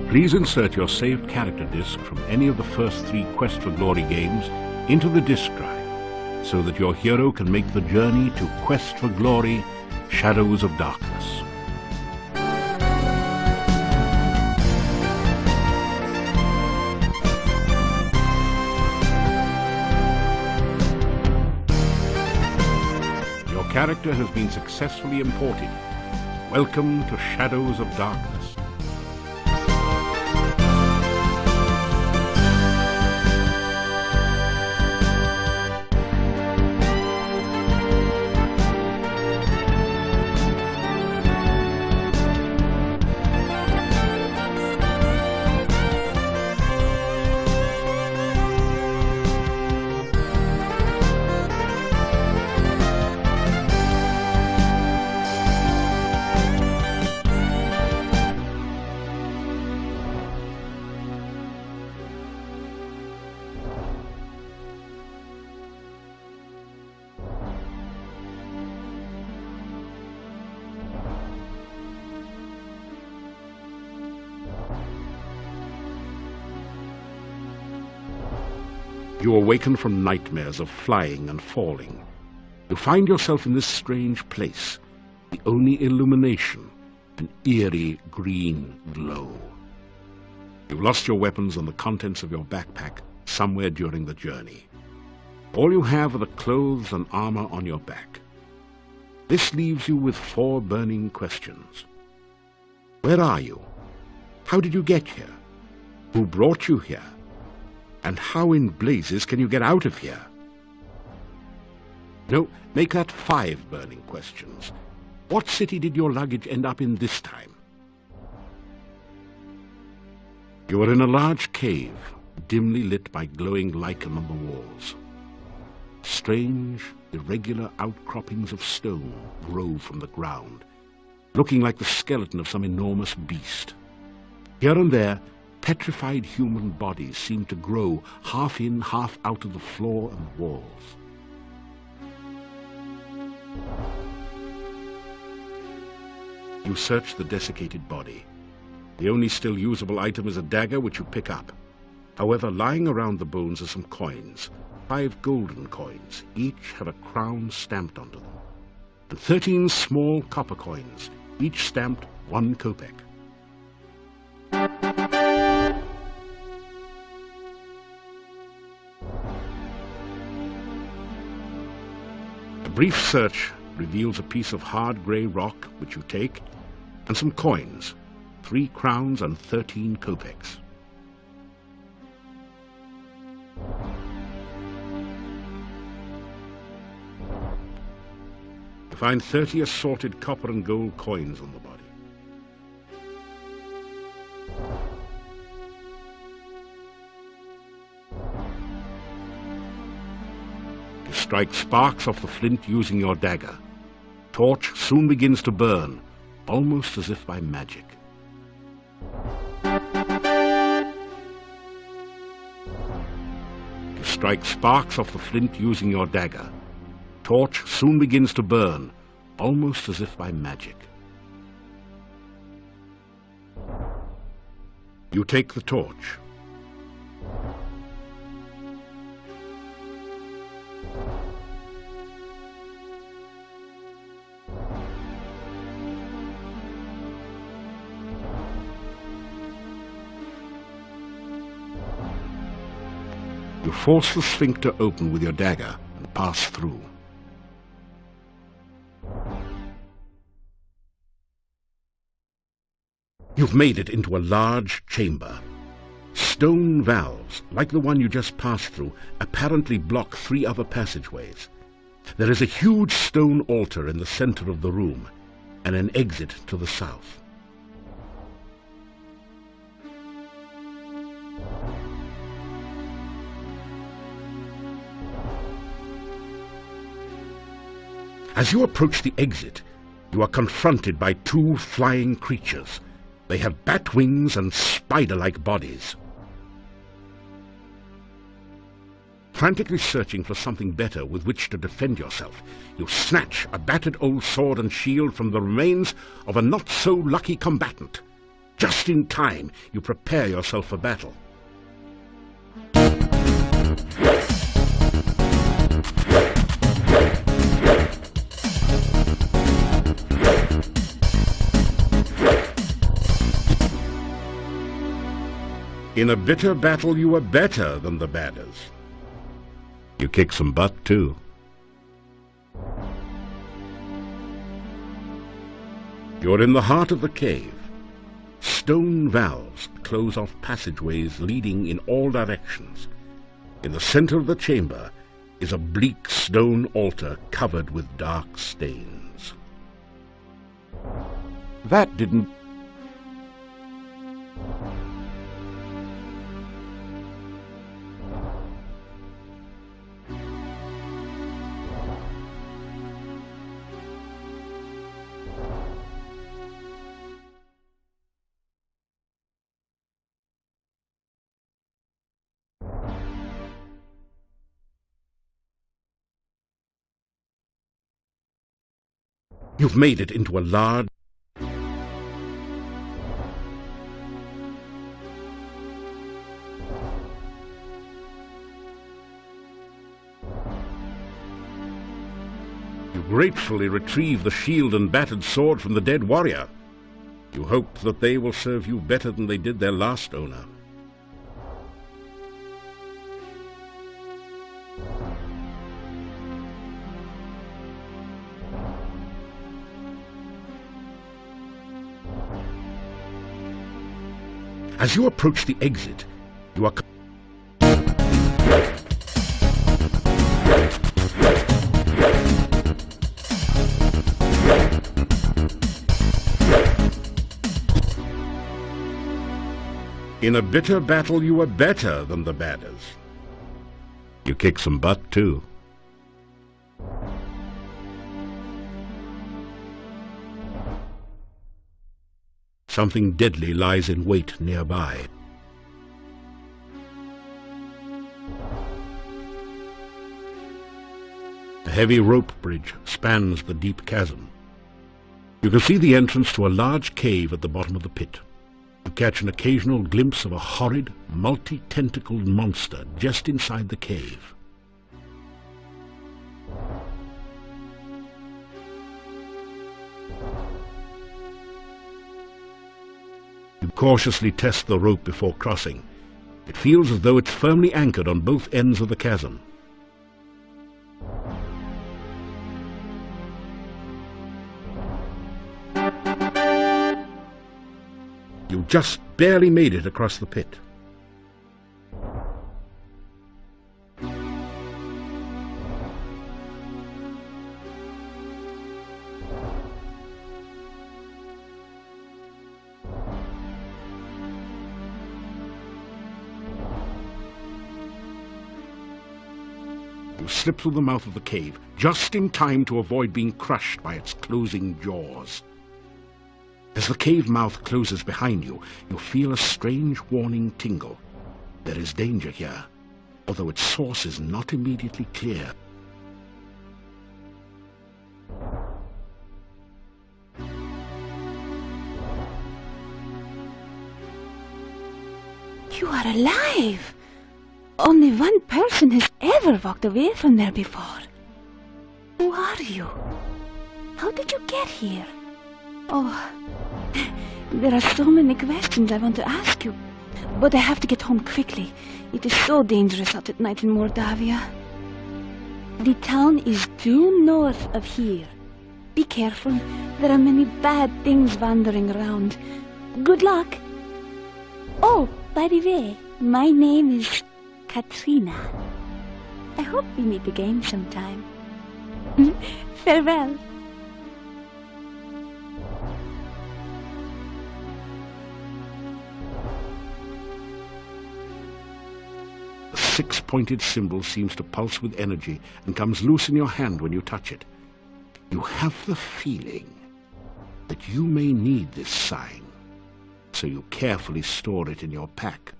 Please insert your saved character disc from any of the first 3 Quest for Glory games into the disk drive, so that your hero can make the journey to Quest for Glory, Shadows of Darkness. Your character has been successfully imported. Welcome to Shadows of Darkness. You awaken from nightmares of flying and falling. You find yourself in this strange place, the only illumination, an eerie green glow. You lost your weapons and the contents of your backpack somewhere during the journey. All you have are the clothes and armor on your back. This leaves you with 4 burning questions. Where are you? How did you get here? Who brought you here? And how in blazes can you get out of here? No, make that 5 burning questions. What city did your luggage end up in this time? You are in a large cave, dimly lit by glowing lichen on the walls. Strange, irregular outcroppings of stone grow from the ground, looking like the skeleton of some enormous beast. Here and there, petrified human bodies seem to grow half in, half out of the floor and walls. You search the desiccated body. The only still usable item is a dagger, which you pick up. However, lying around the bones are some coins, 5 golden coins. Each have a crown stamped onto them, and 13 small copper coins, each stamped 1 kopeck. A brief search reveals a piece of hard grey rock, which you take, and some coins, 3 crowns and 13 kopecks. You find 30 assorted copper and gold coins on the body. You strike sparks off the flint using your dagger. Torch soon begins to burn, almost as if by magic. You strike sparks off the flint using your dagger. Torch soon begins to burn, almost as if by magic. You take the torch. You force the sphincter open with your dagger and pass through. You've made it into a large chamber. Stone valves, like the one you just passed through, apparently block 3 other passageways. There is a huge stone altar in the center of the room, and an exit to the south. As you approach the exit, you are confronted by 2 flying creatures. They have bat wings and spider-like bodies. Frantically searching for something better with which to defend yourself, you snatch a battered old sword and shield from the remains of a not-so-lucky combatant. Just in time, you prepare yourself for battle. In a bitter battle, you are better than the badders. You kick some butt, too. You're in the heart of the cave. Stone valves close off passageways leading in all directions. In the center of the chamber is a bleak stone altar covered with dark stains. That didn't... You've made it into a large... You gratefully retrieve the shield and battered sword from the dead warrior. You hope that they will serve you better than they did their last owner. As you approach the exit, you are... In a bitter battle, you are better than the badders. You kick some butt, too. Something deadly lies in wait nearby. A heavy rope bridge spans the deep chasm. You can see the entrance to a large cave at the bottom of the pit. You catch an occasional glimpse of a horrid, multi-tentacled monster just inside the cave. You cautiously test the rope before crossing. It feels as though it's firmly anchored on both ends of the chasm. You just barely made it across the pit. You slip through the mouth of the cave, just in time to avoid being crushed by its closing jaws. As the cave mouth closes behind you, you feel a strange warning tingle. There is danger here, although its source is not immediately clear. You are alive! Only one person has ever walked away from there before. Who are you? How did you get here? Oh, there are so many questions I want to ask you, but I have to get home quickly. It is so dangerous out at night in Mordavia. The town is due north of here. Be careful, there are many bad things wandering around. Good luck! Oh, by the way, my name is Katrina. I hope we meet again sometime. Farewell. The six-pointed symbol seems to pulse with energy and comes loose in your hand when you touch it. You have the feeling that you may need this sign, so you carefully store it in your pack.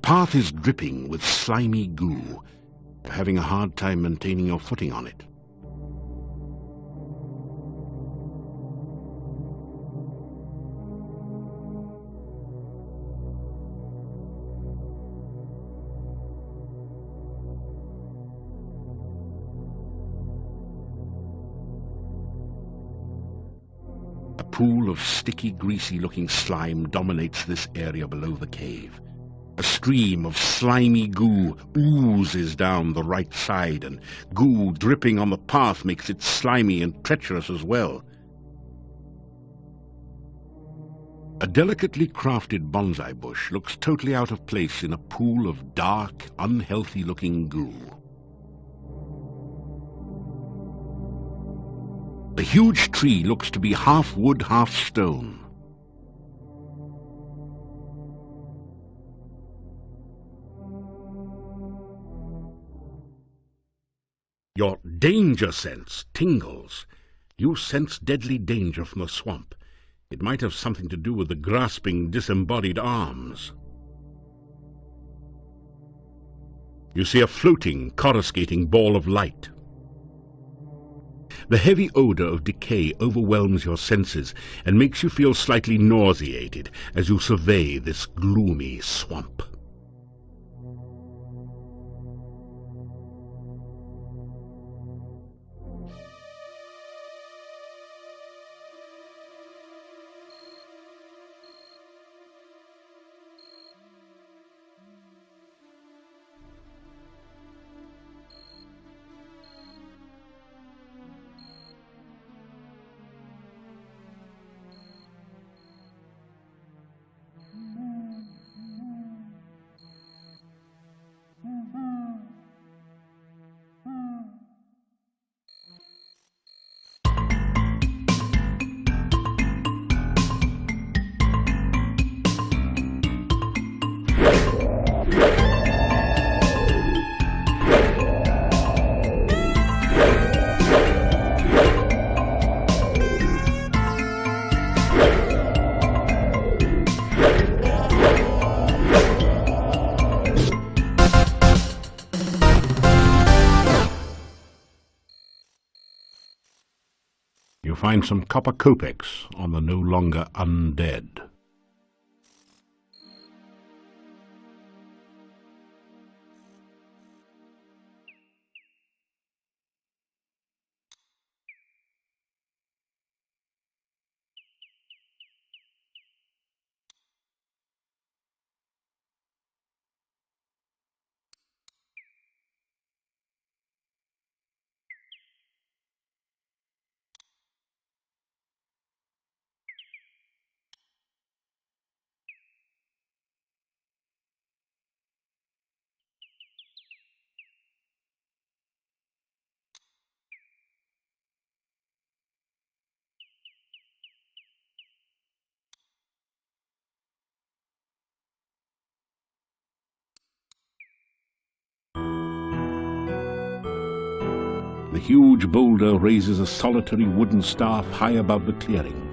path is dripping with slimy goo. You're having a hard time maintaining your footing on it. A pool of sticky, greasy-looking slime dominates this area below the cave. A stream of slimy goo oozes down the right side, and goo dripping on the path makes it slimy and treacherous as well. A delicately crafted bonsai bush looks totally out of place in a pool of dark, unhealthy-looking goo. The huge tree looks to be half wood, half stone. Your danger sense tingles. You sense deadly danger from the swamp. It might have something to do with the grasping, disembodied arms. You see a floating, coruscating ball of light. The heavy odor of decay overwhelms your senses and makes you feel slightly nauseated as you survey this gloomy swamp. You find some copper kopecks on the no longer undead. The huge boulder raises a solitary wooden staff high above the clearing.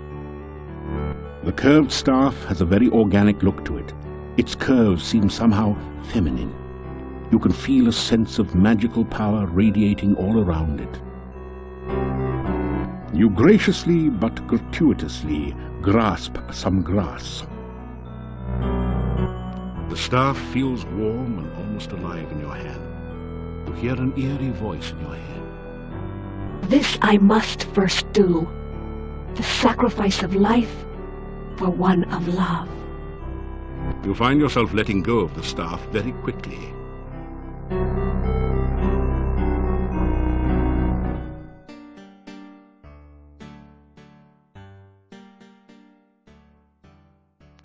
The curved staff has a very organic look to it. Its curves seem somehow feminine. You can feel a sense of magical power radiating all around it. You graciously but gratuitously grasp some grass. The staff feels warm and almost alive in your hand. You hear an eerie voice in your head. This I must first do. The sacrifice of life for one of love. You find yourself letting go of the staff very quickly.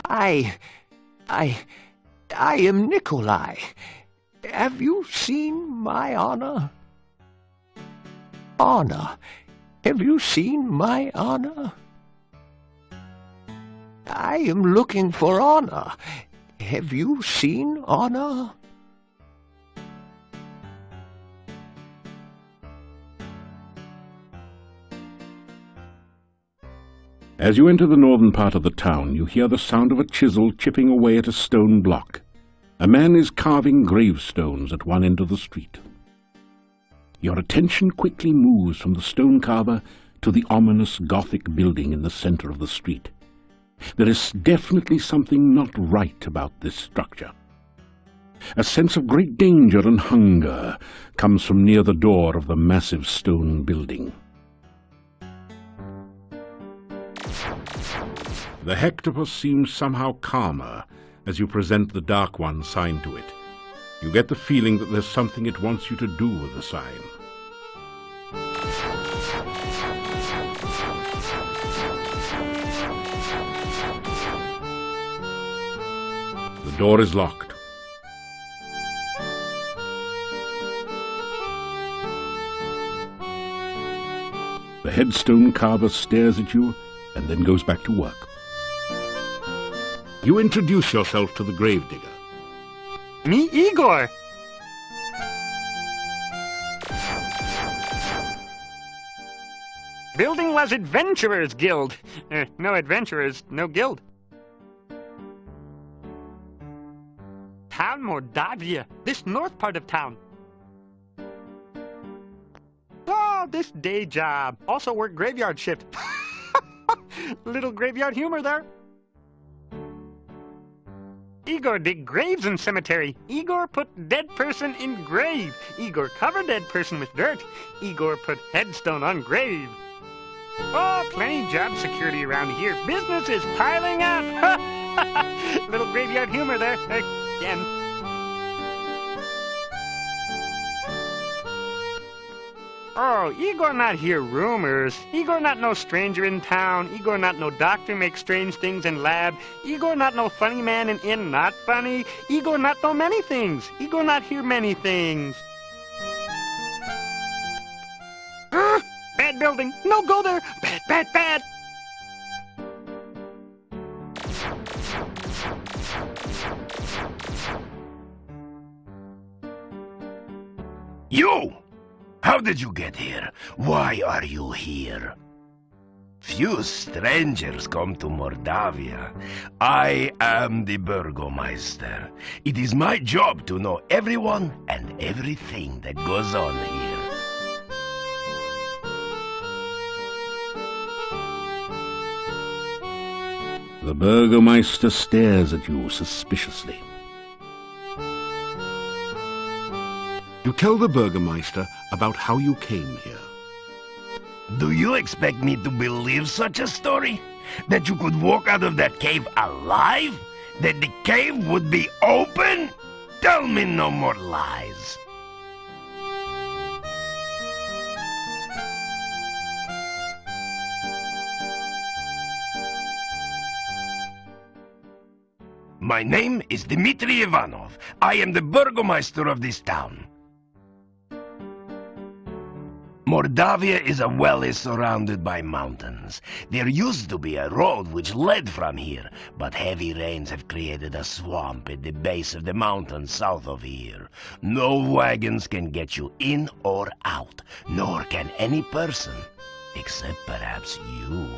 I am Nikolai. Have you seen my honor? Honor. Have you seen my honor? I am looking for honor. Have you seen honor? As you enter the northern part of the town, you hear the sound of a chisel chipping away at a stone block. A man is carving gravestones at one end of the street. Your attention quickly moves from the stone carver to the ominous Gothic building in the center of the street. There is definitely something not right about this structure. A sense of great danger and hunger comes from near the door of the massive stone building. The Hectopus seems somehow calmer as you present the Dark One sign to it. You get the feeling that there's something it wants you to do with the sign. The door is locked. The headstone carver stares at you and then goes back to work. You introduce yourself to the gravedigger. Me, Igor. Building was Adventurers Guild. No adventurers, no guild. Town Mordavia, this north part of town. Oh, this day job. Also work graveyard shift. Little graveyard humor there. Igor dig graves in cemetery. Igor put dead person in grave. Igor cover dead person with dirt. Igor put headstone on grave. Oh, plenty job security around here. Business is piling up. Little graveyard humor there again. Oh, Igor not hear rumors. Igor not no stranger in town. Igor not no doctor make strange things in lab. Igor not no funny man in inn not funny. Igor not know many things. Igor not hear many things. Bad building. No go there. Bad, bad, bad. You! How did you get here? Why are you here? Few strangers come to Mordavia. I am the Burgomeister. It is my job to know everyone and everything that goes on here. The Burgomeister stares at you suspiciously. You tell the Burgomeister about how you came here. Do you expect me to believe such a story? That you could walk out of that cave alive? That the cave would be open? Tell me no more lies. My name is Dmitri Ivanov. I am the Burgomeister of this town. Mordavia is a valley surrounded by mountains. There used to be a road which led from here, but heavy rains have created a swamp at the base of the mountain south of here. No wagons can get you in or out, nor can any person, except perhaps you.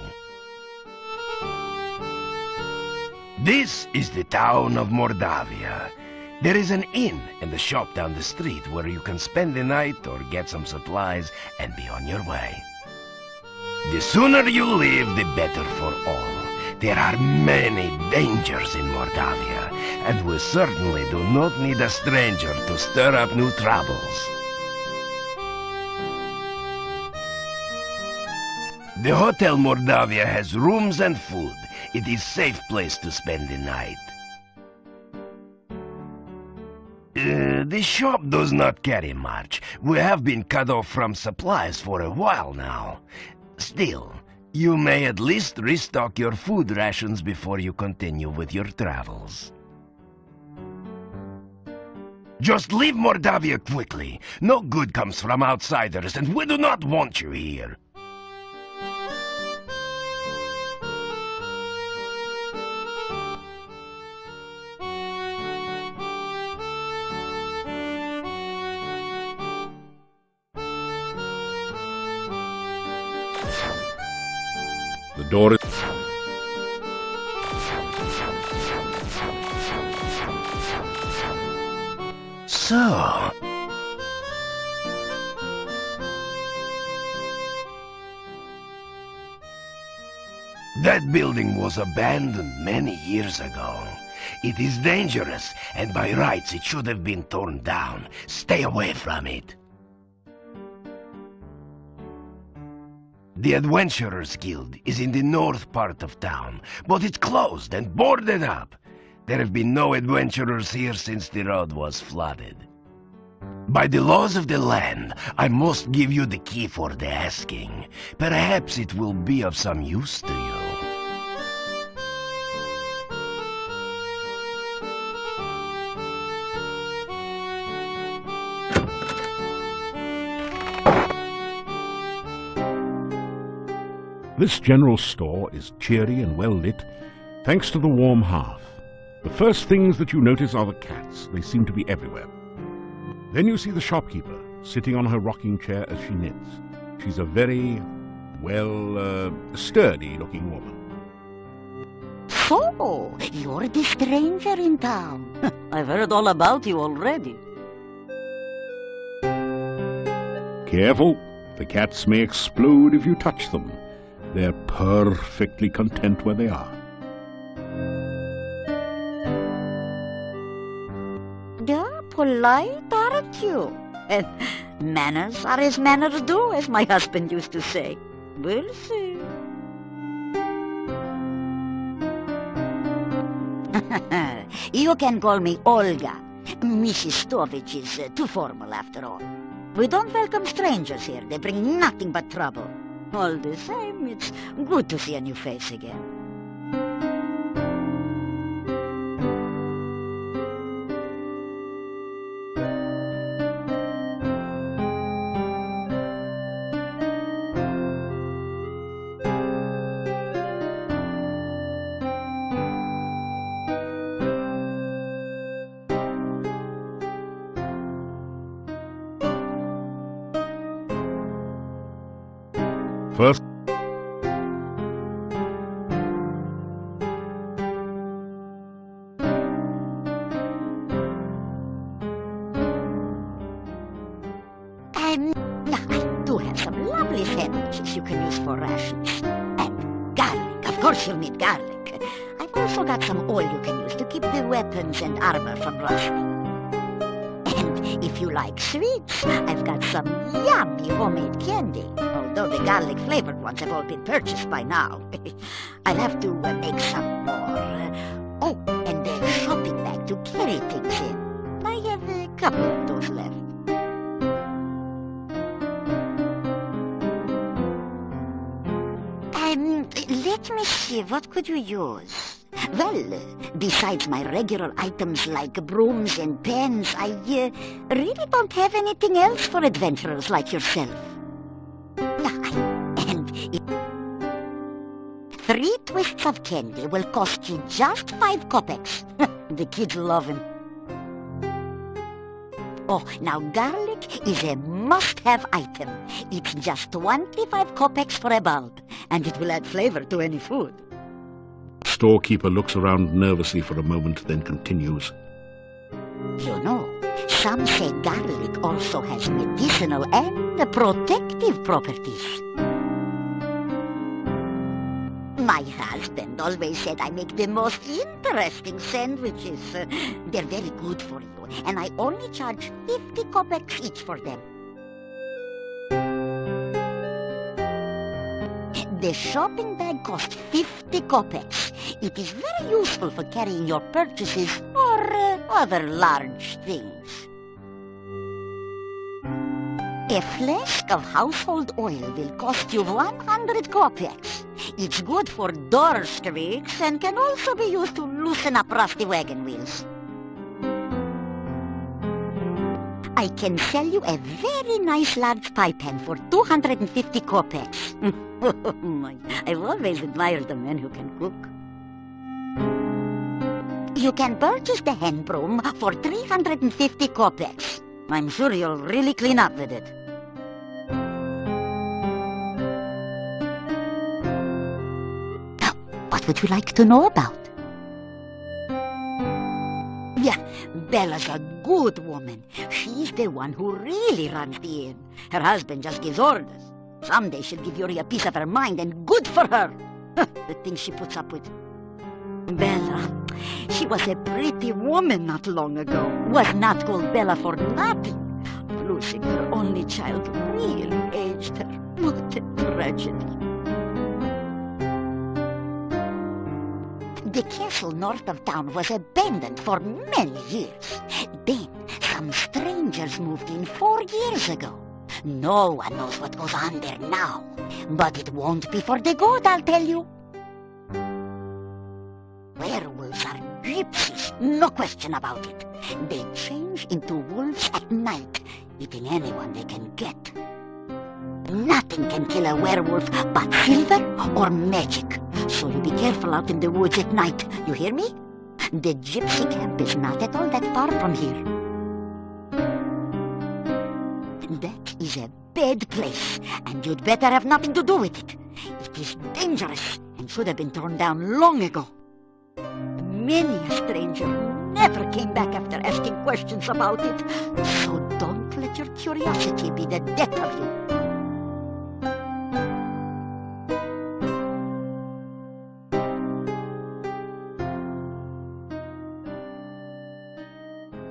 This is the town of Mordavia. There is an inn and a shop down the street where you can spend the night or get some supplies and be on your way. The sooner you leave, the better for all. There are many dangers in Mordavia, and we certainly do not need a stranger to stir up new troubles. The Hotel Mordavia has rooms and food. It is a safe place to spend the night. The shop does not carry much. We have been cut off from supplies for a while now. Still, you may at least restock your food rations before you continue with your travels. Just leave Mordavia quickly. No good comes from outsiders, and we do not want you here. The door is... So... that building was abandoned many years ago. It is dangerous, and by rights it should have been torn down. Stay away from it. The Adventurers Guild is in the north part of town, but it's closed and boarded up. There have been no adventurers here since the road was flooded. By the laws of the land, I must give you the key for the asking. Perhaps it will be of some use to you. This general store is cheery and well lit, thanks to the warm hearth. The first things that you notice are the cats. They seem to be everywhere. Then you see the shopkeeper, sitting on her rocking chair as she knits. She's a very, sturdy-looking woman. So, you're the stranger in town. I've heard all about you already. Careful, the cats may explode if you touch them. They're perfectly content where they are. They're polite, aren't you? And manners are as manners do, as my husband used to say. We'll see. You can call me Olga. Mrs. Stovich is too formal after all. We don't welcome strangers here. They bring nothing but trouble. All the same, it's good to see a new face again. First, I do have some lovely sandwiches you can use for rations. And garlic, of course you'll need garlic. I've also got some oil you can use to keep the weapons and armor from rustling. And if you like sweets, I've got some yummy homemade candy. Although the garlic-flavored ones have all been purchased by now. I'll have to make some more. Oh, and a shopping bag to carry things in. I have a couple of those left. Let me see, what could you use? Well, besides my regular items like brooms and pens, I really don't have anything else for adventurers like yourself. And 3 twists of candy will cost you just 5 kopecks. The kids love them. Oh, now garlic is a must-have item. It's just 25 kopecks for a bulb, and it will add flavor to any food. storekeeper looks around nervously for a moment, then continues. You know, some say garlic also has medicinal and protective properties. My husband always said I make the most interesting sandwiches. They're very good for you, and I only charge 50 kopecks each for them. The shopping bag costs 50 kopecks. It is very useful for carrying your purchases or other large things. A flask of household oil will cost you 100 kopecks. It's good for door squeaks and can also be used to loosen up rusty wagon wheels. I can sell you a very nice large pie pan for 250 kopecks. I've always admired the men who can cook. You can purchase the hand broom for 350 kopecks. I'm sure you'll really clean up with it. What would you like to know about? Yeah, Bella's a good woman. She's the one who really runs the inn. Her husband just gives orders. Someday she'll give Yuri a piece of her mind, and good for her. The things she puts up with. Bella. She was a pretty woman not long ago. Was not called Bella for nothing. Losing her only child really aged her. What a tragedy. The castle north of town was abandoned for many years. Then some strangers moved in 4 years ago. No one knows what goes on there now. But it won't be for the good, I'll tell you. Werewolves are gypsies, no question about it. They change into wolves at night, eating anyone they can get. Nothing can kill a werewolf but silver or magic. So you be careful out in the woods at night, you hear me? The gypsy camp is not at all that far from here. That is a bad place, and you'd better have nothing to do with it. It is dangerous and should have been torn down long ago. Many a stranger never came back after asking questions about it, so don't let your curiosity be the death of you.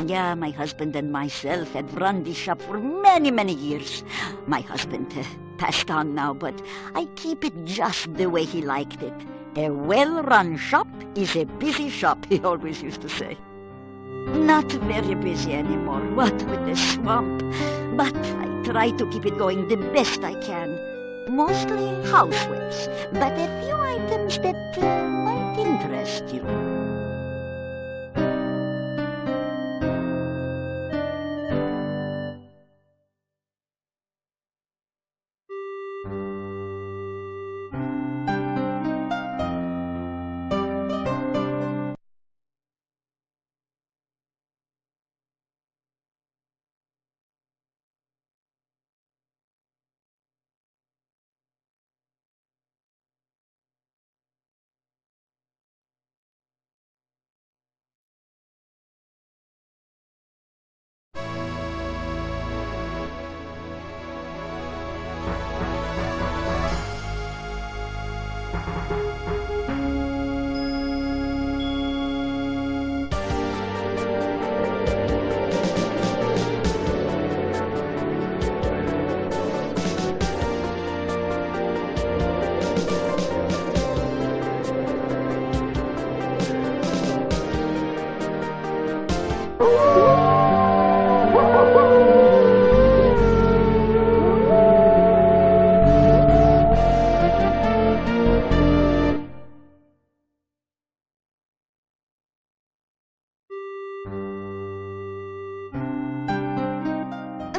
Yeah, my husband and myself had run this shop for many, many years. My husband passed on now, but I keep it just the way he liked it. A well-run shop is a busy shop, he always used to say. Not very busy anymore, what with the swamp. But I try to keep it going the best I can. Mostly housewares, but a few items that might interest you.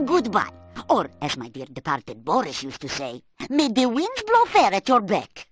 Goodbye, or as my dear departed Boris used to say, may the winds blow fair at your back.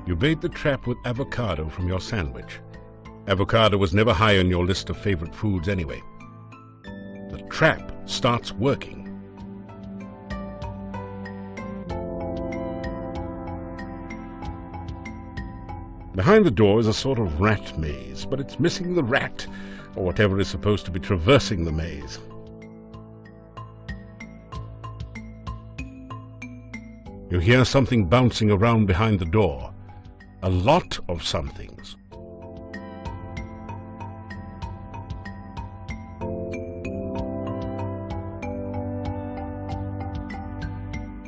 You bait the trap with avocado from your sandwich. Avocado was never high on your list of favorite foods anyway. The trap starts working. Behind the door is a sort of rat maze, but it's missing the rat, or whatever is supposed to be traversing the maze. You hear something bouncing around behind the door. A lot of somethings.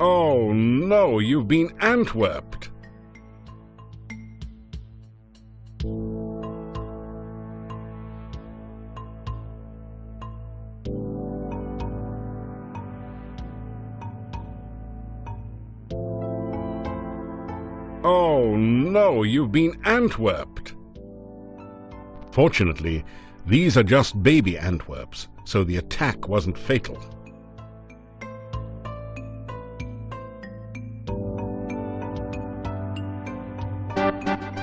Oh no, you've been Antwerped. Oh no, you've been Antwerped. Fortunately, these are just baby Antwerps, so the attack wasn't fatal.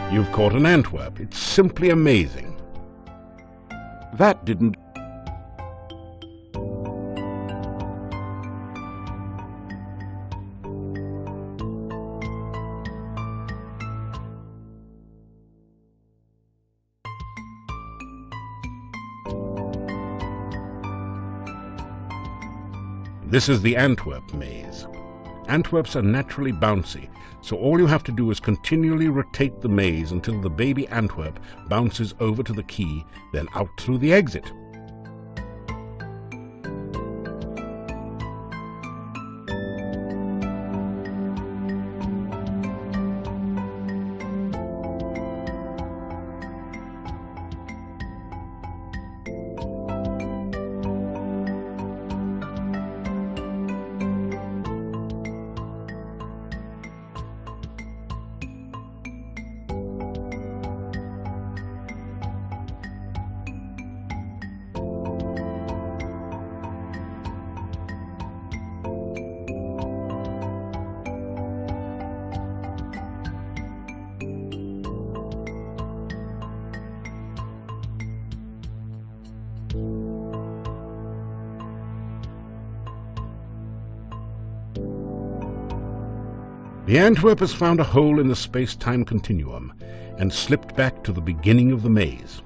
You've caught an Antwerp. It's simply amazing. That didn't... This is the Antwerp maze. Antwerps are naturally bouncy, so all you have to do is continually rotate the maze until the baby Antwerp bounces over to the key, then out through the exit. The Antwerp has found a hole in the space-time continuum and slipped back to the beginning of the maze.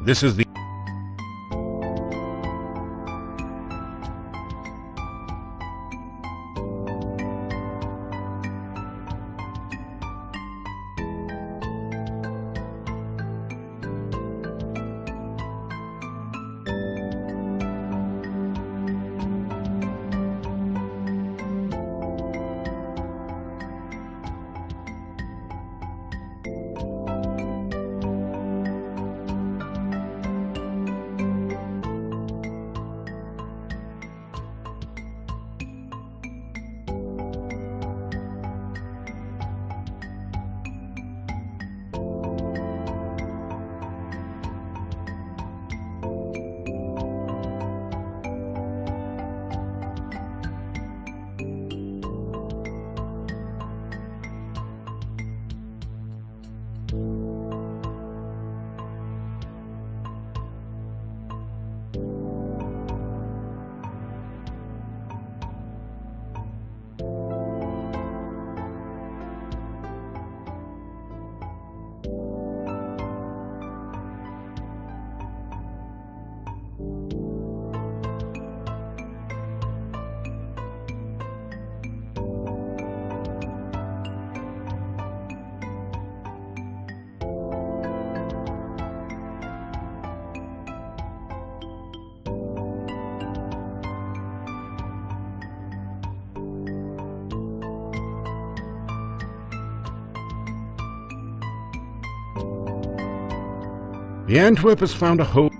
This is the The Antwerp has found a hole.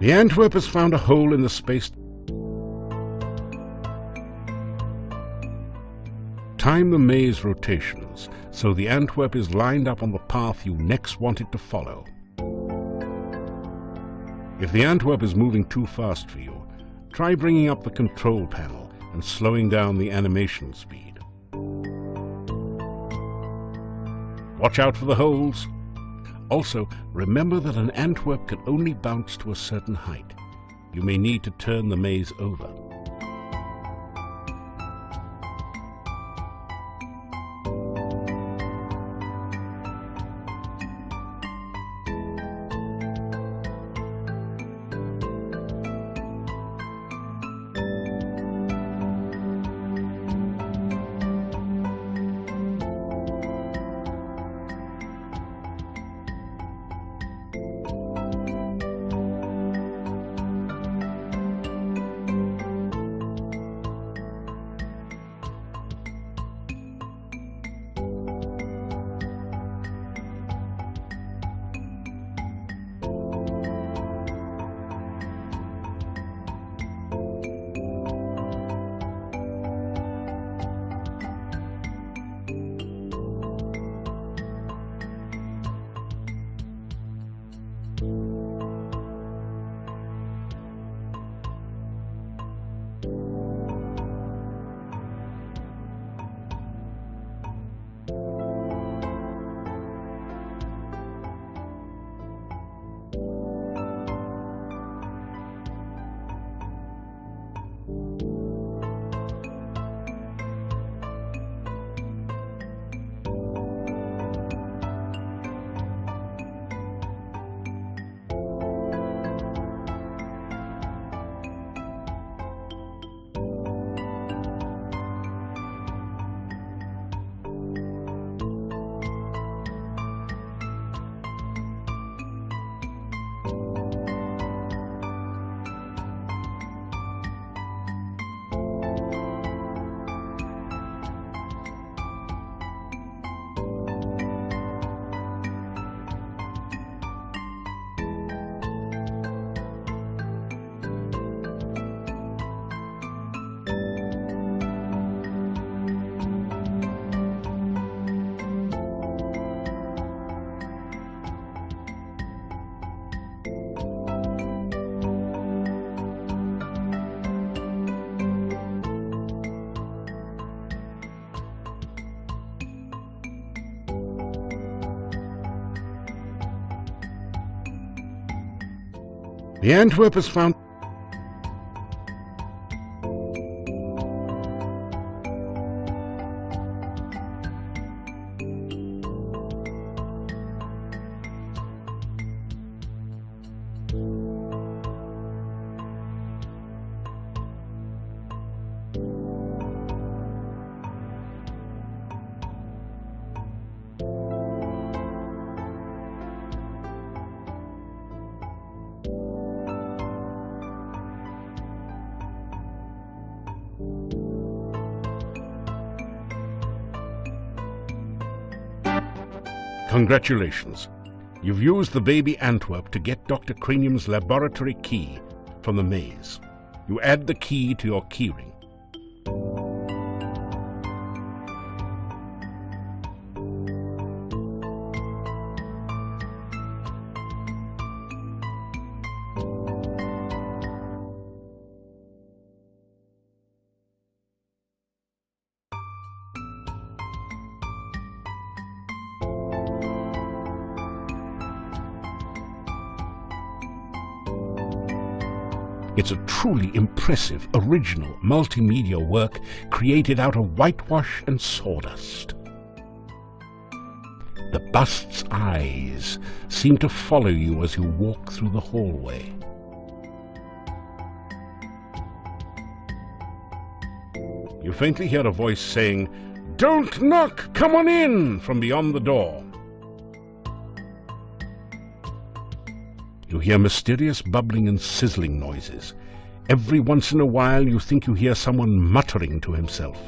The Antwerp has found a hole in the space. Time the maze rotations, so the Antwerp is lined up on the path you next want it to follow. If the Antwerp is moving too fast for you, try bringing up the control panel and slowing down the animation speed. Watch out for the holes. Also, remember that an Antwerp can only bounce to a certain height. You may need to turn the maze over. The Antwerp has found... Congratulations. You've used the baby Antwerp to get Dr. Cranium's laboratory key from the maze. You add the key to your keyring. It's a truly impressive, original, multimedia work created out of whitewash and sawdust. The bust's eyes seem to follow you as you walk through the hallway. You faintly hear a voice saying, "Don't knock! Come on in!" from beyond the door. You hear mysterious bubbling and sizzling noises. Every once in a while you think you hear someone muttering to himself.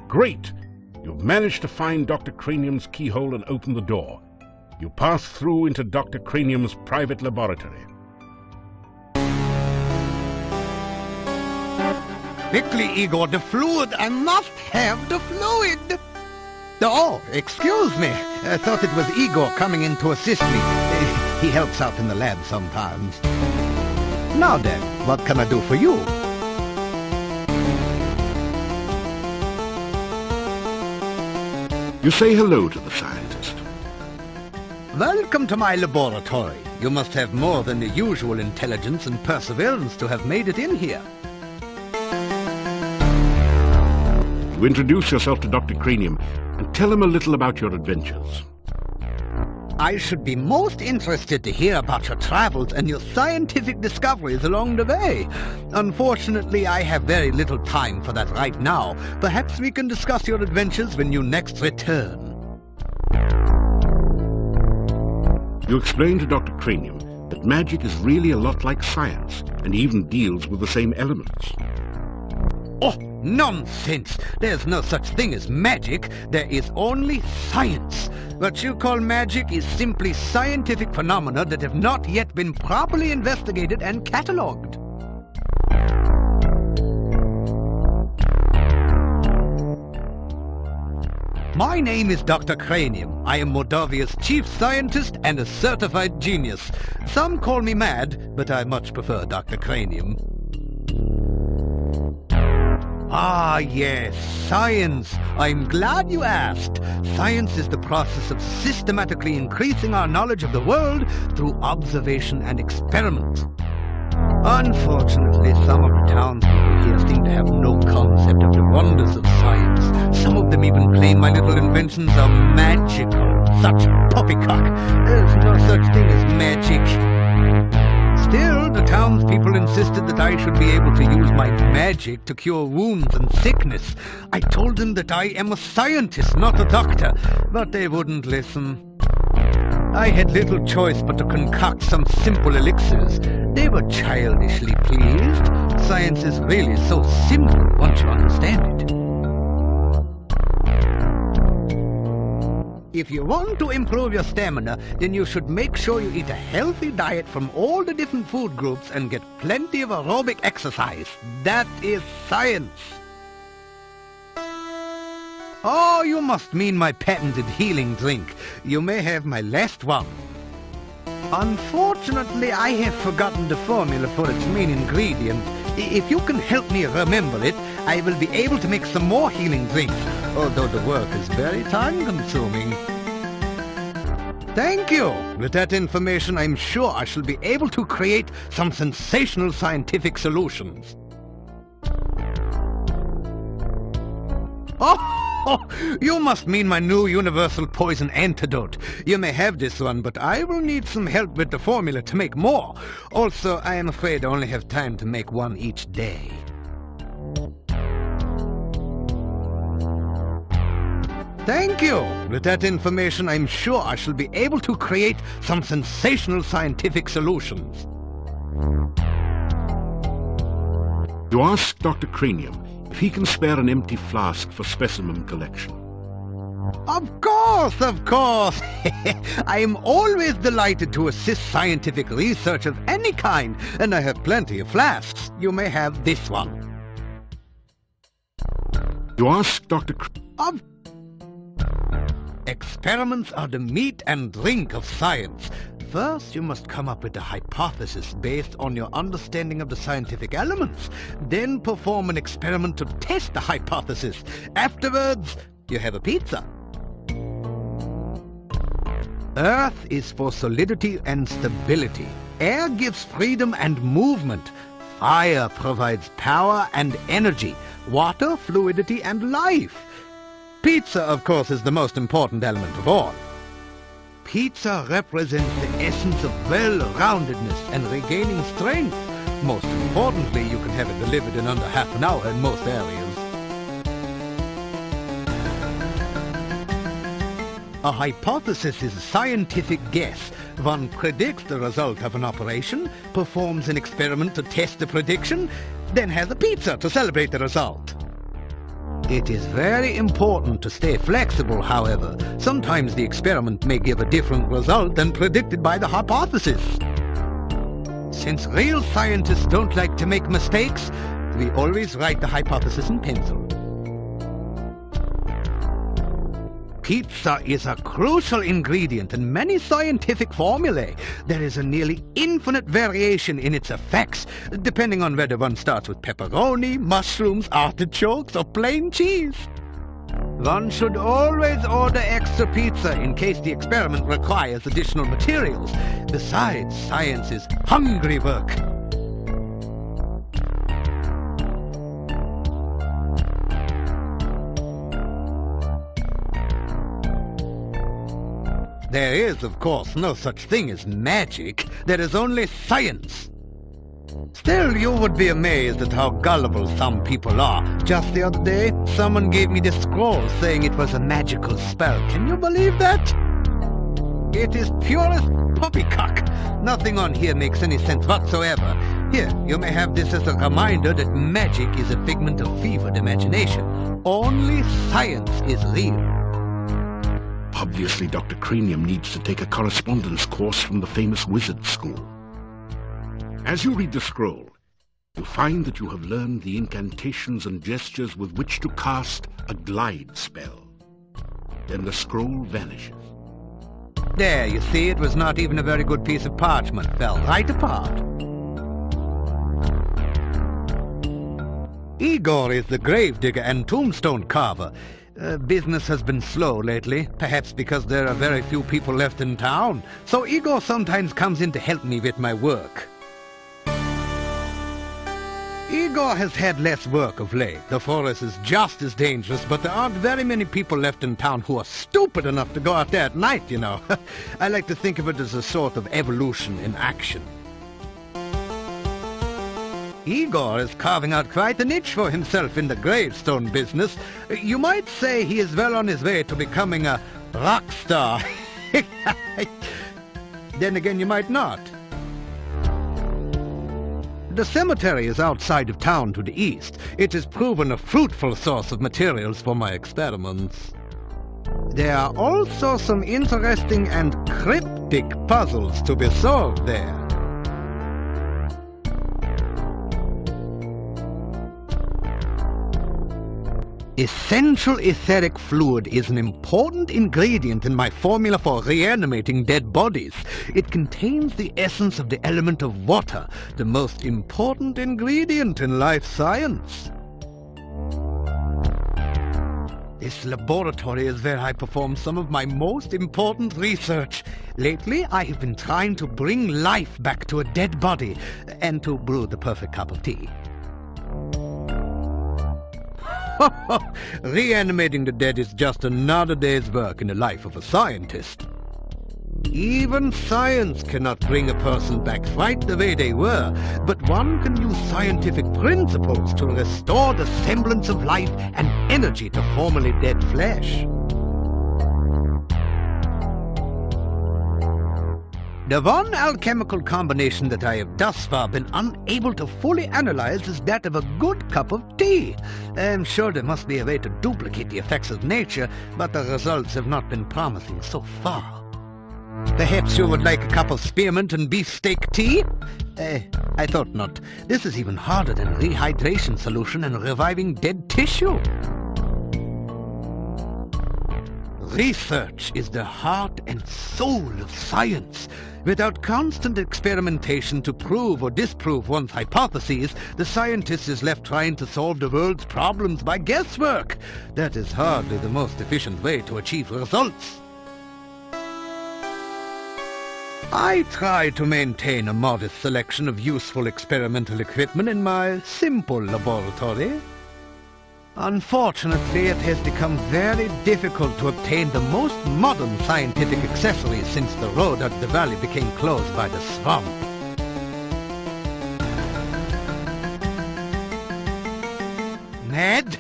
Great! You've managed to find Dr. Cranium's keyhole and open the door. You pass through into Dr. Cranium's private laboratory. Quickly, Igor, the fluid. I must have the fluid. Oh, excuse me. I thought it was Igor coming in to assist me. He helps out in the lab sometimes. Now then, what can I do for you? You say hello to the scientist. Welcome to my laboratory. You must have more than the usual intelligence and perseverance to have made it in here. You introduce yourself to Dr. Cranium and tell him a little about your adventures. I should be most interested to hear about your travels and your scientific discoveries along the way. Unfortunately, I have very little time for that right now. Perhaps we can discuss your adventures when you next return. You explain to Dr. Cranium that magic is really a lot like science and even deals with the same elements. Oh, nonsense! There's no such thing as magic. There is only science. What you call magic is simply scientific phenomena that have not yet been properly investigated and catalogued. My name is Dr. Cranium. I am Moldavia's chief scientist and a certified genius. Some call me mad, but I much prefer Dr. Cranium. Ah, yes, science. I'm glad you asked. Science is the process of systematically increasing our knowledge of the world through observation and experiment. Unfortunately, some of the townspeople here seem to have no concept of the wonders of science. Some of them even claim my little inventions are magical. Such poppycock. There's no such thing as magic. Still, the townspeople insisted that I should be able to use my magic to cure wounds and sickness. I told them that I am a scientist, not a doctor, but they wouldn't listen. I had little choice but to concoct some simple elixirs. They were childishly pleased. Science is really so simple once you understand it. If you want to improve your stamina, then you should make sure you eat a healthy diet from all the different food groups and get plenty of aerobic exercise. That is science. Oh, you must mean my patented healing drink. You may have my last one. Unfortunately, I have forgotten the formula for its main ingredient. If you can help me remember it, I will be able to make some more healing drinks, although the work is very time-consuming. Thank you. With that information, I'm sure I shall be able to create some sensational scientific solutions. Oh, you must mean my new universal poison antidote. You may have this one, but I will need some help with the formula to make more. Also, I am afraid I only have time to make one each day. Thank you. With that information, I'm sure I shall be able to create some sensational scientific solutions. You ask Dr. Cranium if he can spare an empty flask for specimen collection. Of course, of course. I am always delighted to assist scientific research of any kind, and I have plenty of flasks. You may have this one. You ask Dr. Experiments are the meat and drink of science. First, you must come up with a hypothesis based on your understanding of the scientific elements. Then perform an experiment to test the hypothesis. Afterwards, you have a pizza. Earth is for solidity and stability. Air gives freedom and movement. Fire provides power and energy. Water, fluidity and life. Pizza, of course, is the most important element of all. Pizza represents the essence of well-roundedness and regaining strength. Most importantly, you can have it delivered in under half an hour in most areas. A hypothesis is a scientific guess. One predicts the result of an operation, performs an experiment to test the prediction, then has a pizza to celebrate the result. It is very important to stay flexible, however. Sometimes the experiment may give a different result than predicted by the hypothesis. Since real scientists don't like to make mistakes, we always write the hypothesis in pencil. Pizza is a crucial ingredient in many scientific formulae. There is a nearly infinite variation in its effects, depending on whether one starts with pepperoni, mushrooms, artichokes, or plain cheese. One should always order extra pizza in case the experiment requires additional materials. Besides, science is hungry work. There is, of course, no such thing as magic. There is only science. Still, you would be amazed at how gullible some people are. Just the other day, someone gave me this scroll saying it was a magical spell. Can you believe that? It is purest poppycock. Nothing on here makes any sense whatsoever. Here, you may have this as a reminder that magic is a figment of fevered imagination. Only science is real. Obviously, Dr. Cranium needs to take a correspondence course from the famous wizard school. As you read the scroll, you find that you have learned the incantations and gestures with which to cast a glide spell. Then the scroll vanishes. There, you see, it was not even a very good piece of parchment. Fell right apart. Igor is the gravedigger and tombstone carver. Business has been slow lately, perhaps because there are very few people left in town. So Igor sometimes comes in to help me with my work. Igor has had less work of late. The forest is just as dangerous, but there aren't very many people left in town who are stupid enough to go out there at night, you know. I like to think of it as a sort of evolution in action. Igor is carving out quite a niche for himself in the gravestone business. You might say he is well on his way to becoming a rock star. Then again, you might not. The cemetery is outside of town to the east. It has proven a fruitful source of materials for my experiments. There are also some interesting and cryptic puzzles to be solved there. Essential etheric fluid is an important ingredient in my formula for reanimating dead bodies. It contains the essence of the element of water, the most important ingredient in life science. This laboratory is where I perform some of my most important research. Lately, I have been trying to bring life back to a dead body and to brew the perfect cup of tea. Reanimating the dead is just another day's work in the life of a scientist. Even science cannot bring a person back right the way they were, but one can use scientific principles to restore the semblance of life and energy to formerly dead flesh. The one alchemical combination that I have thus far been unable to fully analyze is that of a good cup of tea. I'm sure there must be a way to duplicate the effects of nature, but the results have not been promising so far. Perhaps you would like a cup of spearmint and beefsteak tea? I thought not. This is even harder than rehydration solution and reviving dead tissue. Research is the heart and soul of science. Without constant experimentation to prove or disprove one's hypotheses, the scientist is left trying to solve the world's problems by guesswork. That is hardly the most efficient way to achieve results. I try to maintain a modest selection of useful experimental equipment in my simple laboratory. Unfortunately, it has become very difficult to obtain the most modern scientific accessories since the road out of the valley became closed by the swamp. Mad?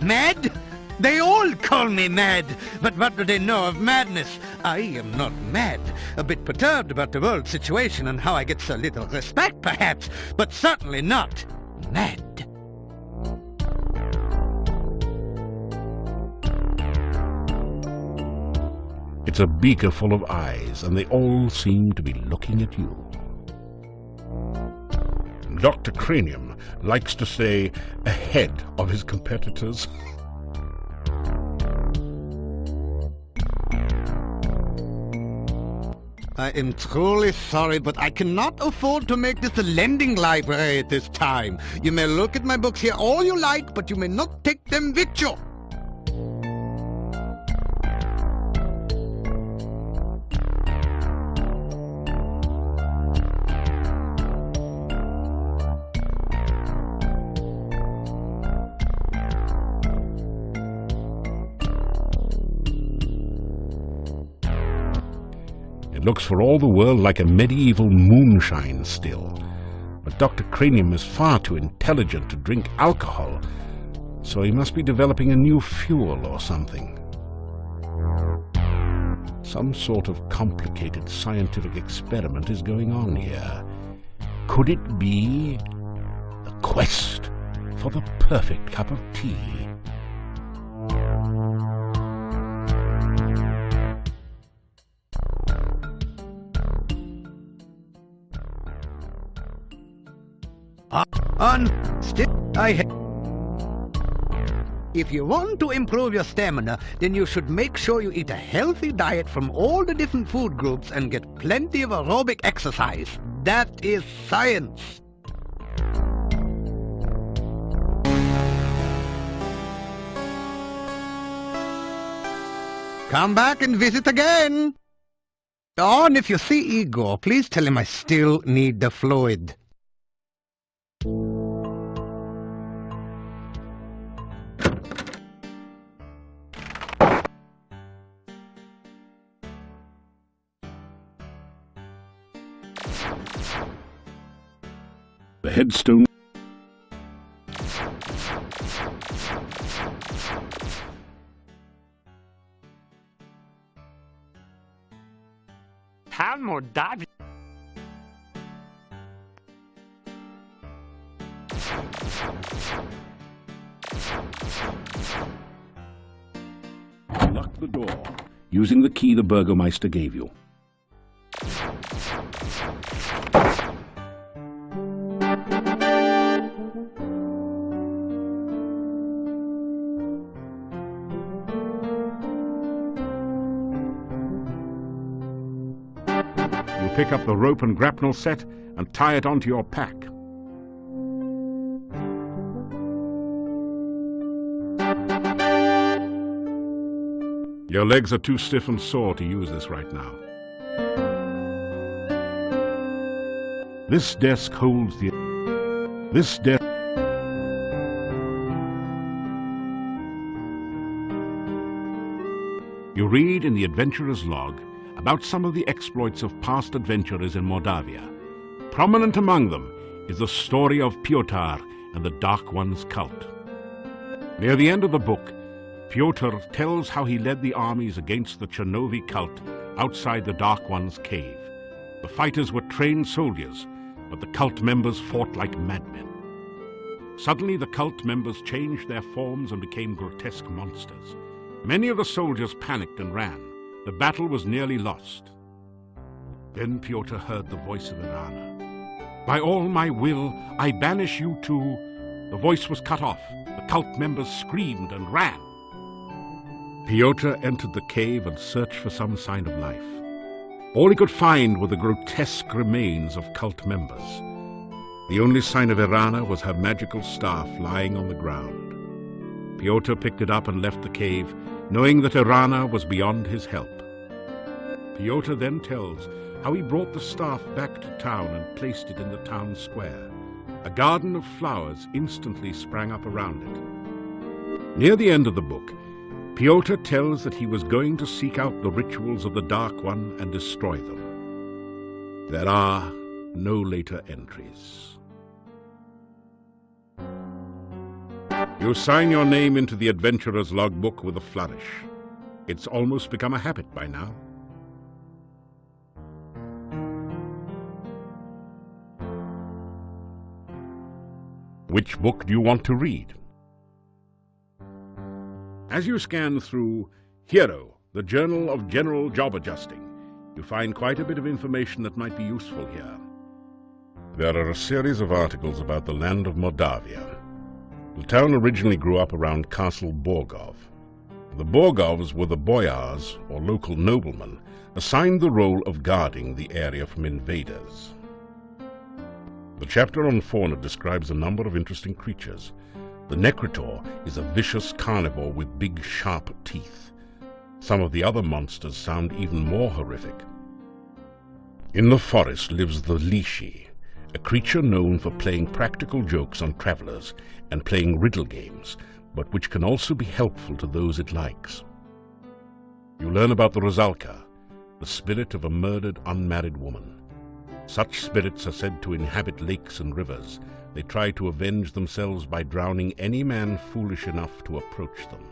Mad? They all call me mad, but what do they know of madness? I am not mad. A bit perturbed about the world situation and how I get so little respect, perhaps, but certainly not mad. It's a beaker full of eyes, and they all seem to be looking at you. Dr. Cranium likes to stay ahead of his competitors. I am truly sorry, but I cannot afford to make this a lending library at this time. You may look at my books here all you like, but you may not take them with you. It looks for all the world like a medieval moonshine still. But Dr. Cranium is far too intelligent to drink alcohol, so he must be developing a new fuel or something. Some sort of complicated scientific experiment is going on here. Could it be the quest for the perfect cup of tea? If you want to improve your stamina, then you should make sure you eat a healthy diet from all the different food groups and get plenty of aerobic exercise. That is science. Come back and visit again. Oh, and if you see Igor, please tell him I still need the fluid. The headstone. Town Mordavia. Lock the door using the key the Burgomeister gave you. Pick up the rope and grapnel set and tie it onto your pack. Your legs are too stiff and sore to use this right now. This desk holds the... This desk... You read in the adventurer's log about some of the exploits of past adventurers in Mordavia. Prominent among them is the story of Pyotr and the Dark One's cult. Near the end of the book, Pyotr tells how he led the armies against the Chernovi cult outside the Dark One's cave. The fighters were trained soldiers, but the cult members fought like madmen. Suddenly the cult members changed their forms and became grotesque monsters. Many of the soldiers panicked and ran. The battle was nearly lost. Then Pyotr heard the voice of Irana. By all my will, I banish you two. The voice was cut off. The cult members screamed and ran. Pyotr entered the cave and searched for some sign of life. All he could find were the grotesque remains of cult members. The only sign of Irana was her magical staff lying on the ground. Pyotr picked it up and left the cave, knowing that Irana was beyond his help. Pyotr then tells how he brought the staff back to town and placed it in the town square. A garden of flowers instantly sprang up around it. Near the end of the book, Pyotr tells that he was going to seek out the rituals of the Dark One and destroy them. There are no later entries. You sign your name into the adventurer's logbook with a flourish. It's almost become a habit by now. Which book do you want to read? As you scan through Hero, the Journal of General Job Adjusting. You find quite a bit of information that might be useful here. There are a series of articles about the land of Mordavia. The town originally grew up around Castle Borgov. The Borgovs were the boyars, or local noblemen, assigned the role of guarding the area from invaders. The chapter on fauna describes a number of interesting creatures. The Necritor is a vicious carnivore with big, sharp teeth. Some of the other monsters sound even more horrific. In the forest lives the Lishi, a creature known for playing practical jokes on travelers and playing riddle games, but which can also be helpful to those it likes. You learn about the Rosalka, the spirit of a murdered unmarried woman. Such spirits are said to inhabit lakes and rivers. They try to avenge themselves by drowning any man foolish enough to approach them.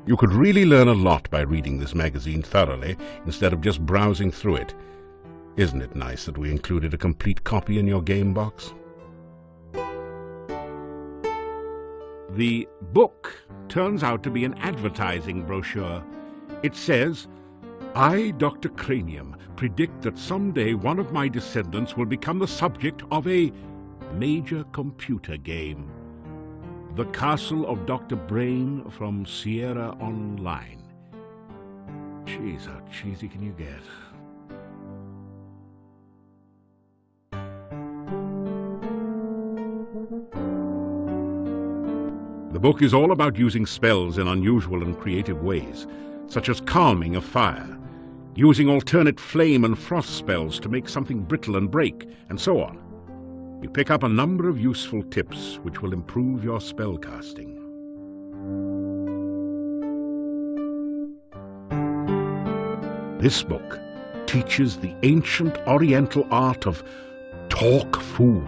You could really learn a lot by reading this magazine thoroughly instead of just browsing through it. Isn't it nice that we included a complete copy in your game box? The book turns out to be an advertising brochure. It says, "I, Dr. Cranium, predict that someday one of my descendants will become the subject of a major computer game. The Castle of Dr. Brain from Sierra Online." Jeez, how cheesy can you get? The book is all about using spells in unusual and creative ways, such as calming a fire, using alternate flame and frost spells to make something brittle and break, and so on. You pick up a number of useful tips which will improve your spellcasting. This book teaches the ancient Oriental art of Talk Fool.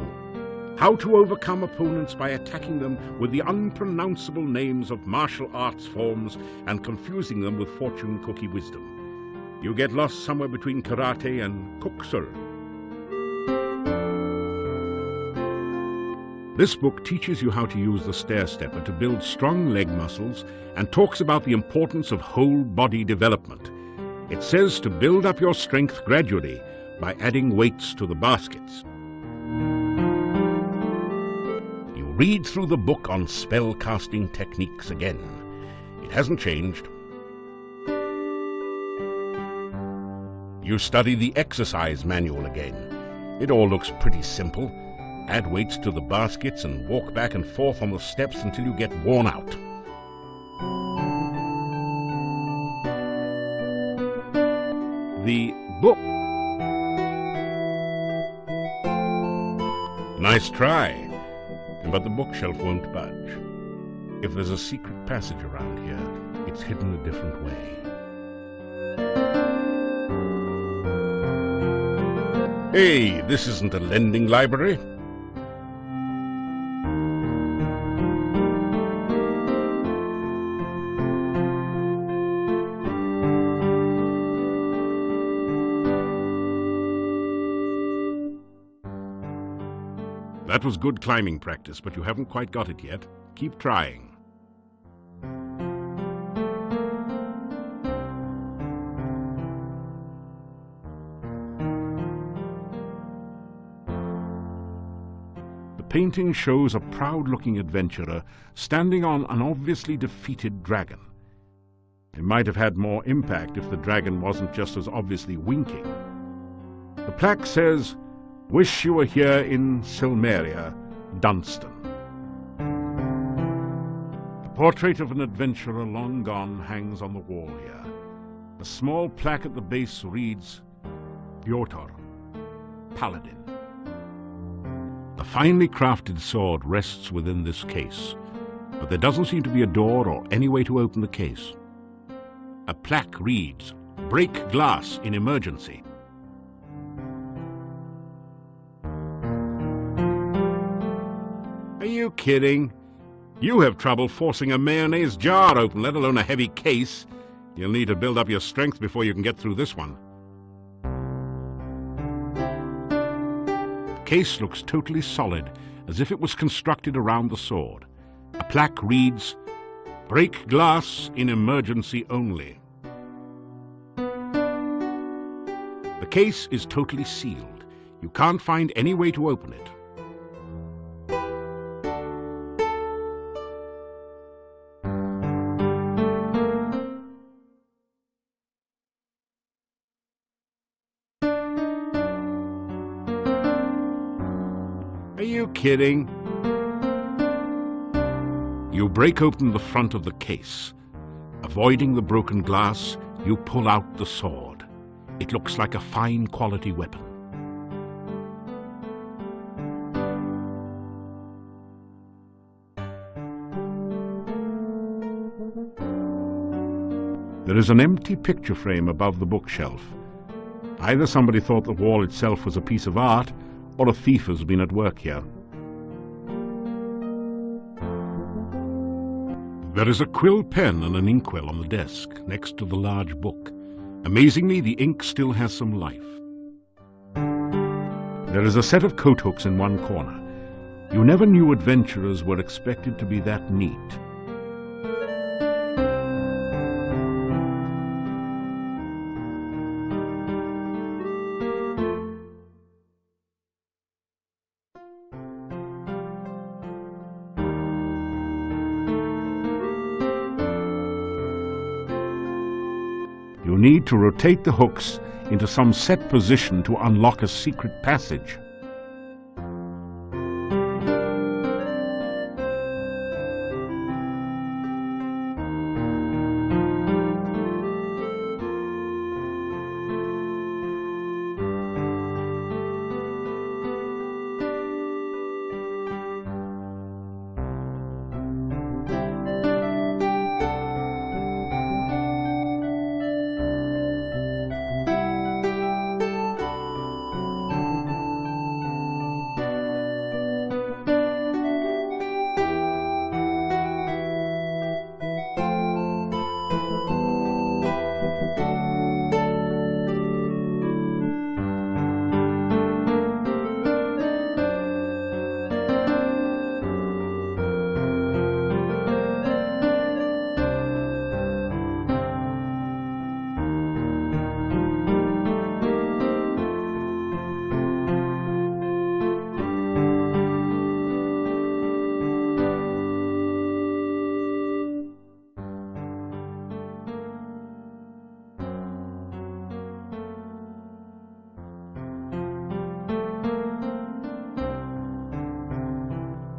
How to overcome opponents by attacking them with the unpronounceable names of martial arts forms and confusing them with fortune cookie wisdom. You get lost somewhere between karate and kuksul. This book teaches you how to use the stair stepper to build strong leg muscles and talks about the importance of whole body development. It says to build up your strength gradually by adding weights to the baskets. Read through the book on spell casting techniques again. It hasn't changed. You study the exercise manual again. It all looks pretty simple. Add weights to the baskets and walk back and forth on the steps until you get worn out. The book. Nice try. But the bookshelf won't budge. If there's a secret passage around here, it's hidden a different way. Hey, this isn't a lending library. That was good climbing practice, but you haven't quite got it yet. Keep trying. The painting shows a proud-looking adventurer standing on an obviously defeated dragon. It might have had more impact if the dragon wasn't just as obviously winking. The plaque says, "Wish you were here in Silmeria, Dunstan." The portrait of an adventurer long gone hangs on the wall here. A small plaque at the base reads, "Piotr, Paladin." The finely crafted sword rests within this case, but there doesn't seem to be a door or any way to open the case. A plaque reads, "Break glass in emergency." Are you kidding? You have trouble forcing a mayonnaise jar open, let alone a heavy case. You'll need to build up your strength before you can get through this one. The case looks totally solid, as if it was constructed around the sword. A plaque reads, "Break glass in emergency only." case is totally sealed. You can't find any way to open it. Are you kidding? You break open the front of the case. Avoiding the broken glass, you pull out the sword. It looks like a fine quality weapon. There is an empty picture frame above the bookshelf. Either somebody thought the wall itself was a piece of art, or a thief has been at work here. There is a quill pen and an inkwell on the desk, next to the large book. Amazingly, the ink still has some life. There is a set of coat hooks in one corner. You never knew adventurers were expected to be that neat. You need to rotate the hooks into some set position to unlock a secret passage.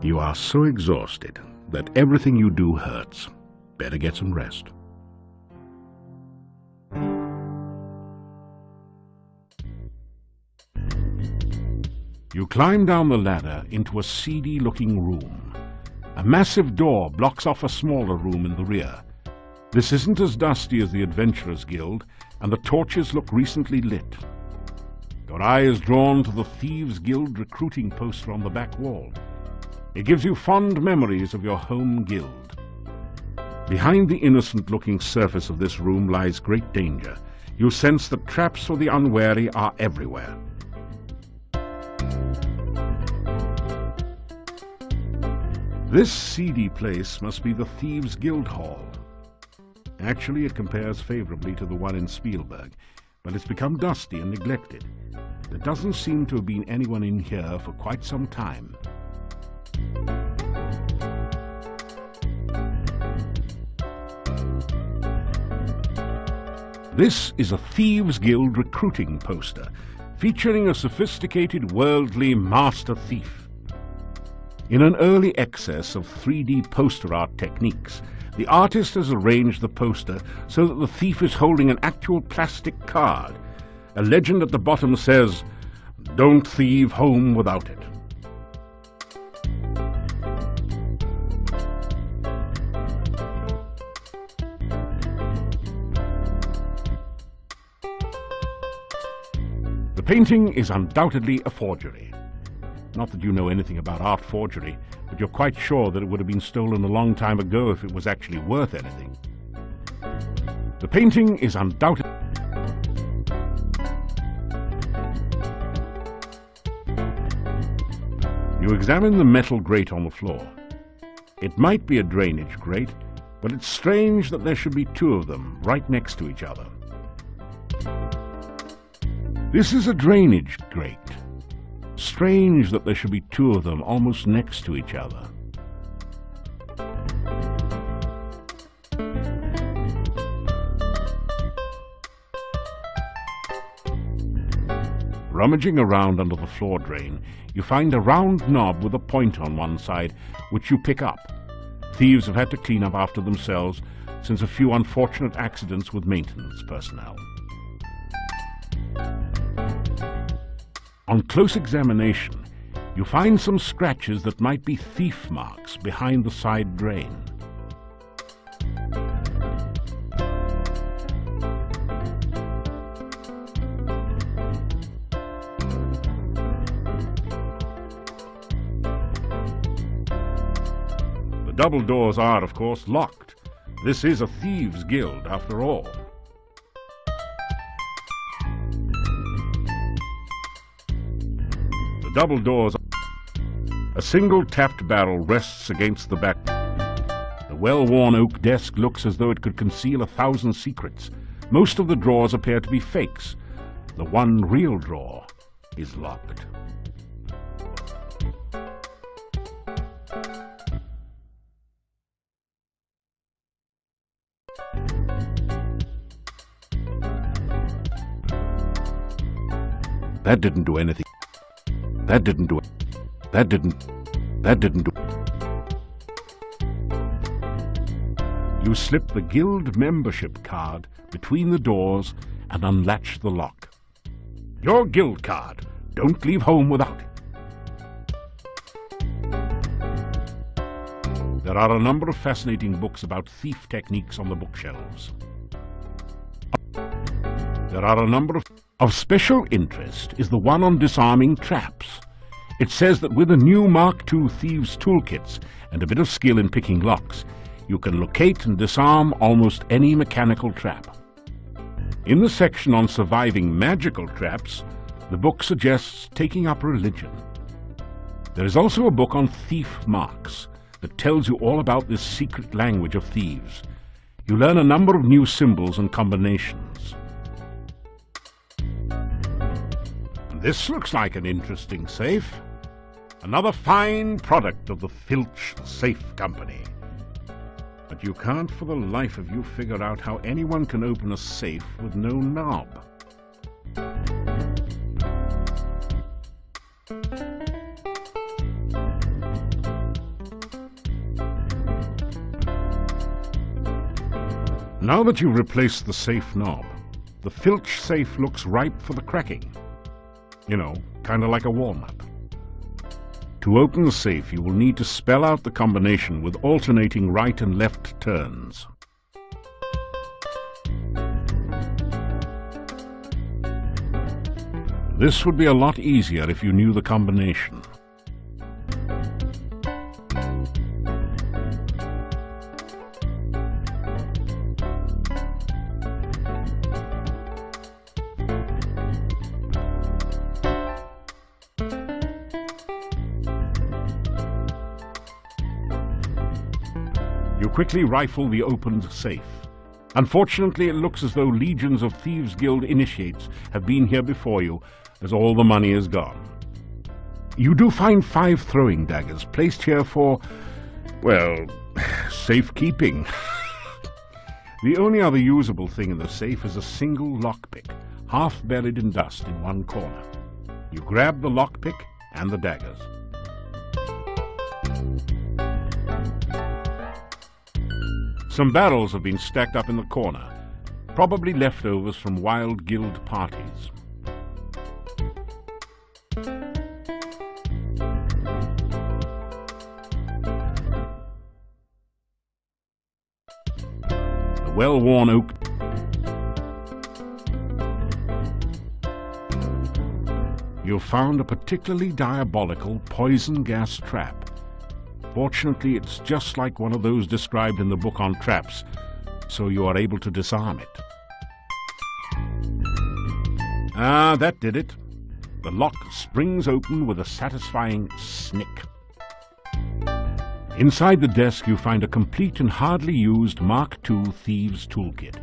You are so exhausted that everything you do hurts. Better get some rest. You climb down the ladder into a seedy-looking room. A massive door blocks off a smaller room in the rear. This isn't as dusty as the Adventurers Guild, and the torches look recently lit. Your eye is drawn to the Thieves Guild recruiting poster on the back wall. It gives you fond memories of your home guild. Behind the innocent-looking surface of this room lies great danger. You sense that traps for the unwary are everywhere. This seedy place must be the Thieves Guild Hall. Actually, it compares favorably to the one in Spielberg, but it's become dusty and neglected. There doesn't seem to have been anyone in here for quite some time. This is a Thieves Guild recruiting poster, featuring a sophisticated worldly master thief. In an early excess of 3D poster art techniques, the artist has arranged the poster so that the thief is holding an actual plastic card. A legend at the bottom says, "Don't thieve home without it." The painting is undoubtedly a forgery. Not that you know anything about art forgery, but you're quite sure that it would have been stolen a long time ago if it was actually worth anything. The painting is undoubtedly... You examine the metal grate on the floor. It might be a drainage grate, but it's strange that there should be two of them right next to each other. This is a drainage grate. Strange that there should be two of them almost next to each other. Rummaging around under the floor drain, you find a round knob with a point on one side, which you pick up. Thieves have had to clean up after themselves since a few unfortunate accidents with maintenance personnel. On close examination, you find some scratches that might be thief marks behind the side drain. The double doors are, of course, locked. This is a thieves' guild, after all. The double doors. A single tapped barrel rests against the back. The well-worn oak desk looks as though it could conceal 1,000 secrets. Most of the drawers appear to be fakes. The one real drawer is locked. That didn't do anything. That didn't do it. That didn't do. You slip the guild membership card between the doors and unlatch the lock. Your guild card. Don't leave home without it. There are a number of fascinating books about thief techniques on the bookshelves. There are a number of special interest is the one on disarming traps. It says that with the new Mark II Thieves toolkits and a bit of skill in picking locks, you can locate and disarm almost any mechanical trap. In the section on surviving magical traps, the book suggests taking up religion. There is also a book on thief marks that tells you all about this secret language of thieves. You learn a number of new symbols and combinations. This looks like an interesting safe. Another fine product of the Filch Safe Company. But you can't for the life of you figure out how anyone can open a safe with no knob. Now that you've replaced the safe knob, the Filch safe looks ripe for the cracking. You know, kind of like a walnut. To open the safe, you will need to spell out the combination with alternating right and left turns. This would be a lot easier if you knew the combination. You quickly rifle the opened safe. Unfortunately, it looks as though legions of Thieves' Guild initiates have been here before you, as all the money is gone. You do find 5 throwing daggers placed here for, well, safekeeping. The only other usable thing in the safe is a single lockpick, half buried in dust in one corner. You grab the lockpick and the daggers. Some barrels have been stacked up in the corner, probably leftovers from wild guild parties. The well-worn oak. You've found a particularly diabolical poison gas trap. Fortunately, it's just like one of those described in the book on traps, so you are able to disarm it. Ah, that did it. The lock springs open with a satisfying snick. Inside the desk, you find a complete and hardly used Mark II Thieves Toolkit.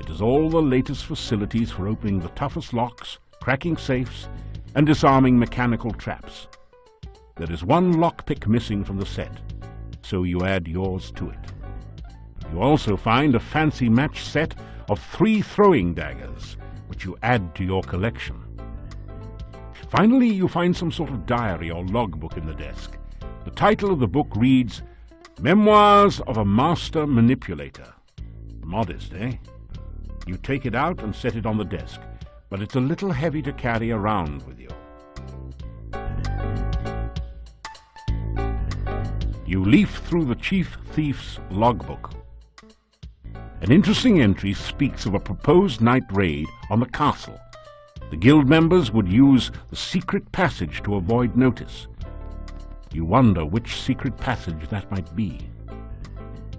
It has all the latest facilities for opening the toughest locks cracking safes, and disarming mechanical traps. There is one lockpick missing from the set, so you add yours to it. You also find a fancy match set of 3 throwing daggers, which you add to your collection. Finally, you find some sort of diary or logbook in the desk. The title of the book reads, Memoirs of a Master Manipulator. Modest, eh? You take it out and set it on the desk, but it's a little heavy to carry around with you. You leaf through the chief thief's logbook. An interesting entry speaks of a proposed night raid on the castle. The guild members would use the secret passage to avoid notice. You wonder which secret passage that might be.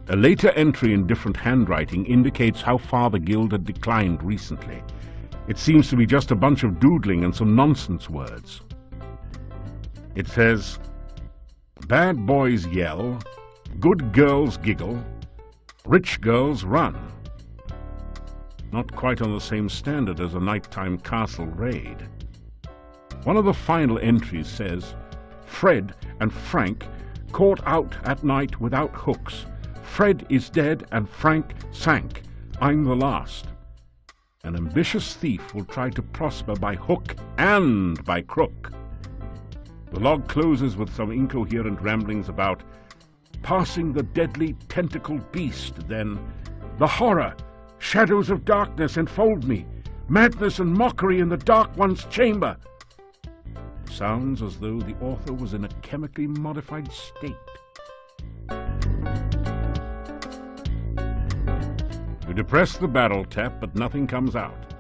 A later entry in different handwriting indicates how far the guild had declined recently. It seems to be just a bunch of doodling and some nonsense words. It says, Bad boys yell, good girls giggle, rich girls run. Not quite on the same standard as a nighttime castle raid. One of the final entries says, Fred and Frank caught out at night without hooks. Fred is dead and Frank sank. I'm the last. An ambitious thief will try to prosper by hook and by crook. The log closes with some incoherent ramblings about passing the deadly tentacled beast, then the horror, shadows of darkness enfold me, madness and mockery in the dark one's chamber. Sounds as though the author was in a chemically modified state. You depress the barrel tap, but nothing comes out.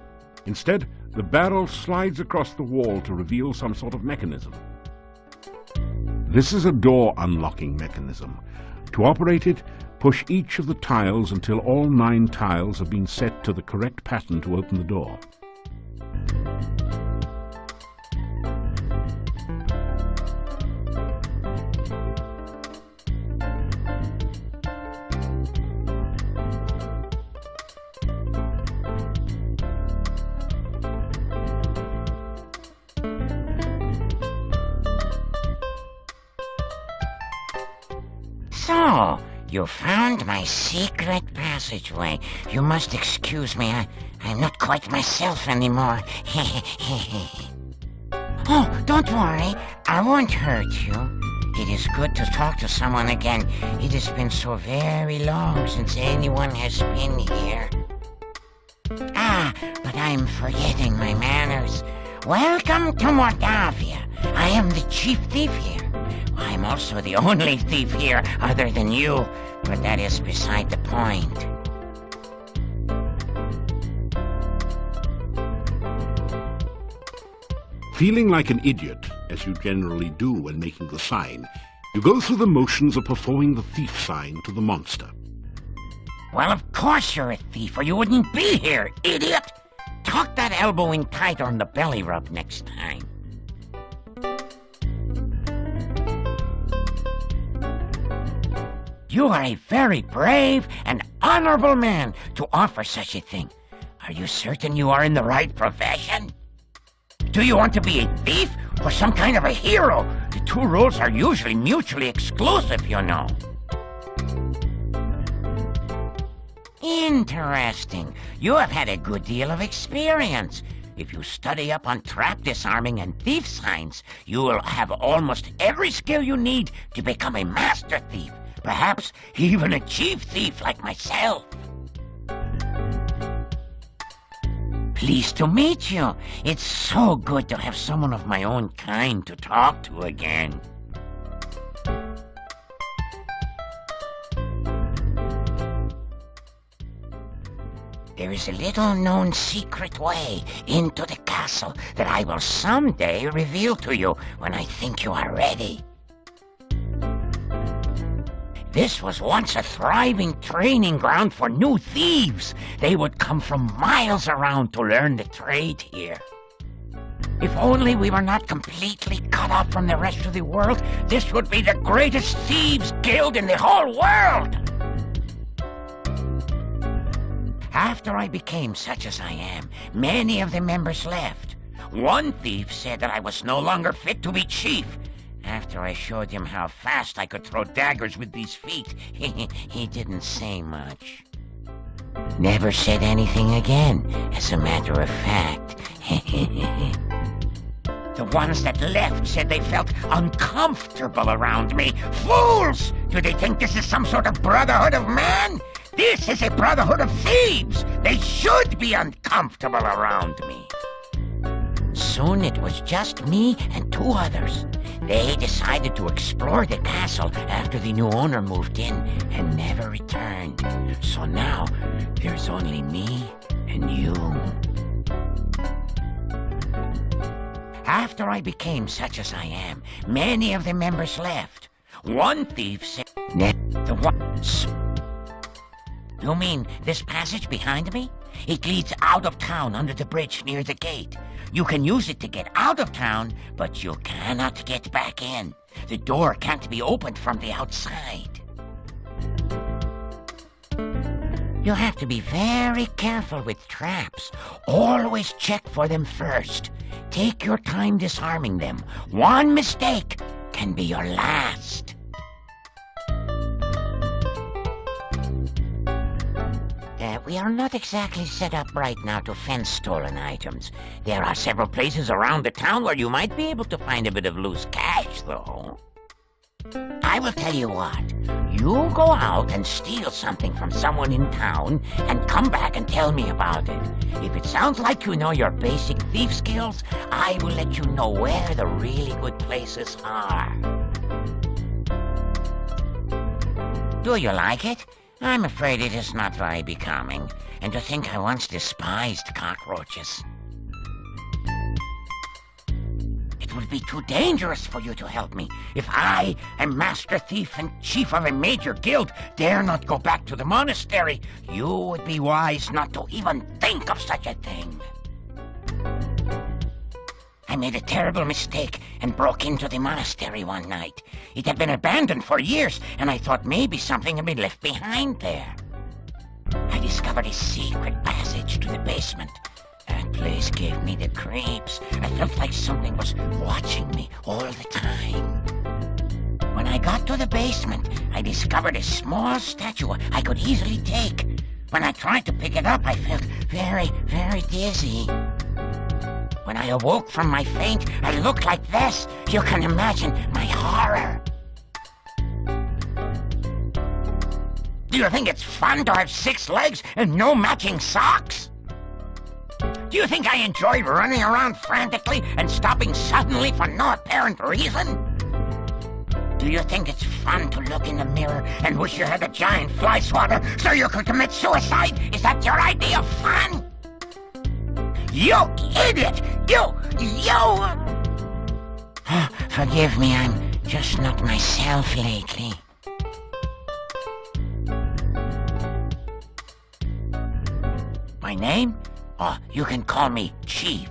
Instead, the barrel slides across the wall to reveal some sort of mechanism. This is a door unlocking mechanism. To operate it, push each of the tiles until all 9 tiles have been set to the correct pattern to open the door. So, you found my secret passageway. You must excuse me. I'm not quite myself anymore. Oh, don't worry. I won't hurt you. It is good to talk to someone again. It has been so very long since anyone has been here. Ah, but I'm forgetting my manners. Welcome to Mordavia. I am the chief thief here. I'm also the only thief here other than you, but that is beside the point. Feeling like an idiot, as you generally do when making the sign, you go through the motions of performing the thief sign to the monster. Well, of course you're a thief, or you wouldn't be here, idiot! Tuck that elbow in tighter on the belly rub next time. You are a very brave and honorable man to offer such a thing. Are you certain you are in the right profession? Do you want to be a thief or some kind of a hero? The 2 roles are usually mutually exclusive, you know. Interesting. You have had a good deal of experience. If you study up on trap disarming and thief signs, you will have almost every skill you need to become a master thief. Perhaps even a chief thief like myself. Pleased to meet you. It's so good to have someone of my own kind to talk to again. There is a little-known secret way into the castle that I will someday reveal to you when I think you are ready. This was once a thriving training ground for new thieves. They would come from miles around to learn the trade here. If only we were not completely cut off from the rest of the world, this would be the greatest thieves' guild in the whole world. After I became such as I am, many of the members left. One thief said that I was no longer fit to be chief. After I showed him how fast I could throw daggers with these feet, he didn't say much. Never said anything again, as a matter of fact. The ones that left said they felt uncomfortable around me. Fools! Do they think this is some sort of brotherhood of man? This is a brotherhood of thieves! They should be uncomfortable around me. Soon it was just me and two others. They decided to explore the castle after the new owner moved in and never returned. So now, there's only me and you. After I became such as I am, many of the members left. One thief said, the ones. You mean this passage behind me? It leads out of town under the bridge near the gate. You can use it to get out of town, but you cannot get back in. The door can't be opened from the outside. You have to be very careful with traps. Always check for them first. Take your time disarming them. One mistake can be your last. We are not exactly set up right now to fence stolen items. There are several places around the town where you might be able to find a bit of loose cash, though. I will tell you what. You go out and steal something from someone in town and come back and tell me about it. If it sounds like you know your basic thief skills, I will let you know where the really good places are. Do you like it? I'm afraid it is not very becoming, and to think I once despised cockroaches. It would be too dangerous for you to help me. If I, a master thief and chief of a major guild, dare not go back to the monastery, you would be wise not to even think of such a thing. I made a terrible mistake and broke into the monastery one night. It had been abandoned for years, and I thought maybe something had been left behind there. I discovered a secret passage to the basement. That place gave me the creeps. I felt like something was watching me all the time. When I got to the basement, I discovered a small statue I could easily take. When I tried to pick it up, I felt very, very dizzy. When I awoke from my faint, I looked like this. You can imagine my horror. Do you think it's fun to have 6 legs and no matching socks? Do you think I enjoy running around frantically and stopping suddenly for no apparent reason? Do you think it's fun to look in the mirror and wish you had a giant fly swatter so you could commit suicide? Is that your idea of fun? You idiot! You! Forgive me, I'm just not myself lately. My name? Oh, you can call me Chief.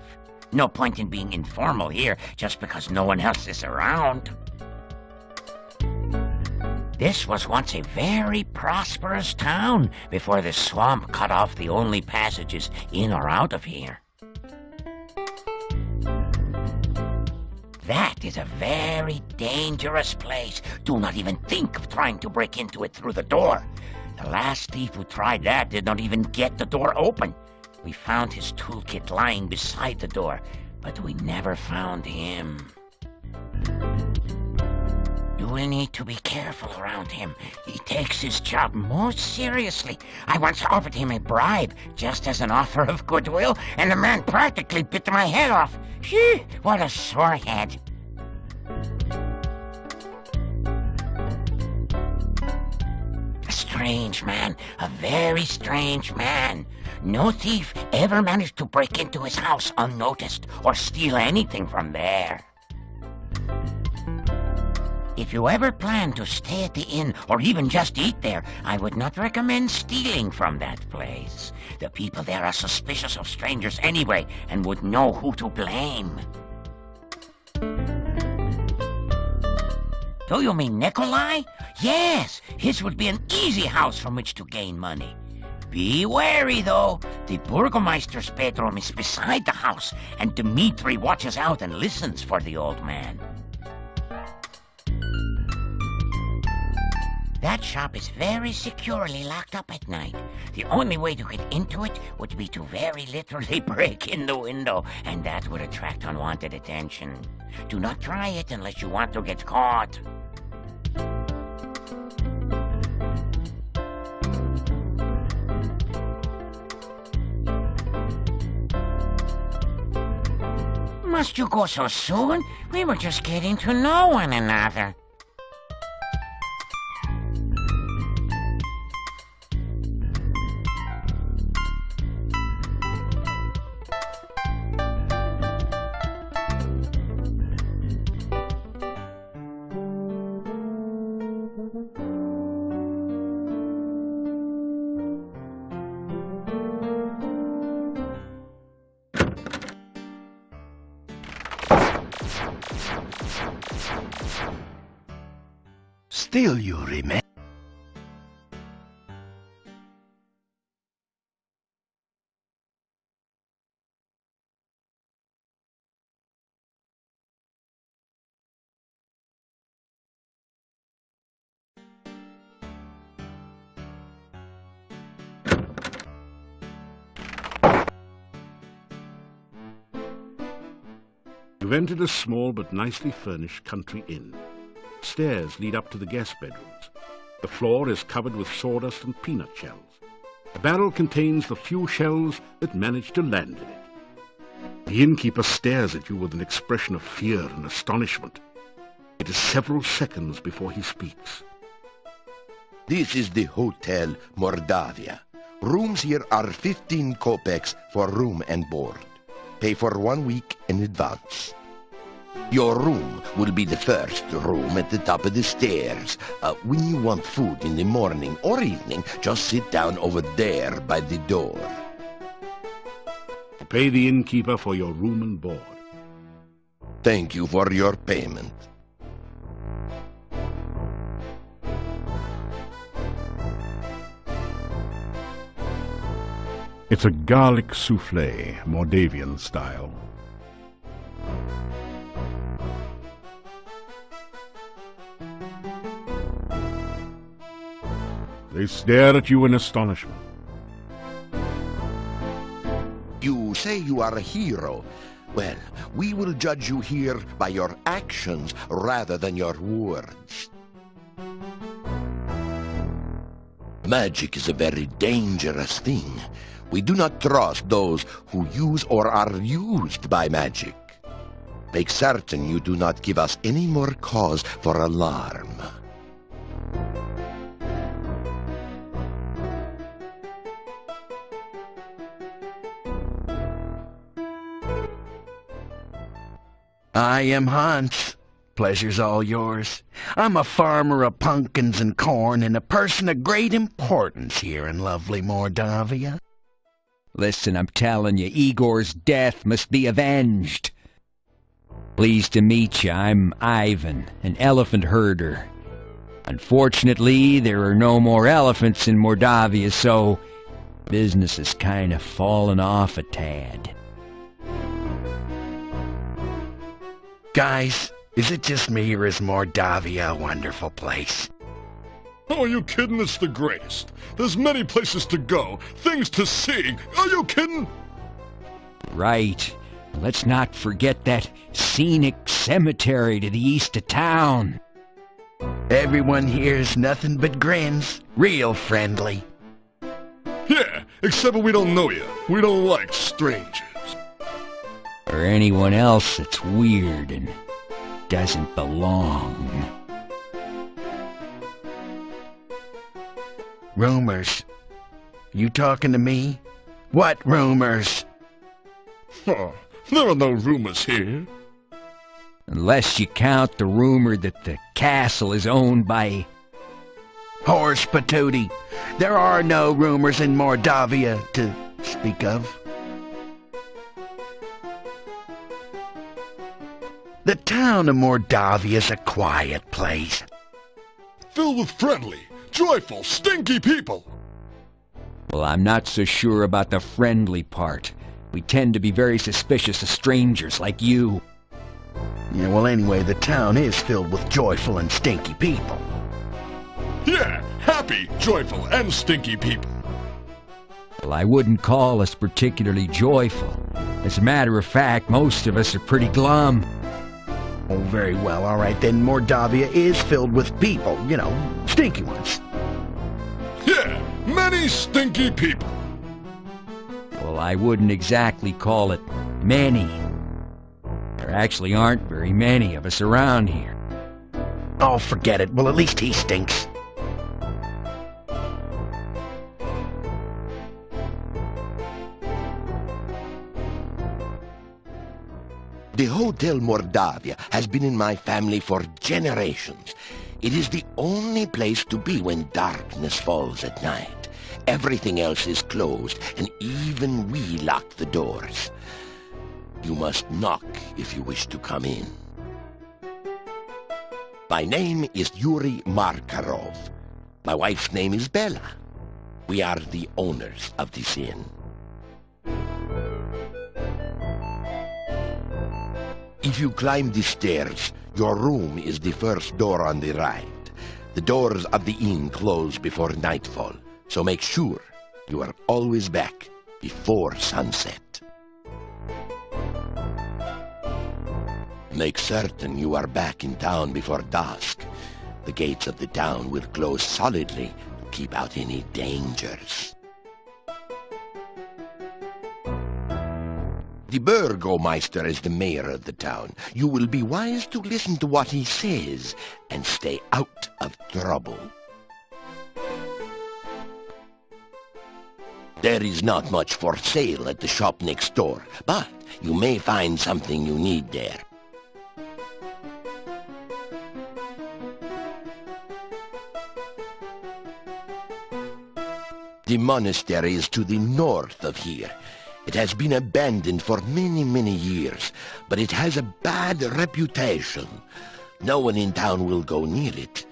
No point in being informal here just because no one else is around. This was once a very prosperous town before the swamp cut off the only passages in or out of here. That is a very dangerous place. Do not even think of trying to break into it through the door. The last thief who tried that did not even get the door open. We found his toolkit lying beside the door, but we never found him. You will need to be careful around him. He takes his job most seriously. I once offered him a bribe, just as an offer of goodwill, and the man practically bit my head off. Phew, what a sore head. A strange man, a very strange man. No thief ever managed to break into his house unnoticed or steal anything from there. If you ever plan to stay at the inn or even just eat there, I would not recommend stealing from that place. The people there are suspicious of strangers anyway and would know who to blame. Do you mean Nikolai? Yes, his would be an easy house from which to gain money. Be wary, though. The Burgomeister's bedroom is beside the house, and Dmitri watches out and listens for the old man. That shop is very securely locked up at night. The only way to get into it would be to very literally break in the window, and that would attract unwanted attention. Do not try it unless you want to get caught. Must you go so soon? We were just getting to know one another. Still you remember? You've entered a small but nicely furnished country inn. Stairs lead up to the guest bedrooms. The floor is covered with sawdust and peanut shells. The barrel contains the few shells that manage to land in it. The innkeeper stares at you with an expression of fear and astonishment. It is several seconds before he speaks. This is the Hotel Mordavia. Rooms here are 15 kopecks for room and board. Pay for 1 week in advance. Your room will be the first room at the top of the stairs. When you want food in the morning or evening, just sit down over there by the door. Pay the innkeeper for your room and board. Thank you for your payment. It's a garlic souffle, Mordavian style. They stare at you in astonishment. You say you are a hero. Well, we will judge you here by your actions rather than your words. Magic is a very dangerous thing. We do not trust those who use or are used by magic. Make certain you do not give us any more cause for alarm. I am Hans. Pleasure's all yours. I'm a farmer of pumpkins and corn and a person of great importance here in lovely Mordavia. Listen, I'm telling you, Igor's death must be avenged. Pleased to meet you. I'm Ivan, an elephant herder. Unfortunately, there are no more elephants in Mordavia, so business has kind of fallen off a tad. Guys, is it just me or is Mordavia a wonderful place? Oh, are you kidding? It's the greatest. There's many places to go, things to see. Are you kidding? Right. Let's not forget that scenic cemetery to the east of town. Everyone here's nothing but grins. Real friendly. Yeah, except we don't know you. We don't like strangers. Or anyone else that's weird and doesn't belong. Rumors. You talking to me? What rumors? Oh, there are no rumors here. Unless you count the rumor that the castle is owned by... Horse patootie. There are no rumors in Mordavia to speak of. The town of Mordavia is a quiet place. Filled with friendly, joyful, stinky people. Well, I'm not so sure about the friendly part. We tend to be very suspicious of strangers like you. Yeah, well, anyway, the town is filled with joyful and stinky people. Yeah, happy, joyful, and stinky people. Well, I wouldn't call us particularly joyful. As a matter of fact, most of us are pretty glum. Oh, very well, all right, then Mordavia is filled with people, you know, stinky ones. Yeah, many stinky people. Well, I wouldn't exactly call it many. There actually aren't very many of us around here. Oh, forget it. Well, at least he stinks. The Hotel Mordavia has been in my family for generations. It is the only place to be when darkness falls at night. Everything else is closed, and even we lock the doors. You must knock if you wish to come in. My name is Yuri Markarov. My wife's name is Bella. We are the owners of this inn. If you climb the stairs, your room is the first door on the right. The doors of the inn close before nightfall, so make sure you are always back before sunset. Make certain you are back in town before dusk. The gates of the town will close solidly to keep out any dangers. The Burgomeister is the mayor of the town. You will be wise to listen to what he says and stay out of trouble. There is not much for sale at the shop next door, but you may find something you need there. The monastery is to the north of here. It has been abandoned for many, many years, but it has a bad reputation. No one in town will go near it,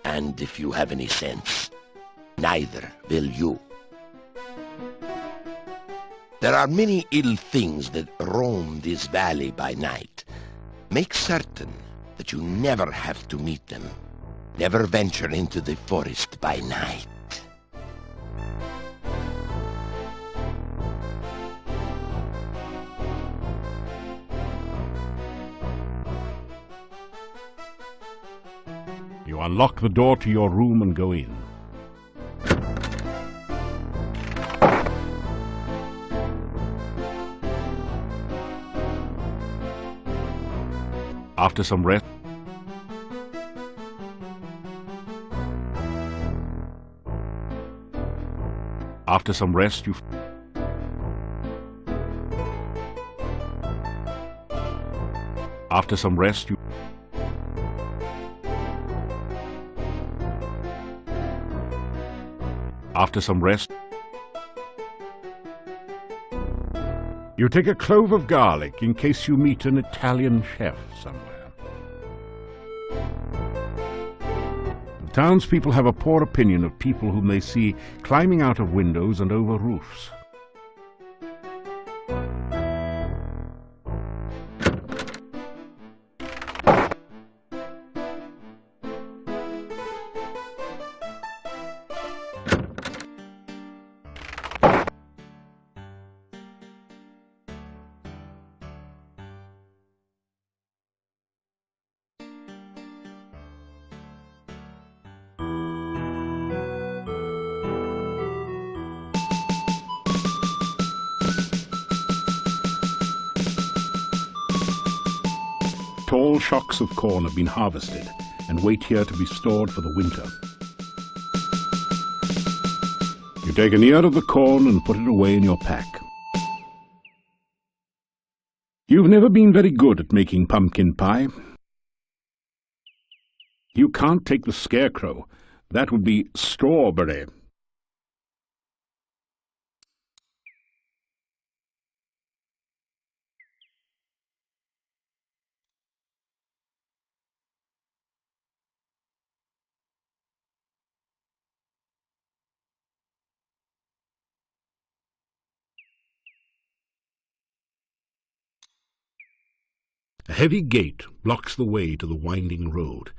and if you have any sense, neither will you. There are many ill things that roam this valley by night. Make certain that you never have to meet them. Never venture into the forest by night. You unlock the door to your room and go in. After some rest, you you take a clove of garlic in case you meet an Italian chef somewhere. The townspeople have a poor opinion of people whom they see climbing out of windows and over roofs. Tall shocks of corn have been harvested and wait here to be stored for the winter. You take an ear of the corn and put it away in your pack. You've never been very good at making pumpkin pie. You can't take the scarecrow. That would be strawberry. A heavy gate blocks the way to the winding road.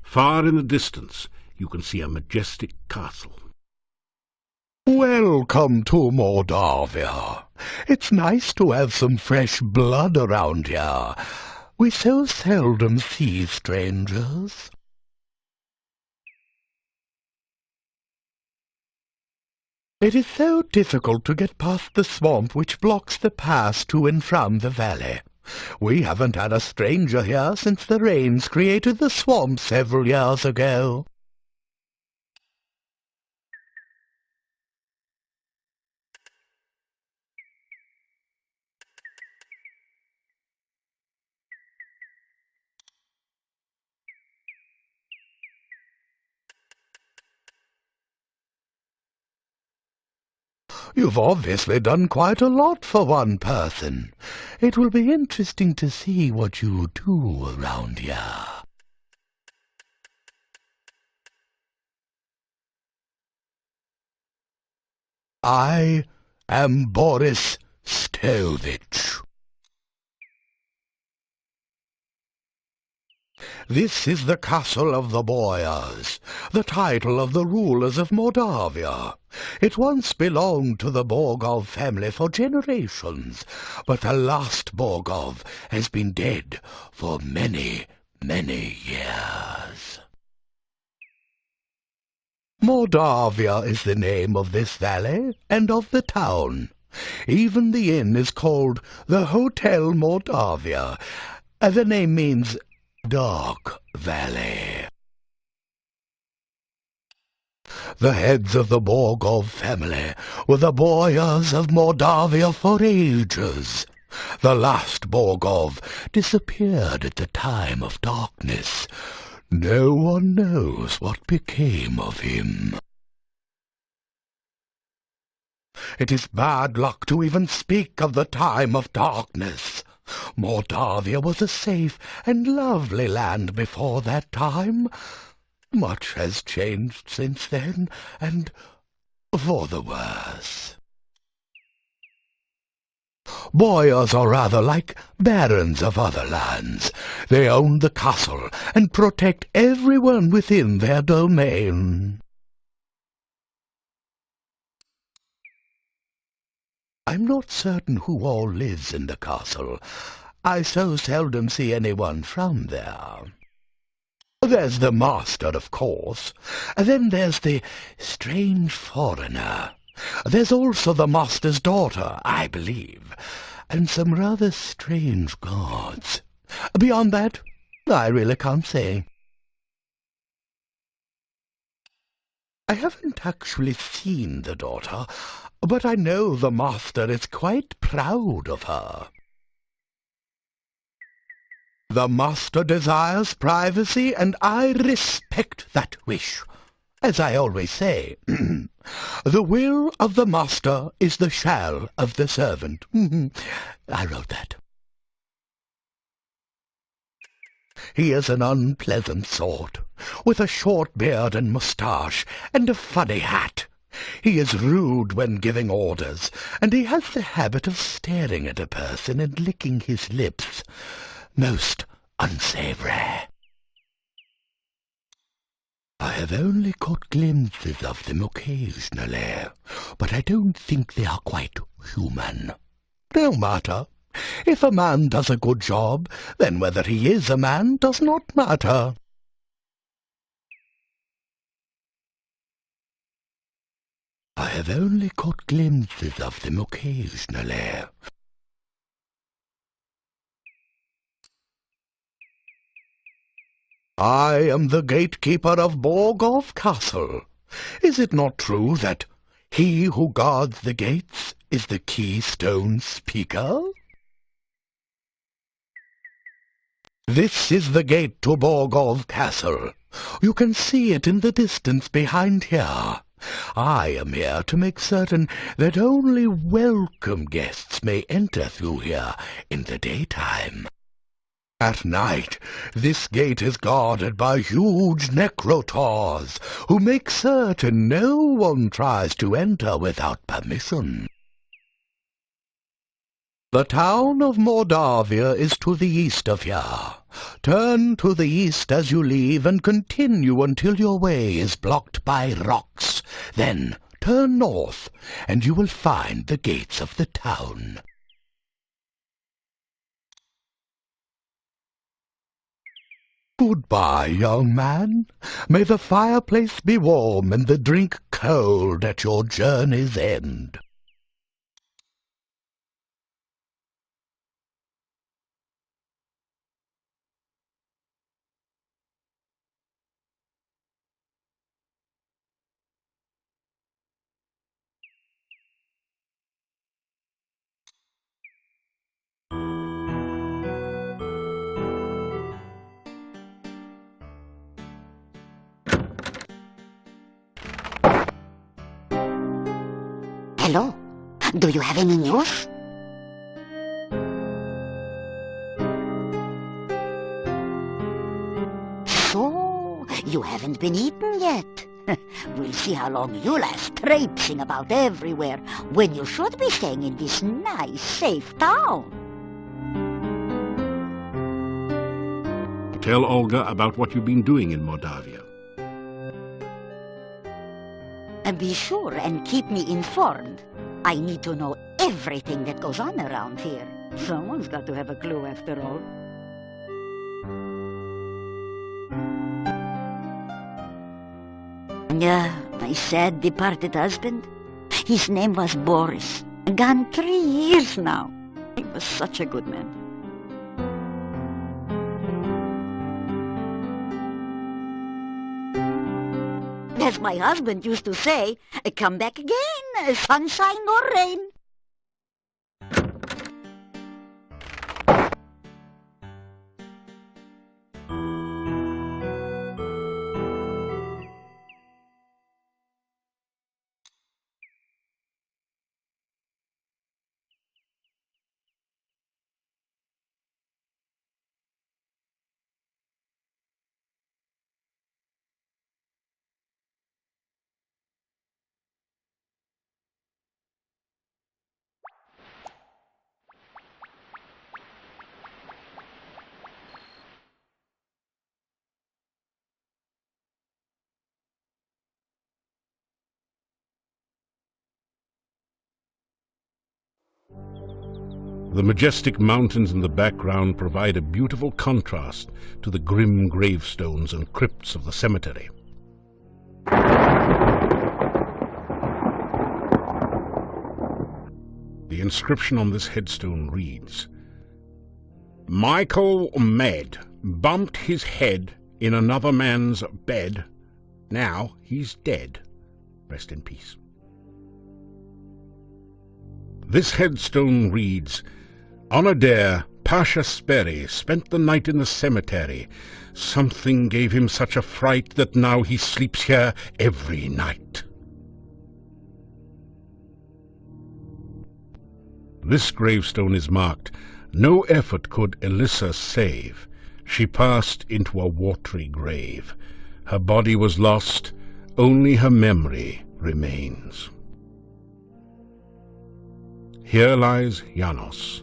Far in the distance, you can see a majestic castle. Welcome to Mordavia. It's nice to have some fresh blood around here. We so seldom see strangers. It is so difficult to get past the swamp which blocks the pass to and from the valley. We haven't had a stranger here since the rains created the swamp several years ago. You've obviously done quite a lot for one person. It will be interesting to see what you do around here. I am Boris Stovich. This is the castle of the Boyars, the title of the rulers of Mordavia. It once belonged to the Borgov family for generations, but the last Borgov has been dead for many, many years. Mordavia is the name of this valley and of the town. Even the inn is called the Hotel Mordavia. The name means Dark Valley. The heads of the Borgov family were the Boyars of Mordavia for ages. The last Borgov disappeared at the time of darkness. No one knows what became of him. It is bad luck to even speak of the time of darkness. Mordavia was a safe and lovely land before that time. Much has changed since then, and for the worse. Boyars are rather like barons of other lands. They own the castle and protect everyone within their domain. I'm not certain who all lives in the castle. I so seldom see anyone from there. There's the master, of course. Then there's the strange foreigner. There's also the master's daughter, I believe, and some rather strange guards. Beyond that, I really can't say. I haven't actually seen the daughter, but I know the master is quite proud of her. The master desires privacy, and I respect that wish. As I always say, the will of the master is the shall of the servant. I wrote that. He is an unpleasant sort, with a short beard and moustache, and a funny hat. He is rude when giving orders, and he has the habit of staring at a person and licking his lips. Most unsavory. I have only caught glimpses of them occasionally, but I don't think they are quite human. No matter. If a man does a good job, then whether he is a man does not matter. I have only caught glimpses of them occasionally. I am the gatekeeper of Borgov Castle. Is it not true that he who guards the gates is the keystone speaker? This is the gate to Borgov Castle. You can see it in the distance behind here. I am here to make certain that only welcome guests may enter through here in the daytime. At night, this gate is guarded by huge necrotaurs, who make certain no one tries to enter without permission. The town of Mordavia is to the east of here. Turn to the east as you leave and continue until your way is blocked by rocks. Then turn north and you will find the gates of the town. Goodbye, young man. May the fireplace be warm and the drink cold at your journey's end. Hello? Do you have any news? So, you haven't been eaten yet. We'll see how long you last traipsing about everywhere when you should be staying in this nice, safe town. Tell Olga about what you've been doing in Mordavia. And be sure and keep me informed. I need to know everything that goes on around here. Someone's got to have a clue after all. Yeah, my sad departed husband. His name was Boris. Gone 3 years now. He was such a good man. As my husband used to say, come back again, sunshine or rain. The majestic mountains in the background provide a beautiful contrast to the grim gravestones and crypts of the cemetery. The inscription on this headstone reads, "Michael Med bumped his head in another man's bed. Now he's dead. Rest in peace." This headstone reads, "On a dare, Pasha Sperry spent the night in the cemetery. Something gave him such a fright that now he sleeps here every night." This gravestone is marked, "No effort could Elissa save. She passed into a watery grave. Her body was lost, only her memory remains." Here lies Janos,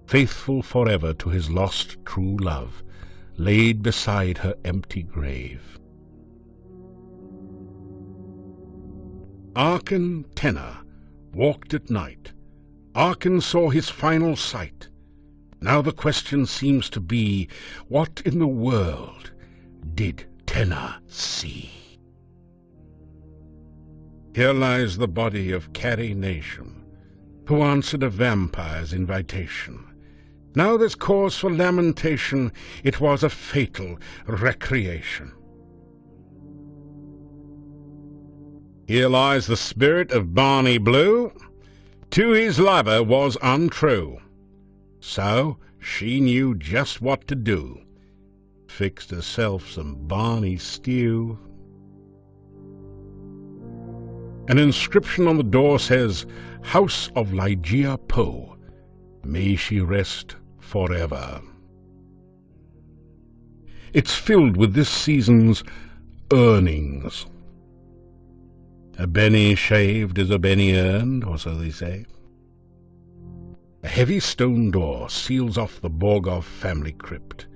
faithful forever to his lost true love, laid beside her empty grave. Arkin Tenna walked at night. Arkin saw his final sight. Now the question seems to be, what in the world did Tenna see? Here lies the body of Carrie Nation, who answered a vampire's invitation. Now there's cause for lamentation, it was a fatal recreation. Here lies the spirit of Barney Blue, to his lover was untrue. So she knew just what to do, fixed herself some Barney stew. An inscription on the door says, "House of Ligeia Poe, may she rest forever." It's filled with this season's earnings. A penny shaved is a penny earned, or so they say. A heavy stone door seals off the Borgov family crypt.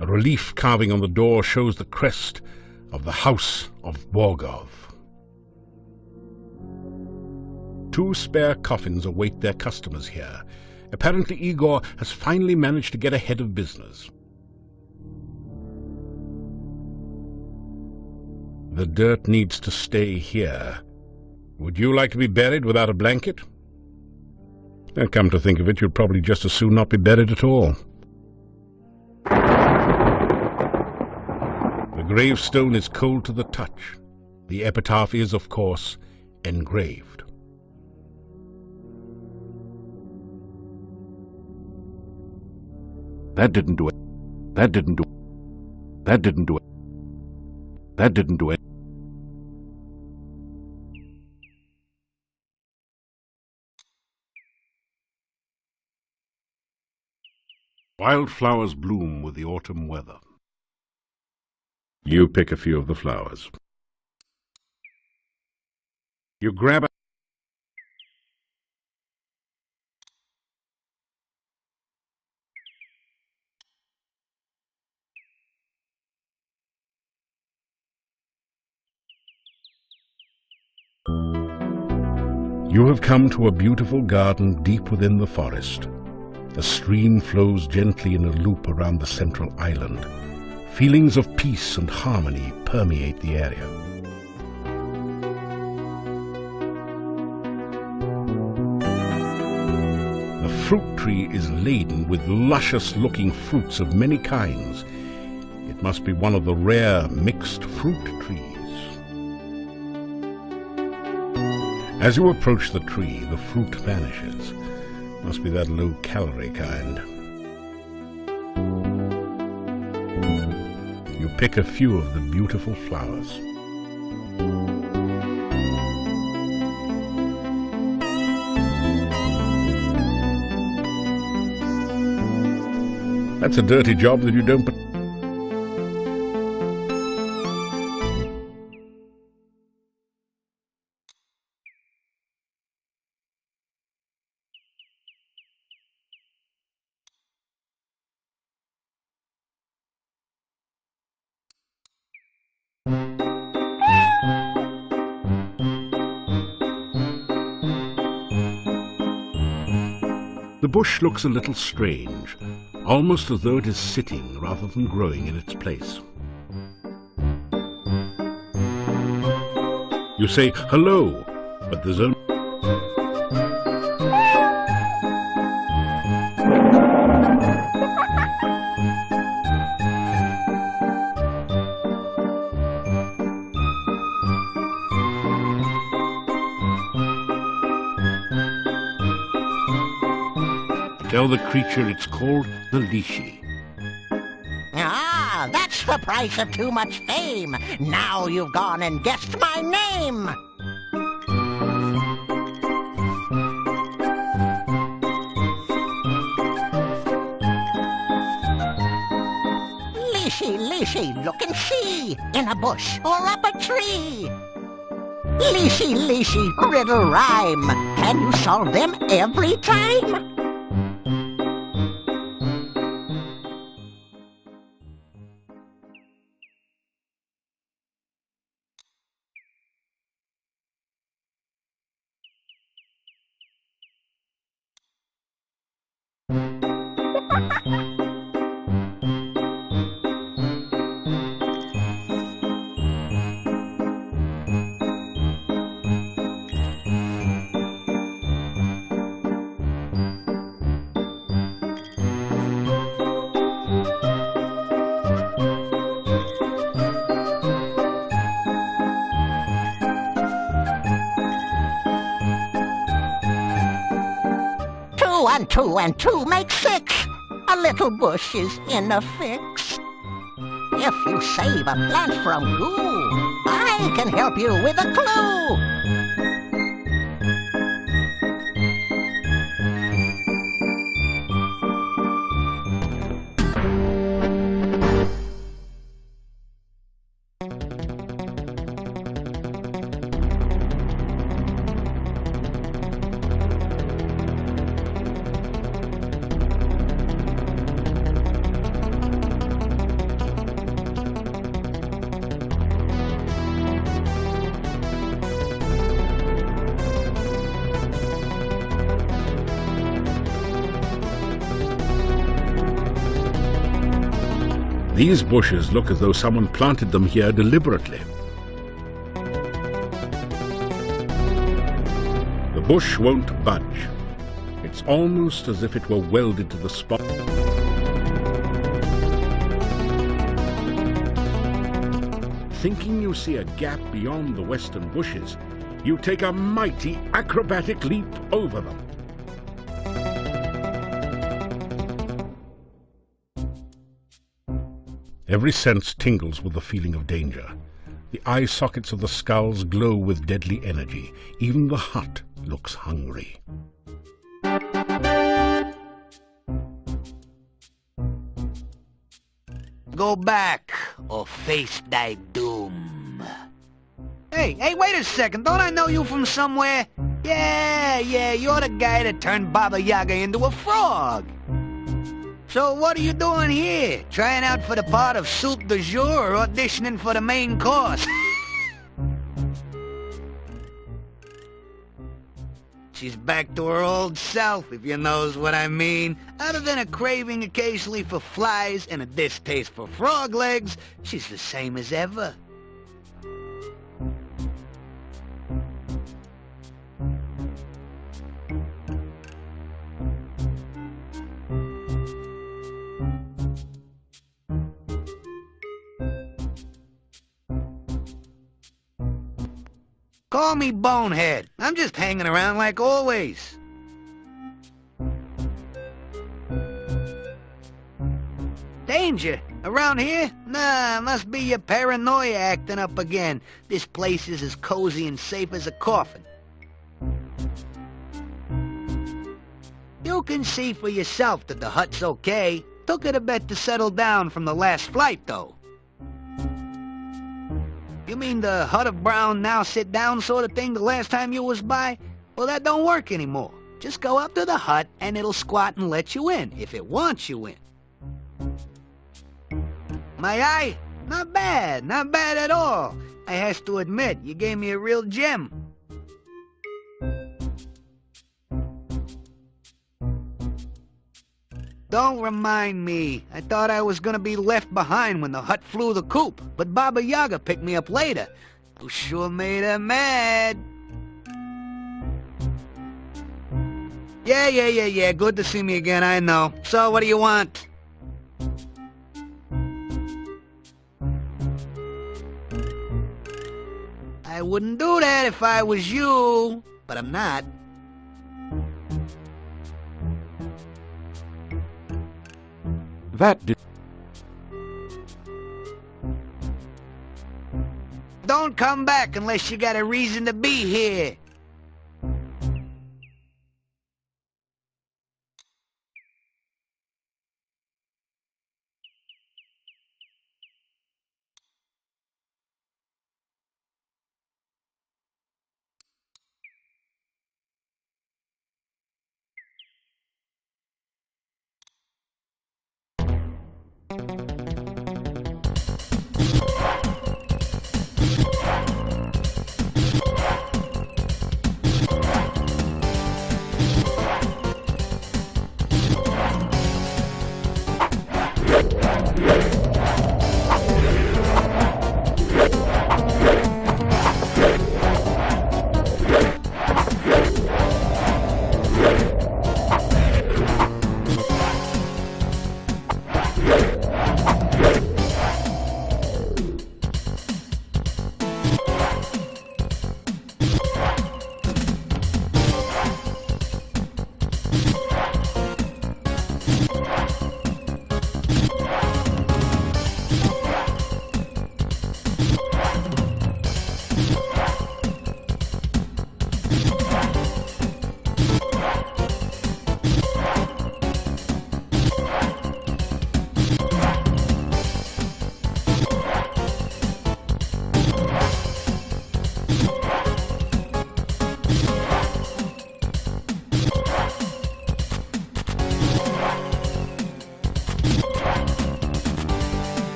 A relief carving on the door shows the crest of the House of Borgov. 2 spare coffins await their customers here. Apparently Igor has finally managed to get ahead of business. The dirt needs to stay here. Would you like to be buried without a blanket? And come to think of it, you'd probably just as soon not be buried at all. The gravestone is cold to the touch. The epitaph is, of course, engraved. That didn't do it. That didn't do it. That didn't do it. That didn't do it. Wildflowers bloom with the autumn weather. You pick a few of the flowers. You grab a... You have come to a beautiful garden deep within the forest. A stream flows gently in a loop around the central island. Feelings of peace and harmony permeate the area. The fruit tree is laden with luscious-looking fruits of many kinds. It must be one of the rare mixed fruit trees. As you approach the tree, the fruit vanishes. Must be that low-calorie kind. You pick a few of the beautiful flowers. That's a dirty job that you don't put... The bush looks a little strange, almost as though it is sitting rather than growing in its place. You say, "Hello," but there's only... Tell the creature it's called the Lishi. Ah, that's the price of too much fame. Now you've gone and guessed my name. Lishi, Lishi, look and see, in a bush or up a tree. Lishi, Lishi, riddle rhyme. Can you solve them every time? Two and two make 6. A little bush is in a fix. If you save a plant from goo, I can help you with a clue. These bushes look as though someone planted them here deliberately. The bush won't budge. It's almost as if it were welded to the spot. Thinking you see a gap beyond the western bushes, you take a mighty acrobatic leap over them. Every sense tingles with the feeling of danger. The eye sockets of the skulls glow with deadly energy. Even the hut looks hungry. Go back, or face thy doom. Hey, wait a second. Don't I know you from somewhere? Yeah, you're the guy that turned Baba Yaga into a frog. So what are you doing here? Trying out for the part of soup du jour or auditioning for the main course? She's back to her old self, if you knows what I mean. Other than a craving occasionally for flies and a distaste for frog legs, she's the same as ever. Call me Bonehead. I'm just hanging around like always. Danger? Around here? Nah, must be your paranoia acting up again. This place is as cozy and safe as a coffin. You can see for yourself that the hut's okay. Took it a bit to settle down from the last flight, though. You mean the hut of brown now sit down sort of thing the last time you was by? Well, that don't work anymore. Just go up to the hut and it'll squat and let you in, if it wants you in. My eye? Not bad at all. I has to admit, you gave me a real gem. Don't remind me. I thought I was gonna be left behind when the hut flew the coop, but Baba Yaga picked me up later. You sure made her mad. Yeah, good to see me again, I know. So, what do you want? I wouldn't do that if I was you, but I'm not. Don't come back unless you got a reason to be here.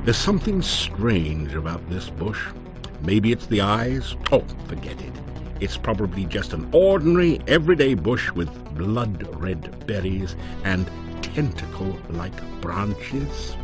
There's something strange about this bush. Maybe it's the eyes. Oh, forget it. It's probably just an ordinary, everyday bush with blood-red berries and tentacle-like branches.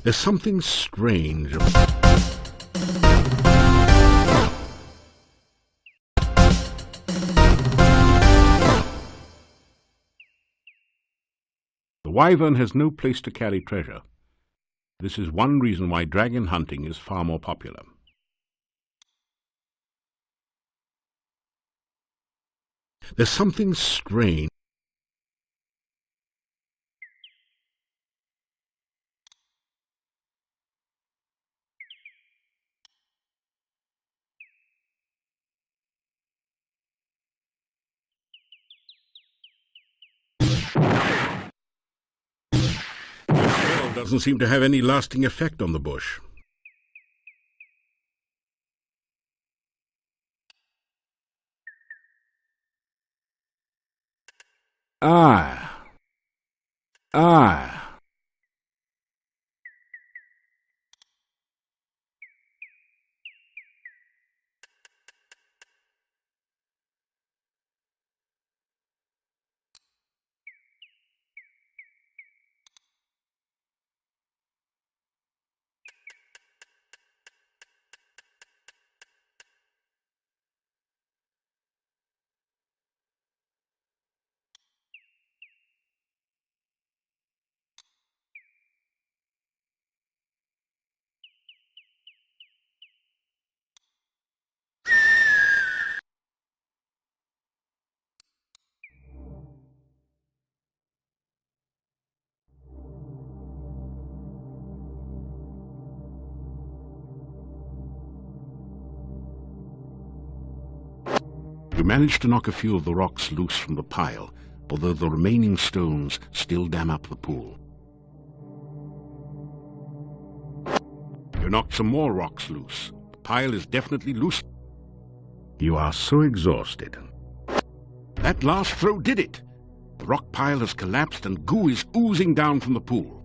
There's something strange about... The wyvern has no place to carry treasure. This is one reason why dragon hunting is far more popular. There's something strange. Doesn't seem to have any lasting effect on the bush. Ah. You managed to knock a few of the rocks loose from the pile, although the remaining stones still dam up the pool. You knocked some more rocks loose. The pile is definitely loose. You are so exhausted. That last throw did it! The rock pile has collapsed and goo is oozing down from the pool.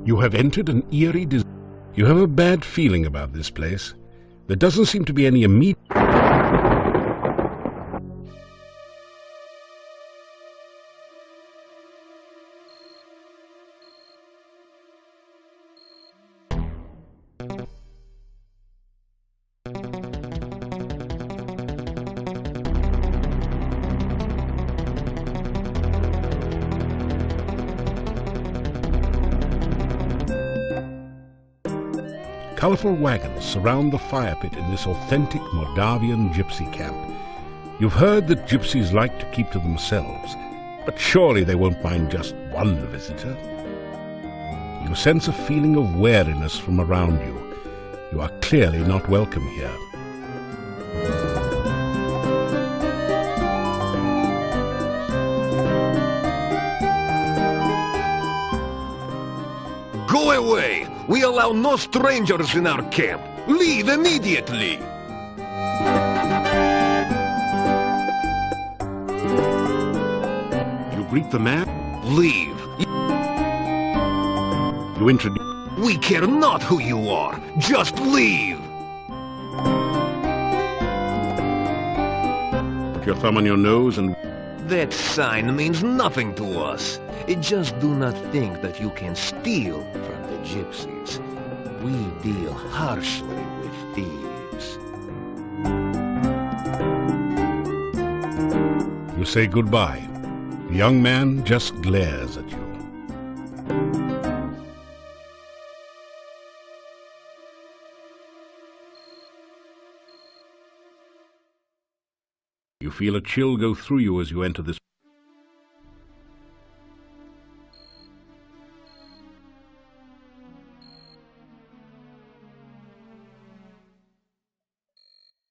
You have entered an eerie You have a bad feeling about this place. There doesn't seem to be any immediate... Colorful wagons surround the fire pit in this authentic Moldavian gypsy camp. You've heard that gypsies like to keep to themselves, but surely they won't mind just one visitor. You sense a feeling of wariness from around you. You are clearly not welcome here. Go away! We allow no strangers in our camp! Leave immediately! You greet the man. Leave! You introduce. We care not who you are! Just leave! Put your thumb on your nose and... That sign means nothing to us. Just do not think that you can steal from the gypsies. We deal harshly with thieves. You say goodbye. The young man just glares at you. You feel a chill go through you as you enter this.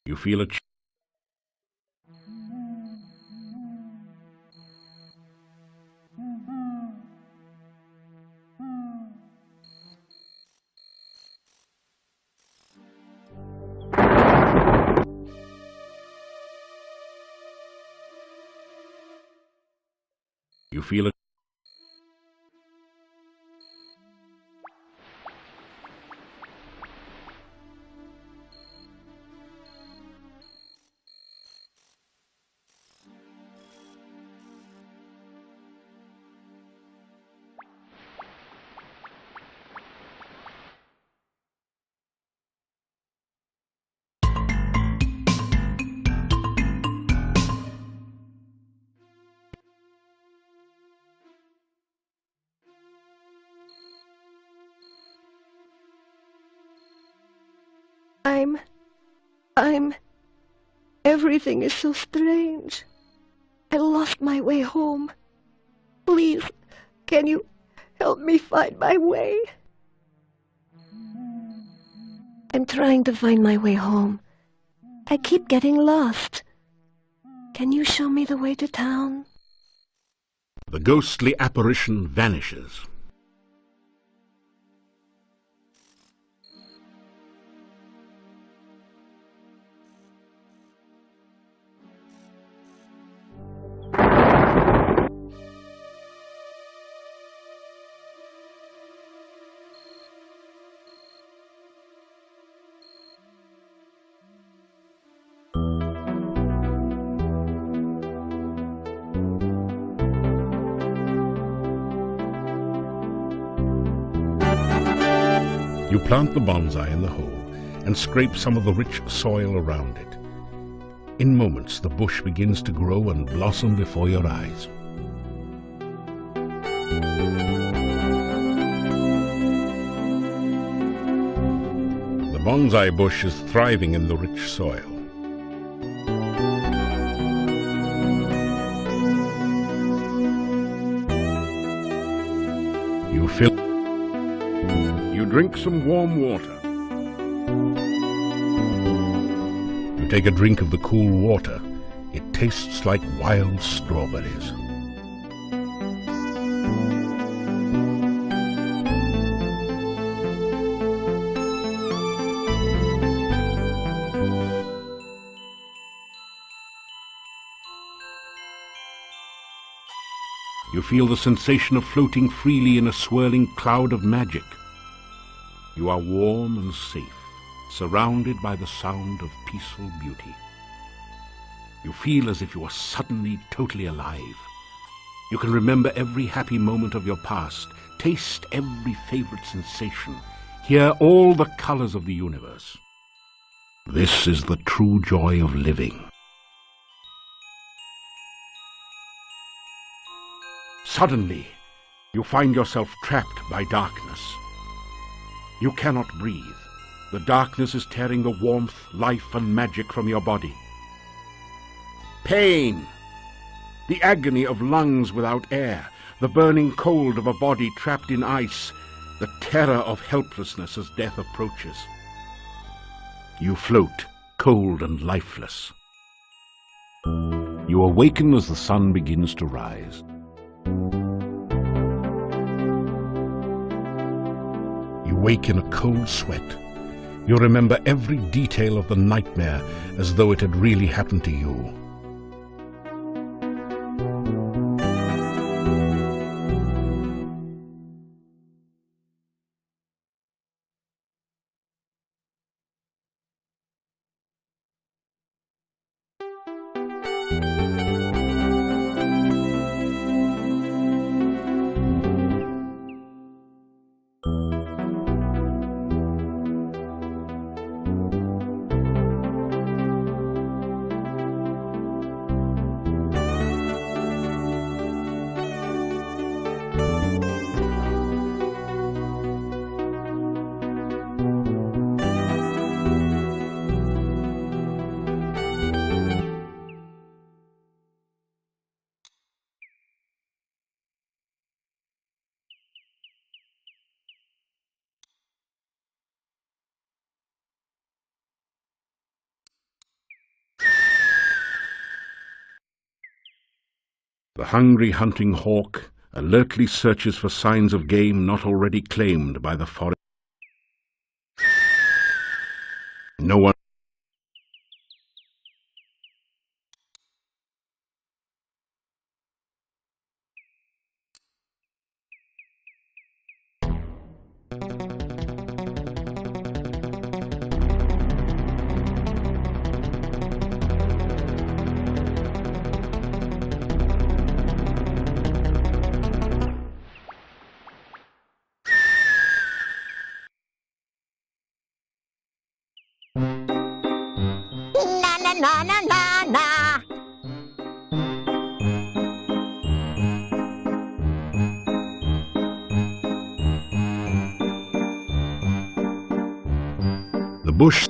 You feel a chill. You feel it. Everything is so strange. I lost my way home. Please, can you help me find my way? I'm trying to find my way home. I keep getting lost. Can you show me the way to town? The ghostly apparition vanishes. You plant the bonsai in the hole and scrape some of the rich soil around it. In moments, the bush begins to grow and blossom before your eyes. The bonsai bush is thriving in the rich soil. You drink some warm water. You take a drink of the cool water. It tastes like wild strawberries. You feel the sensation of floating freely in a swirling cloud of magic. You are warm and safe, surrounded by the sound of peaceful beauty. You feel as if you are suddenly totally alive. You can remember every happy moment of your past, taste every favorite sensation, hear all the colors of the universe. This is the true joy of living. Suddenly, you find yourself trapped by darkness. You cannot breathe. The darkness is tearing the warmth, life, and magic from your body. Pain! The agony of lungs without air, the burning cold of a body trapped in ice. the terror of helplessness as death approaches. You float, cold and lifeless. You awaken as the sun begins to rise. You wake in a cold sweat. You remember every detail of the nightmare as though it had really happened to you. The hungry hunting hawk alertly searches for signs of game not already claimed by the forest. No one. Na na na na. The bush.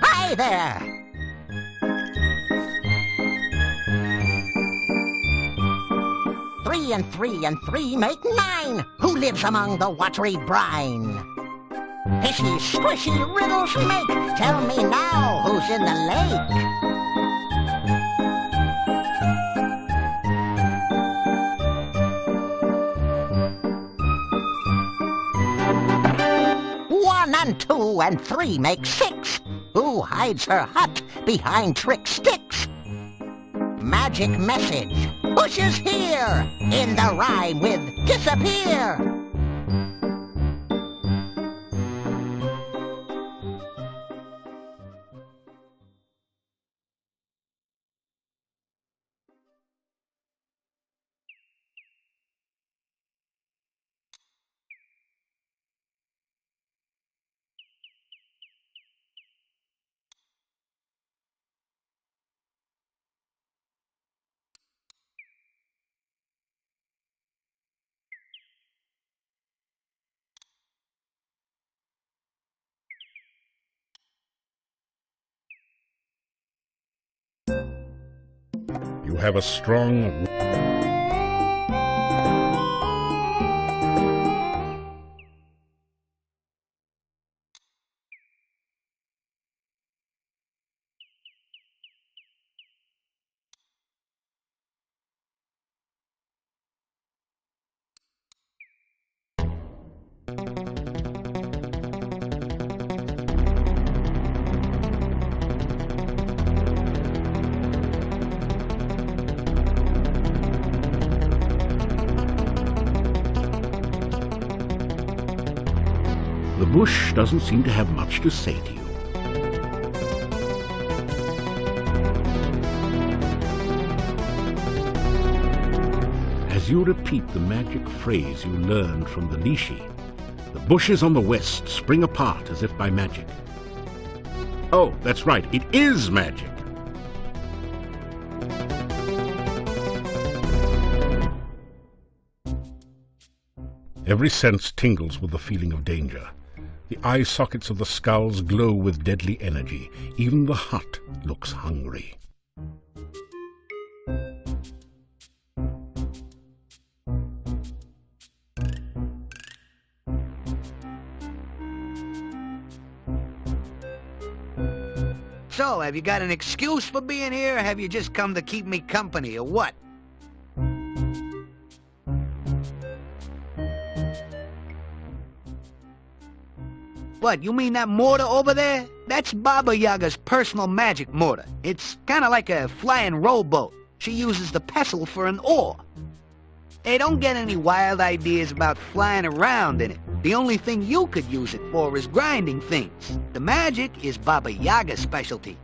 Hi there! Three and three and three make 9. Who lives among the watery brine? Fishy, squishy riddles make. Tell me now, who's in the lake? One and 2 and 3 make 6. Who hides her hut behind trick sticks? Magic message. Bushes here. In the rhyme with disappear. You have a strong... The bush doesn't seem to have much to say to you. As you repeat the magic phrase you learned from the Lishi, the bushes on the west spring apart as if by magic. Oh, that's right, it is magic. Every sense tingles with the feeling of danger. The eye sockets of the skulls glow with deadly energy. Even the hut looks hungry. So, have you got an excuse for being here, or have you just come to keep me company, or what? What, you mean that mortar over there? That's Baba Yaga's personal magic mortar. It's kinda like a flying rowboat. She uses the pestle for an oar. Hey, don't get any wild ideas about flying around in it. The only thing you could use it for is grinding things. The magic is Baba Yaga's specialty.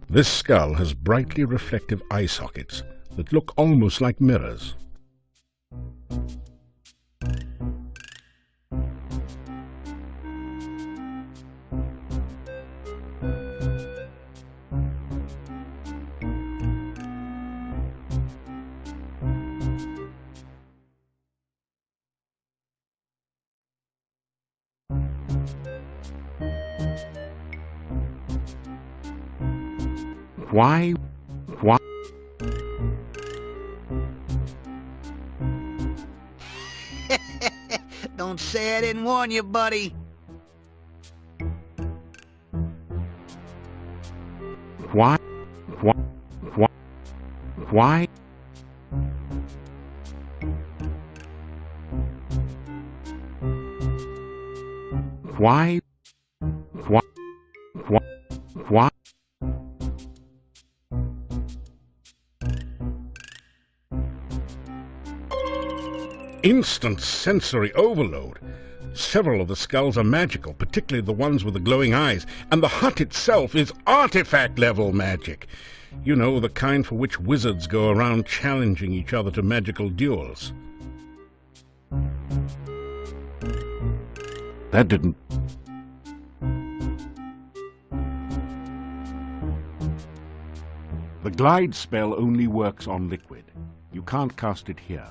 This skull has brightly reflective eye sockets that look almost like mirrors. Why? Don't say I didn't warn you, buddy. Why? Why? Why? Why? Instant sensory overload. Several of the skulls are magical, particularly the ones with the glowing eyes, and the hut itself is artifact-level magic. You know, the kind for which wizards go around challenging each other to magical duels. That didn't... The glide spell only works on liquid. You can't cast it here.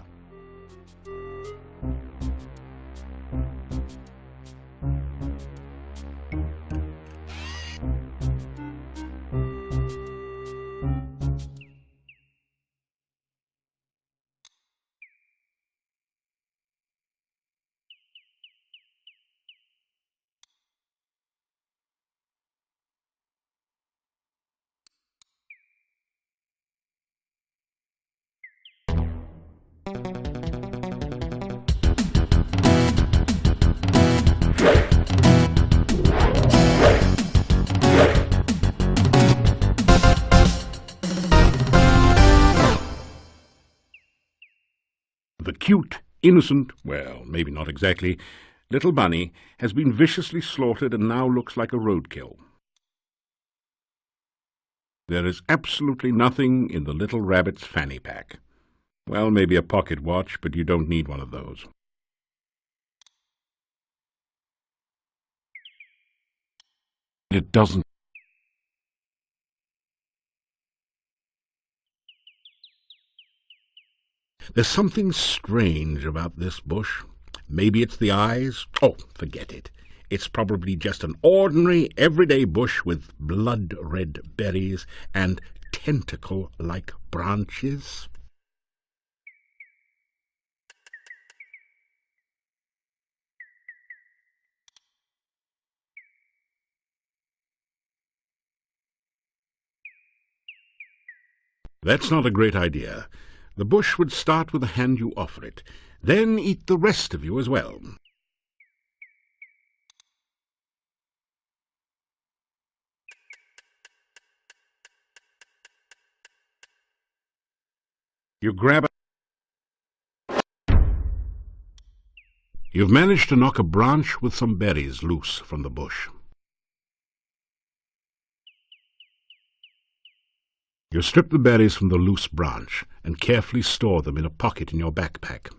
The cute, innocent, well, maybe not exactly, little bunny has been viciously slaughtered and now looks like a roadkill. There is absolutely nothing in the little rabbit's fanny pack. Well, maybe a pocket watch, but you don't need one of those. It doesn't. There's something strange about this bush. Maybe it's the eyes. Oh, forget it. It's probably just an ordinary, everyday bush with blood-red berries and tentacle-like branches. That's not a great idea. The bush would start with the hand you offer it, then eat the rest of you as well. You grab a... You've managed to knock a branch with some berries loose from the bush. You strip the berries from the loose branch and carefully store them in a pocket in your backpack.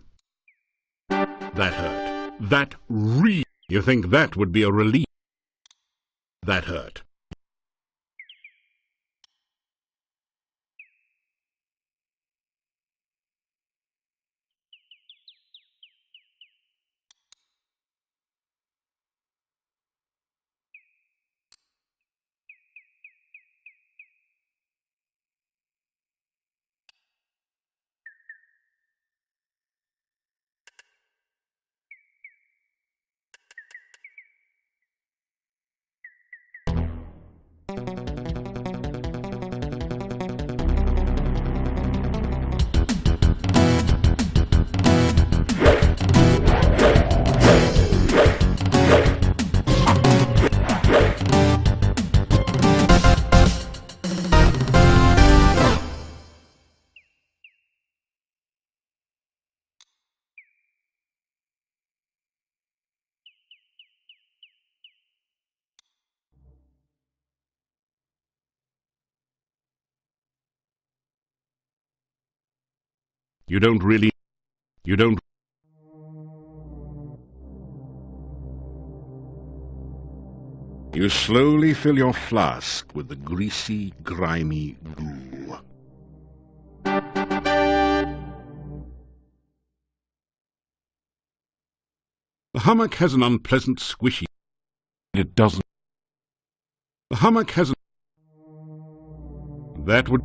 That hurt. That really... You think that would be a relief? That hurt. You don't really... You don't... You slowly fill your flask with the greasy, grimy goo. The hammock has an unpleasant squishy... It doesn't... The hammock has an... That would...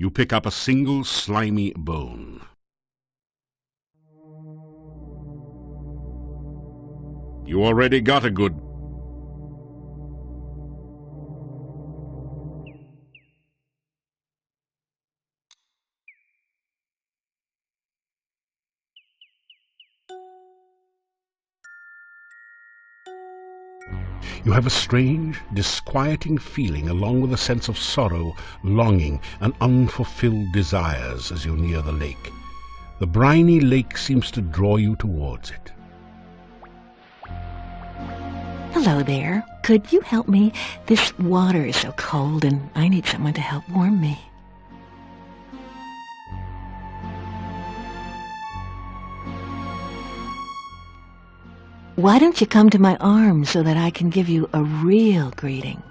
You pick up a single slimy bone. You already got a good... You have a strange, disquieting feeling along with a sense of sorrow, longing, and unfulfilled desires as you near the lake. The briny lake seems to draw you towards it. Hello there. Could you help me? This water is so cold and I need someone to help warm me. Why don't you come to my arms so that I can give you a real greeting?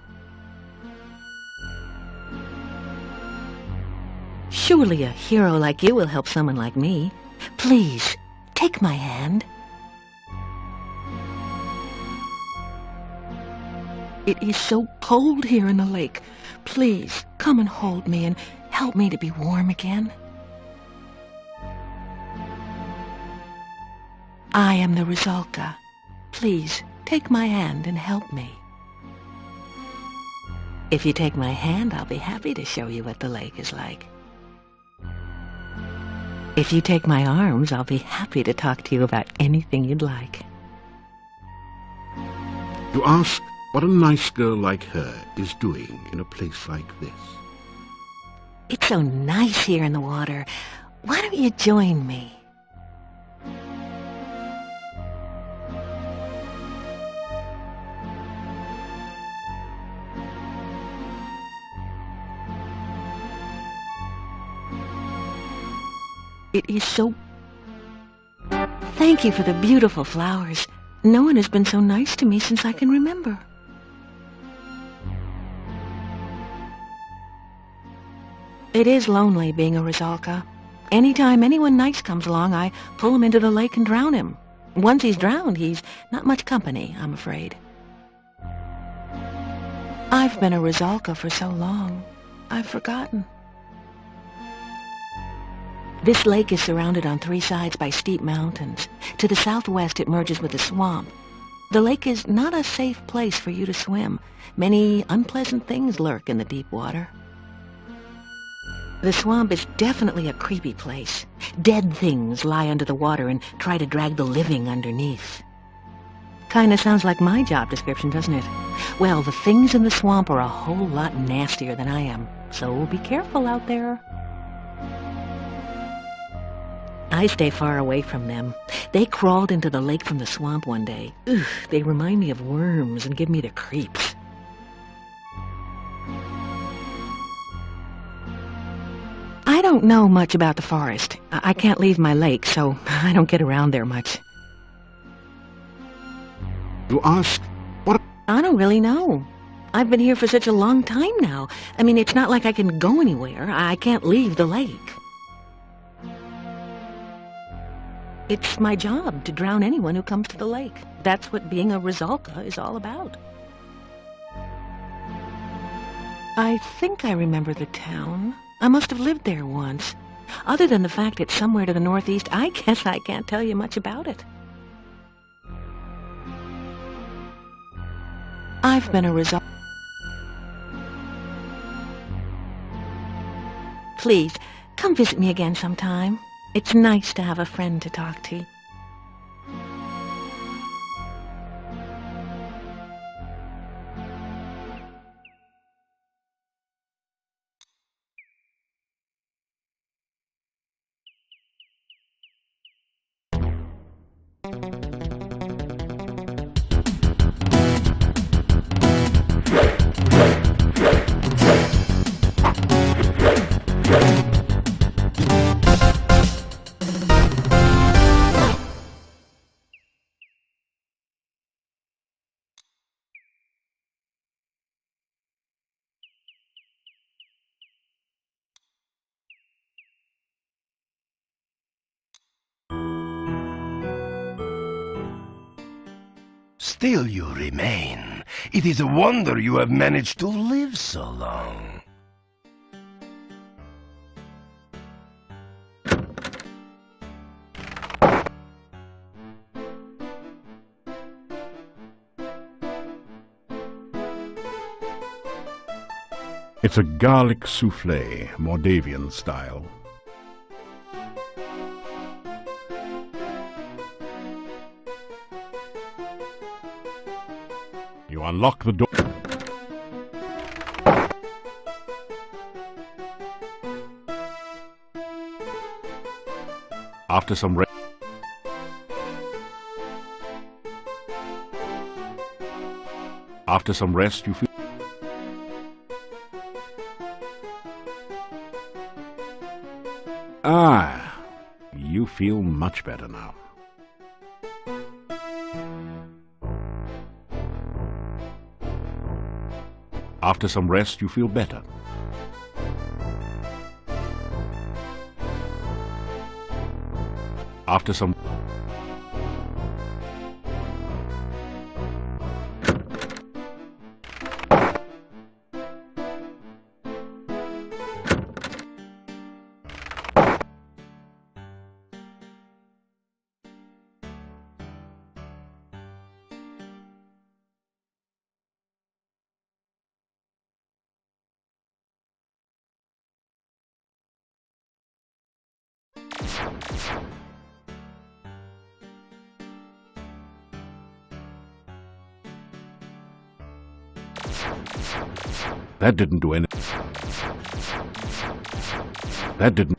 Surely a hero like you will help someone like me. Please, take my hand. It is so cold here in the lake. Please, come and hold me and help me to be warm again. I am the Rusalka. Please, take my hand and help me. If you take my hand, I'll be happy to show you what the lake is like. If you take my arms, I'll be happy to talk to you about anything you'd like. You ask what a nice girl like her is doing in a place like this. It's so nice here in the water. Why don't you join me? It is so... Thank you for the beautiful flowers. No one has been so nice to me since I can remember. It is lonely being a Rusalka. Anytime anyone nice comes along, I pull him into the lake and drown him. Once he's drowned, he's not much company, I'm afraid. I've been a Rusalka for so long, I've forgotten. This lake is surrounded on 3 sides by steep mountains. To the southwest it merges with a swamp. The lake is not a safe place for you to swim. Many unpleasant things lurk in the deep water. The swamp is definitely a creepy place. Dead things lie under the water and try to drag the living underneath. Kinda sounds like my job description, doesn't it? Well, the things in the swamp are a whole lot nastier than I am, so be careful out there. I stay far away from them. They crawled into the lake from the swamp one day. Ugh, they remind me of worms and give me the creeps. I don't know much about the forest. I can't leave my lake, so I don't get around there much. You ask, what? I don't really know. I've been here for such a long time now. I mean, it's not like I can go anywhere. I can't leave the lake. It's my job to drown anyone who comes to the lake. That's what being a Rusalka is all about. I think I remember the town. I must have lived there once. Other than the fact it's somewhere to the northeast, I guess I can't tell you much about it. I've been a Rusalka. Please, come visit me again sometime. It's nice to have a friend to talk to. Still you remain. It is a wonder you have managed to live so long. It's a garlic souffle, Moldavian style. You unlock the door. After some rest. After some rest, you feel. Ah, you feel much better now. After some rest, you feel better. After some... That didn't do anything. That didn't...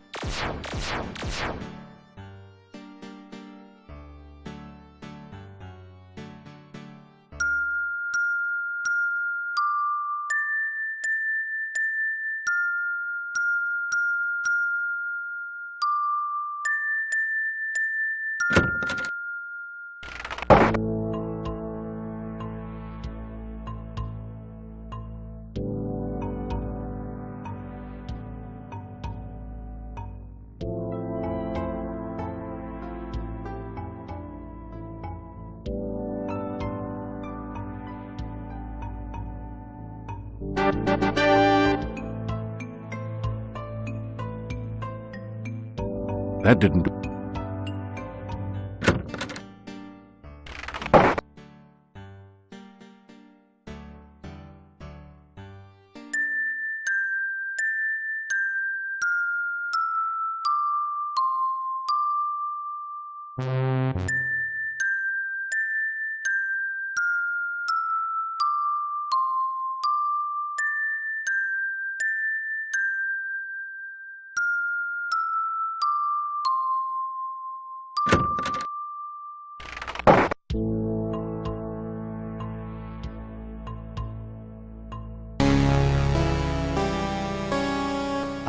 That didn't do...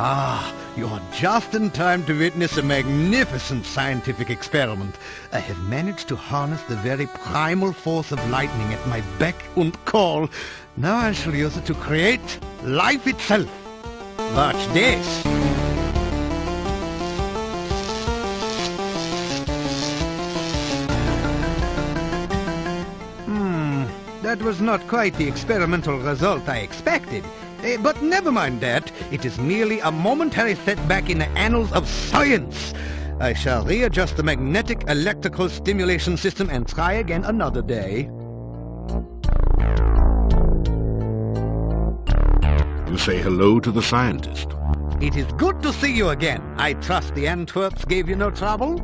Ah, you are just in time to witness a magnificent scientific experiment. I have managed to harness the very primal force of lightning at my beck and call. Now I shall use it to create life itself. Watch this. That was not quite the experimental result I expected. But never mind that. It is merely a momentary setback in the annals of science. I shall readjust the magnetic electrical stimulation system and try again another day. You say hello to the scientist. It is good to see you again. I trust the Antwerps gave you no trouble?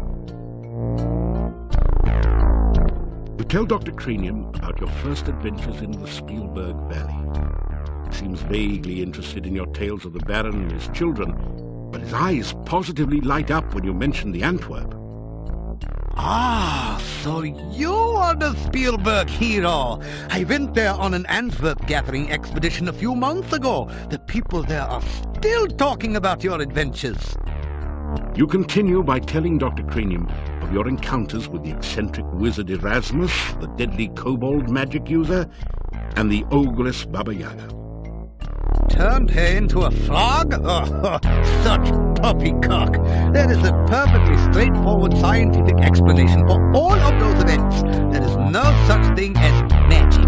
You tell Dr. Cranium about your first adventures in the Spielberg Valley. He seems vaguely interested in your tales of the Baron and his children, but his eyes positively light up when you mention the Antwerp. Ah, so you are the Spielberg hero. I went there on an Antwerp gathering expedition a few months ago. The people there are still talking about your adventures. You continue by telling Dr. Cranium of your encounters with the eccentric wizard Erasmus, the deadly kobold magic user, and the ogress Baba Yaga. Turned her into a frog? Oh, such poppycock! There is a perfectly straightforward scientific explanation for all of those events. There is no such thing as magic.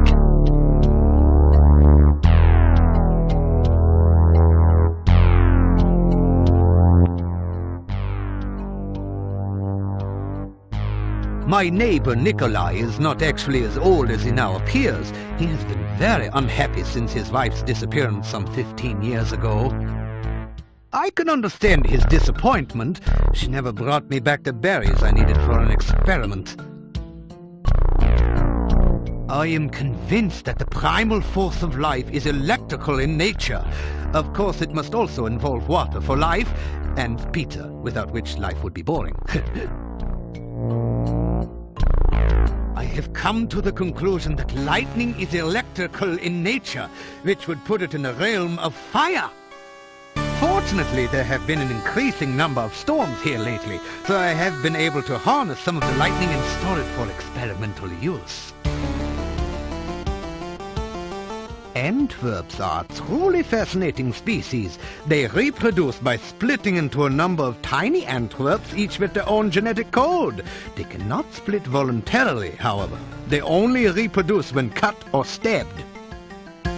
My neighbor Nikolai is not actually as old as he now appears. He has been very unhappy since his wife's disappearance some 15 years ago. I can understand his disappointment. She never brought me back the berries I needed for an experiment. I am convinced that the primal force of life is electrical in nature. Of course, it must also involve water for life, and Peter, without which life would be boring. I have come to the conclusion that lightning is electrical in nature, which would put it in the realm of fire. Fortunately, there have been an increasing number of storms here lately, so I have been able to harness some of the lightning and store it for experimental use. Antwerps are a truly fascinating species. They reproduce by splitting into a number of tiny Antwerps, each with their own genetic code. They cannot split voluntarily, however. They only reproduce when cut or stabbed.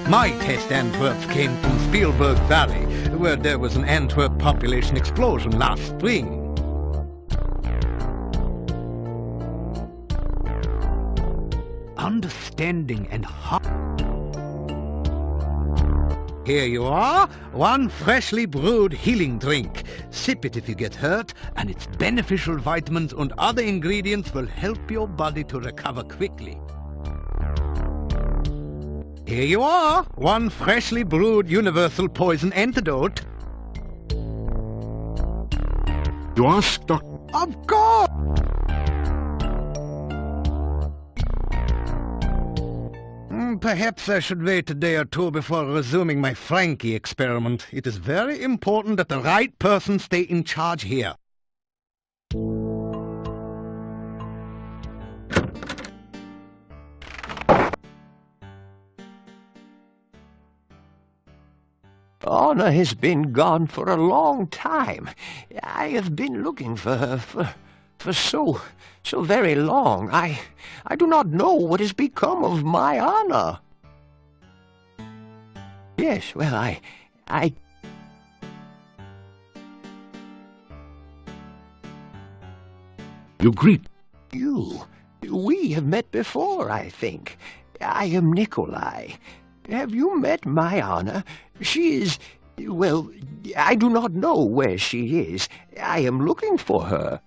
My test Antwerps came from Spielberg Valley, where there was an Antwerp population explosion last spring. Understanding and Here you are, one freshly brewed healing drink. Sip it if you get hurt, and its beneficial vitamins and other ingredients will help your body to recover quickly. Here you are, one freshly brewed universal poison antidote. You ask Dr. Of course! Perhaps I should wait a day or two before resuming my Frankie experiment. It is very important that the right person stay in charge here. Anna has been gone for a long time. I have been looking for her for so very long. I do not know what has become of my Anna. Yes, well, I... You greet. You. We have met before, I think. I am Nikolai. Have you met my Anna? She is... well, I do not know where she is. I am looking for her.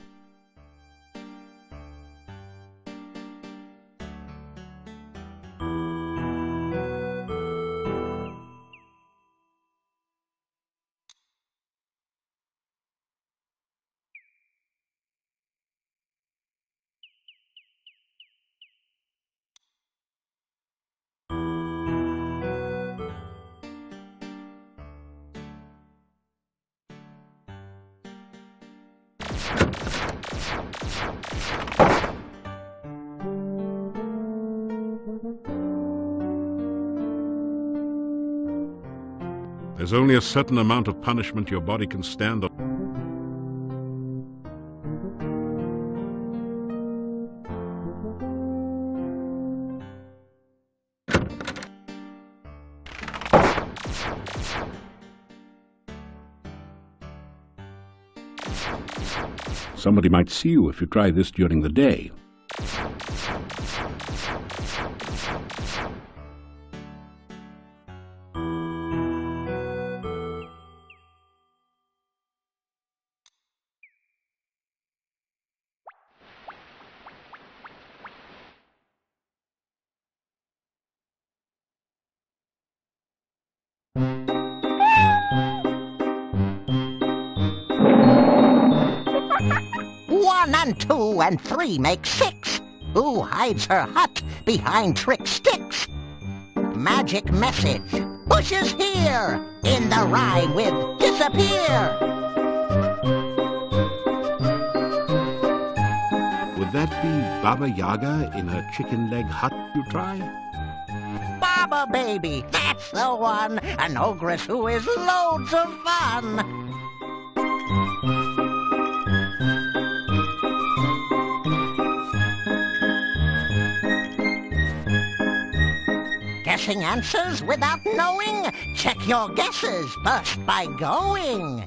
There's only a certain amount of punishment your body can stand on. Somebody might see you if you try this during the day. One and two and three make six. Who hides her hut behind trick sticks? Magic message. Bushes here. In the rye with disappear. Would that be Baba Yaga in her chicken leg hut you try? Baba baby, that's the one. An ogress who is loads of fun. Guessing answers without knowing? Check your guesses first by going.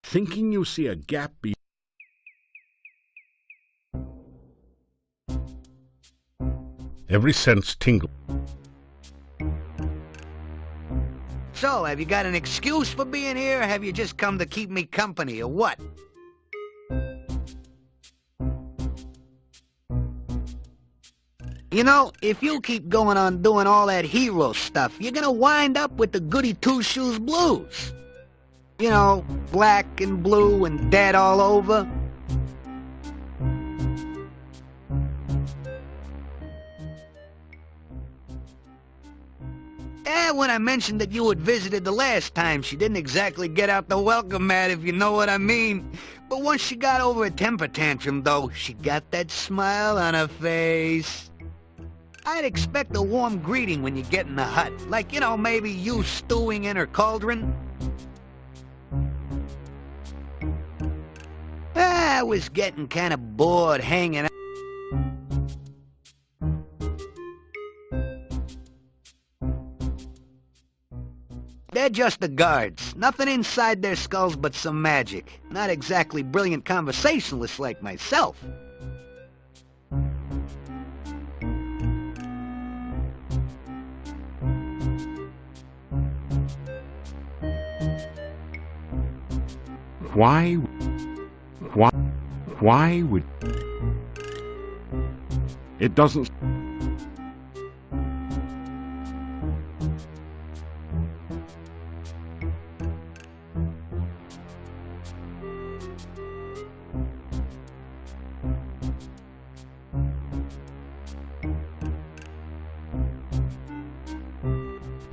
Thinking you see a gap every sense tingles. So, have you got an excuse for being here, or have you just come to keep me company, or what? You know, if you keep going on doing all that hero stuff, you're gonna wind up with the Goody Two-Shoes blues. You know, black and blue and dead all over. When I mentioned that you had visited the last time, she didn't exactly get out the welcome mat, if you know what I mean. But once she got over a temper tantrum, though, she got that smile on her face. I'd expect a warm greeting when you get in the hut. Like, you know, maybe you stewing in her cauldron. I was getting kind of bored hanging out. They're just the guards. Nothing inside their skulls but some magic. Not exactly brilliant conversationalists like myself. Why would... It doesn't...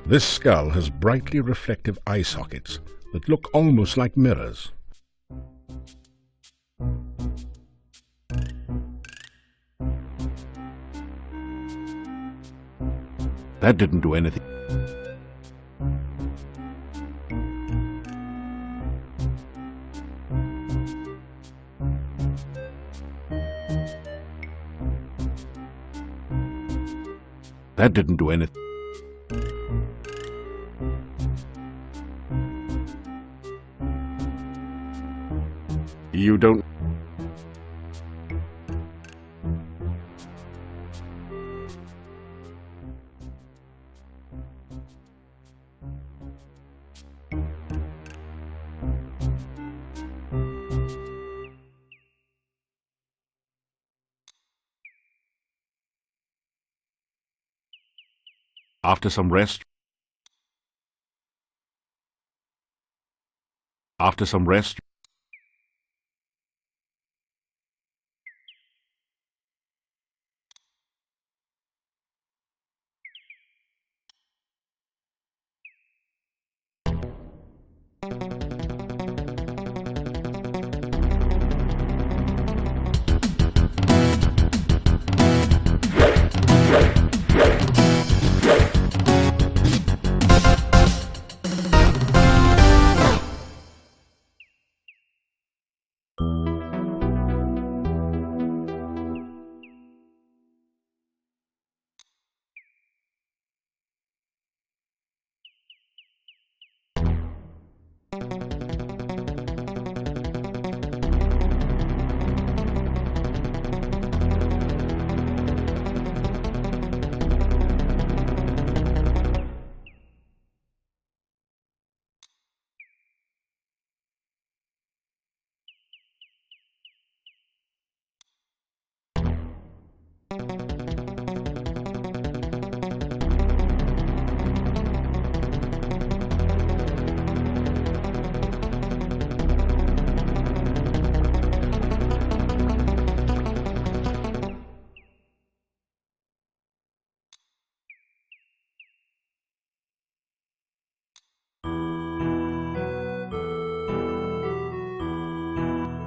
This skull has brightly reflective eye sockets that look almost like mirrors. That didn't do anything. That didn't do anything. You don't...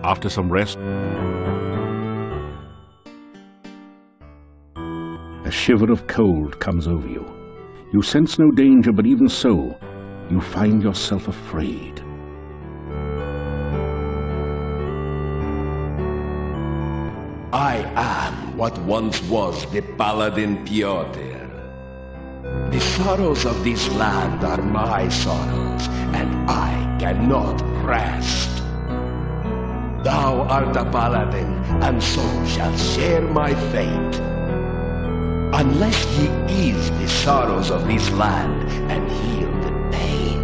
After some rest, a shiver of cold comes over you. You sense no danger, but even so, you find yourself afraid. I am what once was the Paladin Piotr. The sorrows of this land are my sorrows, and I cannot rest. Thou art a paladin, and so shall share my fate. Unless ye ease the sorrows of this land and heal the pain.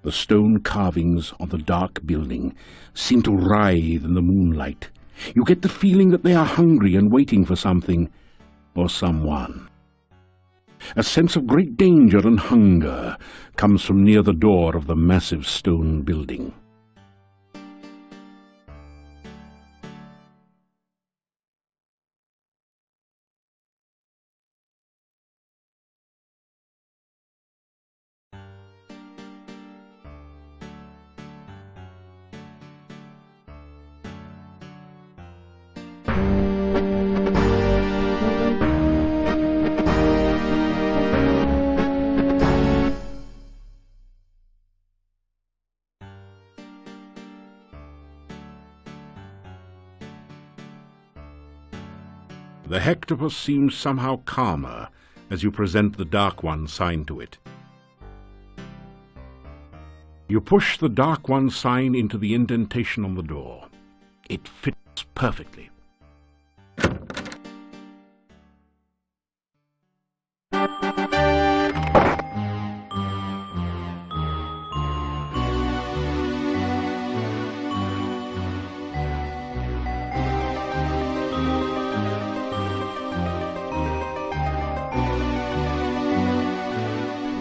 The stone carvings on the dark building seem to writhe in the moonlight. You get the feeling that they are hungry and waiting for something or someone. A sense of great danger and hunger comes from near the door of the massive stone building. The Hectopus seems somehow calmer as you present the Dark One sign to it. You push the Dark One sign into the indentation on the door. It fits perfectly.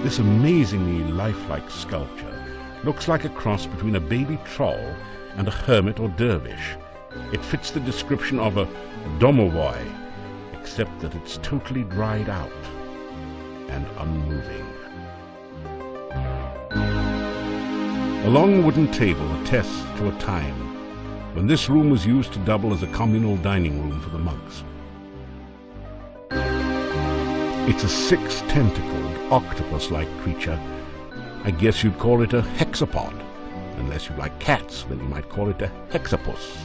This amazingly lifelike sculpture looks like a cross between a baby troll and a hermit or dervish. It fits the description of a domovoi, except that it's totally dried out and unmoving. A long wooden table attests to a time when this room was used to double as a communal dining room for the monks. It's a six-tentacled, octopus-like creature. I guess you'd call it a hexapod. Unless you like cats, then you might call it a hexapus.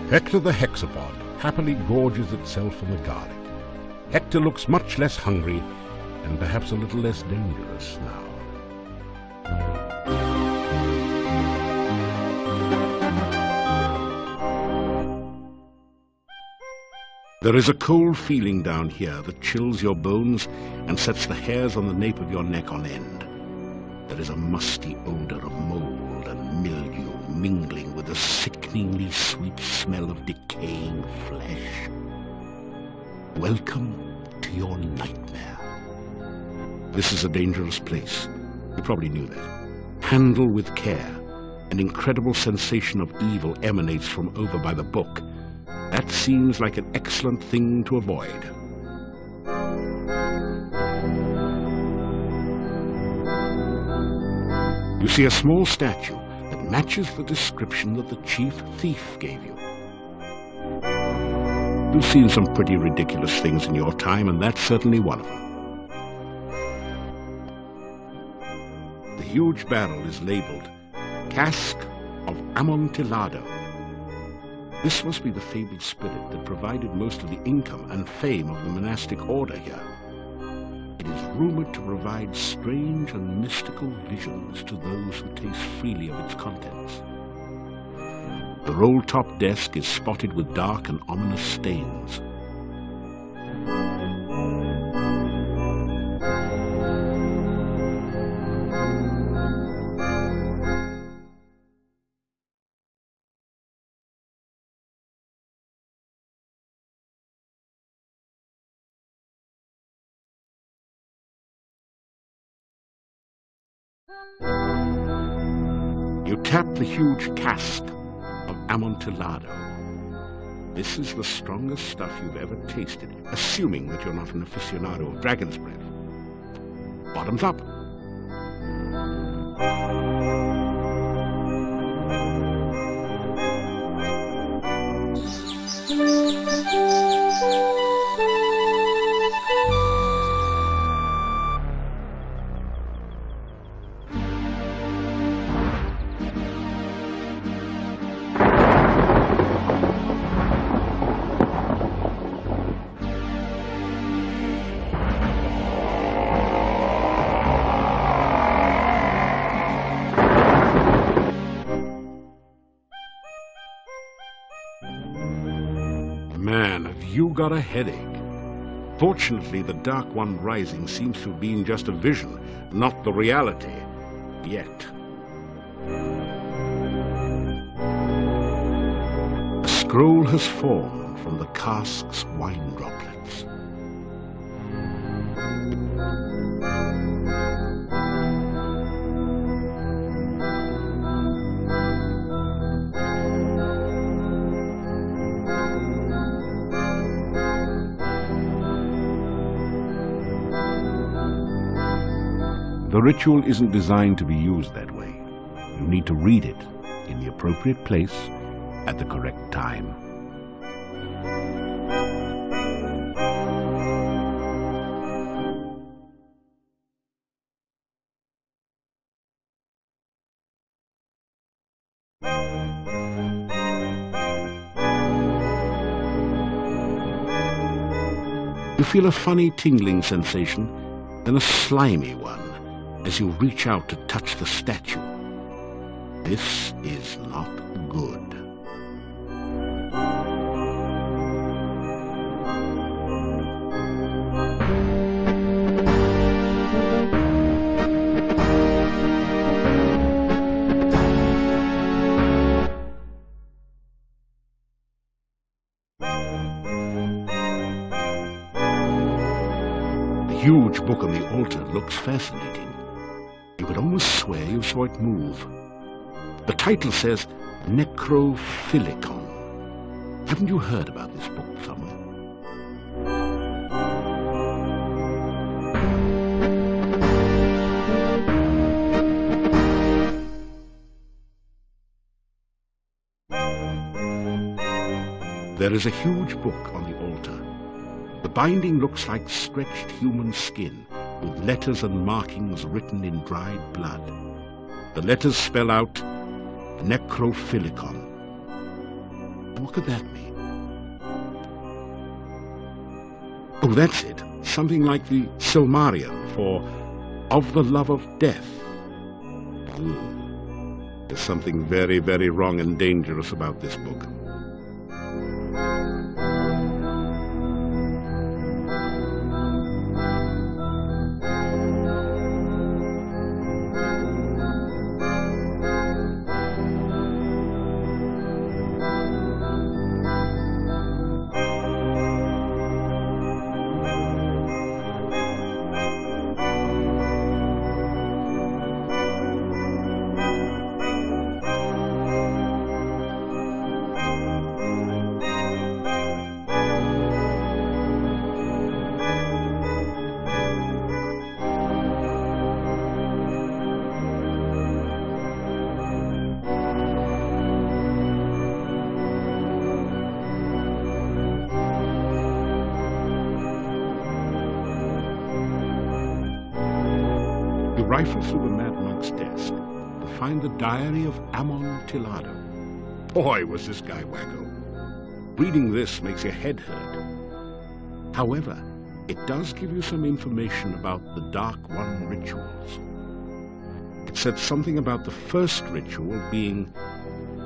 Hector the hexapod happily gorges itself on the garlic. Hector looks much less hungry and perhaps a little less dangerous now. There is a cold feeling down here that chills your bones and sets the hairs on the nape of your neck on end. There is a musty odor of mold and mildew mingling with the sickeningly sweet smell of decaying flesh. Welcome to your nightmare. This is a dangerous place. You probably knew that. Handle with care. An incredible sensation of evil emanates from over by the book. That seems like an excellent thing to avoid. You see a small statue that matches the description that the chief thief gave you. You've seen some pretty ridiculous things in your time, and that's certainly one of them. The huge barrel is labeled Cask of Amontillado. This must be the fabled spirit that provided most of the income and fame of the monastic order here. It is rumored to provide strange and mystical visions to those who taste freely of its contents. The roll-top desk is spotted with dark and ominous stains. You tap the huge cask of Amontillado. This is the strongest stuff you've ever tasted, assuming that you're not an aficionado of dragon's breath. Bottoms up. Man, have you got a headache? Fortunately, the Dark One rising seems to have been just a vision, not the reality. Yet. A scroll has formed from the cask's wine droplets. The ritual isn't designed to be used that way. You need to read it in the appropriate place at the correct time. You feel a funny tingling sensation, then a slimy one, as you reach out to touch the statue. This is not good. The huge book on the altar looks fascinating. You could almost swear you saw it move. The title says Necrophilicon. Haven't you heard about this book somewhere? There is a huge book on the altar. The binding looks like stretched human skin, with letters and markings written in dried blood. The letters spell out Necrophilicon. What could that mean? Oh, that's it. Something like the Silmarillion for of the love of death. There's something very, very wrong and dangerous about this book. You rifle through the Mad Monk's desk to find the diary of Amontillado. Boy, was this guy wacko. Reading this makes your head hurt. However, it does give you some information about the Dark One rituals. It said something about the first ritual being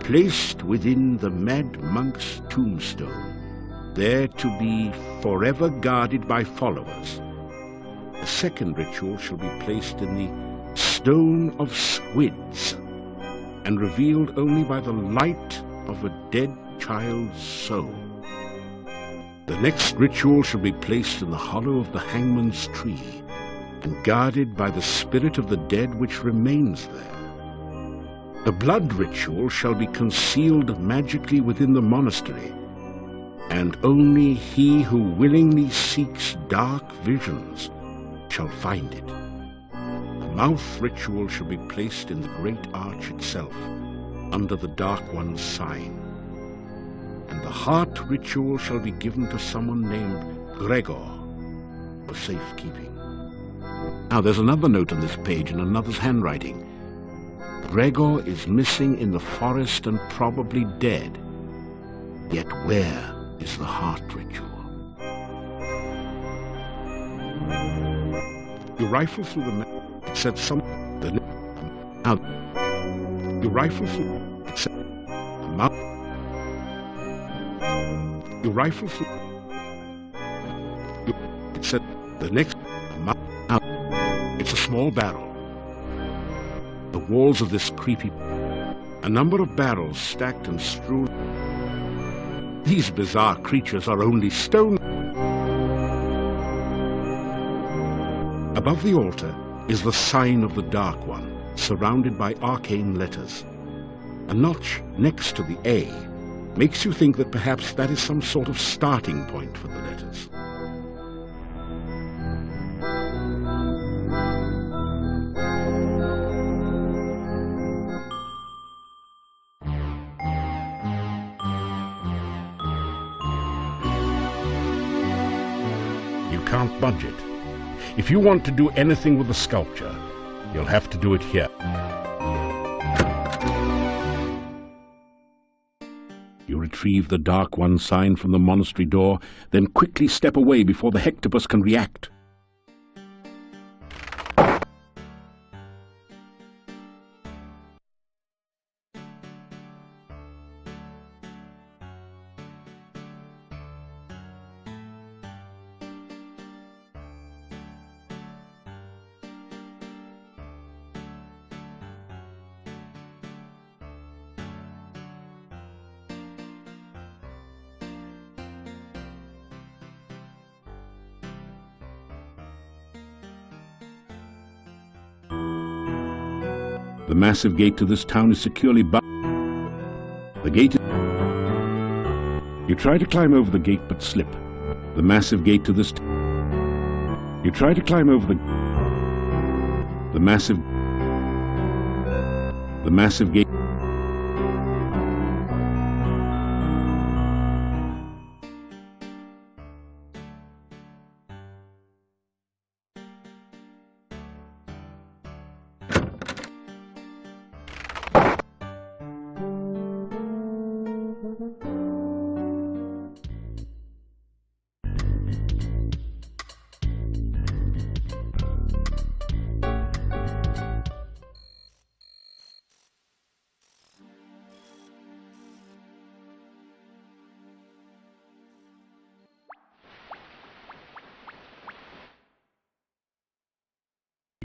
placed within the Mad Monk's tombstone, there to be forever guarded by followers. The second ritual shall be placed in the Stone of Squids, and revealed only by the light of a dead child's soul. The next ritual shall be placed in the hollow of the Hangman's Tree, and guarded by the spirit of the dead which remains there. The blood ritual shall be concealed magically within the monastery, and only he who willingly seeks dark visions shall find it. The mouth ritual shall be placed in the great arch itself, under the Dark One's sign. And the heart ritual shall be given to someone named Gregor for safekeeping. Now there's another note on this page in another's handwriting. Gregor is missing in the forest and probably dead. Yet where is the heart ritual? You rifle through the map. It said something. Now, you rifle through. It said you rifle through. It said the next. Now, it's a small barrel. The walls of this creepy. A number of barrels stacked and strewn. These bizarre creatures are only stone. Above the altar is the sign of the Dark One, surrounded by arcane letters. A notch next to the A makes you think that perhaps that is some sort of starting point for the letters. You can't budge it. If you want to do anything with the sculpture, you'll have to do it here. You retrieve the Dark One sign from the monastery door, then quickly step away before the Hectopus can react. The massive gate to this town is securely bound. The gate is... You try to climb over the gate but slip. The massive gate to this... You try to climb over the... The massive gate...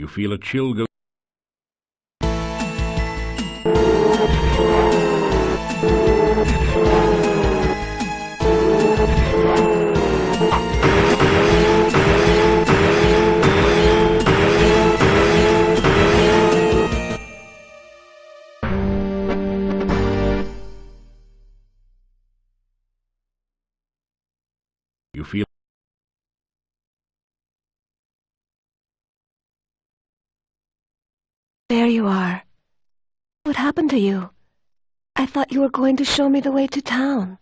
You feel a chill go. You feel. There you are. What happened to you? I thought you were going to show me the way to town.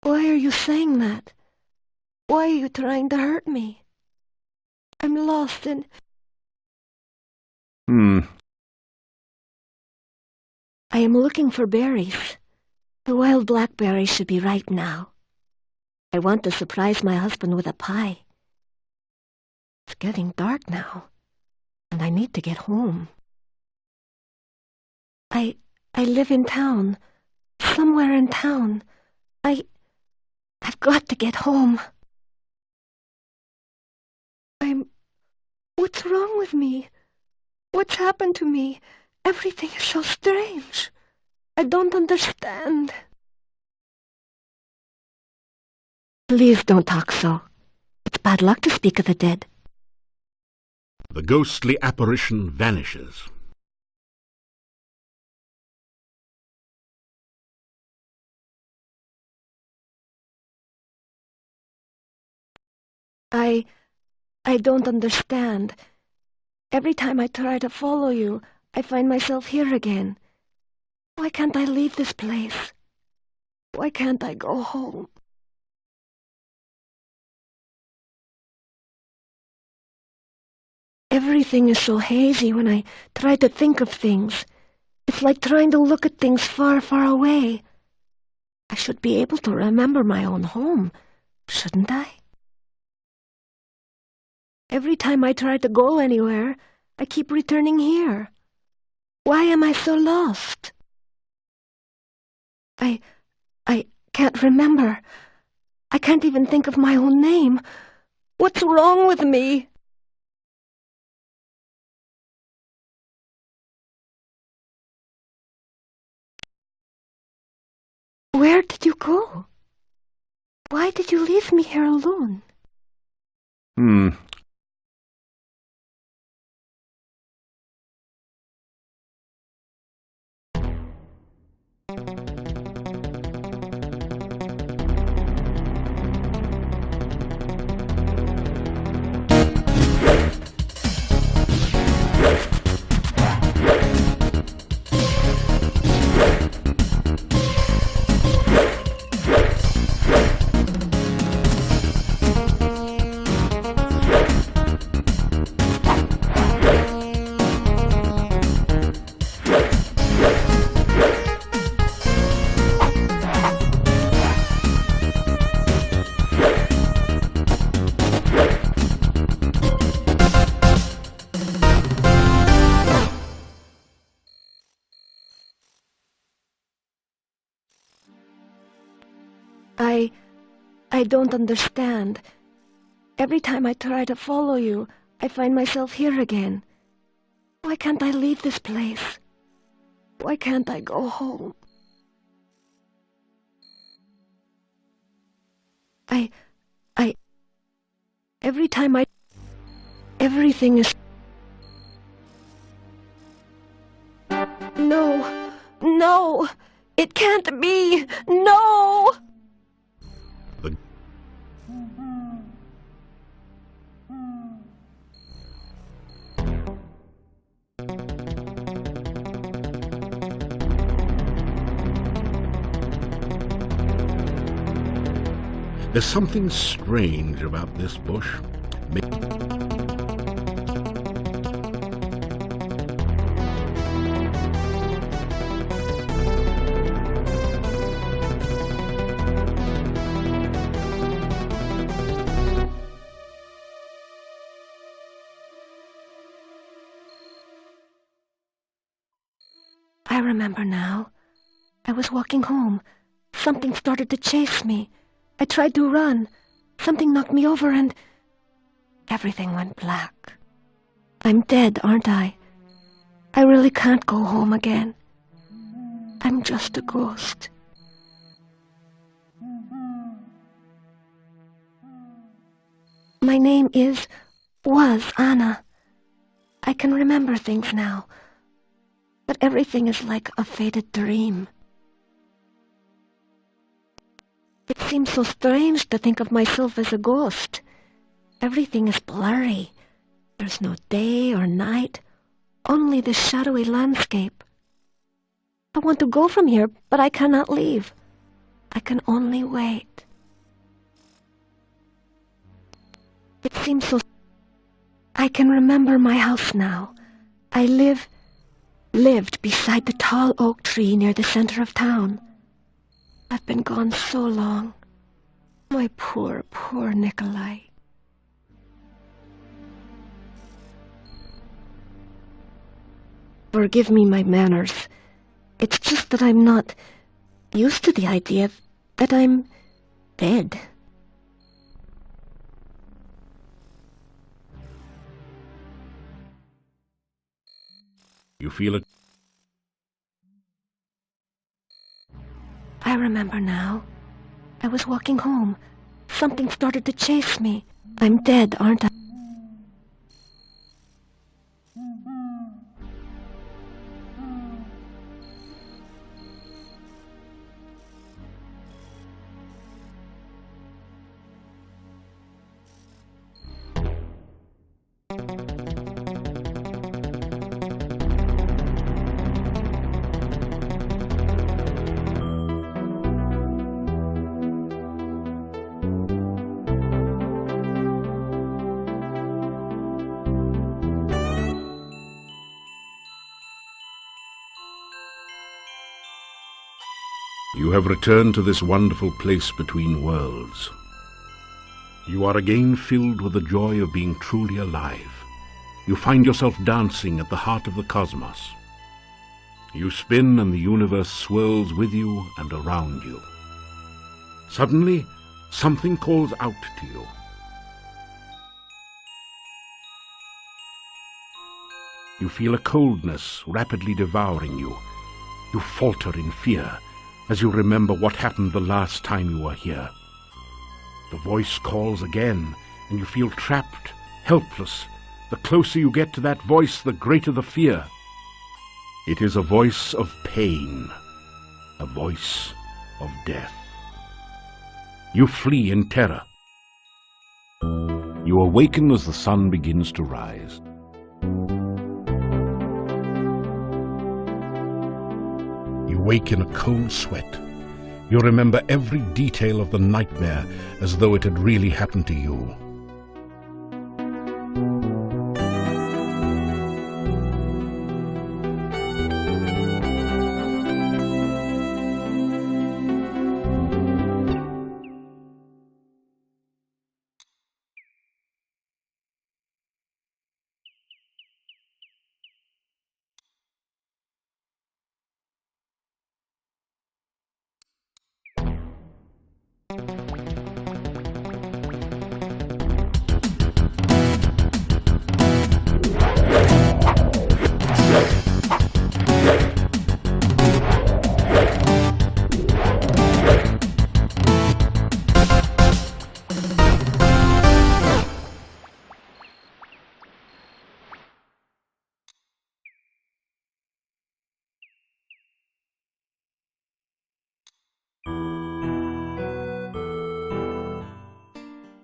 Why are you saying that? Why are you trying to hurt me? I'm lost and... I am looking for berries. The wild blackberries should be ripe now. I want to surprise my husband with a pie. It's getting dark now, and I need to get home. I live in town, somewhere in town. I've got to get home. What's wrong with me? What's happened to me? Everything is so strange. I don't understand. Please don't talk so. It's bad luck to speak of the dead. The ghostly apparition vanishes. I don't understand. Every time I try to follow you, I find myself here again. Why can't I leave this place? Why can't I go home? Everything is so hazy when I try to think of things. It's like trying to look at things far, far away. I should be able to remember my own home, shouldn't I? Every time I try to go anywhere, I keep returning here. Why am I so lost? I can't remember. I can't even think of my own name. What's wrong with me? Where did you go? Why did you leave me here alone? I don't understand. Every time I try to follow you, I find myself here again. Why can't I leave this place? Why can't I go home? Every time everything is... No! It can't be! No! There's something strange about this bush. I remember now. I was walking home. Something started to chase me. I tried to run. Something knocked me over and everything went black. I'm dead, aren't I? I really can't go home again. I'm just a ghost. My name was Anna. I can remember things now, but everything is like a faded dream. It seems so strange to think of myself as a ghost. Everything is blurry. There's no day or night, only this shadowy landscape. I want to go from here, but I cannot leave. I can only wait. It seems so... I can remember my house now. I lived beside the tall oak tree near the center of town. I've been gone so long. My poor, poor Nikolai. Forgive me my manners. It's just that I'm not used to the idea that I'm dead. You feel it? I remember now. I was walking home. Something started to chase me. I'm dead, aren't I? You have returned to this wonderful place between worlds. You are again filled with the joy of being truly alive. You find yourself dancing at the heart of the cosmos. You spin and the universe swirls with you and around you. Suddenly, something calls out to you. You feel a coldness rapidly devouring you. You falter in fear as you remember what happened the last time you were here. The voice calls again, and you feel trapped, helpless. The closer you get to that voice, the greater the fear. It is a voice of pain, a voice of death. You flee in terror. You awaken as the sun begins to rise. You wake in a cold sweat. You remember every detail of the nightmare as though it had really happened to you.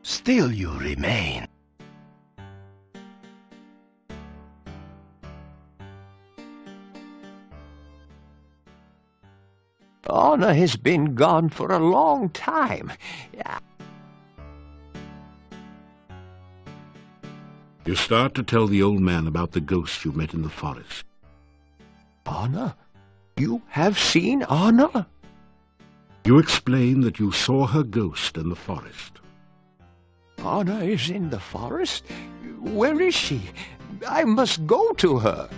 Still you remain. Anna has been gone for a long time. You start to tell the old man about the ghost you met in the forest. Anna? You have seen Anna? You explain that you saw her ghost in the forest. Anna is in the forest? Where is she? I must go to her.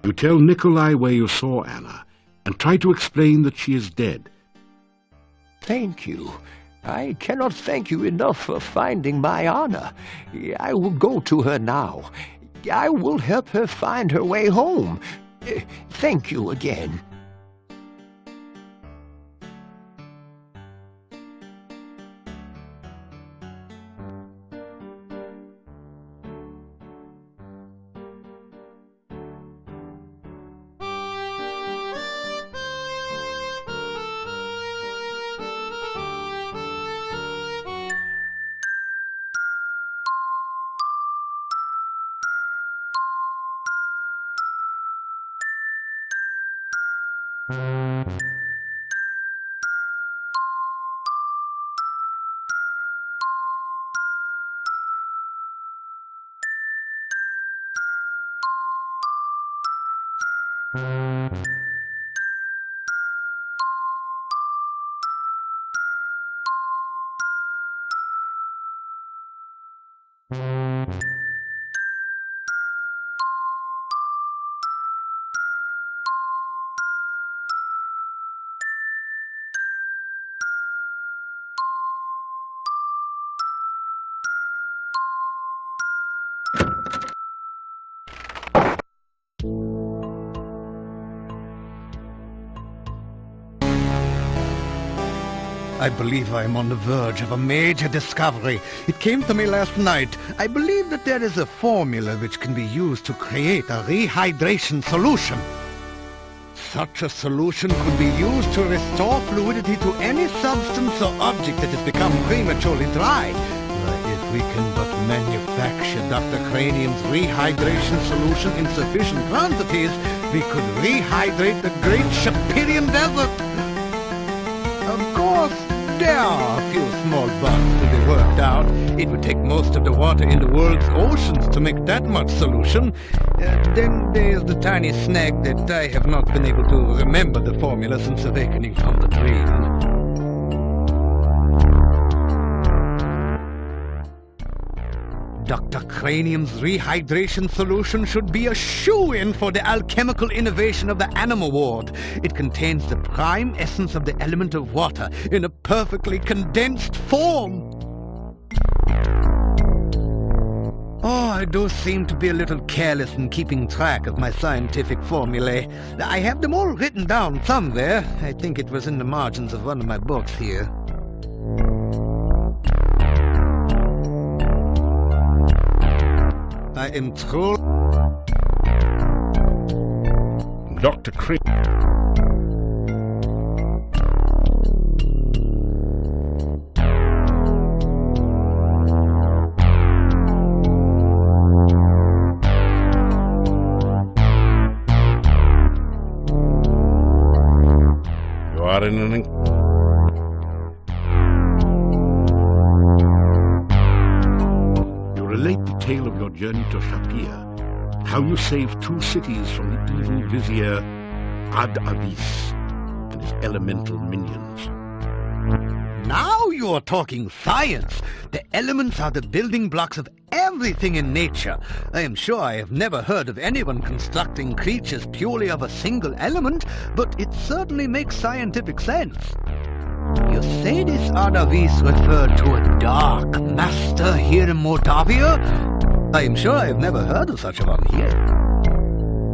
You tell Nikolai where you saw Anna, and try to explain that she is dead. Thank you. I cannot thank you enough for finding my Anna. I will go to her now. I will help her find her way home. Thank you again. I believe I am on the verge of a major discovery. It came to me last night. I believe that there is a formula which can be used to create a rehydration solution. Such a solution could be used to restore fluidity to any substance or object that has become prematurely dry. If we can but manufacture Dr. Cranium's rehydration solution in sufficient quantities, we could rehydrate the great Shapirian Desert. Of course, there are a few small bugs to be worked out. It would take most of the water in the world's oceans to make that much solution. Then there's the tiny snag that I have not been able to remember the formula since awakening from the dream. Dr. Cranium's rehydration solution should be a shoo-in for the alchemical innovation of the Animal Ward. It contains the prime essence of the element of water in a perfectly condensed form. Oh, I do seem to be a little careless in keeping track of my scientific formulae. I have them all written down somewhere. I think it was in the margins of one of my books here. I am true. Dr. Cranium. You are in an... Relate the tale of your journey to Shapir, how you saved 2 cities from the evil vizier Ad-Avis and his elemental minions. Now you are talking science. The elements are the building blocks of everything in nature. I am sure I have never heard of anyone constructing creatures purely of a single element, but it certainly makes scientific sense. You say this Ad-Avis referred to a dark master here in Mordavia? I am sure I have never heard of such a one here.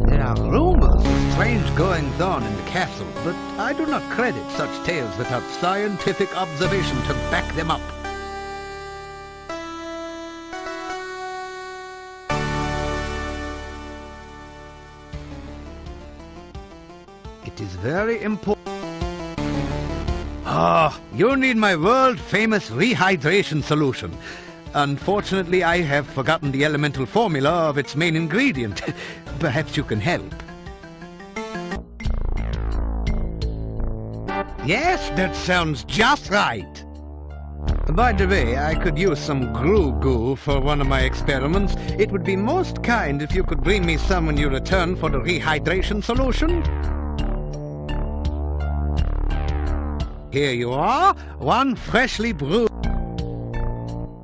There are rumors of strange goings-on in the castle, but I do not credit such tales without scientific observation to back them up. It is very important. Ah, you need my world-famous rehydration solution. Unfortunately, I have forgotten the elemental formula of its main ingredient. Perhaps you can help. Yes, that sounds just right. By the way, I could use some glue goo for one of my experiments. It would be most kind if you could bring me some when you return for the rehydration solution. Here you are, one freshly brewed.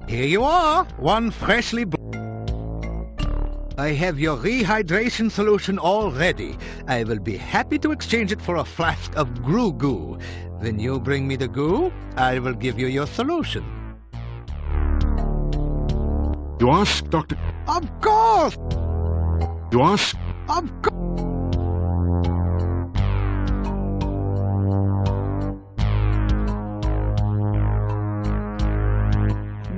Here you are, one freshly brewed. I have your rehydration solution all ready. I will be happy to exchange it for a flask of goo. When you bring me the goo, I will give you your solution. You ask, Dr. Of course! You ask? Of course!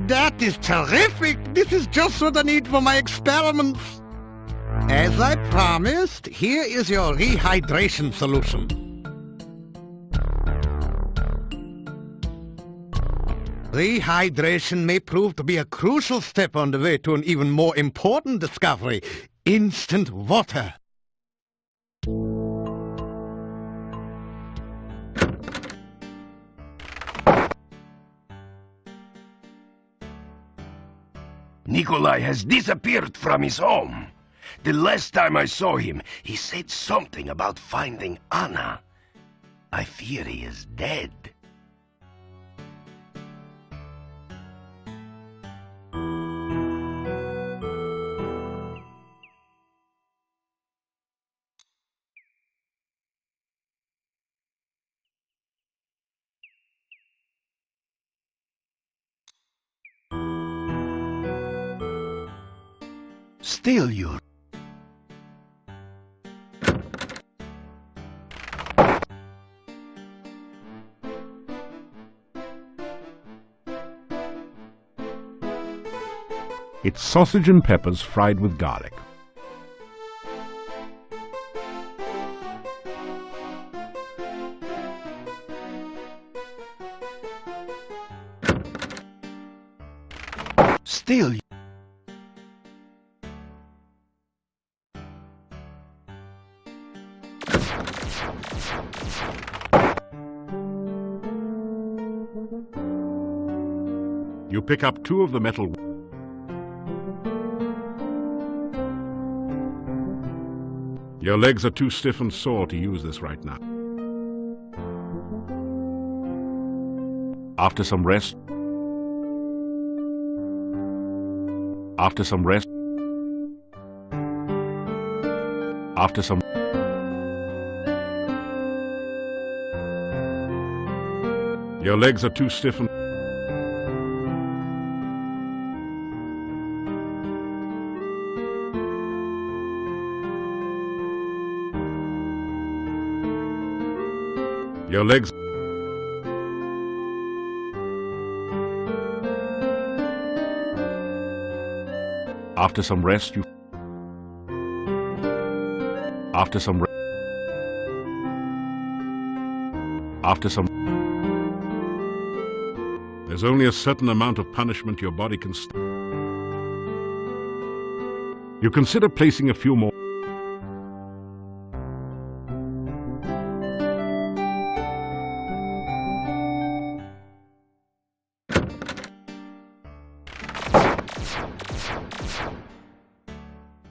That is terrific! This is just what I need for my experiments! As I promised, here is your rehydration solution. Rehydration may prove to be a crucial step on the way to an even more important discovery: instant water. Nikolai has disappeared from his home. The last time I saw him, he said something about finding Anna. I fear he is dead. Still you. It's sausage and peppers fried with garlic. Still you. You pick up 2 of the metal. Your legs are too stiff and sore to use this right now. After some rest, after some your legs are too stiff and your legs. After some rest, there's only a certain amount of punishment your body can You consider placing a few more.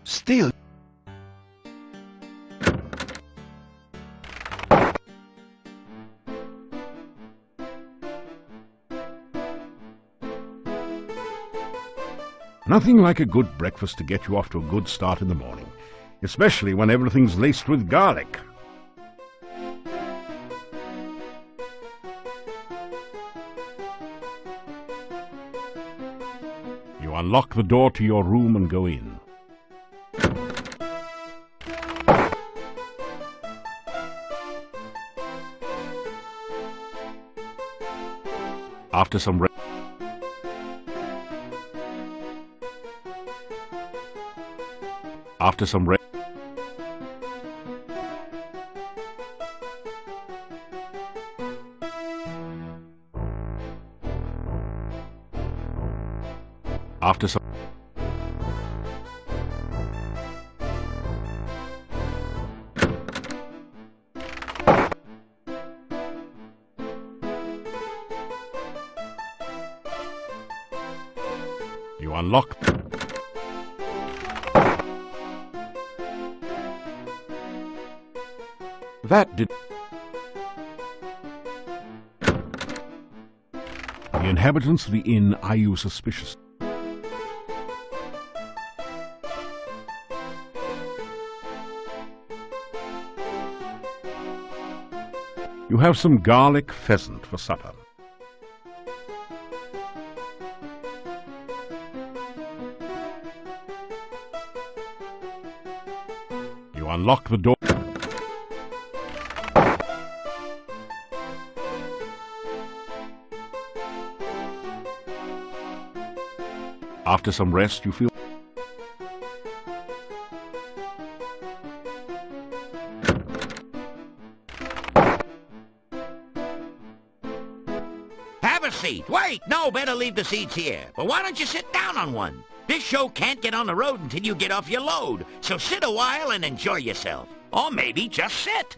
Still. Nothing like a good breakfast to get you off to a good start in the morning, especially when everything's laced with garlic. You unlock the door to your room and go in. After some rest, after some rest, after some you unlock that did the inhabitants of the inn eye you suspicious. You have some garlic pheasant for supper. You unlock the door. After some rest, you feel... Have a seat. Wait, no, better leave the seats here. But why don't you sit down on one? This show can't get on the road until you get off your load. So sit a while and enjoy yourself. Or maybe just sit.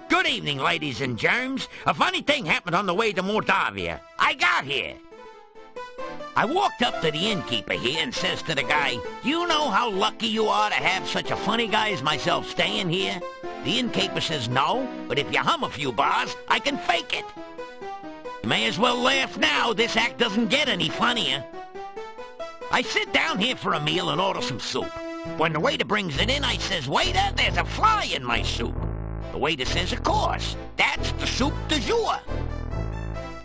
Good evening, ladies and germs. A funny thing happened on the way to Mordavia. I got here. I walked up to the innkeeper here and says to the guy, "Do you know how lucky you are to have such a funny guy as myself staying here?" The innkeeper says, "No, but if you hum a few bars, I can fake it." You may as well laugh now. This act doesn't get any funnier. I sit down here for a meal and order some soup. When the waiter brings it in, I says, "Waiter, there's a fly in my soup." The waiter says, "Of course, that's the soup du jour."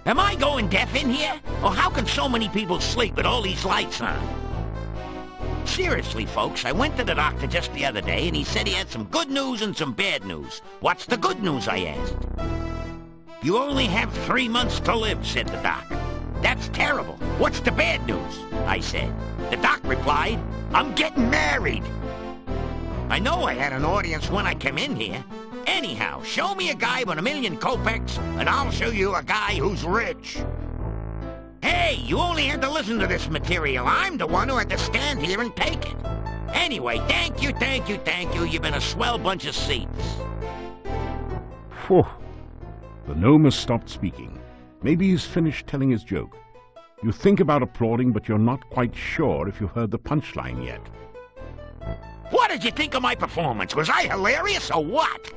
Am I going deaf in here? Or how can so many people sleep with all these lights on? Seriously, folks, I went to the doctor just the other day and he said he had some good news and some bad news. What's the good news, I asked. "You only have 3 months to live," said the doc. "That's terrible. What's the bad news?" I said. The doc replied, "I'm getting married." I know I had an audience when I came in here. Anyhow, show me a guy with 1,000,000 kopecks, and I'll show you a guy who's rich. Hey, you only had to listen to this material. I'm the one who had to stand here and take it. Anyway, thank you, thank you, thank you. You've been a swell bunch of seats. Phew. The gnome has stopped speaking. Maybe he's finished telling his joke. You think about applauding, but you're not quite sure if you've heard the punchline yet. What did you think of my performance? Was I hilarious or what?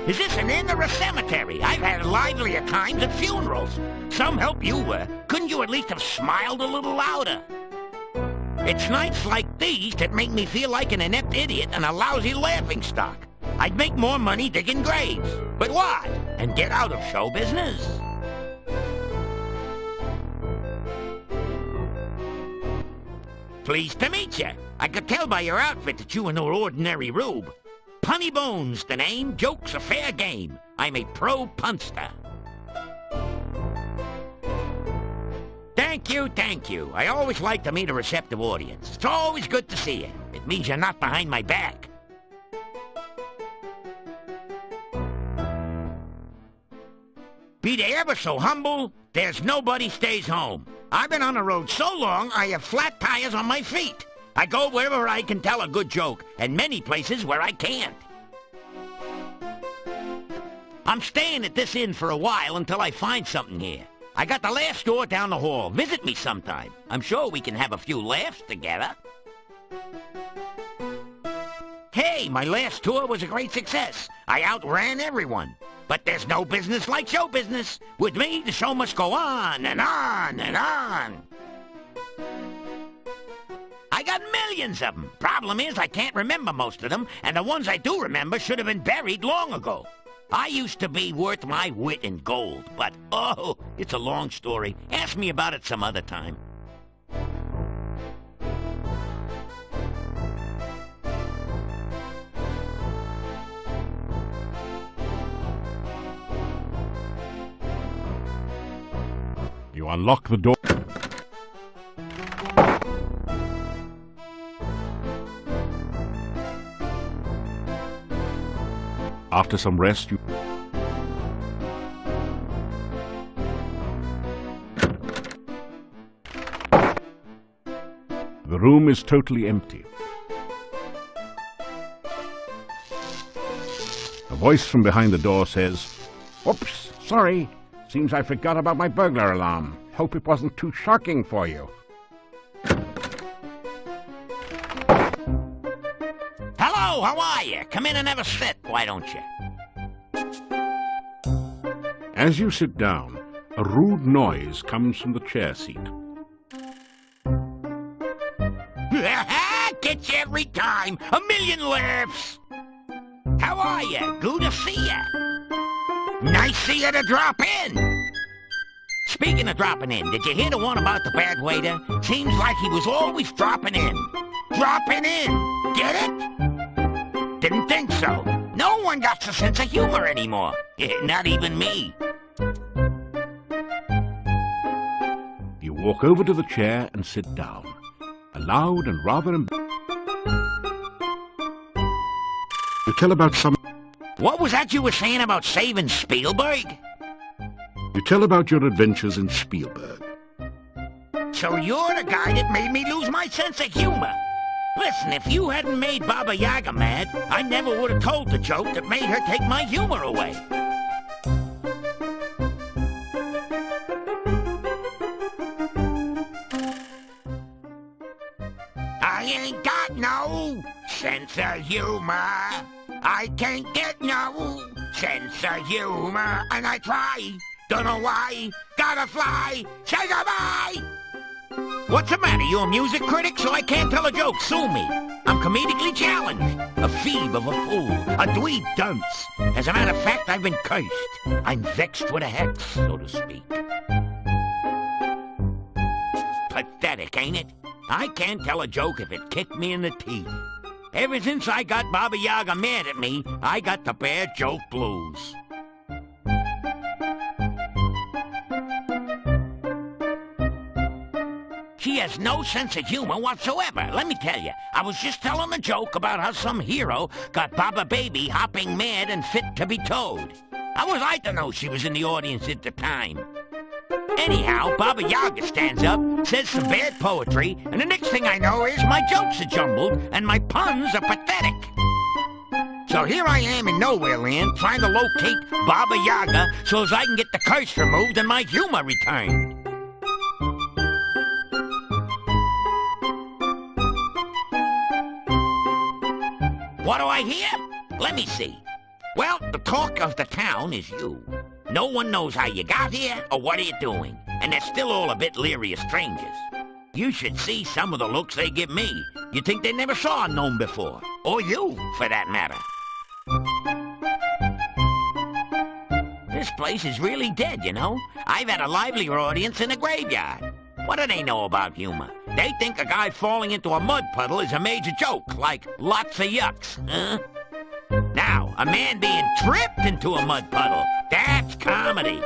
Is this an inn or a cemetery? I've had livelier times at funerals. Some help you were. Couldn't you at least have smiled a little louder? It's nights like these that make me feel like an inept idiot and a lousy laughingstock. I'd make more money digging graves. But what? And get out of show business? Pleased to meet you. I could tell by your outfit that you were no ordinary rube. Punny Bones, the name. Joke's a fair game. I'm a pro punster. Thank you, thank you. I always like to meet a receptive audience. It's always good to see you. It means you're not behind my back. Be they ever so humble, there's nobody stays home. I've been on the road so long, I have flat tires on my feet. I go wherever I can tell a good joke, and many places where I can't. I'm staying at this inn for a while until I find something here. I got the last store down the hall. Visit me sometime. I'm sure we can have a few laughs together. Hey, my last tour was a great success. I outran everyone. But there's no business like show business. With me, the show must go on and on and on. I got millions of them. Problem is, I can't remember most of them, and the ones I do remember should have been buried long ago. I used to be worth my wit in gold, but, oh, it's a long story. Ask me about it some other time. You unlock the door. After some rest, you... The room is totally empty. A voice from behind the door says, "Oops, sorry. Seems I forgot about my burglar alarm. Hope it wasn't too shocking for you." Hello, how are you? Come in and have a sit, why don't you? As you sit down, a rude noise comes from the chair seat. hits every time. A million laughs. How are you? Good to see you. Nice see you to drop in. Speaking of dropping in, did you hear the one about the bad waiter? Seems like he was always dropping in. Dropping in. Get it? Didn't think so. No one got a sense of humor anymore. Not even me. You walk over to the chair and sit down. Aloud and rather you tell about some... What was that you were saying about saving Spielberg? You tell about your adventures in Spielberg. So you're the guy that made me lose my sense of humor. Listen, if you hadn't made Baba Yaga mad, I never would have told the joke that made her take my humor away. I ain't got no sense of humor. I can't get no sense of humor, and I try. Don't know why. Gotta fly. Say goodbye. What's the matter? You a music critic, so I can't tell a joke? Sue me. I'm comedically challenged. A phoebe of a fool. A dweeb dunce. As a matter of fact, I've been cursed. I'm vexed with a hex, so to speak. Pathetic, ain't it? I can't tell a joke if it kicked me in the teeth. Ever since I got Baba Yaga mad at me, I got the bad joke blues. She has no sense of humor whatsoever. Let me tell you, I was just telling a joke about how some hero got Baba Baby hopping mad and fit to be towed. How was I to know she was in the audience at the time? Anyhow, Baba Yaga stands up, says some bad poetry, and the next thing I know is my jokes are jumbled and my puns are pathetic. So here I am in Nowhere Land trying to locate Baba Yaga so as I can get the curse removed and my humor returned. What do I hear? Let me see. Well, the talk of the town is you. No one knows how you got here or what are you doing, and they're still all a bit leery of strangers. You should see some of the looks they give me. You'd think they never saw a gnome before. Or you, for that matter. This place is really dead, you know. I've had a livelier audience in a graveyard. What do they know about humor? They think a guy falling into a mud puddle is a major joke, like lots of yucks, huh? Now, a man being tripped into a mud puddle, that's comedy.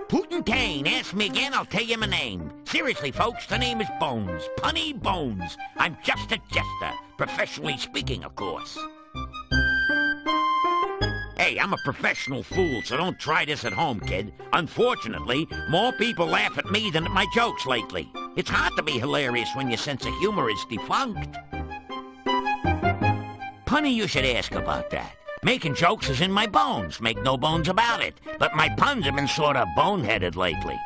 Putin Kane, ask me again, I'll tell you my name. Seriously, folks, the name is Bones. Punny Bones. I'm just a jester, professionally speaking, of course. Hey, I'm a professional fool, so don't try this at home, kid. Unfortunately, more people laugh at me than at my jokes lately. It's hard to be hilarious when your sense of humor is defunct. Punny, you should ask about that. Making jokes is in my bones, make no bones about it. But my puns have been sort of boneheaded lately.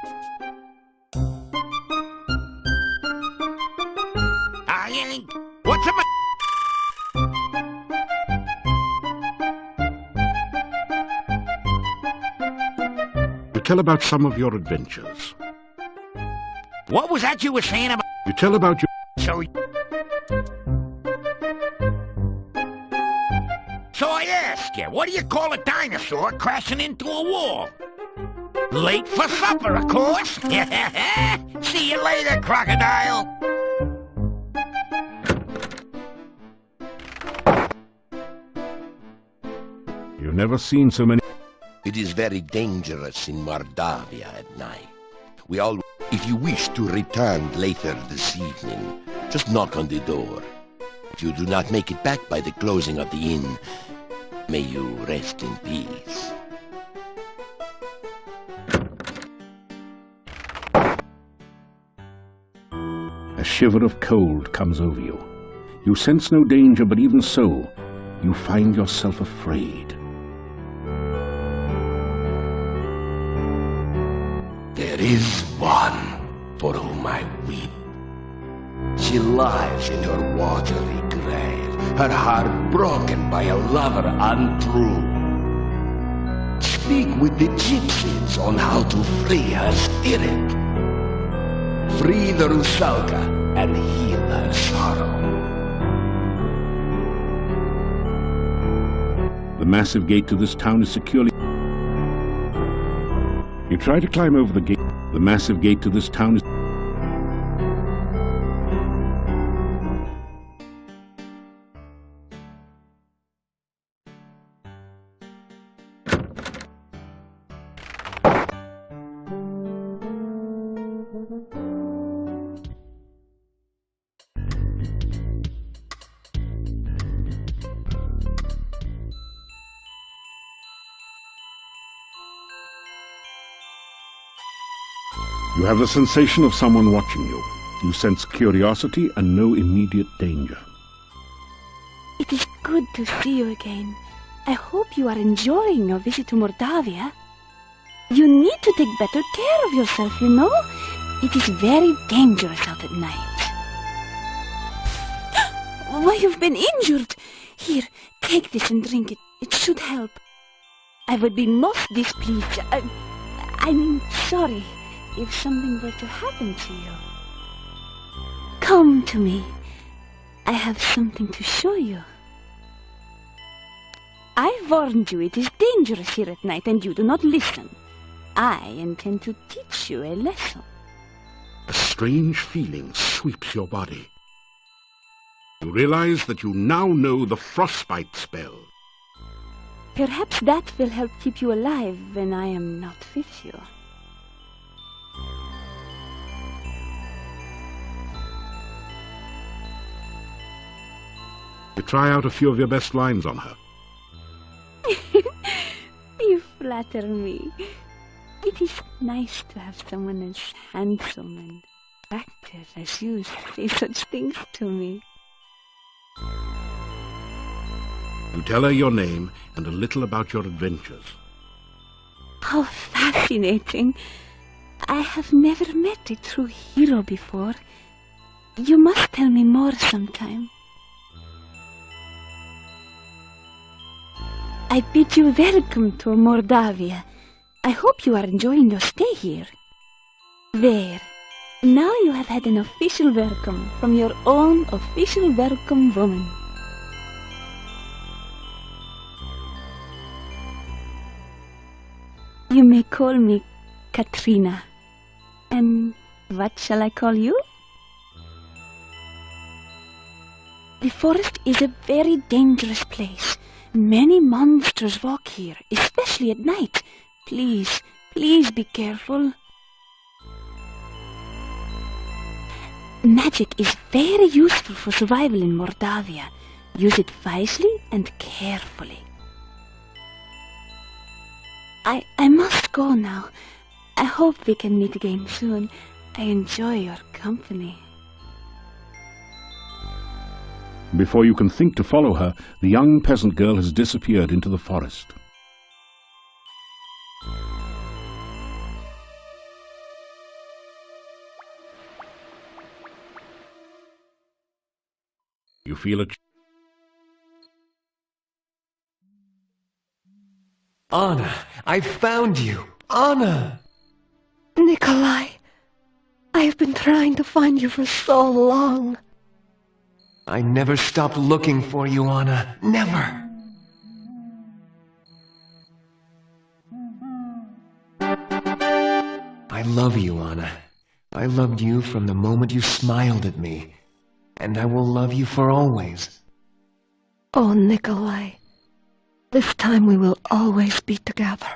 I ain't... What's the... Tell about some of your adventures. What was that you were saying about... You tell about your... So I ask you, what do you call a dinosaur crashing into a wall? Late for supper, of course. See you later, crocodile. You've never seen so many... It is very dangerous in Mordavia at night. If you wish to return later this evening, just knock on the door. If you do not make it back by the closing of the inn, may you rest in peace. A shiver of cold comes over you. You sense no danger, but even so, you find yourself afraid. There is one for whom I weep. She lies in her watery grave, her heart broken by a lover untrue. Speak with the gypsies on how to free her spirit. free the Rusalka, and heal her sorrow. The massive gate to this town is securely... You try to climb over the gate. The massive gate to this town is... You have the sensation of someone watching you. You sense curiosity and no immediate danger. It is good to see you again. I hope you are enjoying your visit to Mordavia. You need to take better care of yourself, you know? It is very dangerous out at night. Why, you've been injured. Here, take this and drink it. It should help. I would be most displeased. I'm sorry if something were to happen to you. Come to me. I have something to show you. I warned you it is dangerous here at night and you do not listen. I intend to teach you a lesson. A strange feeling sweeps your body. You realize that you now know the frostbite spell. Perhaps that will help keep you alive when I am not with you. You try out a few of your best lines on her. You flatter me. It is nice to have someone as handsome and attractive as you say such things to me. You tell her your name and a little about your adventures. How fascinating. I have never met a true hero before. You must tell me more sometime. I bid you welcome to Mordavia. I hope you are enjoying your stay here. There. Now you have had an official welcome from your own official welcome woman. You may call me Katrina. And what shall I call you? The forest is a very dangerous place. Many monsters walk here, especially at night. Please, please be careful. Magic is very useful for survival in Mordavia. Use it wisely and carefully. I must go now. I hope we can meet again soon. I enjoy your company. Before you can think to follow her, the young peasant girl has disappeared into the forest. You feel it. Anna, I found you! Anna! Nikolai, I've been trying to find you for so long. I never stopped looking for you, Anna. Never! I love you, Anna. I loved you from the moment you smiled at me. And I will love you for always. Oh, Nikolai. This time we will always be together.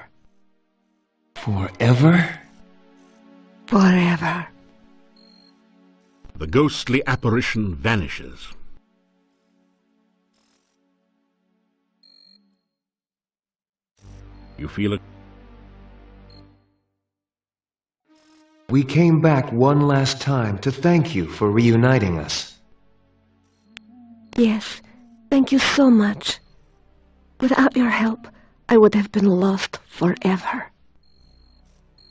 Forever? Forever. The ghostly apparition vanishes. You feel it. We came back one last time to thank you for reuniting us. Yes, thank you so much. Without your help, I would have been lost forever.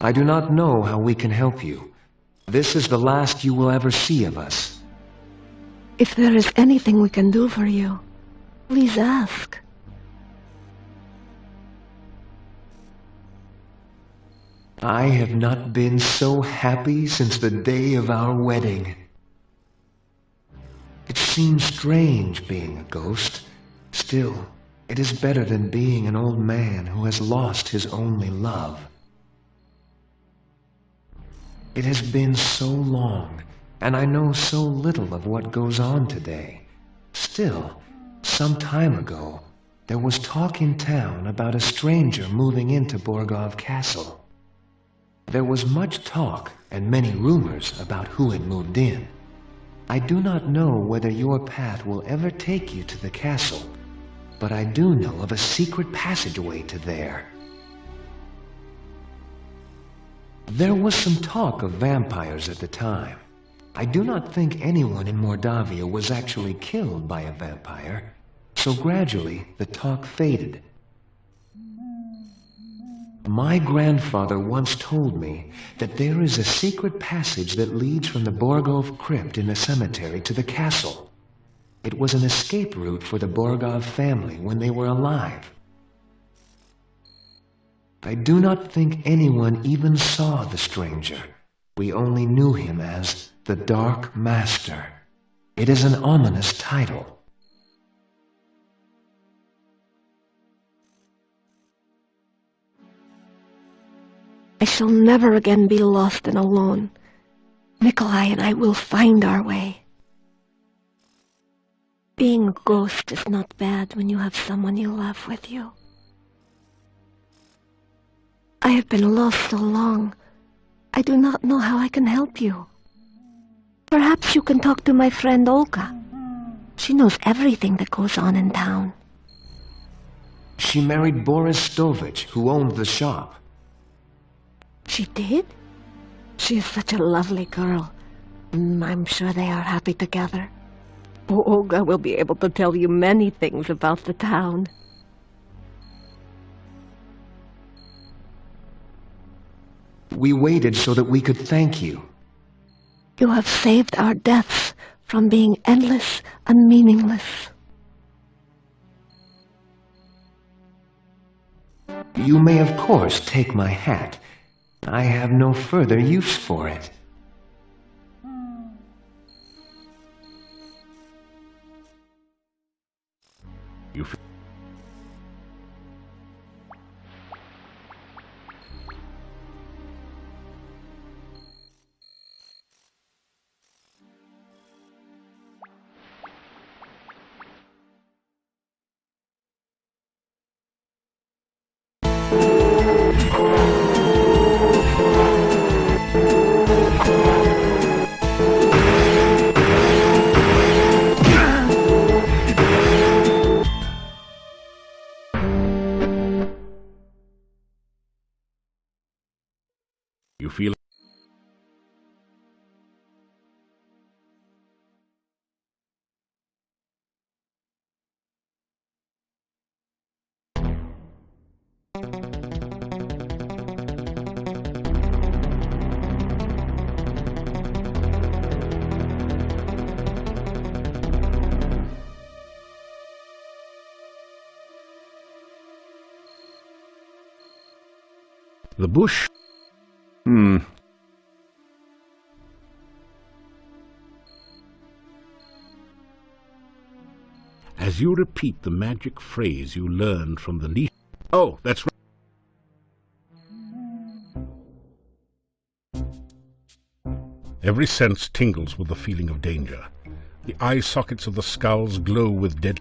I do not know how we can help you. This is the last you will ever see of us. If there is anything we can do for you, please ask. I have not been so happy since the day of our wedding. It seems strange being a ghost. Still, it is better than being an old man who has lost his only love. It has been so long, and I know so little of what goes on today. Still, some time ago, there was talk in town about a stranger moving into Borgov Castle. There was much talk and many rumors about who had moved in. I do not know whether your path will ever take you to the castle, but I do know of a secret passageway to there. There was some talk of vampires at the time. I do not think anyone in Mordavia was actually killed by a vampire, so gradually the talk faded. My grandfather once told me that there is a secret passage that leads from the Borgov crypt in the cemetery to the castle. It was an escape route for the Borgov family when they were alive. I do not think anyone even saw the stranger. We only knew him as the Dark Master. It is an ominous title. I shall never again be lost and alone. Nikolai and I will find our way. Being a ghost is not bad when you have someone you love with you. I have been lost so long, I do not know how I can help you. Perhaps you can talk to my friend Olga. She knows everything that goes on in town. She married Boris Stovich, who owned the shop. She did? She is such a lovely girl. I'm sure they are happy together. Olga will be able to tell you many things about the town. We waited so that we could thank you. You have saved our deaths from being endless and meaningless. You may of course take my hat. I have no further use for it. You feel the bush. As you repeat the magic phrase you learned from the leaf. Oh, that's right. Every sense tingles with the feeling of danger. The eye sockets of the skulls glow with dead.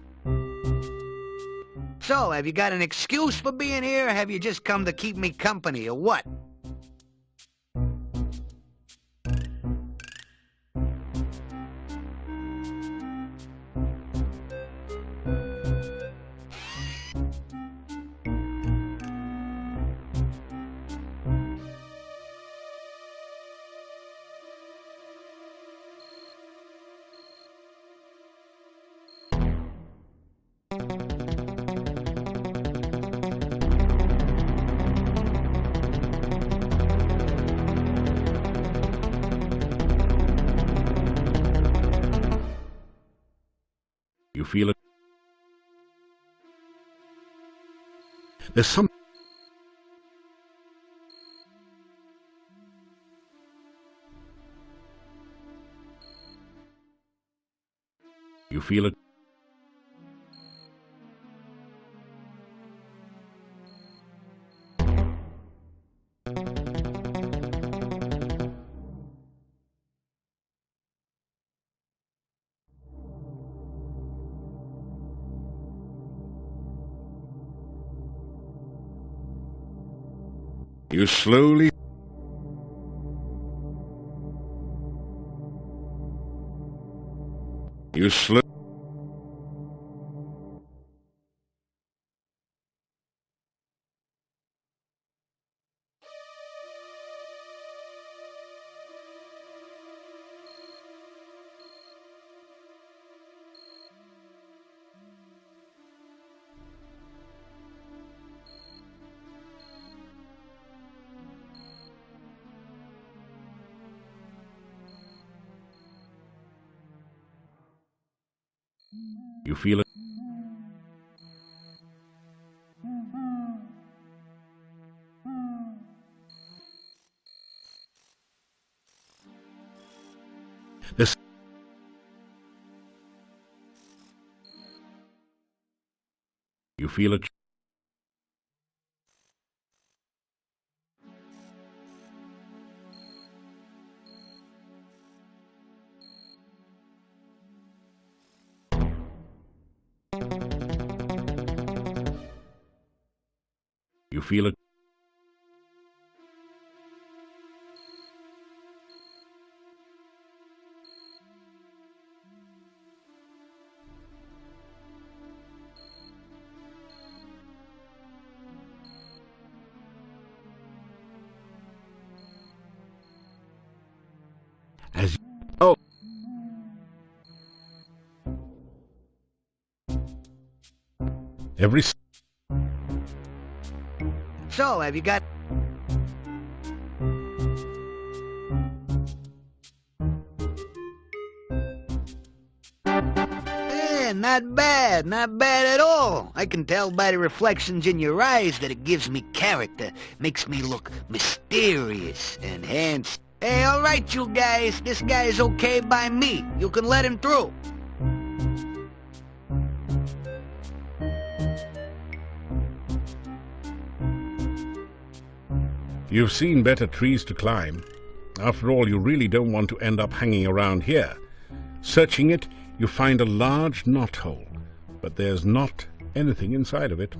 So, have you got an excuse for being here, or have you just come to keep me company, or what? You feel it. There's some. You feel it. You slowly... You slowly... You feel it. This. You feel it. You feel it. As oh. Every So, have you got... Not bad, not bad at all. I can tell by the reflections in your eyes that it gives me character, makes me look mysterious and handsome. Hey, all right, you guys, this guy is okay by me. You can let him through. You've seen better trees to climb. After all, you really don't want to end up hanging around here. Searching it, you find a large knothole, but there's not anything inside of it.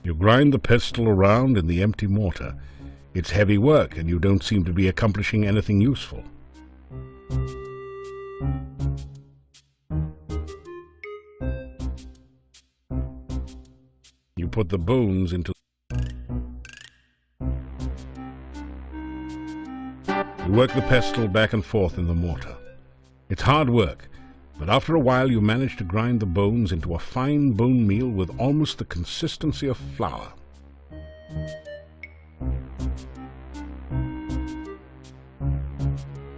You grind the pestle around in the empty mortar. It's heavy work, and you don't seem to be accomplishing anything useful. You put the bones into... You work the pestle back and forth in the mortar. It's hard work, but after a while you manage to grind the bones into a fine bone meal with almost the consistency of flour.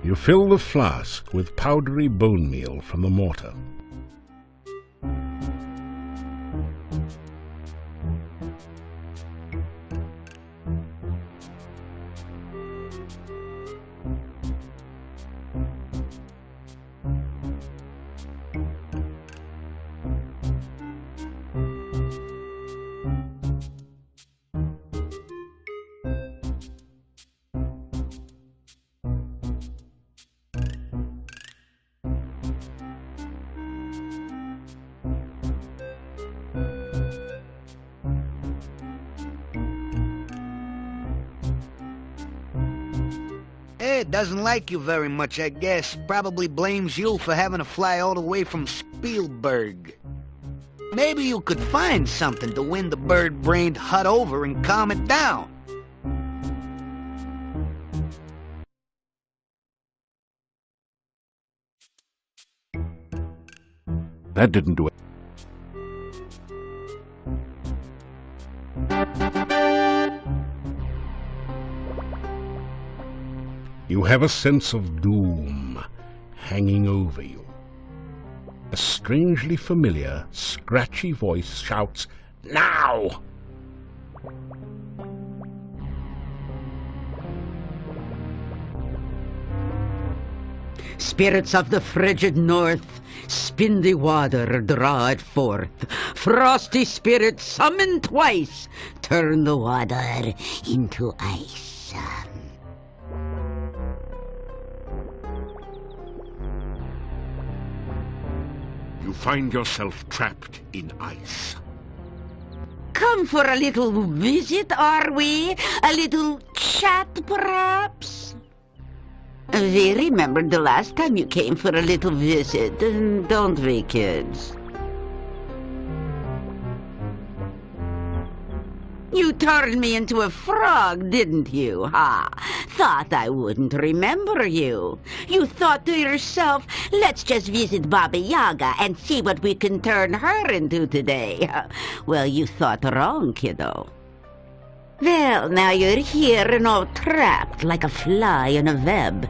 You fill the flask with powdery bone meal from the mortar. It doesn't like you very much, I guess. Probably blames you for having to fly all the way from Spielberg. Maybe you could find something to win the bird-brained hut over and calm it down. That didn't do it. You have a sense of doom hanging over you. A strangely familiar, scratchy voice shouts, "Now!" Spirits of the frigid north, spin the water, draw it forth. Frosty spirits, summon twice, turn the water into ice. You find yourself trapped in ice. Come for a little visit, are we? A little chat, perhaps? We remembered the last time you came for a little visit, don't we, kids? You turned me into a frog, didn't you, ha? Thought I wouldn't remember you. You thought to yourself, let's just visit Baba Yaga and see what we can turn her into today. Well, you thought wrong, kiddo. Well, now you're here and all trapped like a fly in a web.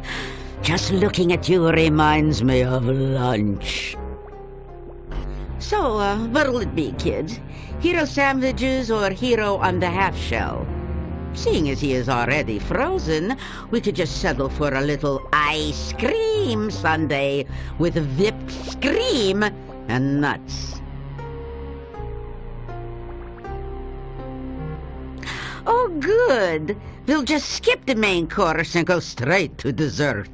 Just looking at you reminds me of lunch. So, what'll it be, kids? Hero sandwiches or Hero on the half shell? Seeing as he is already frozen, we could just settle for a little ice cream sundae with whipped cream and nuts. Oh, good. We'll just skip the main course and go straight to dessert.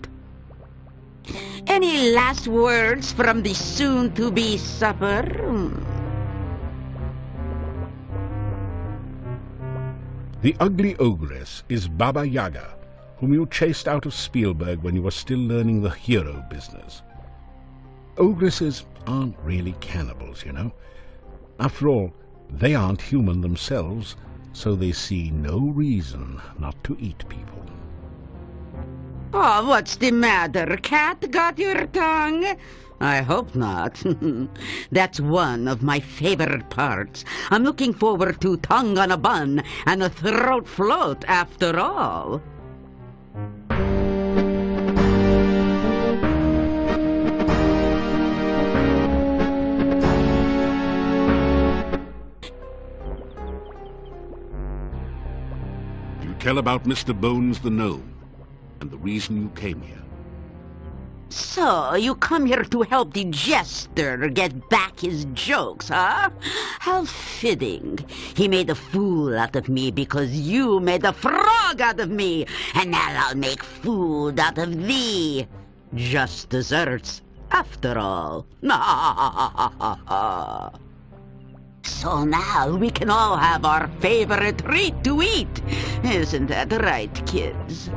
Any last words from the soon-to-be supper? The ugly ogress is Baba Yaga, whom you chased out of Spielberg when you were still learning the hero business. Ogresses aren't really cannibals, you know. After all, they aren't human themselves, so they see no reason not to eat people. Oh, what's the matter? Cat got your tongue? I hope not. That's one of my favorite parts. I'm looking forward to tongue on a bun and a throat float after all. You tell about Mr. Bones the Gnome and the reason you came here. So, you come here to help the jester get back his jokes, huh? How fitting. He made a fool out of me because you made a frog out of me, and now I'll make food out of thee. Just desserts, after all. So now we can all have our favorite treat to eat. Isn't that right, kids?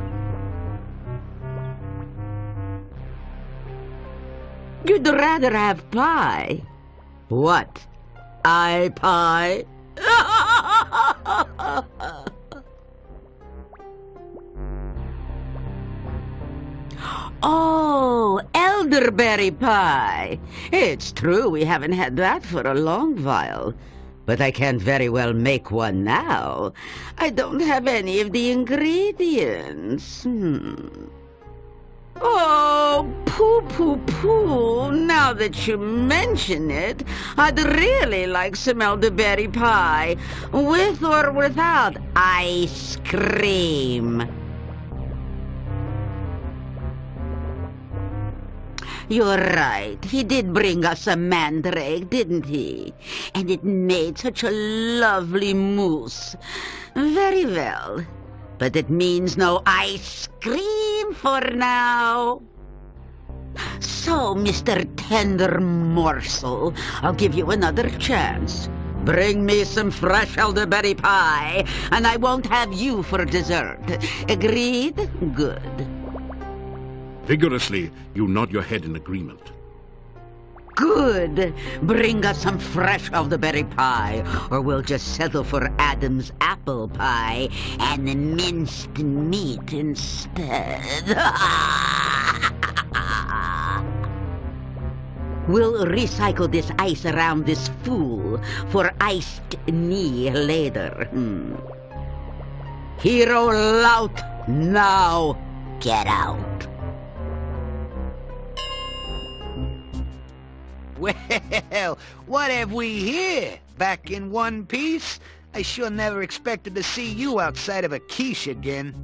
You'd rather have pie. What? Pie? Oh, elderberry pie. It's true we haven't had that for a long while. But I can't very well make one now. I don't have any of the ingredients. Oh, poo. Now that you mention it, I'd really like some elderberry pie, with or without ice cream. You're right. He did bring us a mandrake, didn't he? And it made such a lovely mousse. Very well. But it means no ice cream for now. So, Mr. Tender Morsel, I'll give you another chance. Bring me some fresh elderberry pie, and I won't have you for dessert. Agreed? Good. Vigorously, you nod your head in agreement. Good. Bring us some fresh elderberry pie, or we'll just settle for Adam's apple pie and minced meat instead. We'll recycle this ice around this fool for iced knee later. Hero Lout, now get out. Well, what have we here? Back in one piece? I sure never expected to see you outside of a quiche again.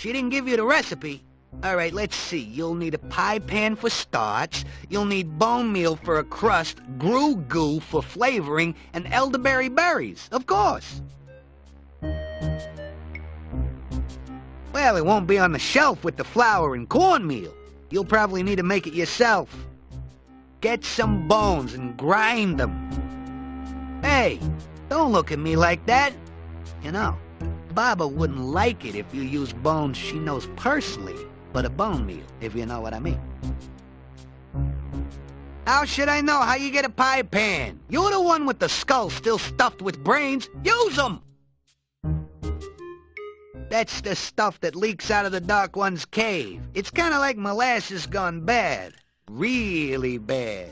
She didn't give you the recipe. All right, let's see. You'll need a pie pan for starch. You'll need bone meal for a crust, grue goo for flavoring, and elderberry berries, of course. Well, it won't be on the shelf with the flour and cornmeal. You'll probably need to make it yourself. Get some bones and grind them. Hey, don't look at me like that. You know, Baba wouldn't like it if you used bones she knows personally, but a bone meal, if you know what I mean. How should I know how you get a pie pan? You're the one with the skull still stuffed with brains. Use them! That's the stuff that leaks out of the Dark One's cave. It's kind of like molasses gone bad. Really bad.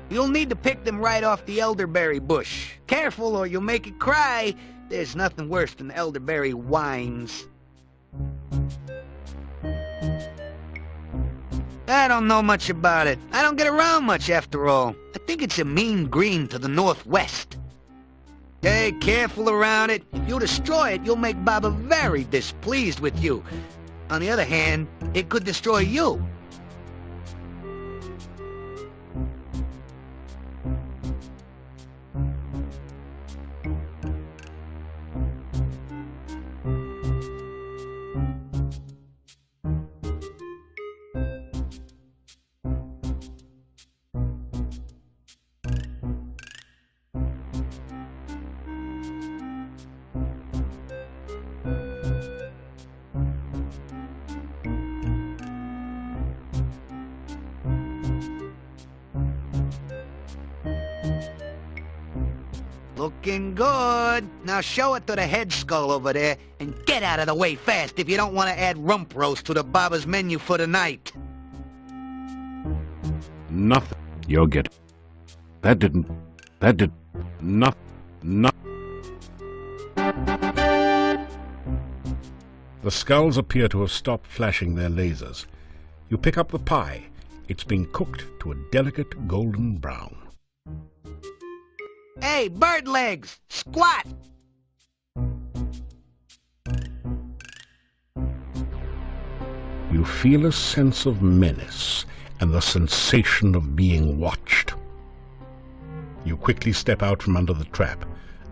You'll need to pick them right off the elderberry bush. Careful or you'll make it cry. There's nothing worse than elderberry whines. I don't know much about it. I don't get around much after all. I think it's a mean green to the northwest. Hey, careful around it. If you destroy it, you'll make Baba very displeased with you. On the other hand, it could destroy you. Looking good. Now show it to the head skull over there, and get out of the way fast if you don't want to add rump roast to the Baba's menu for the night. Nothing. You'll get it. That did nothing. The skulls appear to have stopped flashing their lasers. You pick up the pie. It's been cooked to a delicate golden brown. Hey, bird legs! Squat! You feel a sense of menace and the sensation of being watched. You quickly step out from under the trap.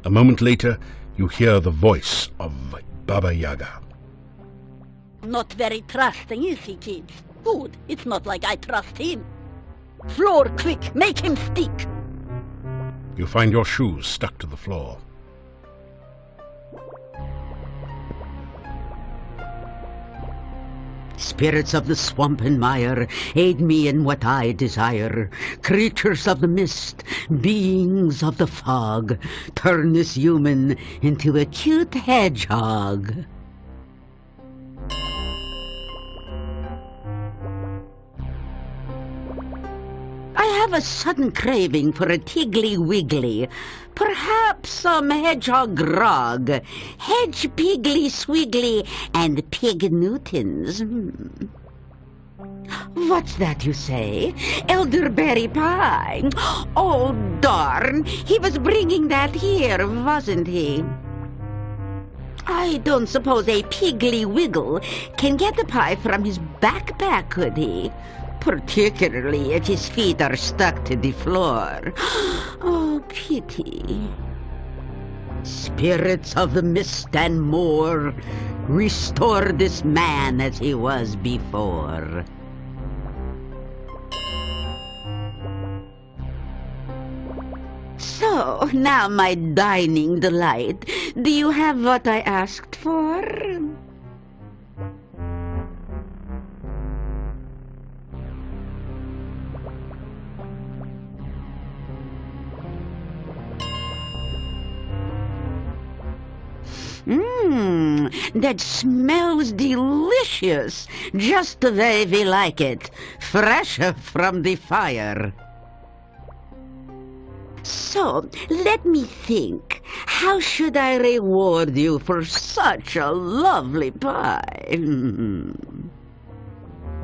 A moment later, you hear the voice of Baba Yaga. Not very trusting, is he, kids? Good. It's not like I trust him. Floor, quick! Make him stick! You find your shoes stuck to the floor. Spirits of the swamp and mire, aid me in what I desire. Creatures of the mist, beings of the fog, turn this human into a cute hedgehog. I have a sudden craving for a Tiggly Wiggly. Perhaps some hedgehog grog. Hedge Piggly Swiggly and Pig Newtons. What's that you say? Elderberry pie. Oh, darn. He was bringing that here, wasn't he? I don't suppose a Piggly Wiggle can get the pie from his backpack, could he? Particularly if his feet are stuck to the floor. Oh, pity. Spirits of the mist and more, restore this man as he was before. So, now my dining delight, do you have what I asked for? That smells delicious, just the way we like it, fresh from the fire. So, let me think. How should I reward you for such a lovely pie?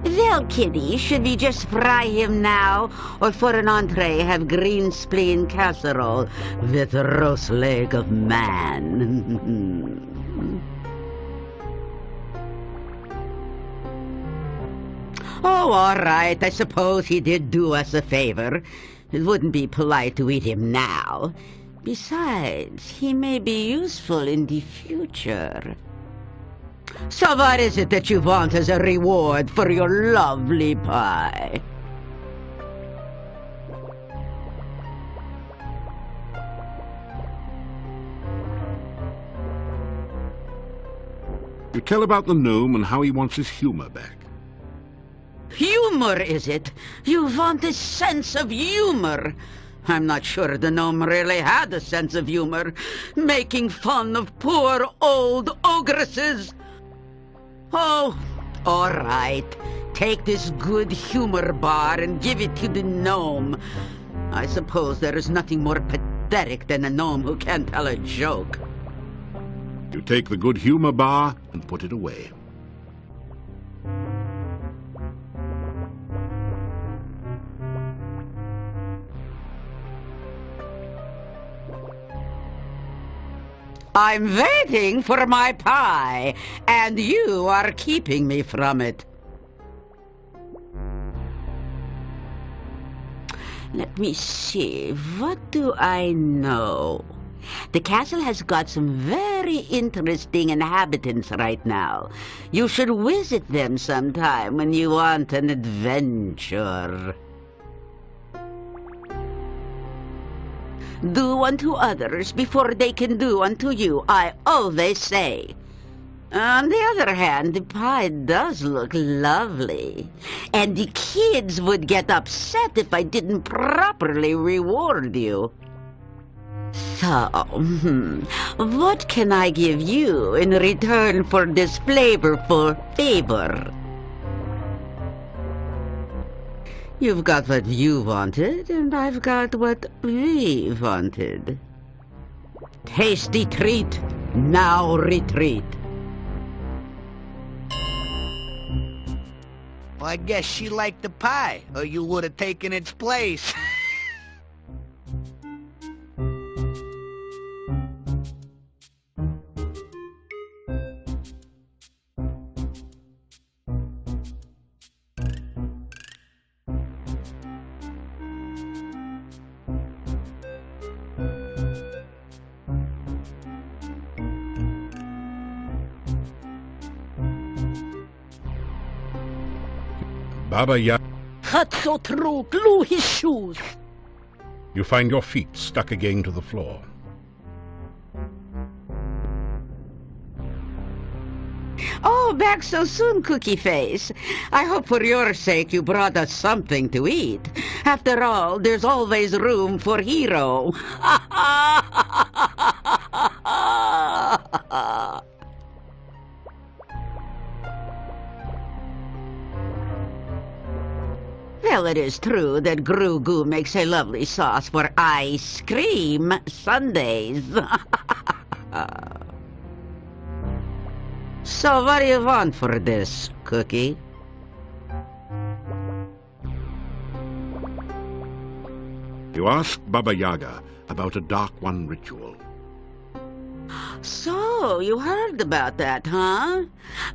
Well, Kitty, should we just fry him now, or for an entree have green spleen casserole with roast leg of man? Oh, all right. I suppose he did do us a favor. It wouldn't be polite to eat him now. Besides, he may be useful in the future. So what is it that you want as a reward for your lovely pie? You tell about the gnome and how he wants his humor back. Humor, is it? You want a sense of humor. I'm not sure the gnome really had a sense of humor, making fun of poor old ogresses. Oh, all right. Take this good humor bar and give it to the gnome. I suppose there is nothing more pathetic than a gnome who can't tell a joke. You take the good humor bar and put it away. I'm waiting for my pie, and you are keeping me from it. Let me see, what do I know? The castle has got some very interesting inhabitants right now. You should visit them sometime when you want an adventure. Do unto others before they can do unto you, I always say. On the other hand, the pie does look lovely. And the kids would get upset if I didn't properly reward you. So, what can I give you in return for this flavorful favor? You've got what you wanted, and I've got what we wanted. Tasty treat, now retreat. Well, I guess she liked the pie, or you would have taken its place. Baba Yaga. That's so true. Glue his shoes. You find your feet stuck again to the floor. Oh, back so soon, Cookie Face. I hope for your sake you brought us something to eat. After all, there's always room for Hero. Well, it is true that Gru Goo makes a lovely sauce for ice cream sundaes. So what do you want for this, Cookie? You ask Baba Yaga about a Dark One ritual. So, you heard about that, huh?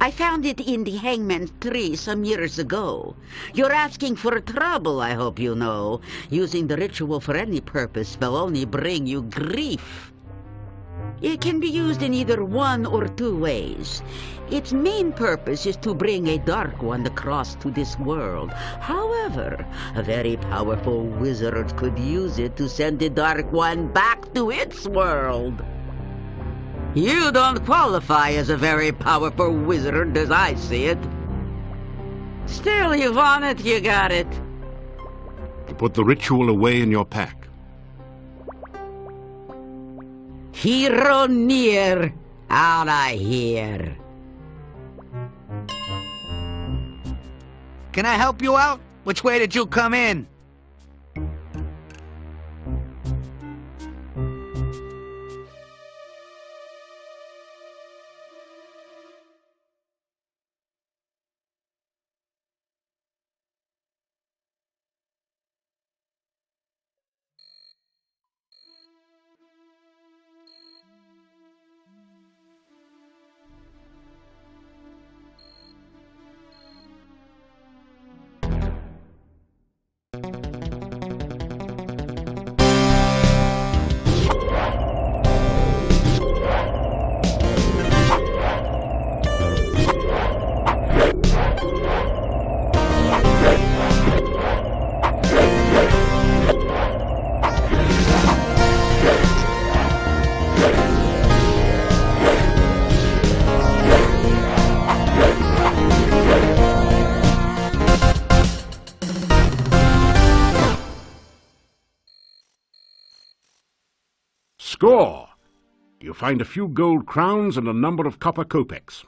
I found it in the hangman's tree some years ago. You're asking for trouble, I hope you know. Using the ritual for any purpose will only bring you grief. It can be used in either one or two ways. Its main purpose is to bring a Dark One across to this world. However, a very powerful wizard could use it to send the Dark One back to its world. You don't qualify as a very powerful wizard as I see it. Still, you want it, you got it. You put the ritual away in your pack. Hero near, out I hear. Can I help you out? Which way did you come in? find a few gold crowns and a number of copper kopecks.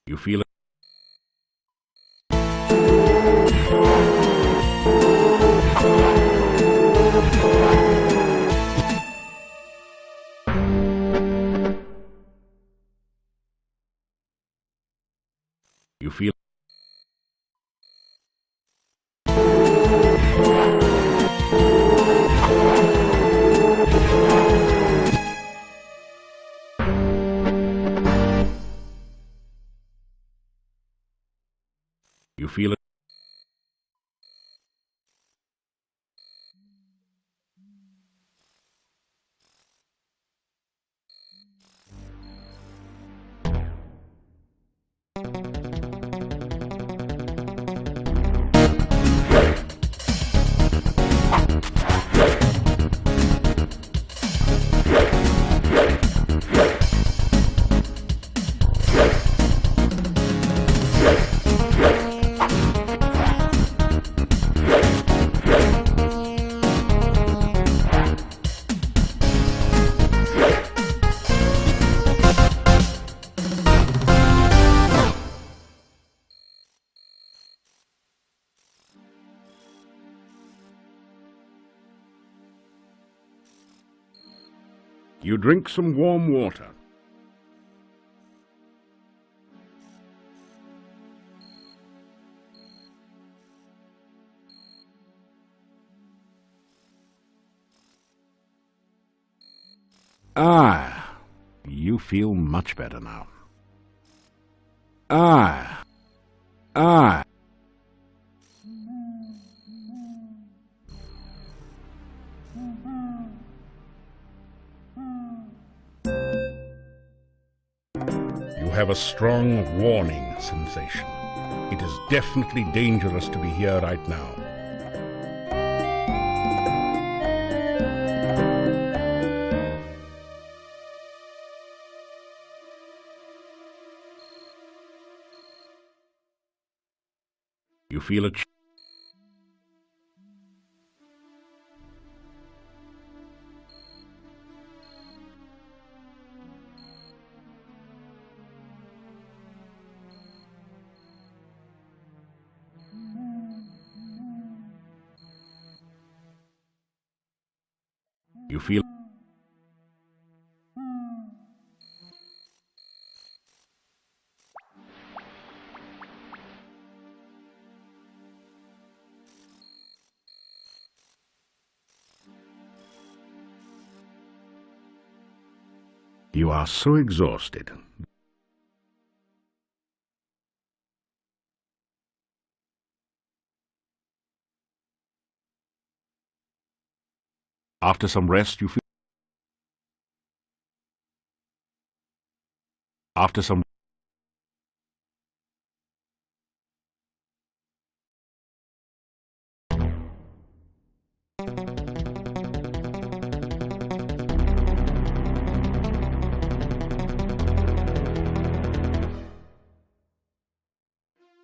You feel it? You feel You feel it? You drink some warm water. Ah, you feel much better now. Ah. You have a strong warning sensation. It is definitely dangerous to be here right now. You feel it. You feel You are so exhausted. After some rest, you feel... After some...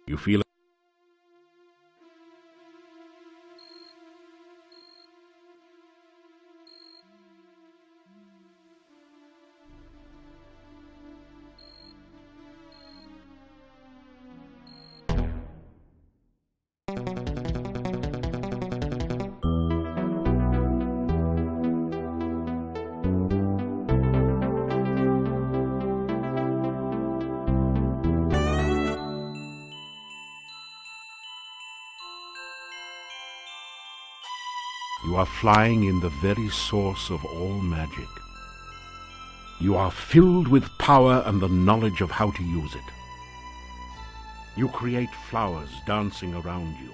You feel... You are flying in the very source of all magic. You are filled with power and the knowledge of how to use it. You create flowers dancing around you.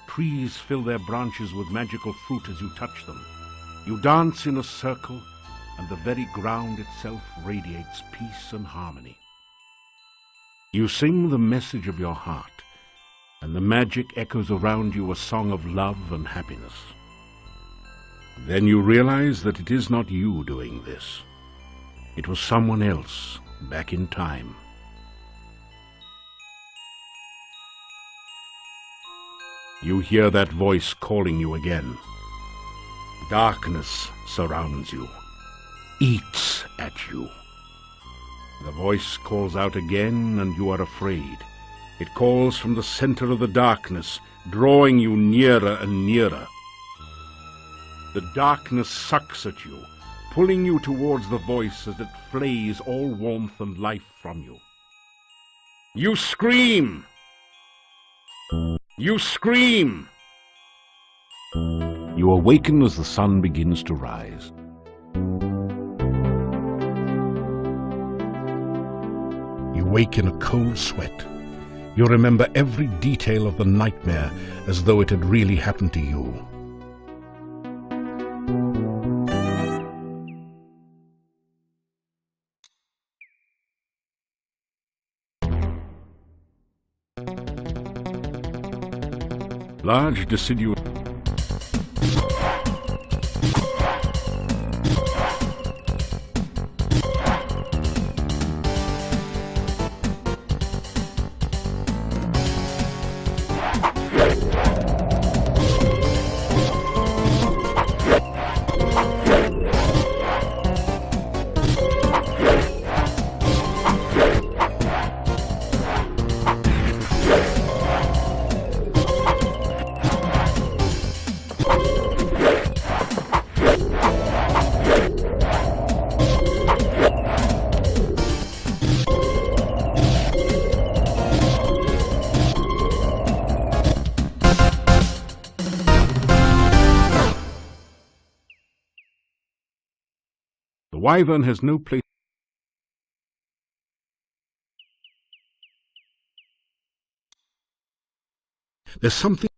Trees fill their branches with magical fruit as you touch them. You dance in a circle, and the very ground itself radiates peace and harmony. You sing the message of your heart, and the magic echoes around you a song of love and happiness. Then you realize that it is not you doing this. It was someone else, back in time. You hear that voice calling you again. Darkness surrounds you, eats at you. The voice calls out again, and you are afraid. It calls from the center of the darkness, drawing you nearer and nearer. The darkness sucks at you, pulling you towards the voice as it flays all warmth and life from you. You scream! You scream! You awaken as the sun begins to rise. You wake in a cold sweat. You remember every detail of the nightmare as though it had really happened to you. Large deciduous The wyvern has no place. There's something.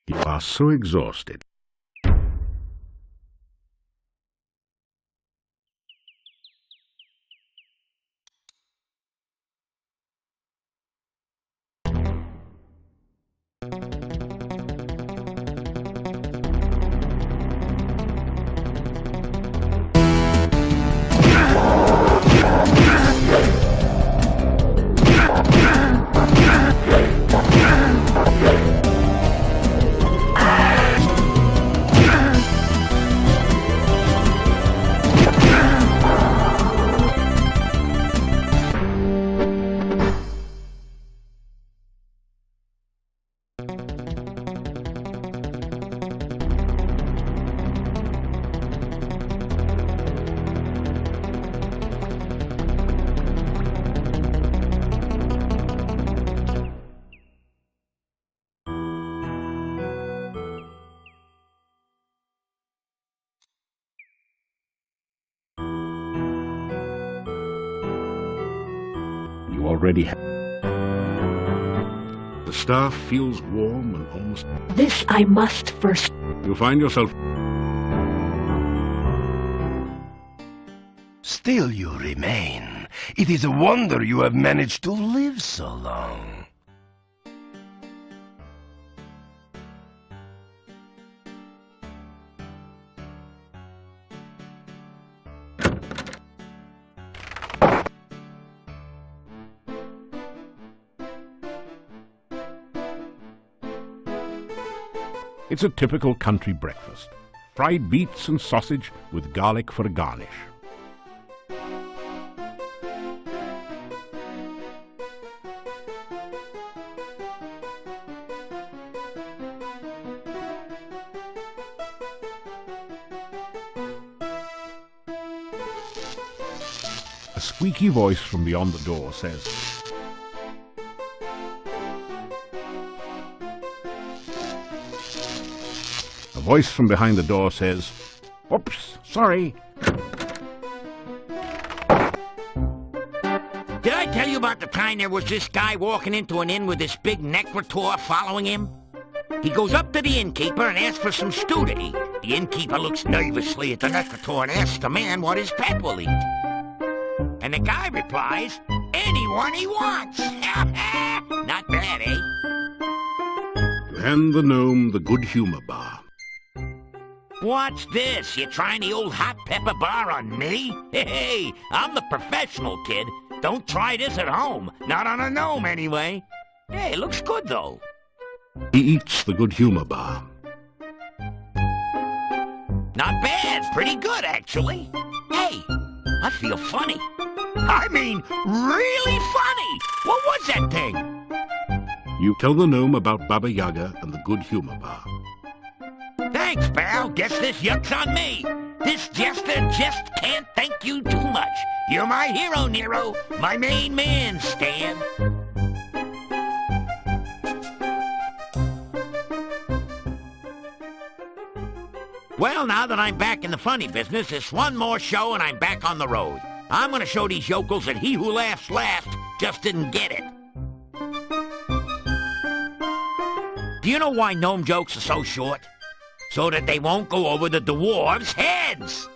You are so exhausted. You already have. The staff feels warm and almost. This I must first. You find yourself. Still you remain. It is a wonder you have managed to live so long. It's a typical country breakfast. Fried beets and sausage with garlic for a garnish. A squeaky voice from beyond the door says, A voice from behind the door says, "Oops, sorry." Did I tell you about the time there was this guy walking into an inn with this big necrotor following him? He goes up to the innkeeper and asks for some stew to eat. The innkeeper looks nervously at the necrotor and asks the man what his pet will eat. And the guy replies, anyone he wants. Not bad, eh? Then the gnome, the Good Humor Bar. What's this? You trying the old hot pepper bar on me? Hey, I'm the professional, kid. Don't try this at home. Not on a gnome, anyway. Hey, looks good, though. He eats the Good Humor Bar. Not bad. Pretty good, actually. Hey, I feel funny. I mean, really funny. What was that thing? You tell the gnome about Baba Yaga and the Good Humor Bar. Thanks, pal. Guess this yuck's on me. This jester just can't thank you too much. You're my hero, Nero. My main man, Stan. Well, now that I'm back in the funny business, it's one more show and I'm back on the road. I'm gonna show these yokels that he who laughs last just didn't get it. Do you know why gnome jokes are so short? So that they won't go over the dwarves' heads.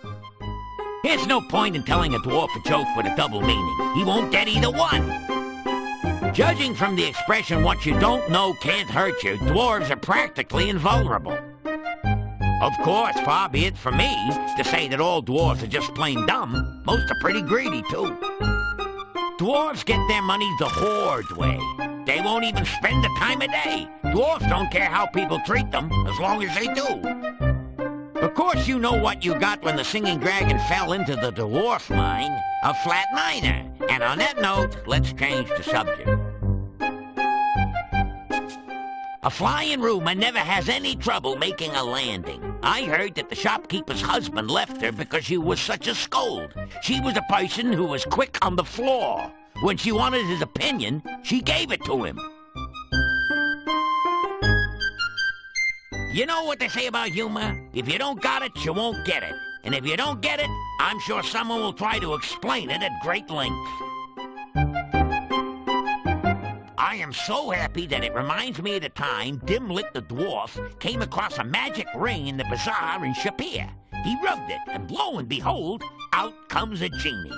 There's no point in telling a dwarf a joke with a double meaning. He won't get either one. Judging from the expression, what you don't know can't hurt you, dwarves are practically invulnerable. Of course, far be it from me to say that all dwarves are just plain dumb. Most are pretty greedy, too. Dwarves get their money the horde way. They won't even spend the time of day. Dwarves don't care how people treat them, as long as they do. Of course you know what you got when the singing dragon fell into the dwarf mine. A flat miner. And on that note, let's change the subject. A flying rumor never has any trouble making a landing. I heard that the shopkeeper's husband left her because she was such a scold. She was a person who was quick on the floor. When she wanted his opinion, she gave it to him. You know what they say about humor? If you don't got it, you won't get it. And if you don't get it, I'm sure someone will try to explain it at great length. I am so happy that it reminds me of the time Dimlit the dwarf came across a magic ring in the bazaar in Shapir. He rubbed it, and lo and behold, out comes a genie.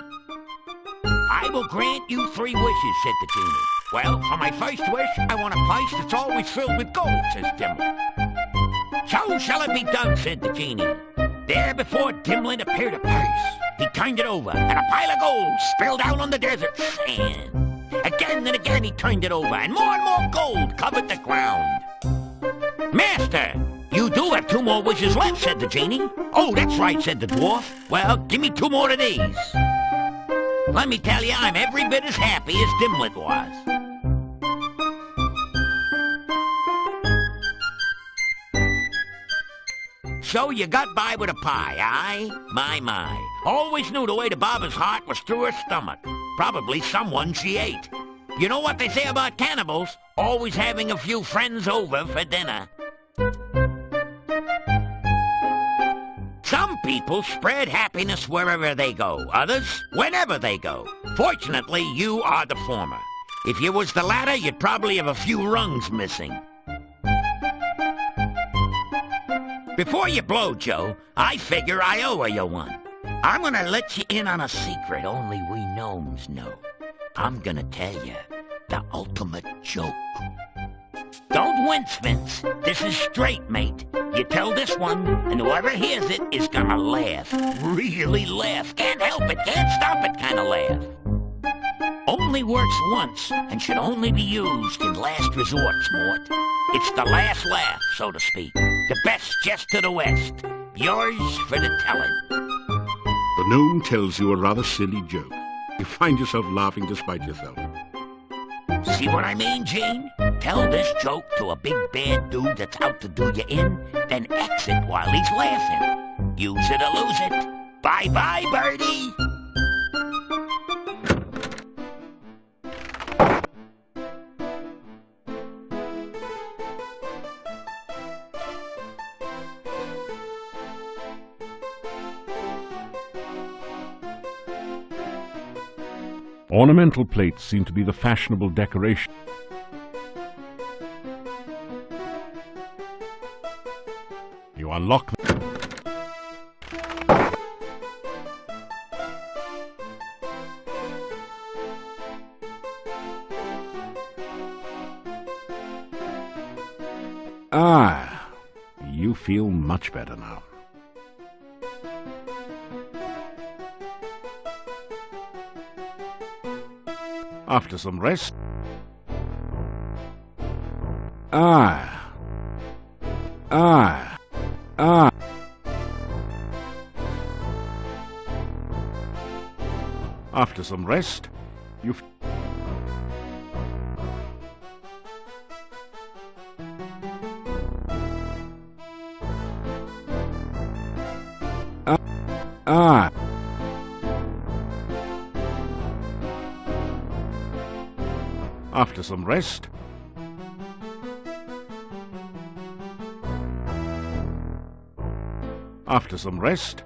I will grant you 3 wishes, said the genie. Well, for my first wish, I want a purse that's always filled with gold, says Dimlit. So shall it be done, said the genie. There before Dimlit appeared a purse. He turned it over, and a pile of gold spilled out on the desert sand. Again and again he turned it over, and more gold covered the ground. Master, you do have 2 more wishes left, said the genie. Oh, that's right, said the dwarf. Well, give me 2 more of these. Let me tell you, I'm every bit as happy as Dimlit was. So you got by with a pie, aye? My. Always knew the way to Baba's heart was through her stomach. Probably someone she ate. You know what they say about cannibals? Always having a few friends over for dinner. Some people spread happiness wherever they go. Others, whenever they go. Fortunately, you are the former. If you was the latter, you'd probably have a few rungs missing. Before you blow, Joe, I figure I owe you one. I'm gonna let you in on a secret only we gnomes know. I'm gonna tell you the ultimate joke. Don't wince, Vince. This is straight, mate. You tell this one, and whoever hears it is gonna laugh. Really laugh. Can't help it, can't stop it kind of laugh. Only works once, and should only be used in last resorts, Mort. It's the last laugh, so to speak. The best jest to the West. Yours for the telling. The gnome tells you a rather silly joke. You find yourself laughing despite yourself. See what I mean, Gene? Tell this joke to a big bad dude that's out to do you in, then exit while he's laughing. Use it or lose it. Bye-bye, birdie! Ornamental plates seem to be the fashionable decoration. You unlock them. much better now. After some rest... After some rest, you've... After some rest... After some rest...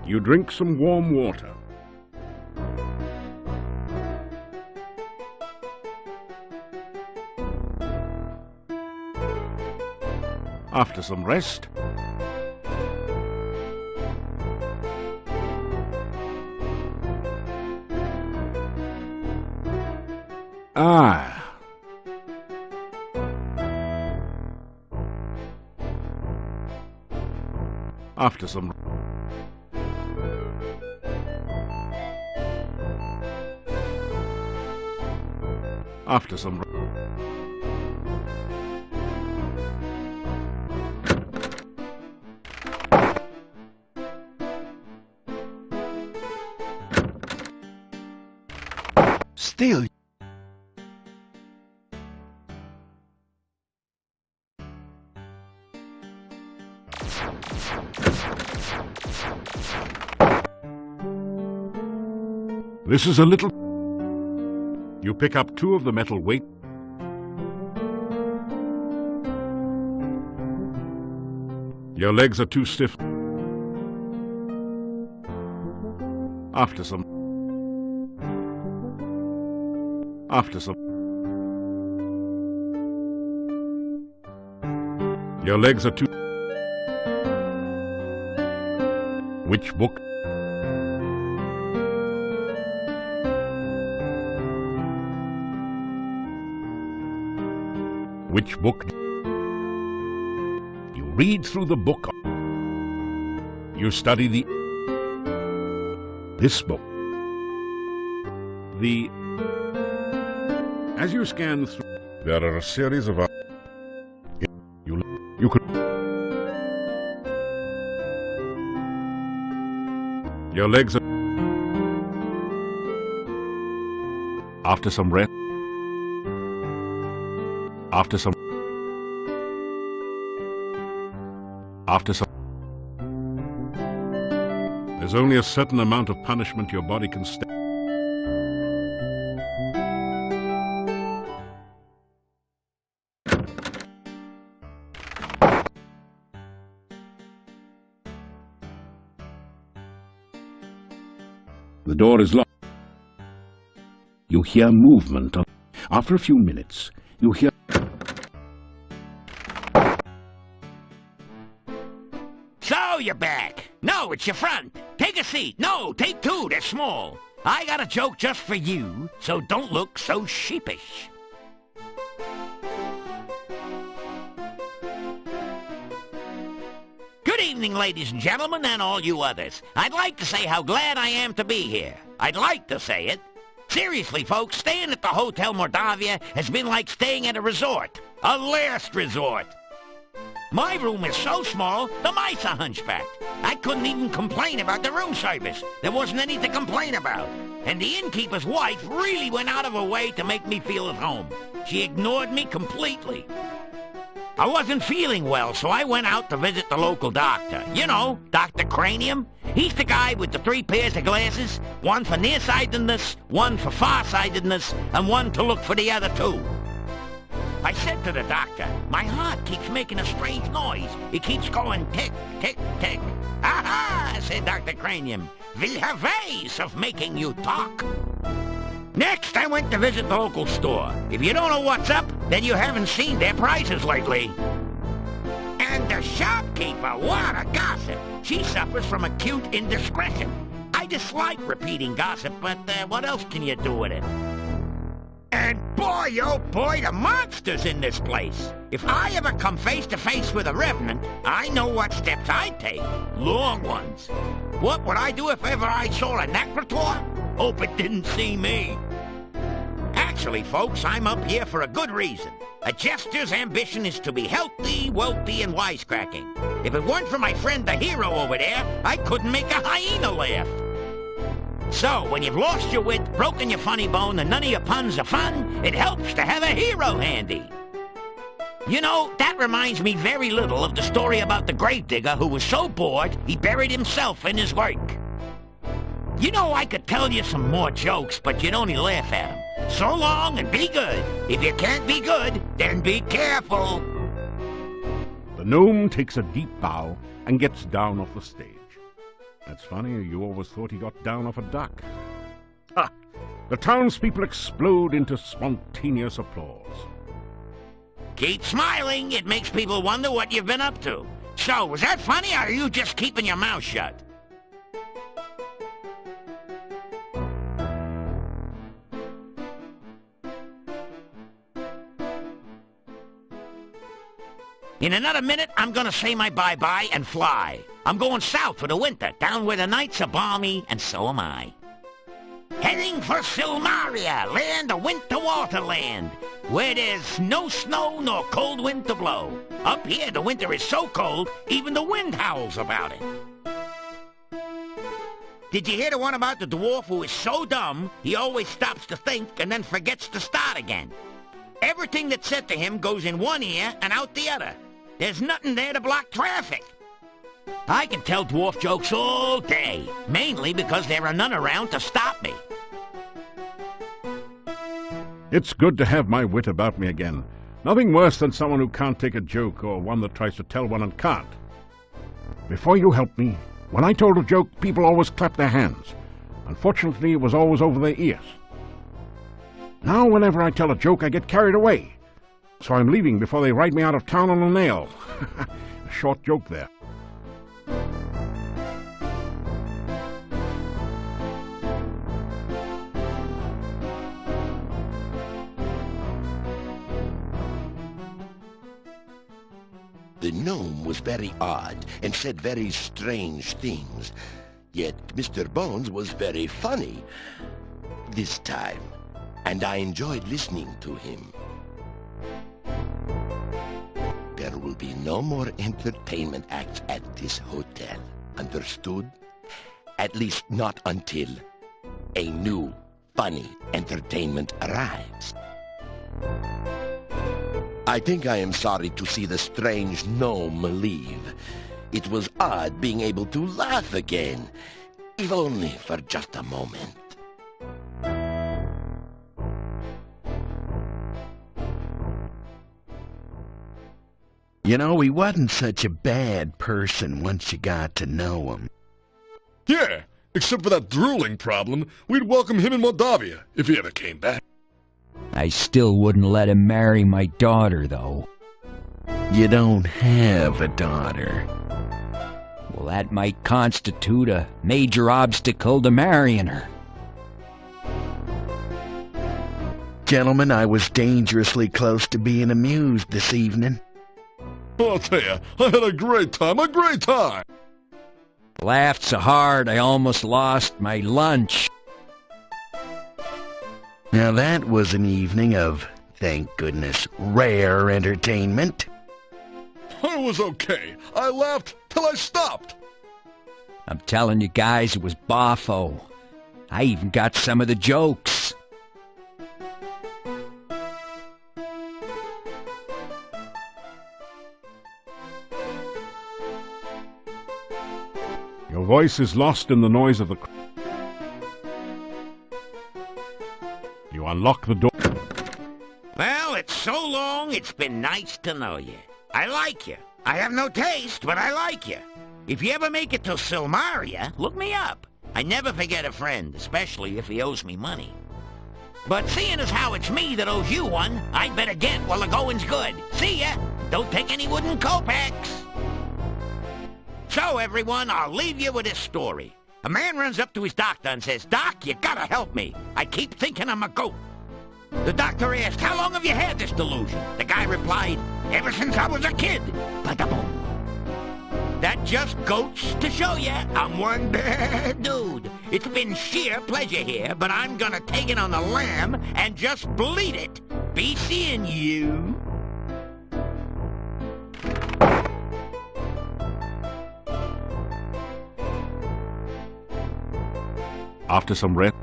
You drink some warm water. After some rest... After some... After some... Still... This is a little... You pick up 2 of the metal weight... Your legs are too stiff. After some... After some... Your legs are too... Which book? Which book? You read through the book. You study the... This book. The... As you scan through, there are a series of... You could... Your legs are... After some rest... After some... After some... There's only a certain amount of punishment your body can stand. The door is locked. You hear movement. After a few minutes, you hear... So you're back. No, it's your front. Take a seat. No, take 2. They're small. I got a joke just for you, so don't look so sheepish. Good evening, ladies and gentlemen, and all you others. I'd like to say how glad I am to be here. I'd like to say it. Seriously, folks, staying at the Hotel Mordavia has been like staying at a resort. A last resort. My room is so small, the mice are hunchbacked. I couldn't even complain about the room service. There wasn't any to complain about. And the innkeeper's wife really went out of her way to make me feel at home. She ignored me completely. I wasn't feeling well, so I went out to visit the local doctor. You know, Dr. Cranium. He's the guy with the 3 pairs of glasses, one for nearsightedness, one for farsightedness, and one to look for the other 2. I said to the doctor, my heart keeps making a strange noise. It keeps going tick, tick, tick. Aha, said Dr. Cranium. We have ways of making you talk. Next, I went to visit the local store. If you don't know what's up, then you haven't seen their prices lately. And the shopkeeper, what a gossip. She suffers from acute indiscretion. I dislike repeating gossip, but what else can you do with it? And boy, oh boy, the monster's in this place. If I ever come face to face with a revenant, I know what steps I'd take. Long ones. What would I do if ever I saw a Necrotor? Hope it didn't see me. Actually, folks, I'm up here for a good reason. A jester's ambition is to be healthy, wealthy, and wisecracking. If it weren't for my friend the hero over there, I couldn't make a hyena laugh. So, when you've lost your wit, broken your funny bone, and none of your puns are fun, it helps to have a hero handy. You know, that reminds me very little of the story about the gravedigger who was so bored he buried himself in his work. You know, I could tell you some more jokes, but you'd only laugh at them. So long and be good. If you can't be good, then be careful. The gnome takes a deep bow and gets down off the stage. That's funny, you always thought he got down off a duck. Ha! The townspeople explode into spontaneous applause. Keep smiling. It makes people wonder what you've been up to. So, was that funny, or are you just keeping your mouth shut? In another minute, I'm gonna say my bye-bye and fly. I'm going south for the winter, down where the nights are balmy, and so am I. Heading for Silmaria, land of winter waterland, where there's no snow nor cold wind to blow. Up here, the winter is so cold, even the wind howls about it. Did you hear the one about the dwarf who is so dumb, he always stops to think and then forgets to start again? Everything that's said to him goes in one ear and out the other. There's nothing there to block traffic. I can tell dwarf jokes all day, mainly because there are none around to stop me. It's good to have my wit about me again. Nothing worse than someone who can't take a joke or one that tries to tell one and can't. Before you helped me, when I told a joke, people always clapped their hands. Unfortunately, it was always over their ears. Now, whenever I tell a joke, I get carried away. So I'm leaving before they ride me out of town on a nail. A short joke there. The gnome was very odd and said very strange things. Yet Mr. Bones was very funny this time, and I enjoyed listening to him. There will be no more entertainment acts at this hotel. Understood? At least not until a new, funny entertainment arrives. I think I am sorry to see the strange gnome leave. It was odd being able to laugh again, if only for just a moment. You know, he wasn't such a bad person once you got to know him. Yeah, except for that drooling problem, we'd welcome him in Moldavia if he ever came back. I still wouldn't let him marry my daughter, though. You don't have a daughter. Well, that might constitute a major obstacle to marrying her. Gentlemen, I was dangerously close to being amused this evening. I'll tell you, I had a great time, a great time! Laughed so hard I almost lost my lunch. Now that was an evening of, thank goodness, rare entertainment. I was okay. I laughed till I stopped. I'm telling you guys, it was boffo. I even got some of the jokes. Your voice is lost in the noise of the crowd. You unlock the door. Well, it's so long, it's been nice to know you. I like you. I have no taste, but I like you. If you ever make it to Silmaria, look me up. I never forget a friend, especially if he owes me money. But seeing as how it's me that owes you one, I'd better get while the going's good. See ya! Don't take any wooden kopecks! So, everyone, I'll leave you with this story. A man runs up to his doctor and says, "Doc, you gotta help me. I keep thinking I'm a goat." The doctor asked, "How long have you had this delusion?" The guy replied, "Ever since I was a kid." Ba-da-boom. That just goes to show you I'm one bad dude. It's been sheer pleasure here, but I'm gonna take it on the lam and just bleed it. Be seeing you. After some rest,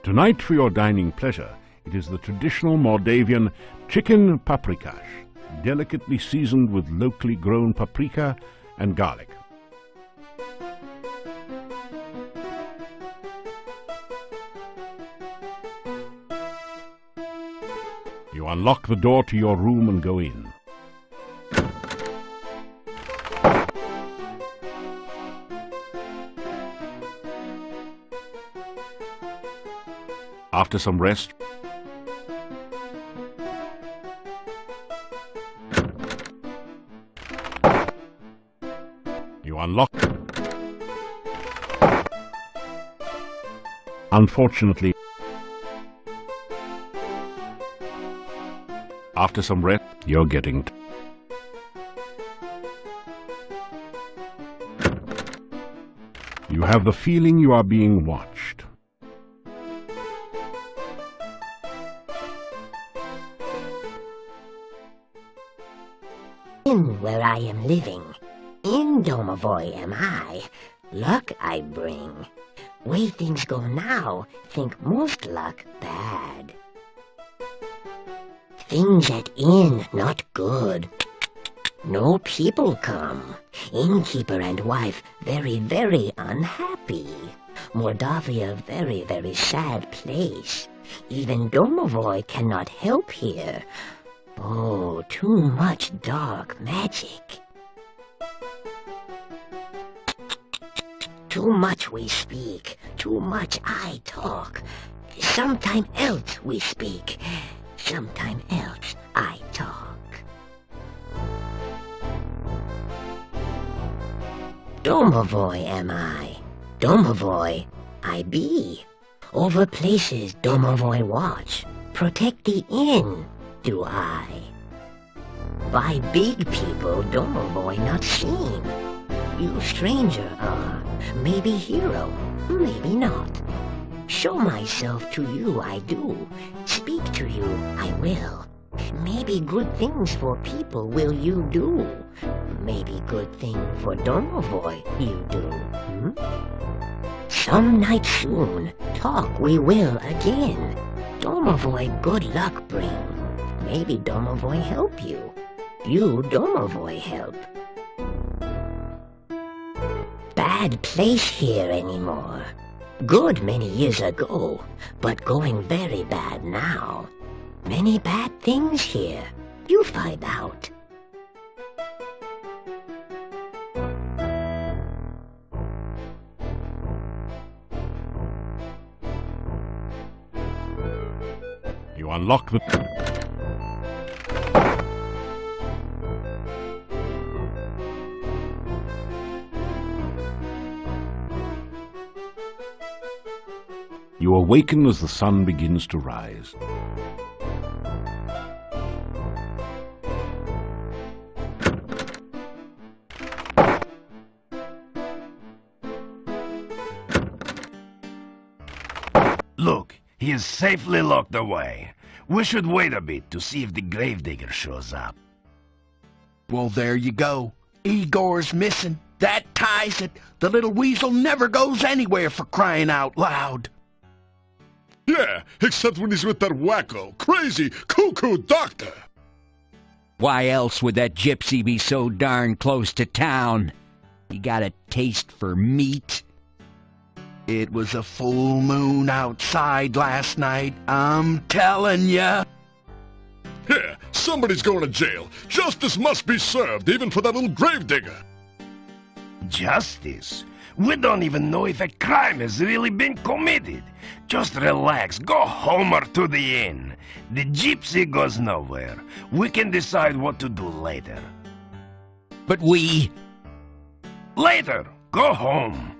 tonight, for your dining pleasure, it is the traditional Moldavian chicken paprikash, delicately seasoned with locally grown paprika and garlic. You unlock the door to your room and go in. After some rest, you unlock. Unfortunately, after some rest, you're getting you have the feeling you are being watched. In where I am living, in Domovoy am I, luck I bring. Way things go now, think most luck bad. Things at inn not good. No people come. Innkeeper and wife very, very unhappy. Mordavia very, very sad place. Even Domovoy cannot help here. Oh, too much dark magic. Too much we speak, too much I talk. Sometime else we speak, sometime else I talk. Domovoy am I, Domovoy I be. Over places Domovoy watch, protect the inn do I. By big people Domovoy not seen. You stranger are, maybe hero, maybe not. Show myself to you I do, speak to you I will. Maybe good things for people will you do. Maybe good thing for Domovoy you do. Some night soon, talk we will again. Domovoy good luck bring. Maybe Domovoy help you. You Domovoy help. Bad place here anymore. Good many years ago, but going very bad now. Many bad things here. You find out. you unlock the... You awaken as the sun begins to rise. Look, he is safely locked away. We should wait a bit to see if the gravedigger shows up. Well, there you go. Igor's missing. That ties it. The little weasel never goes anywhere, for crying out loud. Yeah, except when he's with that wacko, crazy, cuckoo doctor. Why else would that gypsy be so darn close to town? He got a taste for meat. It was a full moon outside last night, I'm telling ya. Yeah, somebody's going to jail. Justice must be served, even for that little gravedigger. Justice? We don't even know if a crime has really been committed. Just relax. Go home or to the inn. The gypsy goes nowhere. We can decide what to do later. But we... Later. Go home.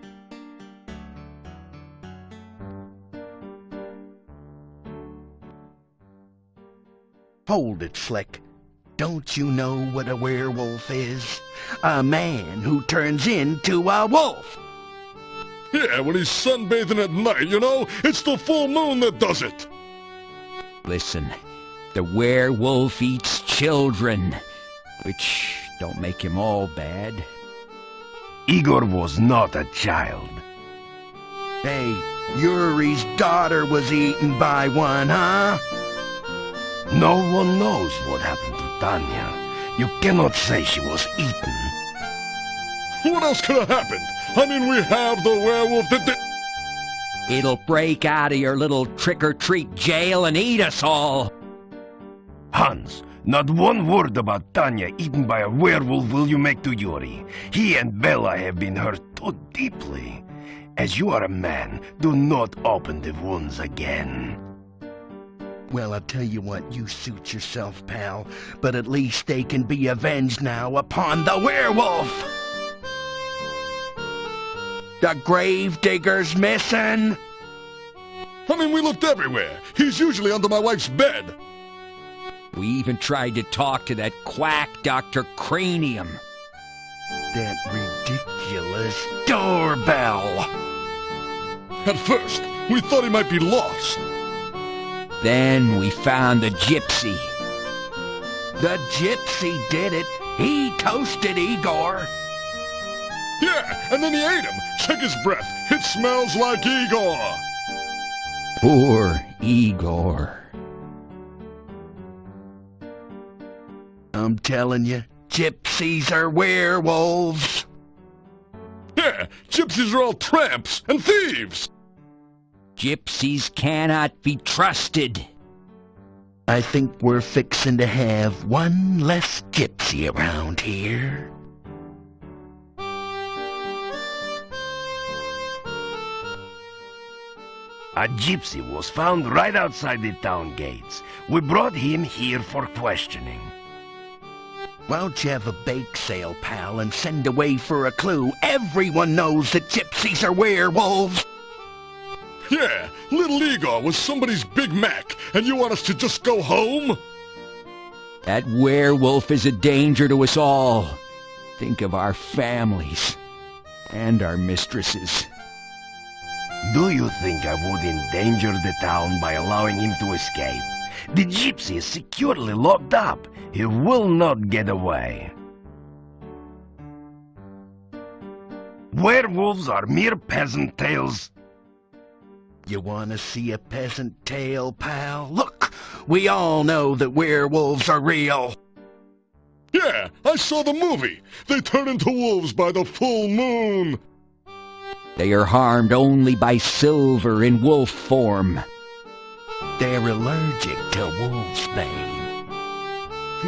Hold it, Slick. Don't you know what a werewolf is? A man who turns into a wolf. Yeah, when he's sunbathing at night, you know? It's the full moon that does it. Listen, the werewolf eats children, which don't make him all bad. Igor was not a child. Hey, Yuri's daughter was eaten by one, huh? No one knows what happened to Tanya. You cannot say she was eaten. What else could have happened? I mean, we have the werewolf that... It'll break out of your little trick-or-treat jail and eat us all. Hans, not one word about Tanya eaten by a werewolf will you make to Yuri. He and Bella have been hurt too deeply. As you are a man, do not open the wounds again. Well, I'll tell you what, you suit yourself, pal. But at least they can be avenged now upon the werewolf! The gravedigger's missing! I mean, we looked everywhere. He's usually under my wife's bed. We even tried to talk to that quack Dr. Cranium. That ridiculous doorbell! At first, we thought he might be lost. Then we found the gypsy. The gypsy did it. He toasted Igor. Yeah, and then he ate him. Check his breath. It smells like Igor. Poor Igor. I'm telling you, gypsies are werewolves. Yeah, gypsies are all tramps and thieves. Gypsies cannot be trusted. I think we're fixing to have one less gypsy around here. A gypsy was found right outside the town gates. We brought him here for questioning. Why don't you have a bake sale, pal, and send away for a clue? Everyone knows that gypsies are werewolves. Yeah, little Igor was somebody's Big Mac, and you want us to just go home? That werewolf is a danger to us all. Think of our families and our mistresses. Do you think I would endanger the town by allowing him to escape? The gypsy is securely locked up. He will not get away. Werewolves are mere peasant tales. You want to see a peasant tale, pal? Look, we all know that werewolves are real. Yeah, I saw the movie. They turn into wolves by the full moon. They are harmed only by silver in wolf form. They're allergic to wolfsbane.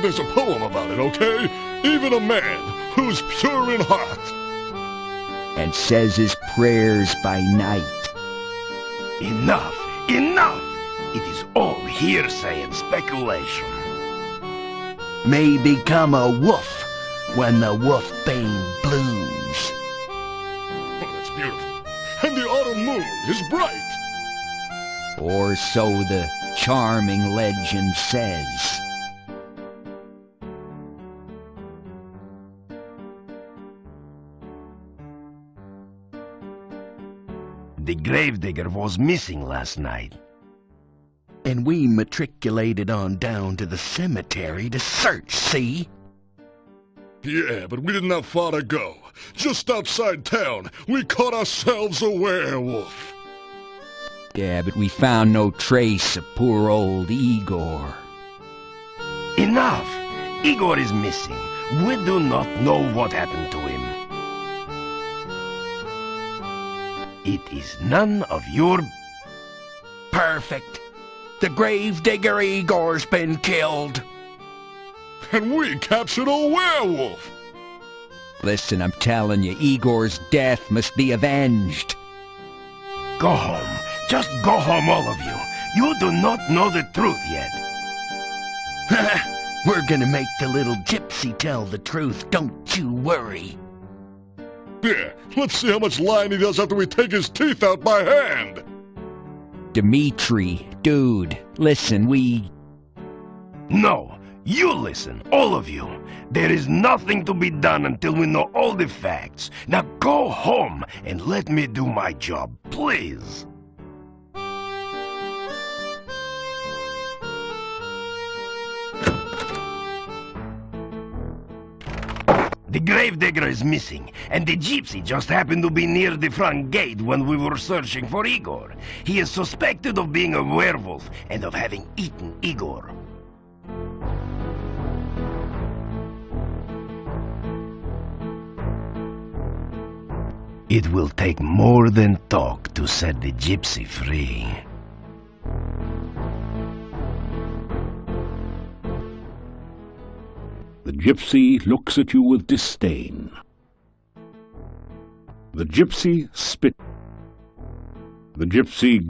There's a poem about it, okay? Even a man who's pure in heart. And says his prayers by night. Enough! Enough! It is all hearsay and speculation. May become a wolf when the wolfbane blooms. Oh, that's beautiful. And the autumn moon is bright. Or so the charming legend says. The gravedigger was missing last night. And we matriculated on down to the cemetery to search, see? Yeah, but we didn't have far to go. Just outside town, we caught ourselves a werewolf. Yeah, but we found no trace of poor old Igor. Enough! Igor is missing. We do not know what happened to him. It is none of your... Perfect. The gravedigger Igor's been killed. And we captured a werewolf. Listen, I'm telling you, Igor's death must be avenged. Go home. Just go home, all of you. You do not know the truth yet. We're gonna make the little gypsy tell the truth, don't you worry. Yeah, let's see how much lying he does after we take his teeth out by hand. Dimitri, dude, listen, No, you listen, all of you. There is nothing to be done until we know all the facts. Now go home and let me do my job, please. The gravedigger is missing, and the gypsy just happened to be near the front gate when we were searching for Igor. He is suspected of being a werewolf and of having eaten Igor. It will take more than talk to set the gypsy free. The gypsy looks at you with disdain. The gypsy spit. The gypsy.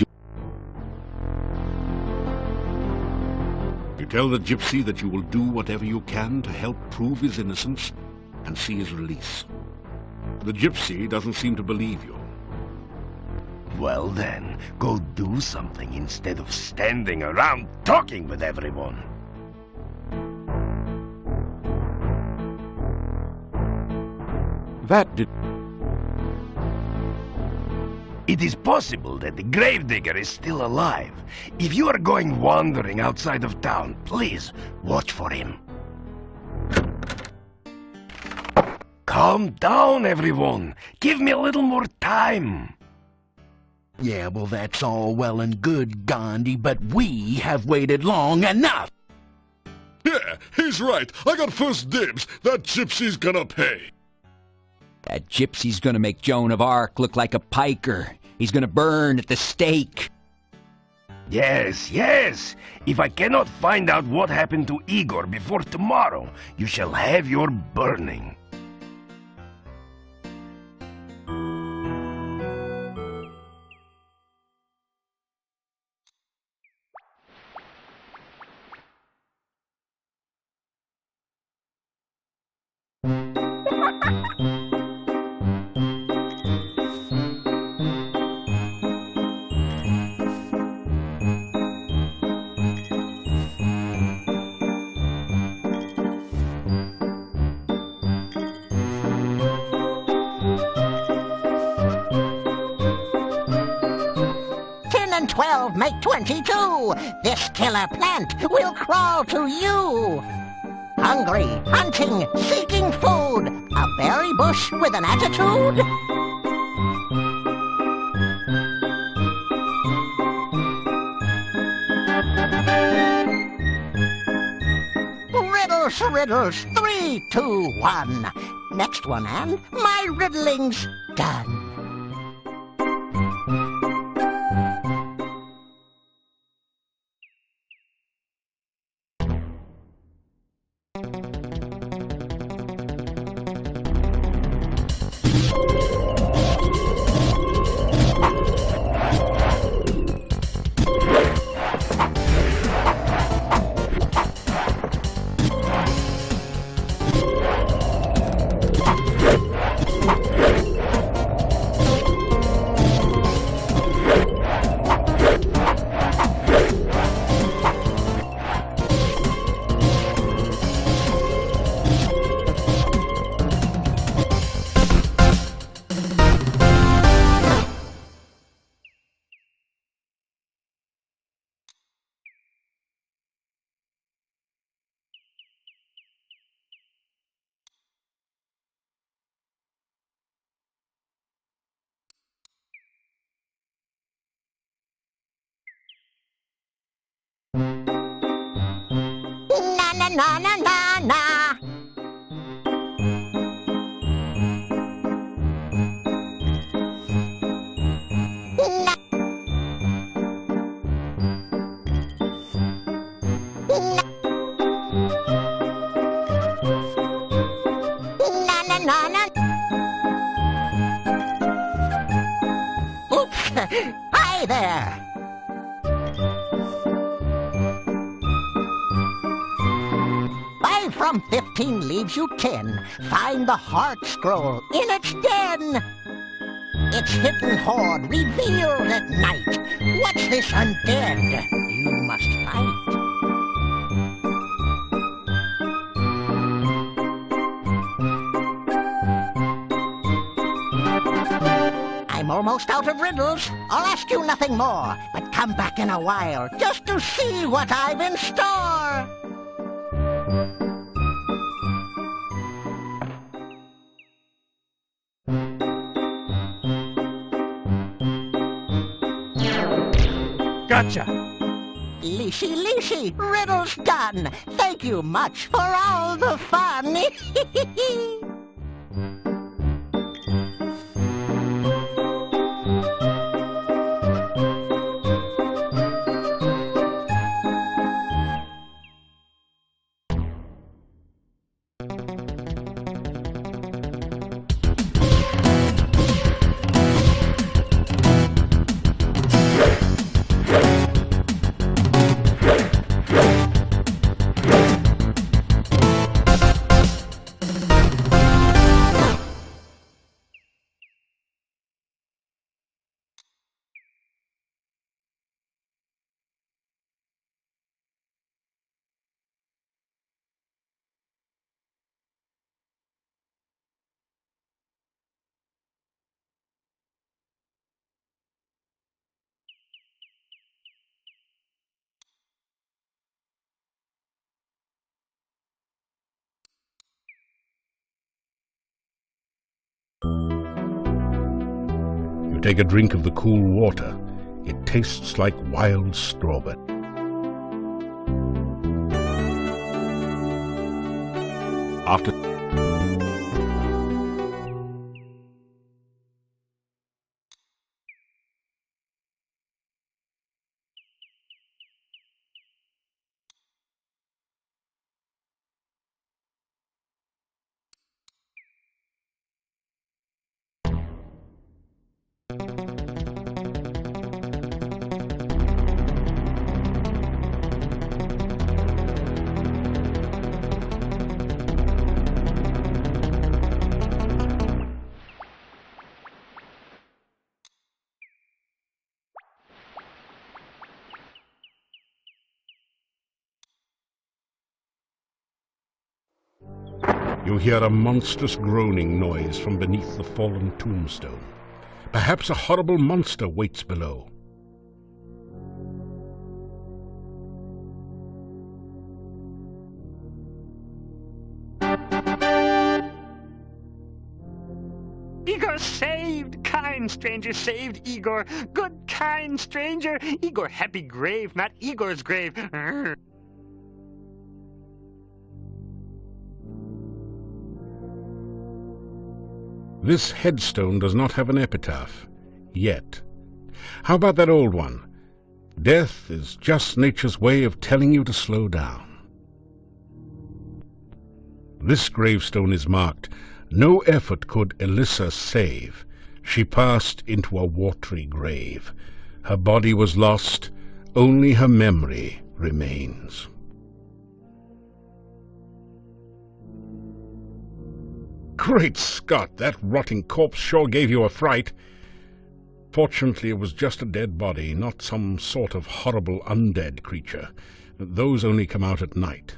You tell the gypsy that you will do whatever you can to help prove his innocence and see his release. The gypsy doesn't seem to believe you. Well then, go do something instead of standing around talking with everyone. That did... It is possible that the gravedigger is still alive. If you are going wandering outside of town, please watch for him. Calm down, everyone. Give me a little more time. Yeah, well, that's all well and good, Gandhi, but we have waited long enough. Yeah, he's right. I got first dibs. That gypsy's gonna pay. That gypsy's gonna make Joan of Arc look like a piker. He's gonna burn at the stake. Yes, yes. If I cannot find out what happened to Igor before tomorrow, you shall have your burning. Make 22. This killer plant will crawl to you. Hungry, hunting, seeking food. A berry bush with an attitude. Riddles, riddles, 3, 2, 1. Next one, Anne. My riddling's done. Na na na na na na. Na na na na. Hi there! Buy from 15 leaves you kin. Find the heart scroll in its den. Its hidden hoard revealed at night. What's this undead? You must fight. I'm almost out of riddles. I'll ask you nothing more, but come back in a while just to see what I've in store. Gotcha! Leashy, riddles done. Thank you much for all the fun. You take a drink of the cool water. It tastes like wild strawberry. After you hear a monstrous groaning noise from beneath the fallen tombstone. Perhaps a horrible monster waits below. Igor saved! Kind stranger saved Igor! Good kind stranger! Igor happy grave, not Igor's grave! Urgh. This headstone does not have an epitaph, yet. How about that old one? Death is just nature's way of telling you to slow down. This gravestone is marked, "No effort could Elissa save. She passed into a watery grave. Her body was lost, only her memory remains." Great Scott, that rotting corpse sure gave you a fright. Fortunately, it was just a dead body, not some sort of horrible undead creature. Those only come out at night.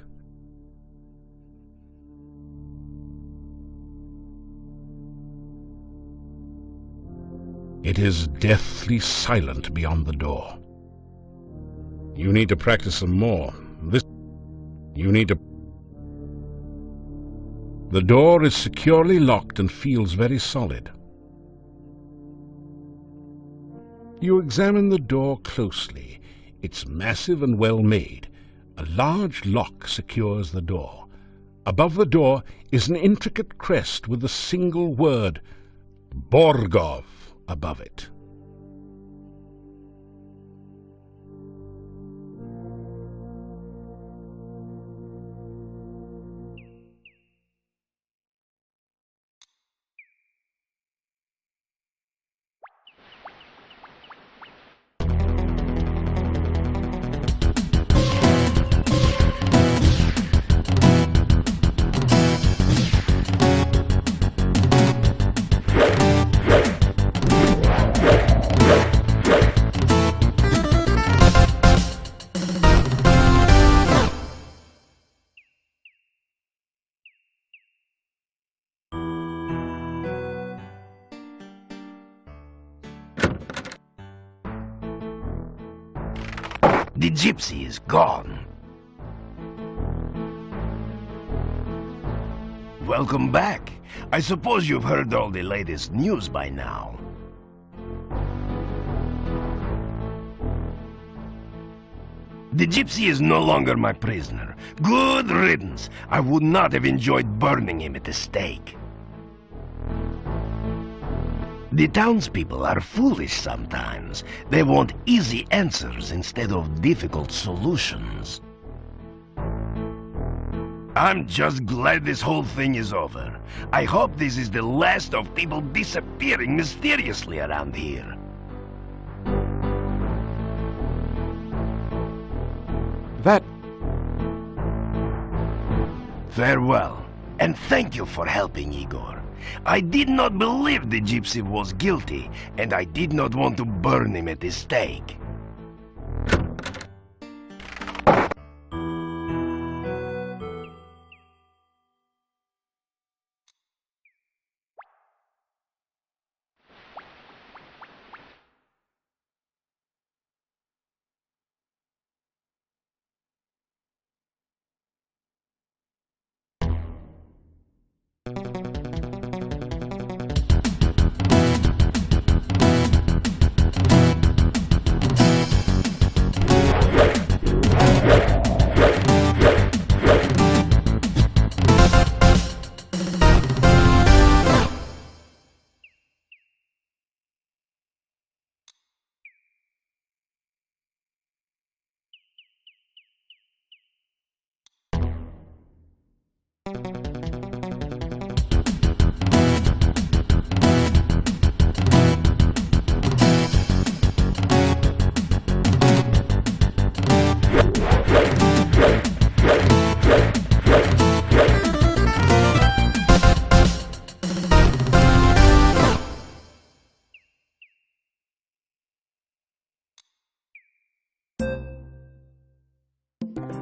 It is deathly silent beyond the door. You need to practice some more. The door is securely locked and feels very solid. You examine the door closely. It's massive and well made. A large lock secures the door. Above the door is an intricate crest with the single word, Borgov, above it. The gypsy is gone. Welcome back. I suppose you've heard all the latest news by now. The gypsy is no longer my prisoner. Good riddance. I would not have enjoyed burning him at the stake. The townspeople are foolish sometimes. They want easy answers instead of difficult solutions. I'm just glad this whole thing is over. I hope this is the last of people disappearing mysteriously around here. Farewell, and thank you for helping, Igor. I did not believe the gypsy was guilty, and I did not want to burn him at the stake.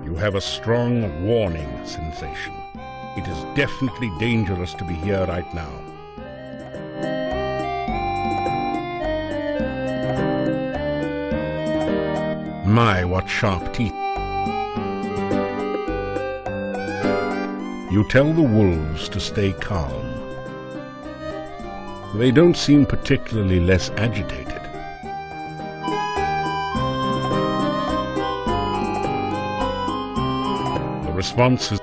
You have a strong warning sensation. It is definitely dangerous to be here right now. My, what sharp teeth. You tell the wolves to stay calm. They don't seem particularly less agitated. The response is...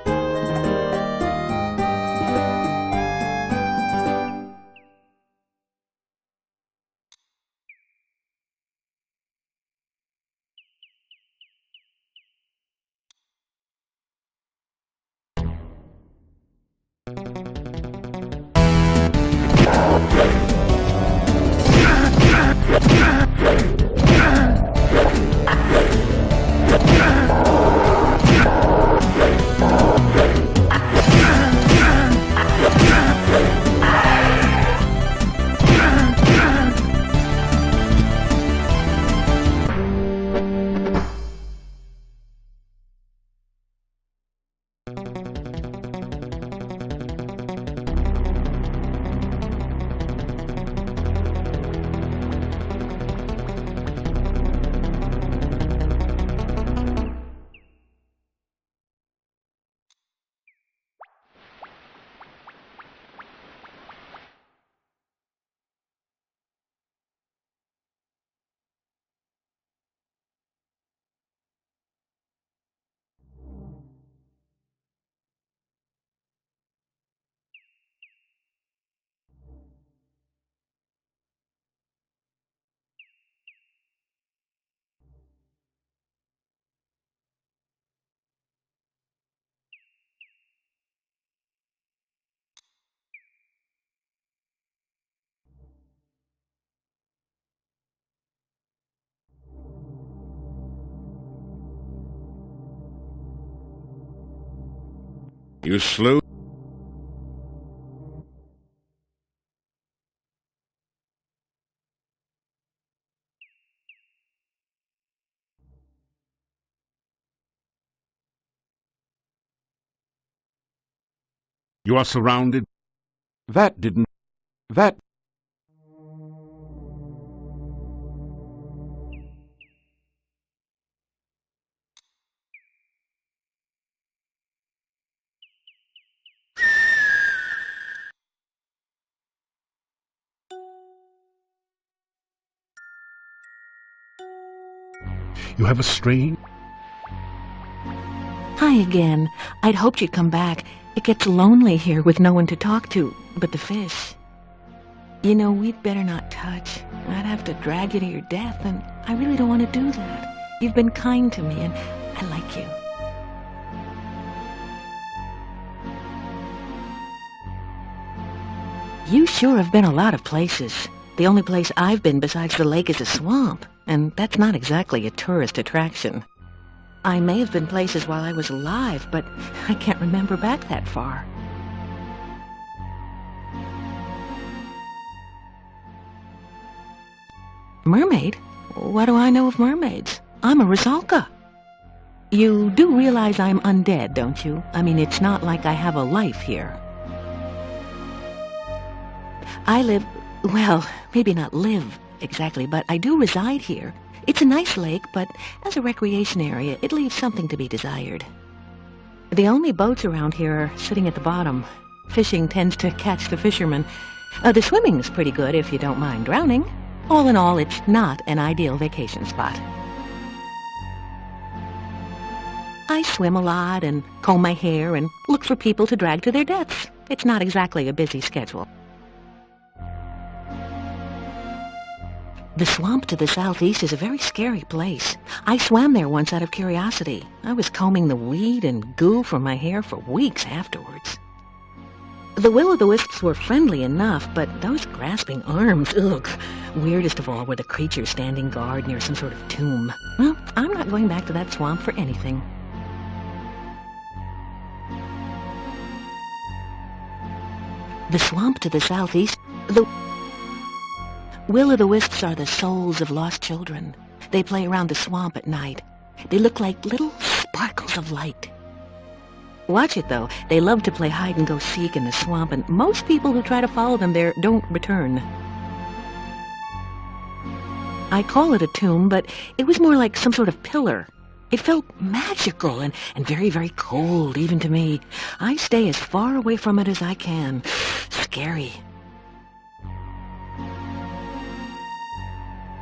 You slow... You are surrounded. That... You have a strange... Hi again. I'd hoped you'd come back. It gets lonely here with no one to talk to but the fish. You know, we'd better not touch. I'd have to drag you to your death, and I really don't want to do that. You've been kind to me, and I like you. You sure have been a lot of places. The only place I've been besides the lake is a swamp, and that's not exactly a tourist attraction. I may have been places while I was alive, but I can't remember back that far. Mermaid? What do I know of mermaids? I'm a Rusalka. You do realize I'm undead, don't you? I mean, it's not like I have a life here. I live, well, maybe not live exactly, but I do reside here. It's a nice lake, but as a recreation area, it leaves something to be desired. The only boats around here are sitting at the bottom. Fishing tends to catch the fishermen. The swimming's pretty good if you don't mind drowning. All in all, it's not an ideal vacation spot. I swim a lot and comb my hair and look for people to drag to their deaths. It's not exactly a busy schedule. The swamp to the southeast is a very scary place. I swam there once out of curiosity. I was combing the weed and goo from my hair for weeks afterwards. The will-o'-the-wisps were friendly enough, but those grasping arms, ugh. Weirdest of all were the creatures standing guard near some sort of tomb. Well, I'm not going back to that swamp for anything. The swamp to the southeast, the will-o'-the-wisps are the souls of lost children. They play around the swamp at night. They look like little sparkles of light. Watch it, though. They love to play hide-and-go-seek in the swamp, and most people who try to follow them there don't return. I call it a tomb, but it was more like some sort of pillar. It felt magical and very, very cold, even to me. I stay as far away from it as I can. Scary.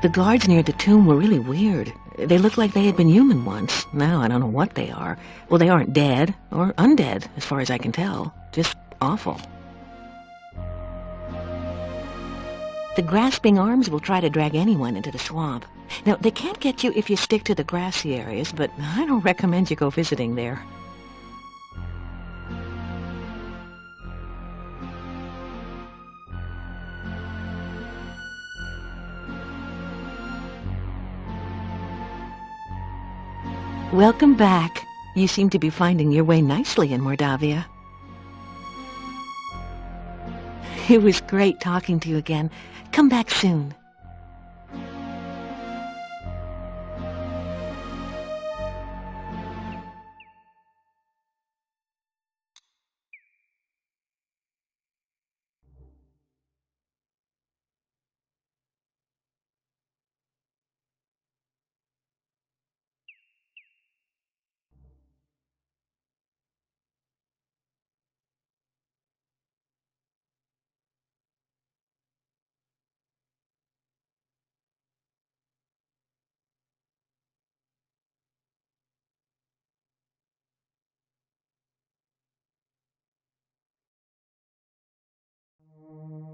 The guards near the tomb were really weird. They looked like they had been human once. Now I don't know what they are. Well, they aren't dead or undead, as far as I can tell. Just awful. The grasping arms will try to drag anyone into the swamp. Now, they can't get you if you stick to the grassy areas, but I don't recommend you go visiting there. Welcome back. You seem to be finding your way nicely in Mordavia. It was great talking to you again. Come back soon.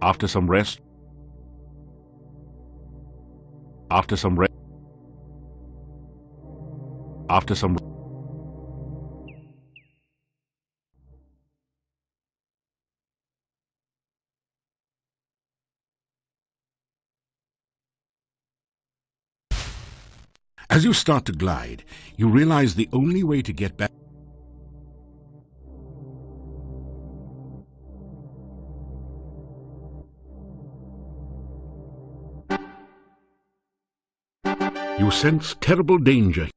After some rest, After some As you start to glide, you realize the only way to get back you sense terrible danger.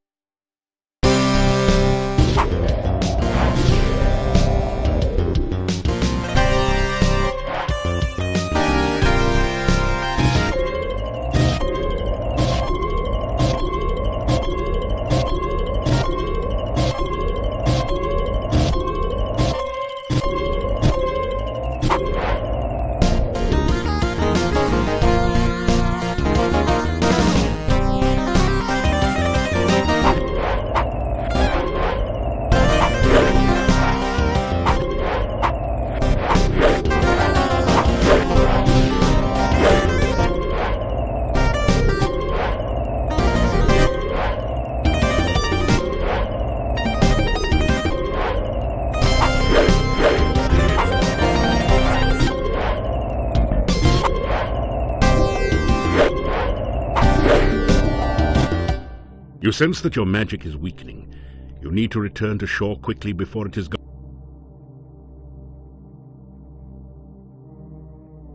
You sense that your magic is weakening. You need to return to shore quickly before it is gone.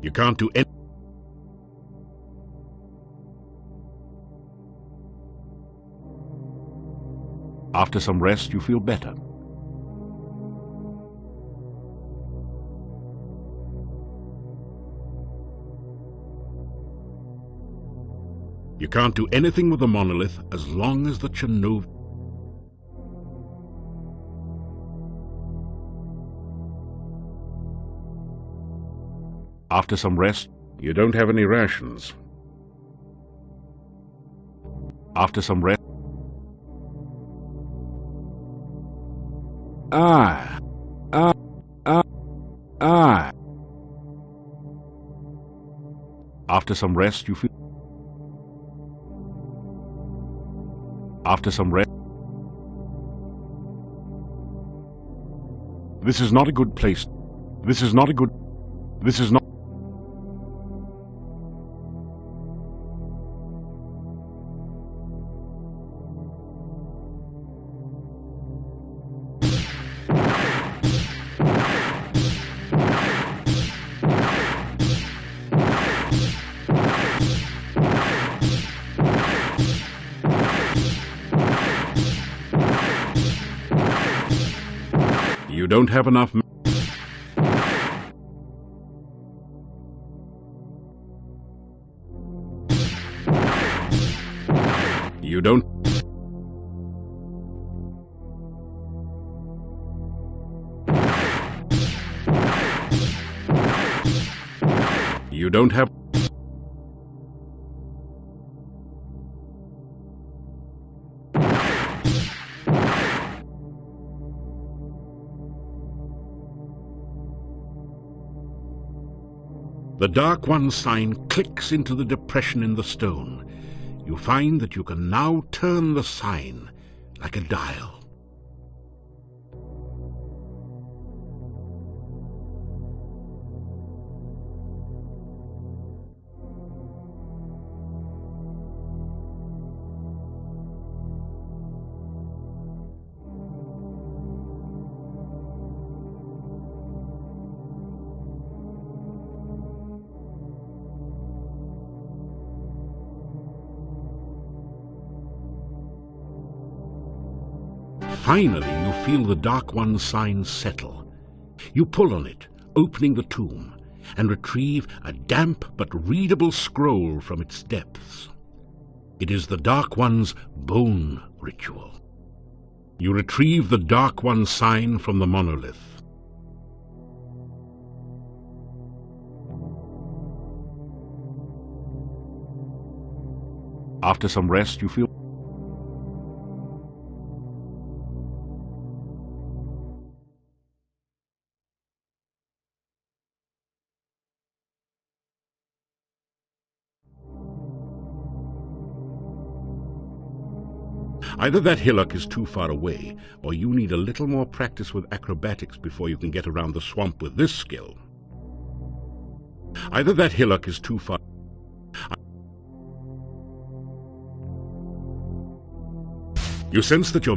You can't do anything. After some rest, you feel better. You can't do anything with the monolith as long as the Chenov... After some rest, you don't have any rations. After some rest... After some rest, you feel... After some rest... This is not a good place. This is not a good... This is not... You don't have enough... You don't... You don't have... The Dark One sign clicks into the depression in the stone. You find that you can now turn the sign like a dial. Finally, you feel the Dark One's sign settle. You pull on it, opening the tomb, and retrieve a damp but readable scroll from its depths. It is the Dark One's bone ritual. You retrieve the Dark One's sign from the monolith. After some rest, you feel... Either that hillock is too far away, or you need a little more practice with acrobatics before you can get around the swamp with this skill. Either that hillock is too far... You sense that your...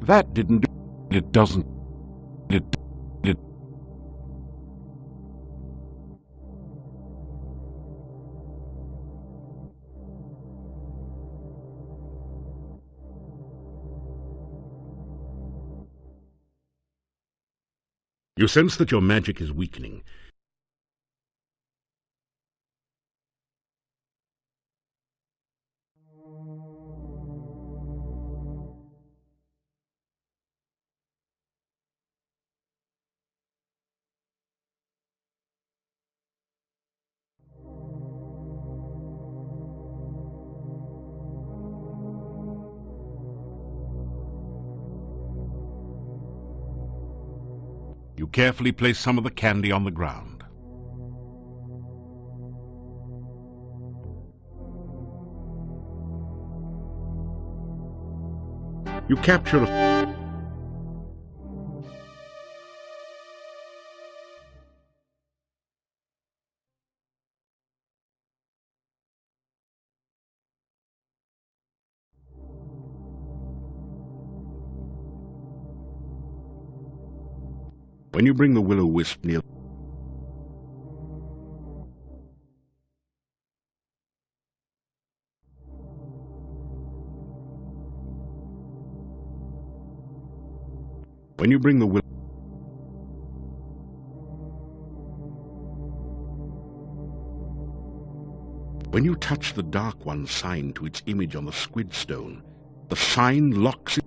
That didn't do... It doesn't... It... You sense that your magic is weakening. You carefully place some of the candy on the ground. You capture a... When you bring the will-o-wisp near... When you bring the will... When you touch the Dark One's sign to its image on the squid stone, the sign locks it.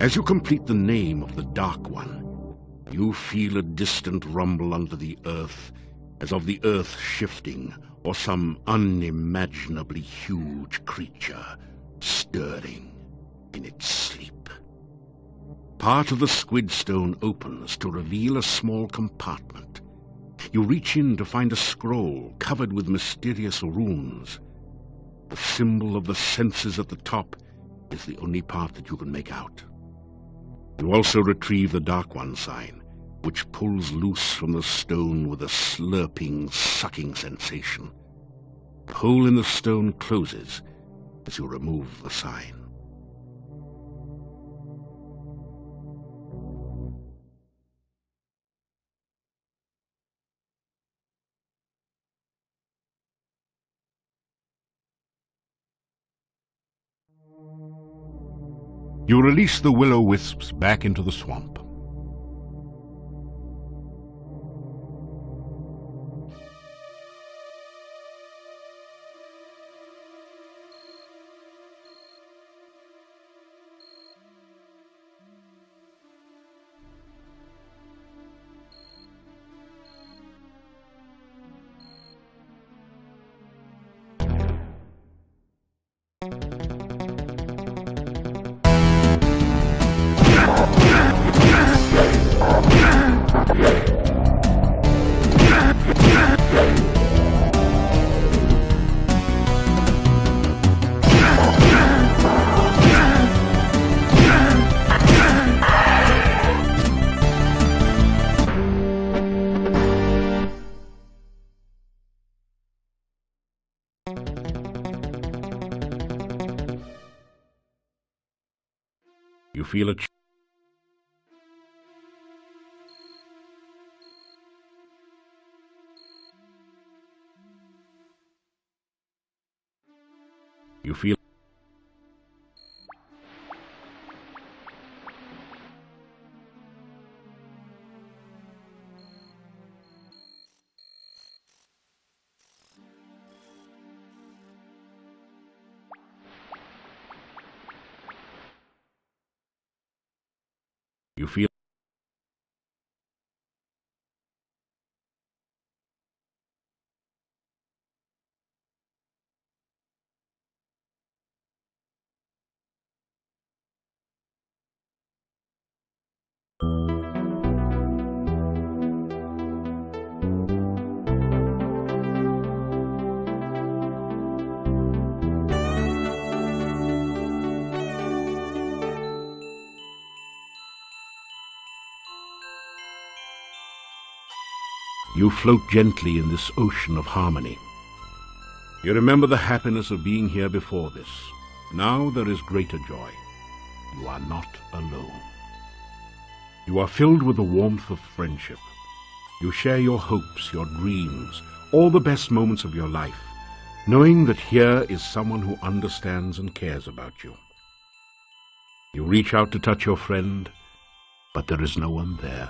As you complete the name of the Dark One, you feel a distant rumble under the earth, as of the earth shifting, or some unimaginably huge creature stirring in its sleep. Part of the squid stone opens to reveal a small compartment. You reach in to find a scroll covered with mysterious runes. The symbol of the senses at the top is the only part that you can make out. You also retrieve the Dark One sign, which pulls loose from the stone with a slurping, sucking sensation. The hole in the stone closes as you remove the sign. You release the will-o-wisps back into the swamp. You feel a You feel You feel You float gently in this ocean of harmony. You remember the happiness of being here before this. Now there is greater joy. You are not alone. You are filled with the warmth of friendship. You share your hopes, your dreams, all the best moments of your life, knowing that here is someone who understands and cares about you. You reach out to touch your friend, but there is no one there.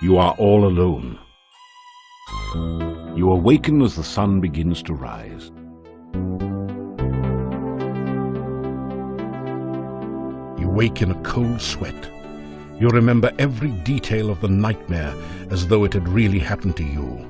You are all alone. You awaken as the sun begins to rise. You wake in a cold sweat. You remember every detail of the nightmare as though it had really happened to you.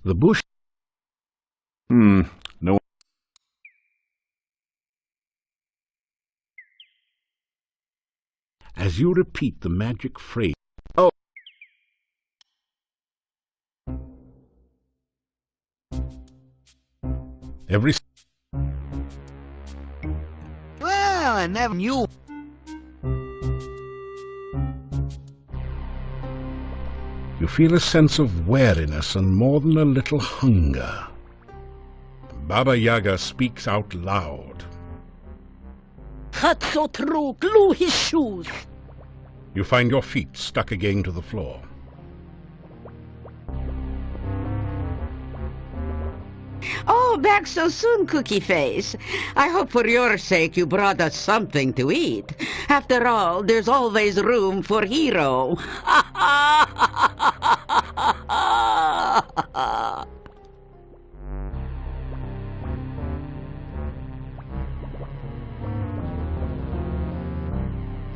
The bush... No. As you repeat the magic phrase... Oh! Every... Well, I never knew. You feel a sense of weariness and more than a little hunger. Baba Yaga speaks out loud. That's so true. Glue his shoes. You find your feet stuck again to the floor. Oh, back so soon, Cookie Face. I hope for your sake you brought us something to eat. After all, there's always room for Hero.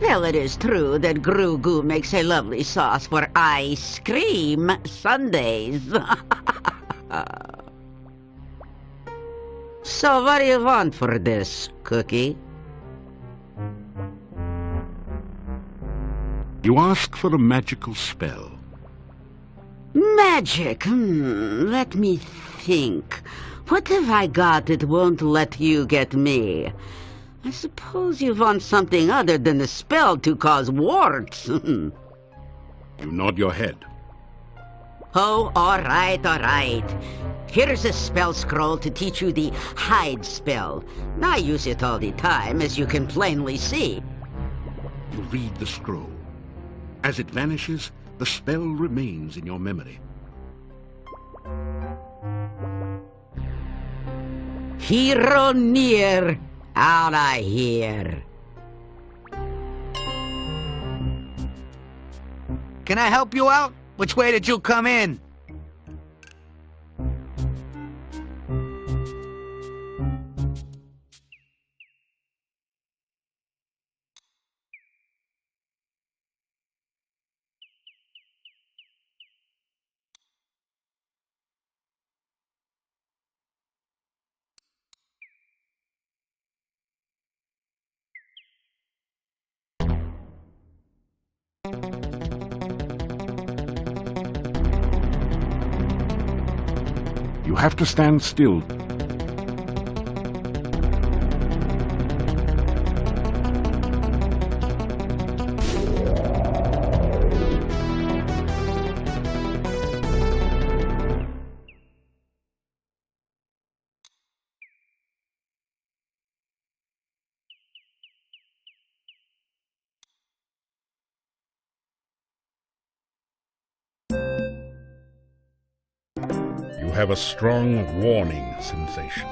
Well, it is true that Gru Goo makes a lovely sauce for ice cream sundaes. So what do you want for this, Cookie? You ask for a magical spell. Magic? Let me think. What have I got that won't let you get me? I suppose you want something other than a spell to cause warts. You nod your head. Oh, all right. Here's a spell scroll to teach you the hide spell. I use it all the time, as you can plainly see. You read the scroll. As it vanishes, the spell remains in your memory. Hero near, out I hear. Can I help you out? Which way did you come in? You have to stand still. You have a strong warning sensation.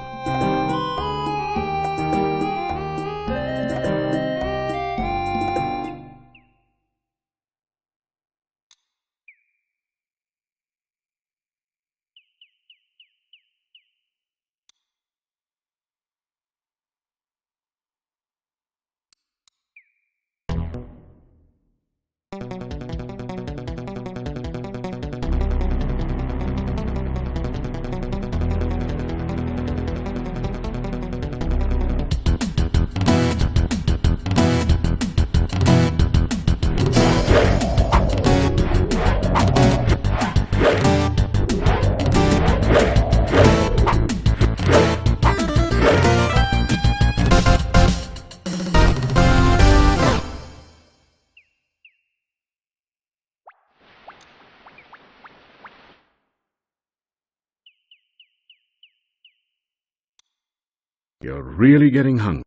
You're really getting hungry.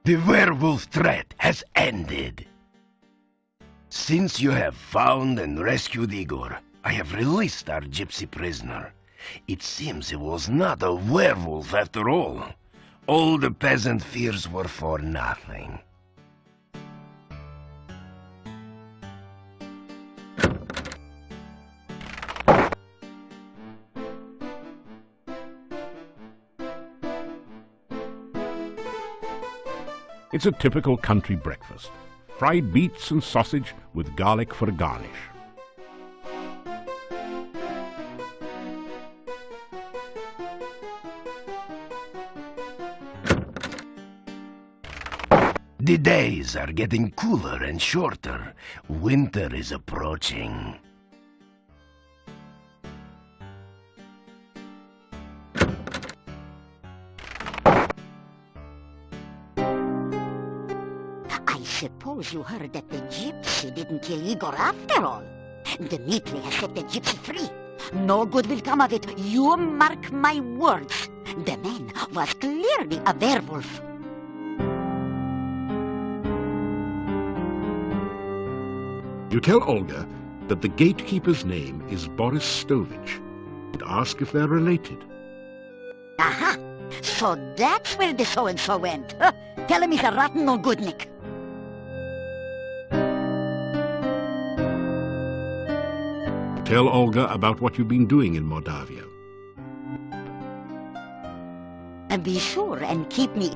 The werewolf threat has ended. Since you have found and rescued Igor, I have released our gypsy prisoner. It seems he was not a werewolf after all. All the peasant fears were for nothing. It's a typical country breakfast. Fried beets and sausage with garlic for a garnish. The days are getting cooler and shorter. Winter is approaching. I suppose you heard that the gypsy didn't kill Igor after all. Dmitri has set the gypsy free. No good will come of it. You mark my words. The man was clearly a werewolf. You tell Olga that the gatekeeper's name is Boris Stovich and ask if they're related. Aha! So that's where the so-and-so went. Huh. Tell him he's a rotten no-goodnik. Tell Olga about what you've been doing in Mordavia. And be sure and keep me...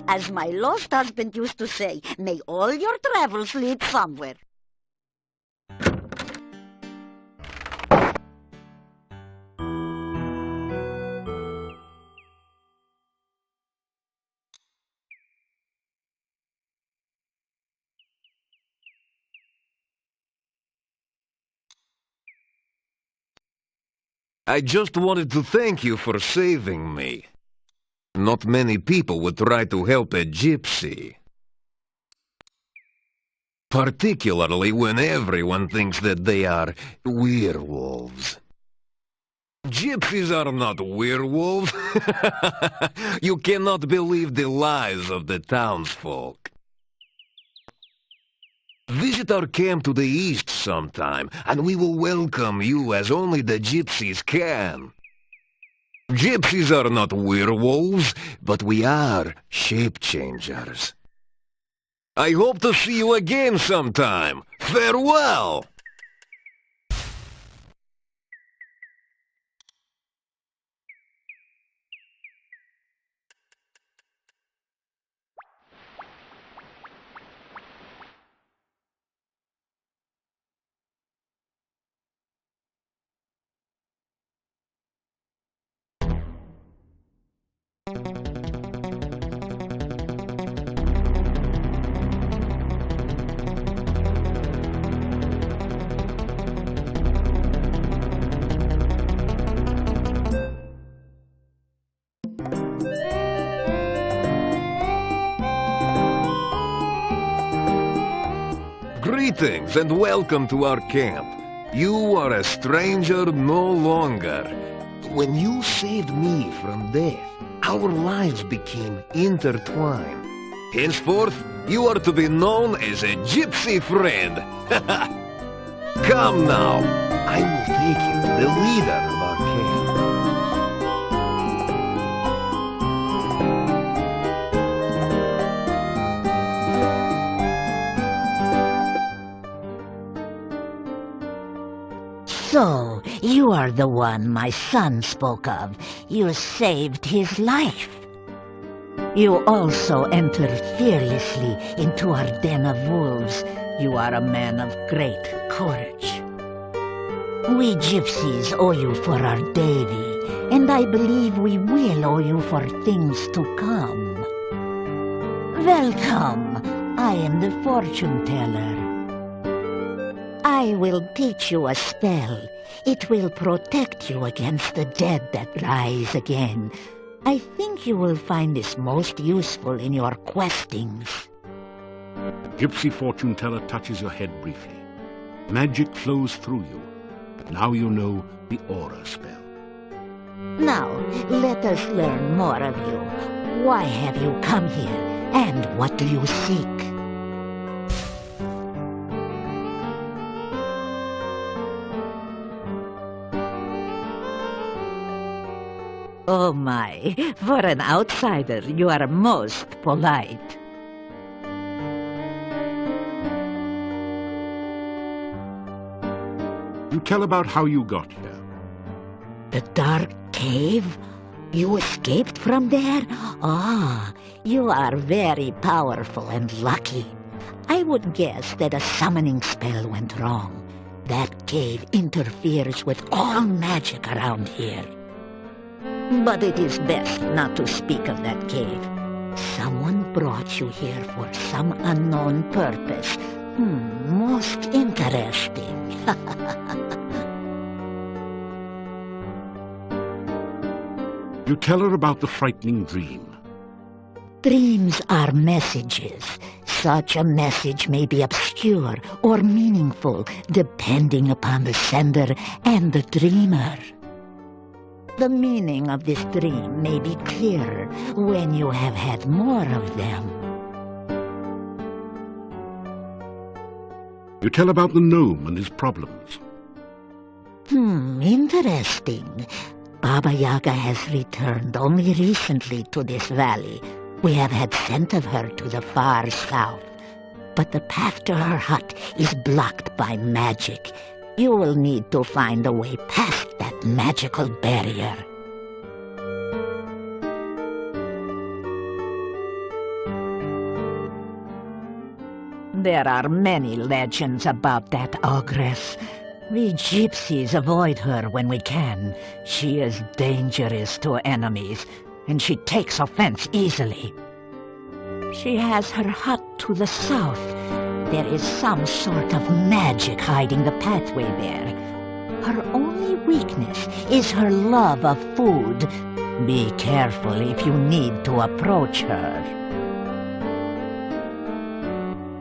As my lost husband used to say, may all your travels lead somewhere. I just wanted to thank you for saving me. Not many people would try to help a gypsy. Particularly when everyone thinks that they are werewolves. Gypsies are not werewolves. You cannot believe the lies of the townsfolk. Visit our camp to the east sometime, and we will welcome you as only the gypsies can. Gypsies are not werewolves, but we are shape-changers. I hope to see you again sometime. Farewell! Greetings and welcome to our camp. You are a stranger no longer. When you saved me from death, our lives became intertwined. Henceforth, you are to be known as a gypsy friend. Come now, I will take you to the leader of our camp. So, you are the one my son spoke of. You saved his life. You also entered fearlessly into our den of wolves. You are a man of great courage. We gypsies owe you for our Davy, and I believe we will owe you for things to come. Welcome. I am the fortune teller. I I will teach you a spell. It will protect you against the dead that rise again. I think you will find this most useful in your questings. The gypsy fortune teller touches your head briefly. Magic flows through you. Now you know the aura spell. Now, let us learn more of you. Why have you come here, and what do you seek? Oh my, for an outsider, you are most polite. You tell about how you got here. The dark cave? You escaped from there? Ah, you are very powerful and lucky. I would guess that a summoning spell went wrong. That cave interferes with all magic around here. But it is best not to speak of that cave. Someone brought you here for some unknown purpose. Most interesting. You tell her about the frightening dream. Dreams are messages. Such a message may be obscure or meaningful, depending upon the sender and the dreamer. The meaning of this dream may be clearer when you have had more of them. You tell about the gnome and his problems. Interesting. Baba Yaga has returned only recently to this valley. We have had scent of her to the far south. But the path to her hut is blocked by magic. You will need to find a way past that magical barrier. There are many legends about that ogress. We gypsies avoid her when we can. She is dangerous to enemies, and she takes offense easily. She has her hut to the south. There is some sort of magic hiding the pathway there. Her only weakness is her love of food. Be careful if you need to approach her.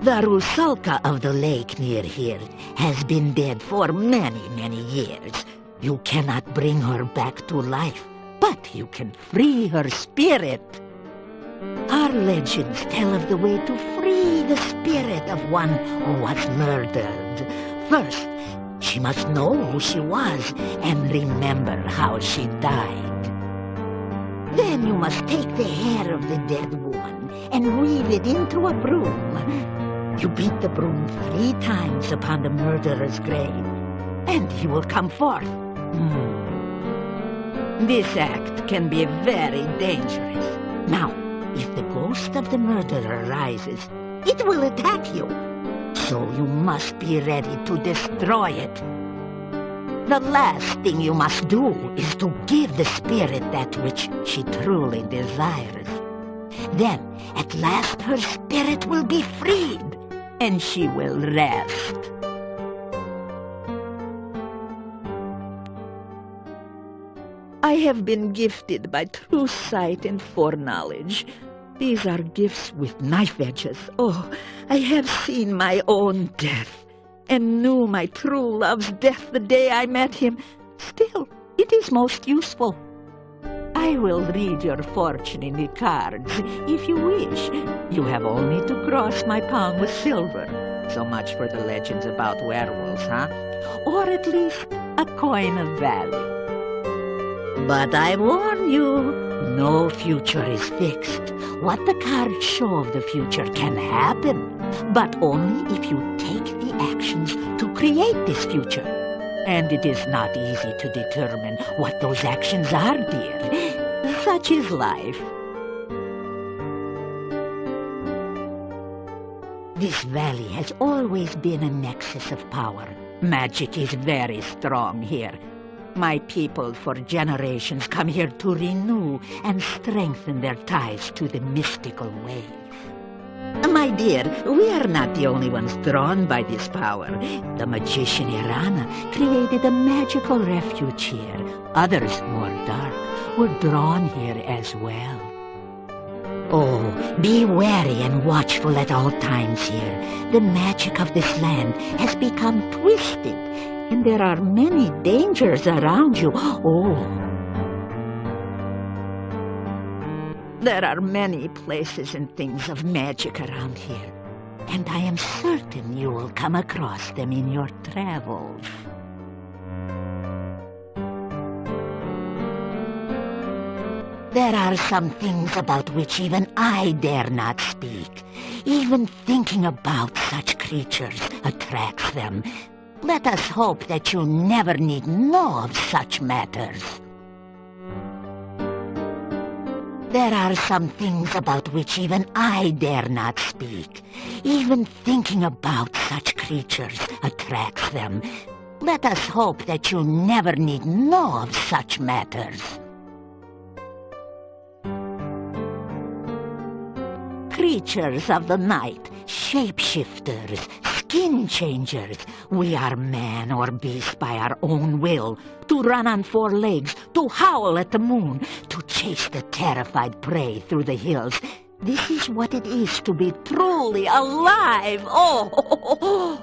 The Rusalka of the lake near here has been dead for many years. You cannot bring her back to life, but you can free her spirit. Our legends tell of the way to free the spirit of one who was murdered. First, she must know who she was and remember how she died. Then you must take the hair of the dead woman and weave it into a broom. You beat the broom 3 times upon the murderer's grave, and he will come forth. This act can be very dangerous. Now, if the ghost of the murderer rises, it will attack you. So you must be ready to destroy it. The last thing you must do is to give the spirit that which she truly desires. Then, at last, her spirit will be freed, and she will rest. I have been gifted by true sight and foreknowledge. These are gifts with knife edges. Oh, I have seen my own death, and knew my true love's death the day I met him. Still, it is most useful. I will read your fortune in the cards, if you wish. You have only to cross my palm with silver. So much for the legends about werewolves, huh? Or at least a coin of value. But I warn you, no future is fixed. What the cards show of the future can happen, but only if you take the actions to create this future. And it is not easy to determine what those actions are, dear. Such is life. This valley has always been a nexus of power. Magic is very strong here. My people for generations come here to renew and strengthen their ties to the mystical ways. My dear, we are not the only ones drawn by this power. The magician Irana created a magical refuge here. Others, more dark, were drawn here as well. Oh, be wary and watchful at all times here. The magic of this land has become twisted, and there are many dangers around you. Oh, there are many places and things of magic around here, and I am certain you will come across them in your travels. There are some things about which even I dare not speak. Even thinking about such creatures attracts them. Let us hope that you never need know of such matters. There are some things about which even I dare not speak. Even thinking about such creatures attracts them. Let us hope that you never need know of such matters. Creatures of the night, shapeshifters, skin changers. We are man or beast by our own will, to run on four legs, to howl at the moon, to chase the terrified prey through the hills. This is what it is to be truly alive. Oh,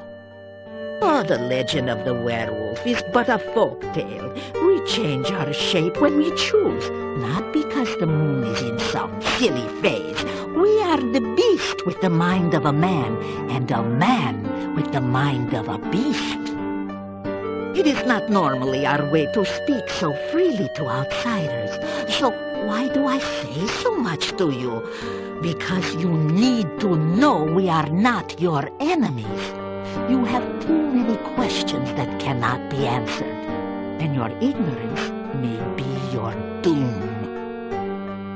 the legend of the werewolf is but a folk tale. We change our shape when we choose, not because the moon is in some silly phase. We are the beast with the mind of a man, and a man with the mind of a beast. It is not normally our way to speak so freely to outsiders. So why do I say so much to you? Because you need to know we are not your enemies. You have too many questions that cannot be answered, and your ignorance may be your doom.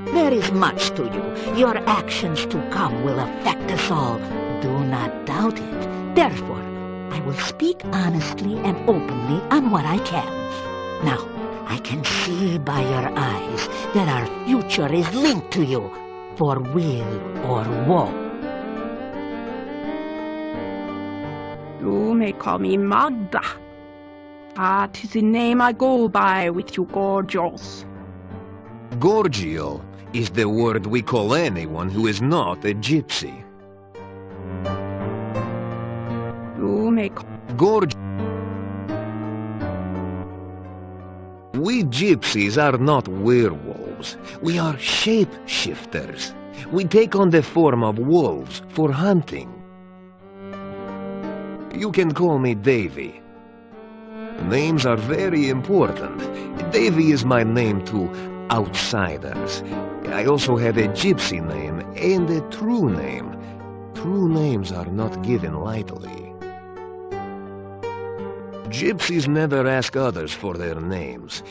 There is much to you. Your actions to come will affect us all. Do not doubt it. Therefore, I will speak honestly and openly on what I can. Now, I can see by your eyes that our future is linked to you, for weal or woe. You may call me Magda. That is the name I go by with you, Gorgios. Gorgio is the word we call anyone who is not a gypsy. You may call... We gypsies are not werewolves. We are shape-shifters. We take on the form of wolves for hunting. You can call me Davy. Names are very important. Davy is my name to outsiders. I also have a gypsy name and a true name. True names are not given lightly. Gypsies never ask others for their names.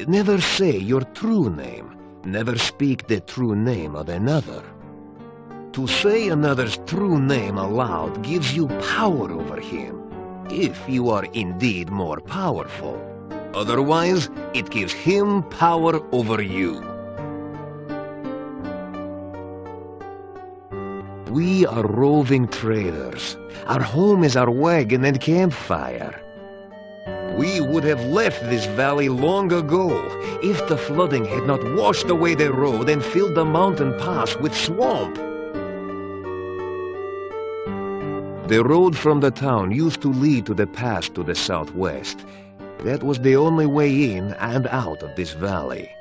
Never say your true name. Never speak the true name of another. To say another's true name aloud gives you power over him, if you are indeed more powerful. Otherwise, it gives him power over you. We are roving traders. Our home is our wagon and campfire. We would have left this valley long ago if the flooding had not washed away the road and filled the mountain pass with swamp. The road from the town used to lead to the pass to the southwest. That was the only way in and out of this valley.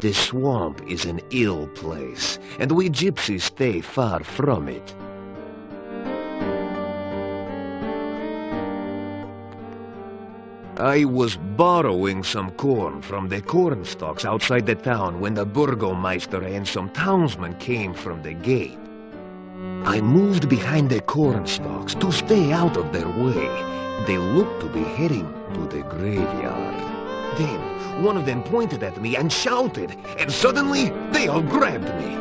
The swamp is an ill place, and we gypsies stay far from it. I was borrowing some corn from the cornstalks outside the town when the burgomeister and some townsmen came from the gate. I moved behind the cornstalks to stay out of their way. They looked to be heading to the graveyard. Then one of them pointed at me and shouted, and suddenly they all grabbed me.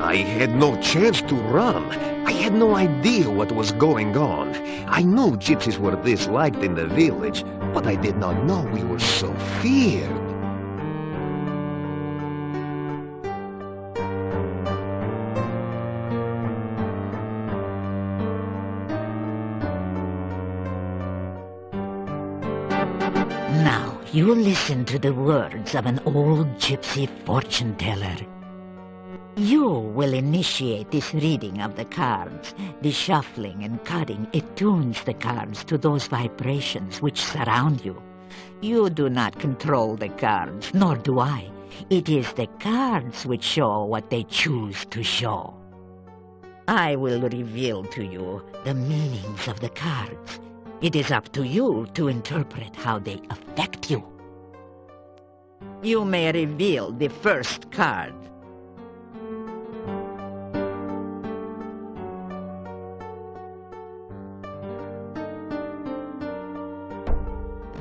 I had no chance to run. I had no idea what was going on. I knew gypsies were disliked in the village, but I did not know we were so feared. If you listen to the words of an old gypsy fortune-teller, you will initiate this reading of the cards. The shuffling and cutting attunes the cards to those vibrations which surround you. You do not control the cards, nor do I. It is the cards which show what they choose to show. I will reveal to you the meanings of the cards. It is up to you to interpret how they affect you. You may reveal the first card.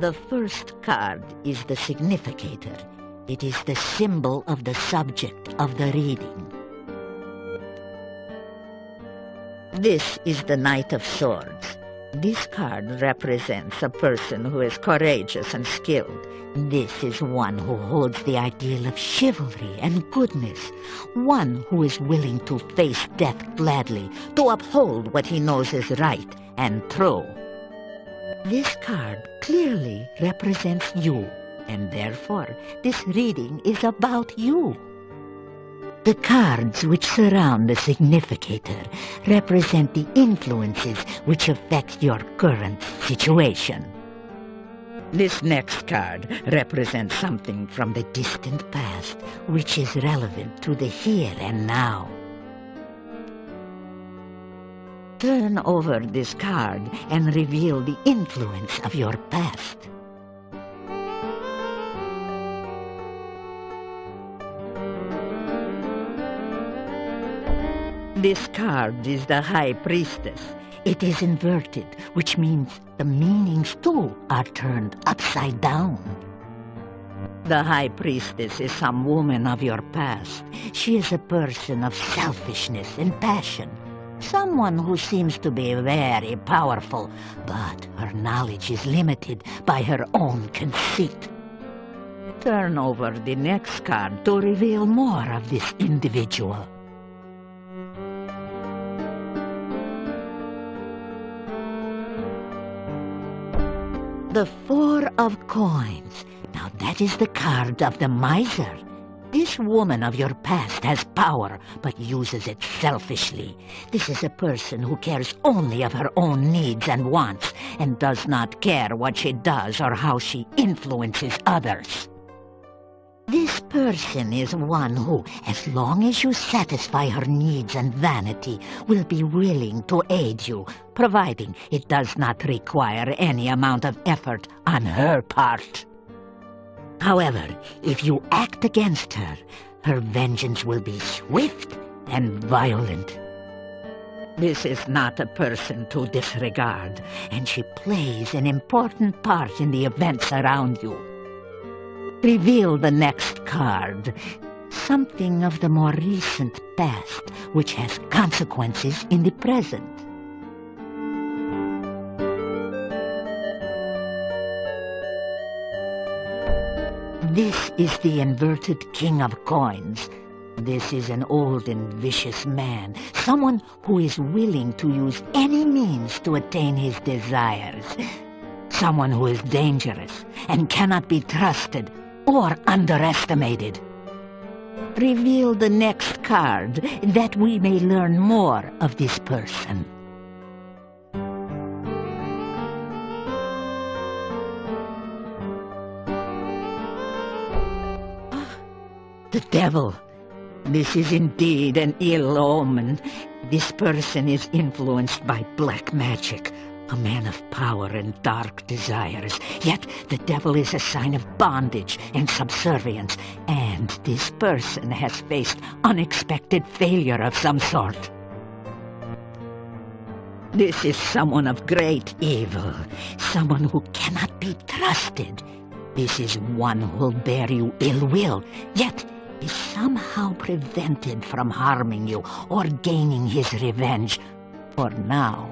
The first card is the significator. It is the symbol of the subject of the reading. This is the Knight of Swords. This card represents a person who is courageous and skilled. This is one who holds the ideal of chivalry and goodness, one who is willing to face death gladly, to uphold what he knows is right and true. This card clearly represents you, and therefore this reading is about you. The cards which surround the significator represent the influences which affect your current situation. This next card represents something from the distant past which is relevant to the here and now. Turn over this card and reveal the influence of your past. This card is the High Priestess. It is inverted, which means the meanings too are turned upside down. The High Priestess is some woman of your past. She is a person of selfishness and passion. Someone who seems to be very powerful, but her knowledge is limited by her own conceit. Turn over the next card to reveal more of this individual. The Four of Coins. Now that is the card of the miser. This woman of your past has power, but uses it selfishly. This is a person who cares only of her own needs and wants, and does not care what she does or how she influences others. This person is one who, as long as you satisfy her needs and vanity, will be willing to aid you, providing it does not require any amount of effort on her part. However, if you act against her, her vengeance will be swift and violent. This is not a person to disregard, and she plays an important part in the events around you. Reveal the next card, something of the more recent past, which has consequences in the present. This is the inverted King of Coins. This is an old and vicious man, someone who is willing to use any means to attain his desires. Someone who is dangerous and cannot be trusted or underestimated. Reveal the next card that we may learn more of this person. The devil. This is indeed an ill omen. This person is influenced by black magic, a man of power and dark desires. Yet the devil is a sign of bondage and subservience, and this person has faced unexpected failure of some sort. This is someone of great evil, someone who cannot be trusted. This is one who will bear you ill will, yet is somehow prevented from harming you or gaining his revenge, for now.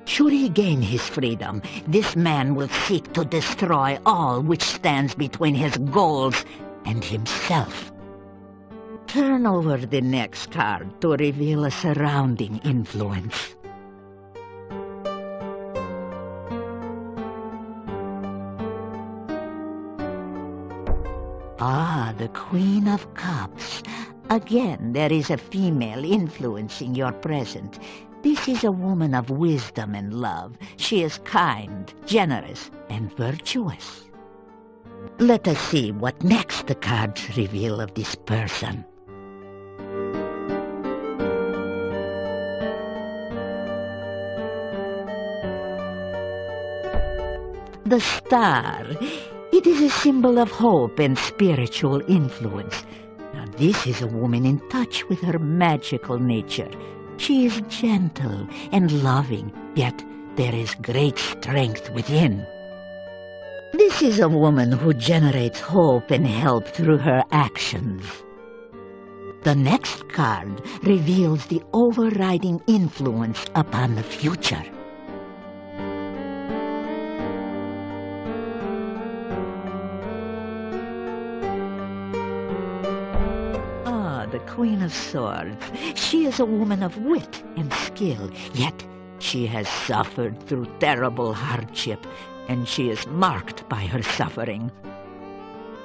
Should he gain his freedom, this man will seek to destroy all which stands between his goals and himself. Turn over the next card to reveal a surrounding influence. Ah, the Queen of Cups. Again, there is a female influencing your present. This is a woman of wisdom and love. She is kind, generous, and virtuous. Let us see what next the cards reveal of this person. The star. It is a symbol of hope and spiritual influence. Now, this is a woman in touch with her magical nature. She is gentle and loving, yet there is great strength within. This is a woman who generates hope and help through her actions. The next card reveals the overriding influence upon the future. The Queen of Swords. She is a woman of wit and skill, yet she has suffered through terrible hardship, and she is marked by her suffering.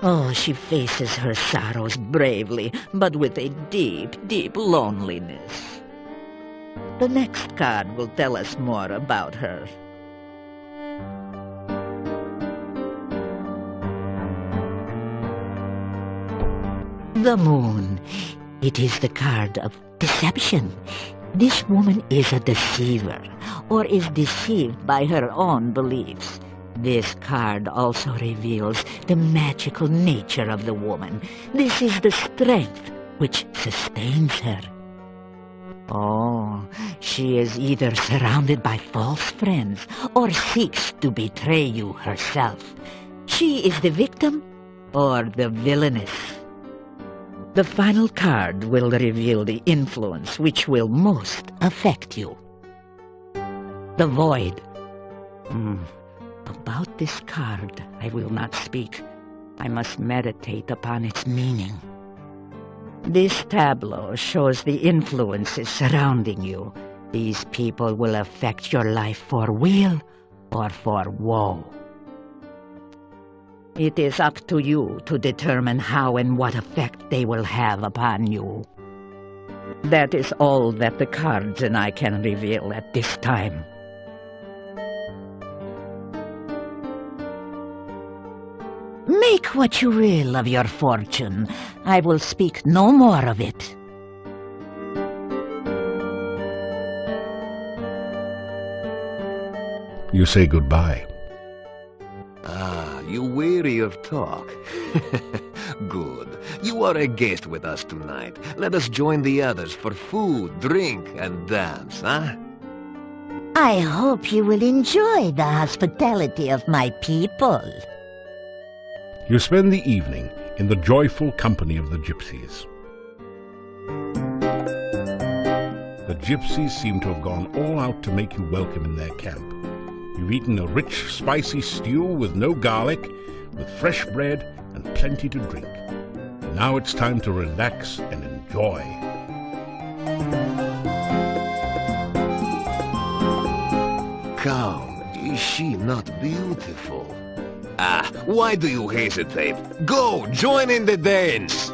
Oh, she faces her sorrows bravely, but with a deep, deep loneliness. The next card will tell us more about her. The Moon. It is the card of deception. This woman is a deceiver, or is deceived by her own beliefs. This card also reveals the magical nature of the woman. This is the strength which sustains her. Oh, she is either surrounded by false friends, or seeks to betray you herself. She is the victim, or the villainess. The final card will reveal the influence which will most affect you. The Void. About this card I will not speak. I must meditate upon its meaning. This tableau shows the influences surrounding you. These people will affect your life for weal or for woe. It is up to you to determine how and what effect they will have upon you. That is all that the cards and I can reveal at this time. Make what you will of your fortune. I will speak no more of it. You say goodbye. Ah, you weary of talk? Good. You are a guest with us tonight. Let us join the others for food, drink, and dance, huh? I hope you will enjoy the hospitality of my people. You spend the evening in the joyful company of the gypsies. The gypsies seem to have gone all out to make you welcome in their camp. You've eaten a rich, spicy stew with no garlic, with fresh bread and plenty to drink. Now it's time to relax and enjoy. Come, is she not beautiful? Ah, why do you hesitate? Go, join in the dance!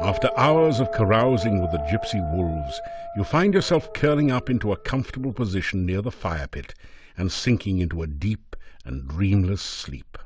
After hours of carousing with the gypsy wolves, you find yourself curling up into a comfortable position near the fire pit and sinking into a deep and dreamless sleep.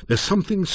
There's something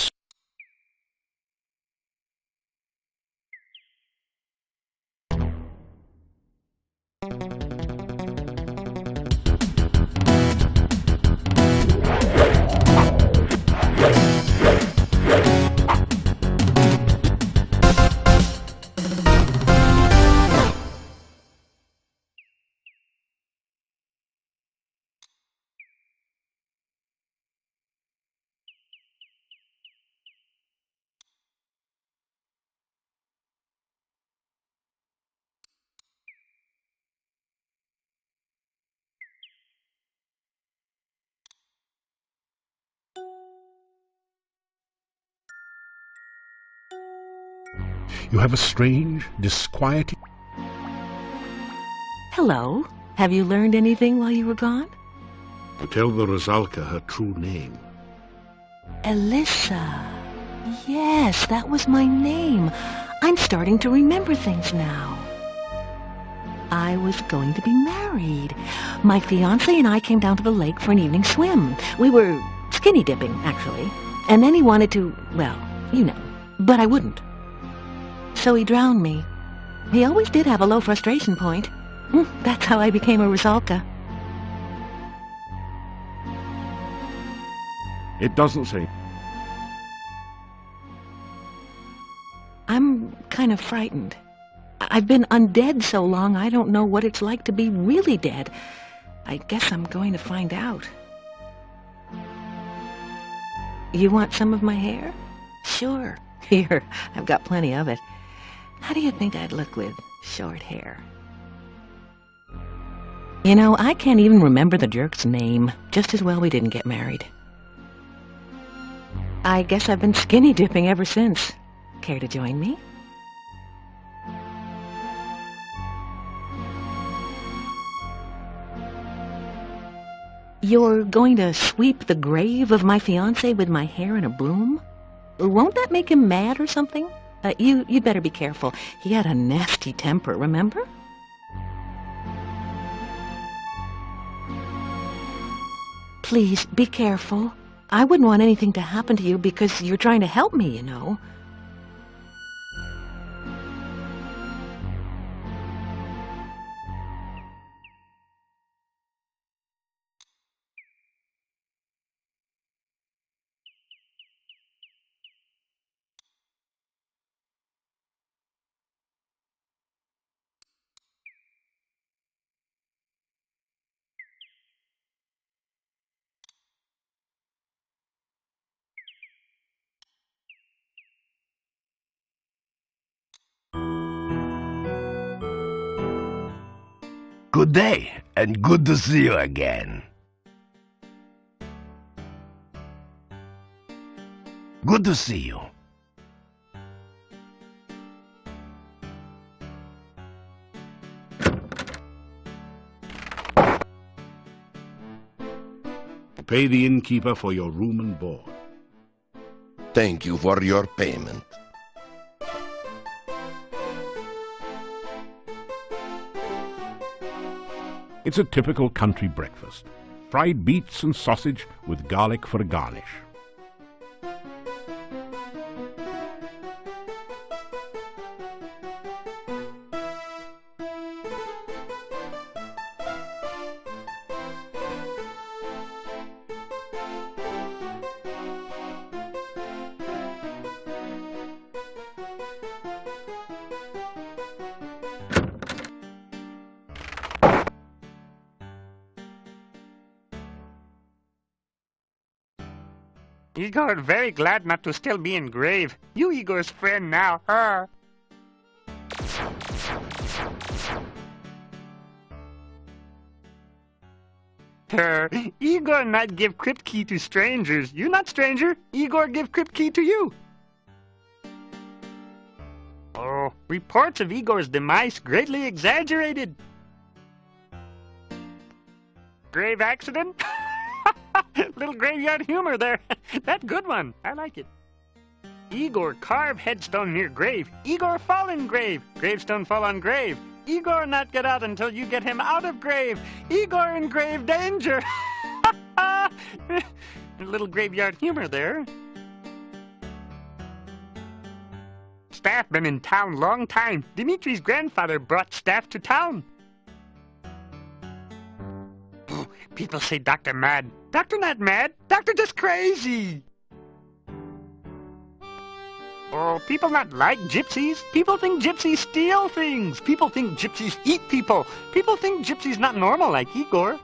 You have a strange, disquieting... Hello. Have you learned anything while you were gone? To tell the Rusalka her true name. Elissa. Yes, that was my name. I'm starting to remember things now. I was going to be married. My fiancé and I came down to the lake for an evening swim. We were skinny dipping, actually. And then he wanted to, well, you know, but I wouldn't. So he drowned me. He always did have a low frustration point. That's how I became a Rusalka. It doesn't say. I'm kind of frightened. I've been undead so long I don't know what it's like to be really dead. I guess I'm going to find out. You want some of my hair? Sure. Here, I've got plenty of it. How do you think I'd look with short hair? You know, I can't even remember the jerk's name. Just as well we didn't get married. I guess I've been skinny dipping ever since. Care to join me? You're going to sweep the grave of my fiancé with my hair in a broom? Won't that make him mad or something? You'd better be careful. He had a nasty temper, remember? Please, be careful. I wouldn't want anything to happen to you because you're trying to help me, you know. Good day, and good to see you again. Good to see you. Pay the innkeeper for your room and board. Thank you for your payment. It's a typical country breakfast. Fried beets and sausage with garlic for a garnish. Igor very glad not to still be in grave. You Igor's friend now, her. Igor not give crypt key to strangers. You not stranger. Igor give crypt key to you. Oh, reports of Igor's demise greatly exaggerated. Grave accident? Little graveyard humor there. That good one. I like it. Igor carve headstone near grave. Igor fall in grave. Gravestone fall on grave. Igor not get out until you get him out of grave. Igor in grave danger. Little graveyard humor there. Staff been in town long time. Dimitri's grandfather brought Staff to town. Oh, people say Dr. mad. Doctor not mad. Doctor just crazy. Oh, people not like gypsies. People think gypsies steal things. People think gypsies eat people. People think gypsies not normal like Igor.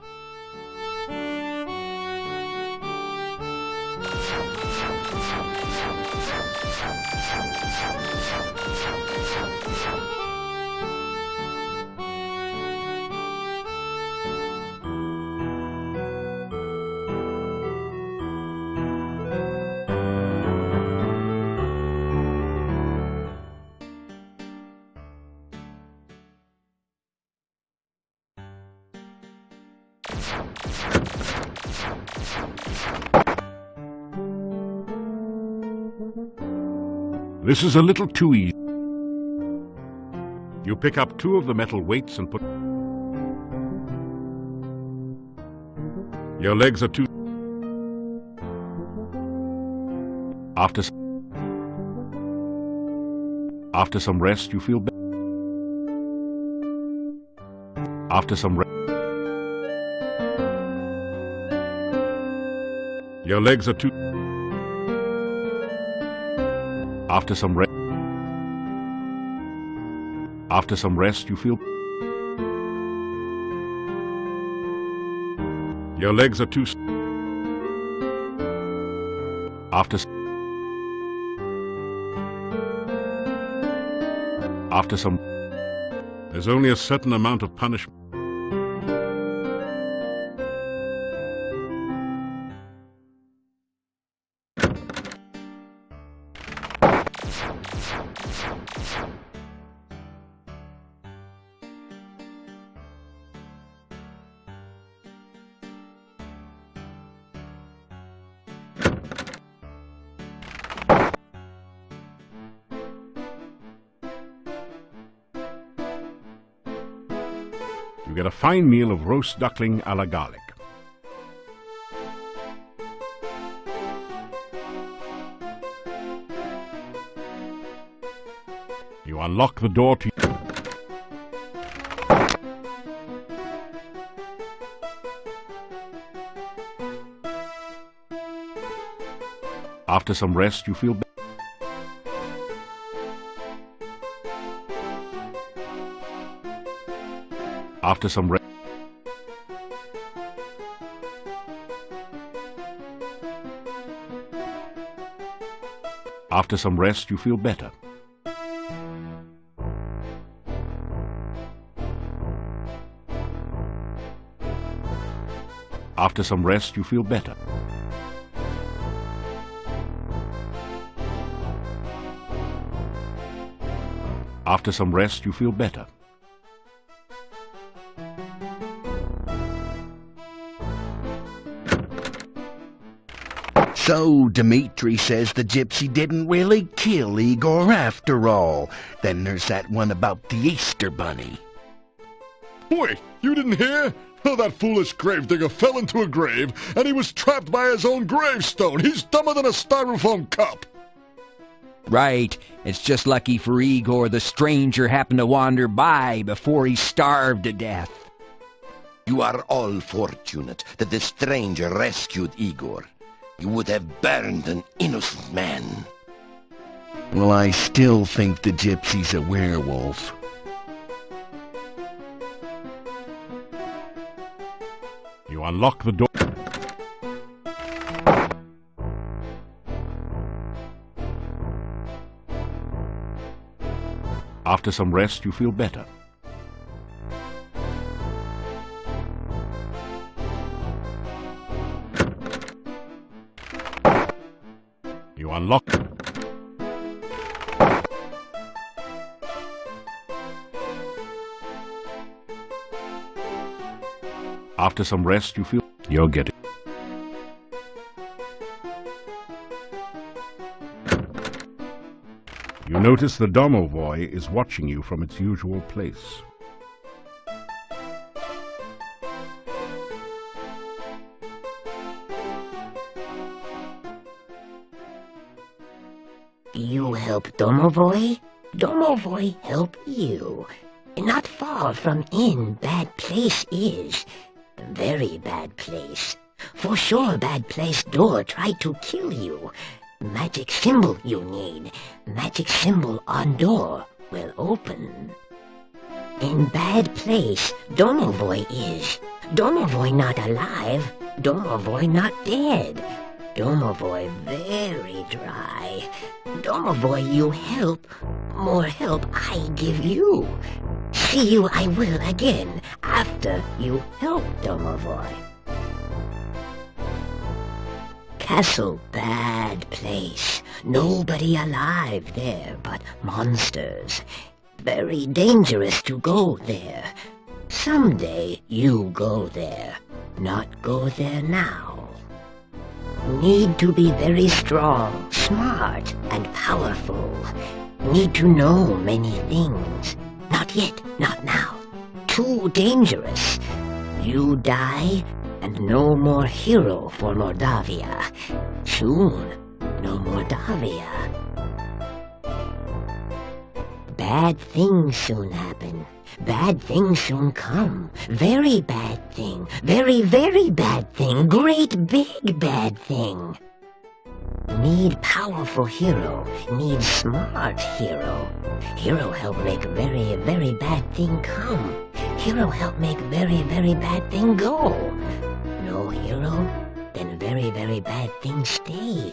This is a little too easy. You pick up 2 of the metal weights and put... Your legs are too... After some rest, you feel better. After some rest... Your legs are too... After some rest, you feel... Your legs are too... After some... There's only a certain amount of punishment. You get a fine meal of roast duckling a la garlic. You unlock the door to... After some rest, you feel better. After some rest. After some rest, you feel better. After some rest, you feel better. After some rest, you feel better. So Dimitri says the gypsy didn't really kill Igor after all. Then there's that one about the Easter Bunny. Wait, you didn't hear? Oh, that foolish gravedigger fell into a grave, and he was trapped by his own gravestone. He's dumber than a styrofoam cup. Right. It's just lucky for Igor the stranger happened to wander by before he starved to death. You are all fortunate that the stranger rescued Igor. You would have burned an innocent man. Well, I still think the gypsy's a werewolf. You unlock the door. After some rest, you feel better. You unlock... After some rest, you feel... You're getting... You notice the domovoi is watching you from its usual place. You help Domovoi? Domovoy help you. Not far from inn bad place is. Very bad place. For sure bad place door try to kill you. Magic symbol you need. Magic symbol on door will open. In bad place Domovoy is. Domovoy not alive. Domovoy not dead. Domovoy very dry. Domovoy you help. More help I give you. See you I will again after you help Domovoy. Castle bad place. Nobody alive there but monsters. Very dangerous to go there. Someday you go there. Not go there now. Need to be very strong, smart, and powerful. Need to know many things. Not yet, not now. Too dangerous. You die, and no more hero for Mordavia. Soon, no Mordavia. Bad things soon happen. Bad things soon come. Very bad thing. Very, very bad thing. Great big bad thing. Need powerful hero. Need smart hero. Hero help make very, very bad thing come. Hero help make very, very bad thing go. No hero, then very, very bad thing stay.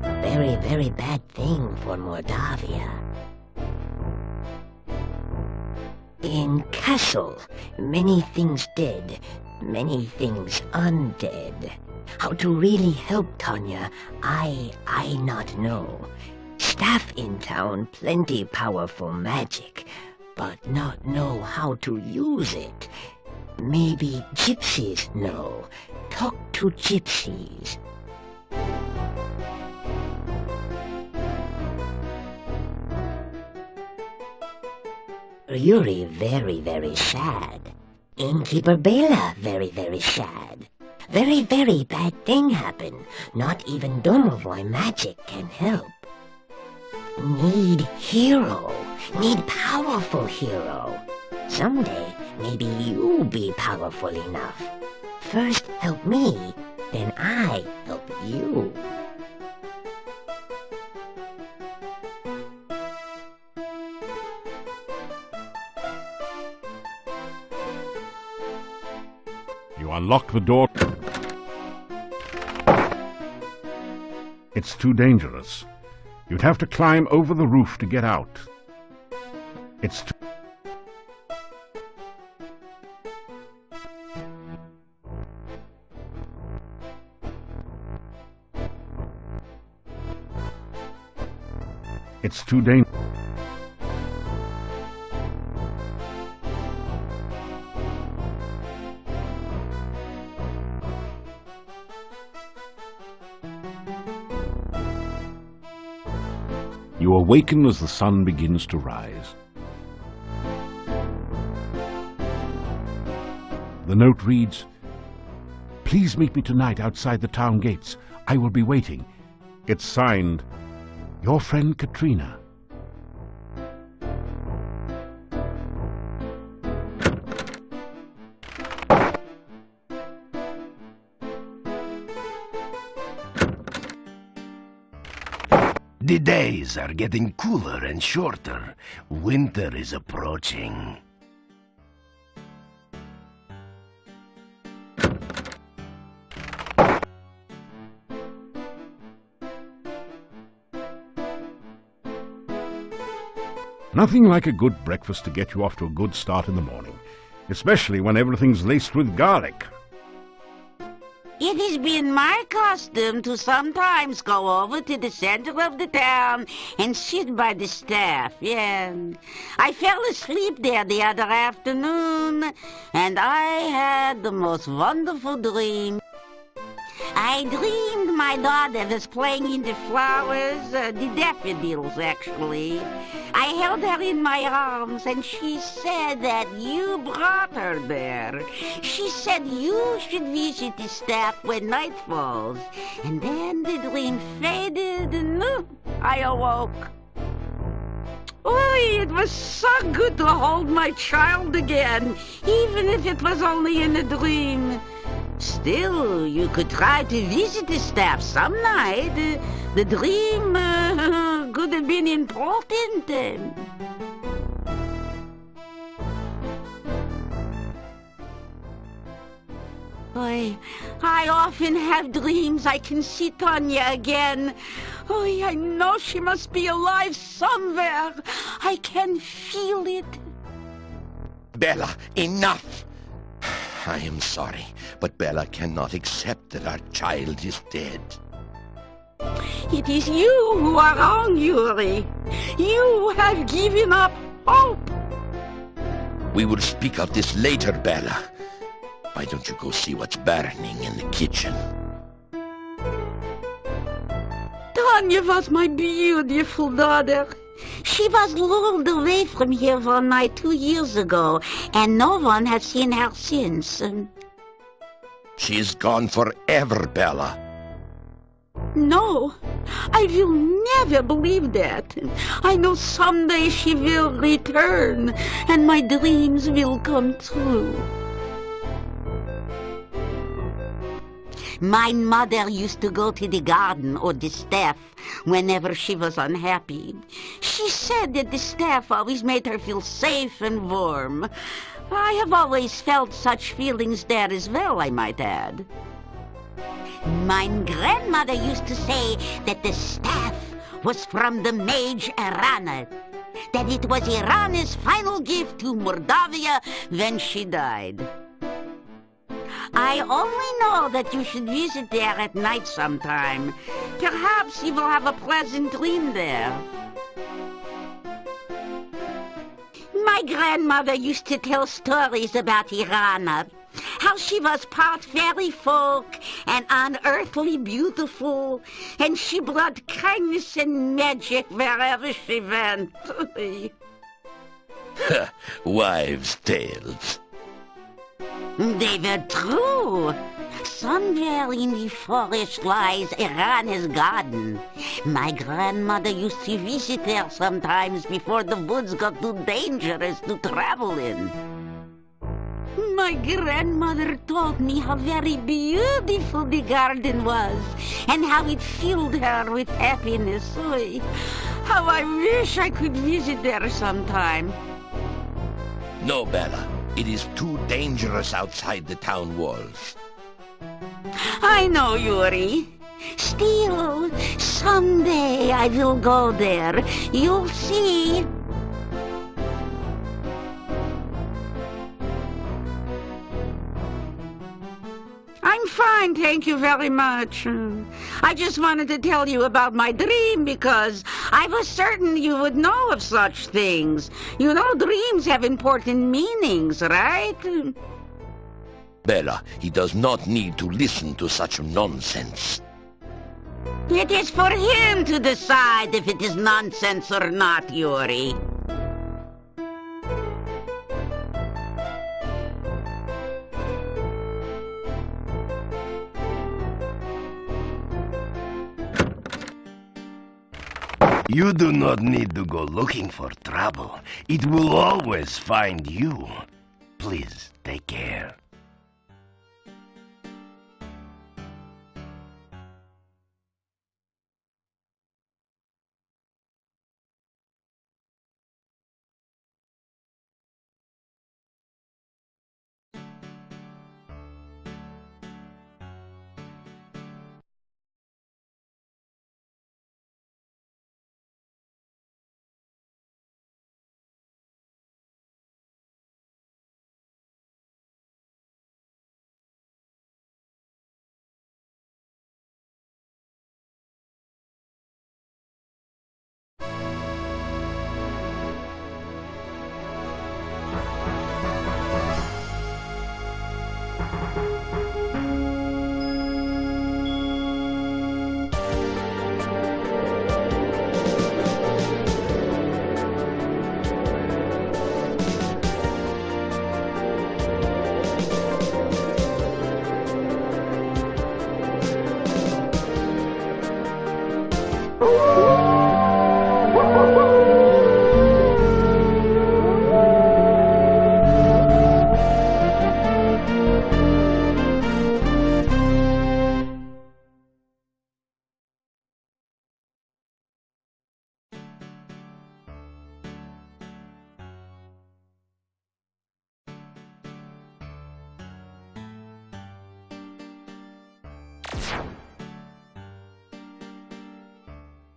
Very, very bad thing for Mordavia. In castle, many things dead, many things undead. How to really help Tanya, I not know. Staff in town, plenty powerful magic, but not know how to use it. Maybe gypsies know. Talk to gypsies. Yuri very, very sad. Innkeeper Bela very, very sad. Very, very bad thing happen. Not even Domovoy magic can help. Need hero. Need powerful hero. Someday, maybe you be powerful enough. First help me, then I help you. You unlock the door. It's too dangerous. You'd have to climb over the roof to get out. It's too... It's too dangerous. You awaken as the sun begins to rise. The note reads, "Please meet me tonight outside the town gates. I will be waiting." It's signed, Your friend Katrina. The days are getting cooler and shorter. Winter is approaching. Nothing like a good breakfast to get you off to a good start in the morning, especially when everything's laced with garlic. It has been my custom to sometimes go over to the center of the town and sit by the staff, yeah. I fell asleep there the other afternoon, and I had the most wonderful dream. I dreamed my daughter was playing in the flowers, the daffodils, actually. I held her in my arms, and she said that you brought her there. She said you should visit the staff when night falls. And then the dream faded, and I awoke. Oh, it was so good to hold my child again, even if it was only in a dream. Still, you could try to visit the staff some night. The dream could have been important. I often have dreams I can see Tanya again. Oh, I know she must be alive somewhere. I can feel it. Bella, enough! I am sorry, but Bella cannot accept that our child is dead. It is you who are wrong, Yuri. You have given up hope. We will speak of this later, Bella. Why don't you go see what's burning in the kitchen? Tanya was my beautiful daughter. She was lured away from here one night 2 years ago, and no one has seen her since. She is gone forever, Bella. No, I will never believe that. I know someday she will return, and my dreams will come true. My mother used to go to the garden or the staff whenever she was unhappy. She said that the staff always made her feel safe and warm. I have always felt such feelings there as well, I might add. My grandmother used to say that the staff was from the mage Irana, that it was Irana's final gift to Mordavia when she died. I only know that you should visit there at night sometime. Perhaps you will have a pleasant dream there. My grandmother used to tell stories about Irana, how she was part fairy folk and unearthly beautiful, and she brought kindness and magic wherever she went. Wives' tales. They were true. Somewhere in the forest lies Irana's garden. My grandmother used to visit there sometimes before the woods got too dangerous to travel in. My grandmother told me how very beautiful the garden was and how it filled her with happiness. Oh, how I wish I could visit there sometime. No, Bella. It is too dangerous outside the town walls. I know, Yuri. Still, someday I will go there. You'll see. I'm fine, thank you very much. I just wanted to tell you about my dream because I was certain you would know of such things. You know, dreams have important meanings, right? Bella, he does not need to listen to such nonsense. It is for him to decide if it is nonsense or not, Yuri. You do not need to go looking for trouble. It will always find you. Please, take care.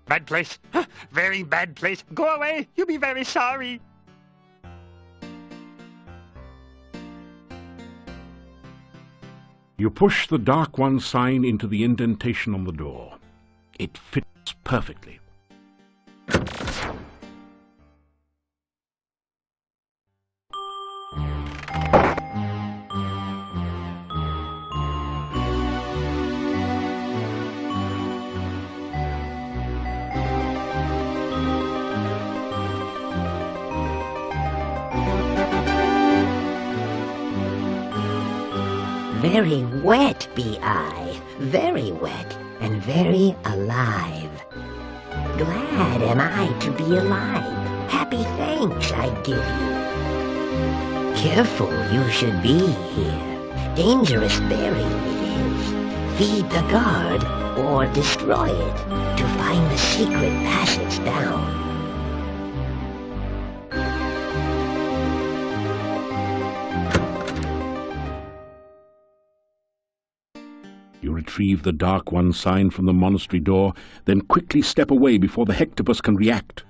Bad place. Very bad place. Go away. You'll be very sorry. You push the Dark One sign into the indentation on the door. It fits perfectly. Very wet be I, very wet and very alive. Glad am I to be alive, happy thanks I give you. Careful you should be here, dangerous bearing it is. Feed the guard or destroy it to find the secret passage down. You retrieve the Dark One sign from the monastery door, then quickly step away before the Hectopus can react.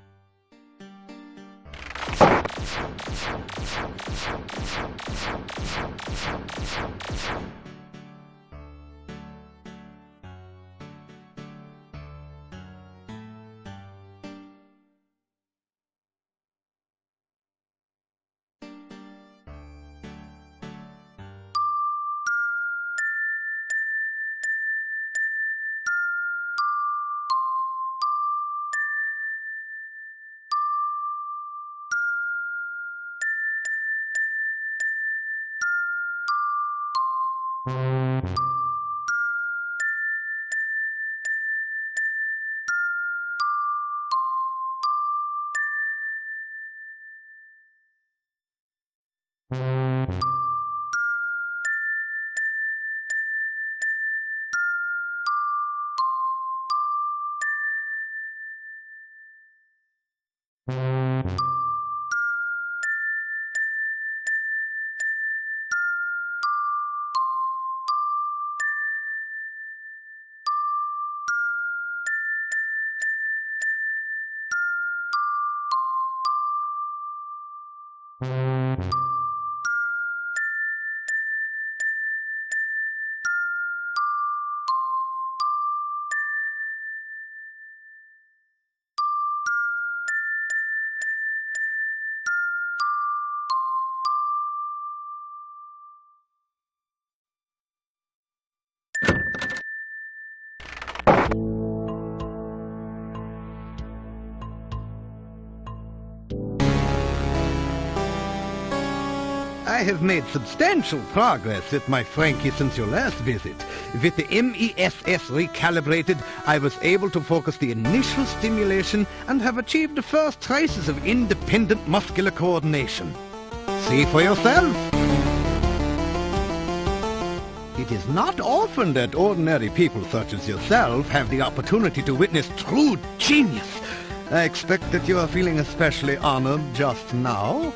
I have made substantial progress with my Frankie since your last visit. With the MESS recalibrated, I was able to focus the initial stimulation and have achieved the first traces of independent muscular coordination. See for yourself. It is not often that ordinary people such as yourself have the opportunity to witness true genius. I expect that you are feeling especially honored just now.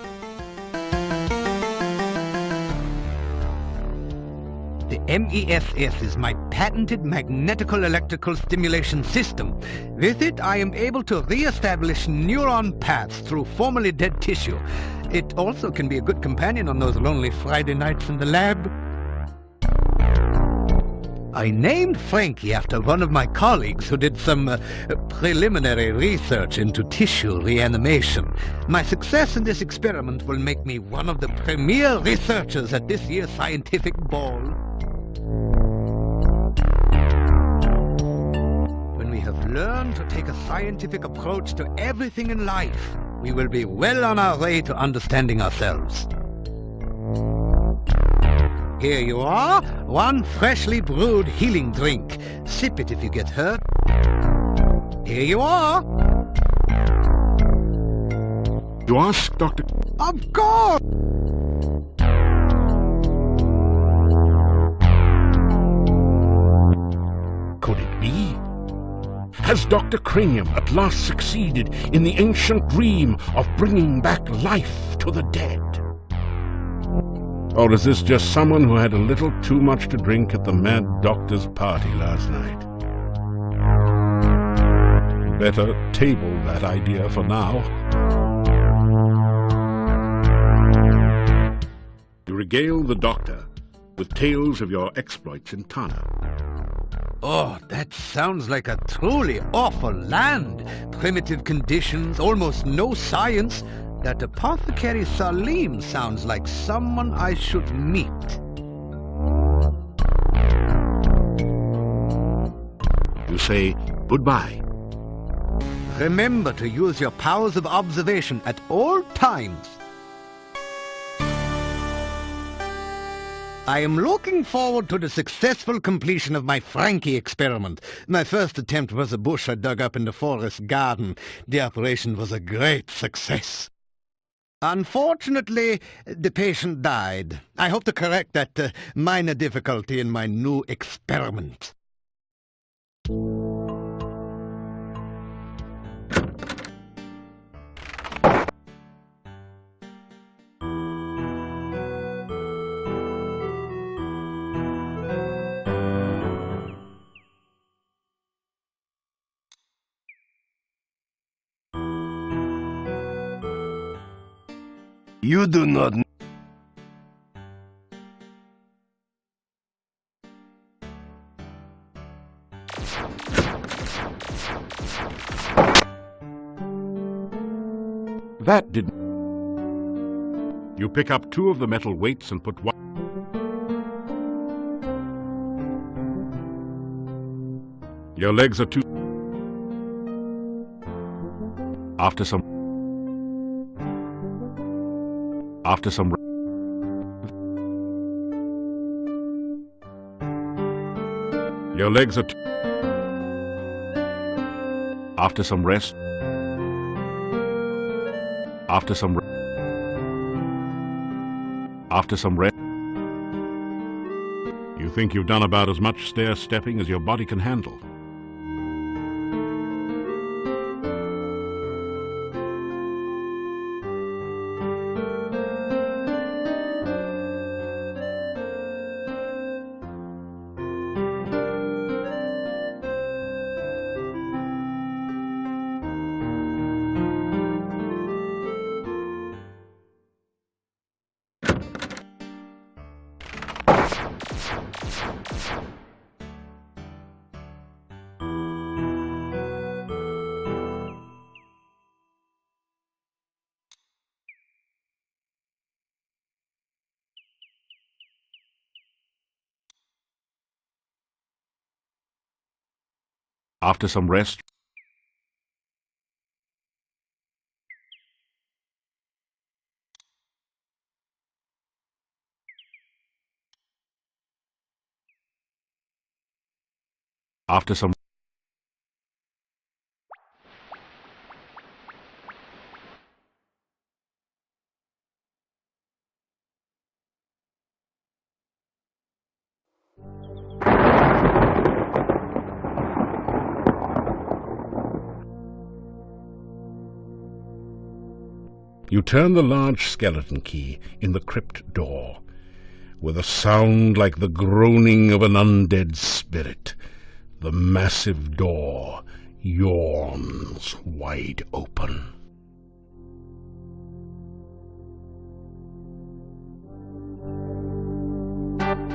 The MESS is my patented magnetical electrical stimulation system. With it, I am able to re-establish neuron paths through formerly dead tissue. It also can be a good companion on those lonely Friday nights in the lab. I named Frankie after one of my colleagues who did some preliminary research into tissue reanimation. My success in this experiment will make me one of the premier researchers at this year's scientific ball. When we have learned to take a scientific approach to everything in life, we will be well on our way to understanding ourselves. Here you are, one freshly brewed healing drink. Sip it if you get hurt. Here you are. You ask Dr. Of course! Could it be? Has Dr. Cranium at last succeeded in the ancient dream of bringing back life to the dead? Or is this just someone who had a little too much to drink at the Mad Doctor's party last night? Better table that idea for now. You regale the Doctor with tales of your exploits in Tana. Oh, that sounds like a truly awful land. Primitive conditions, almost no science. That apothecary Salim sounds like someone I should meet. You say goodbye. Remember to use your powers of observation at all times. I am looking forward to the successful completion of my Frankie experiment. My first attempt was a bush I dug up in the forest garden. The operation was a great success. Unfortunately, the patient died. I hope to correct that minor difficulty in my new experiment. You do not... That didn't... You pick up 2 of the metal weights and put one... Your legs are too... After some... Your legs are... After some rest... After some rest... You think you've done about as much stair-stepping as your body can handle. After some rest... After some... You turn the large skeleton key in the crypt door. With a sound like the groaning of an undead spirit, the massive door yawns wide open.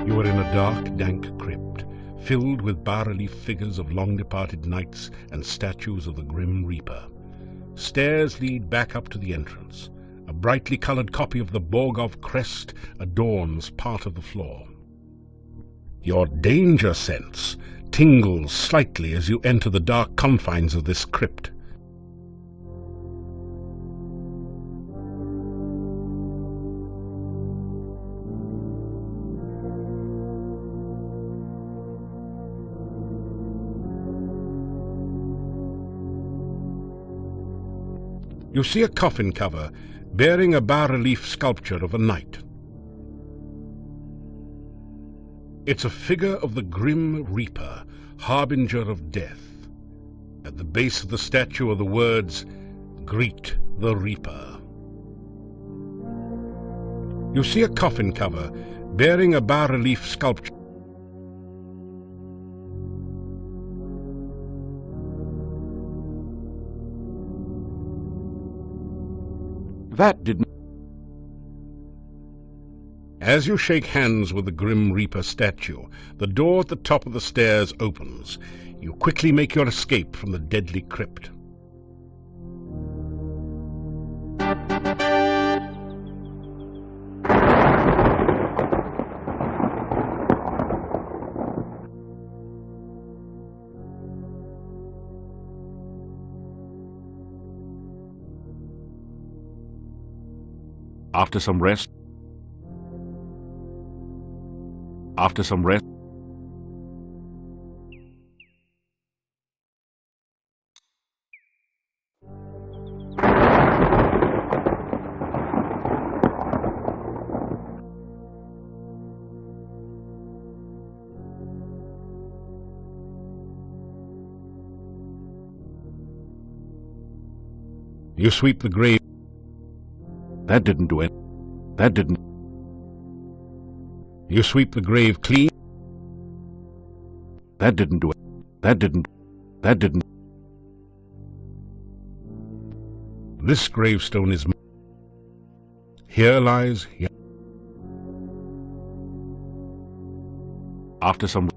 You are in a dark, dank crypt, filled with bas-relief figures of long-departed knights and statues of the Grim Reaper. Stairs lead back up to the entrance. A brightly colored copy of the Borgov crest adorns part of the floor. Your danger sense tingles slightly as you enter the dark confines of this crypt. You see a coffin cover bearing a bas-relief sculpture of a knight. It's a figure of the Grim Reaper, harbinger of death. At the base of the statue are the words, "Greet the Reaper." You see a coffin cover bearing a bas-relief sculpture. That didn't... As you shake hands with the Grim Reaper statue, the door at the top of the stairs opens. You quickly make your escape from the deadly crypt. After some rest, you sweep the grave. That didn't do it. That didn't. You sweep the grave clean. That didn't do it. That didn't. That didn't. This gravestone is... Here lies... Here. After some...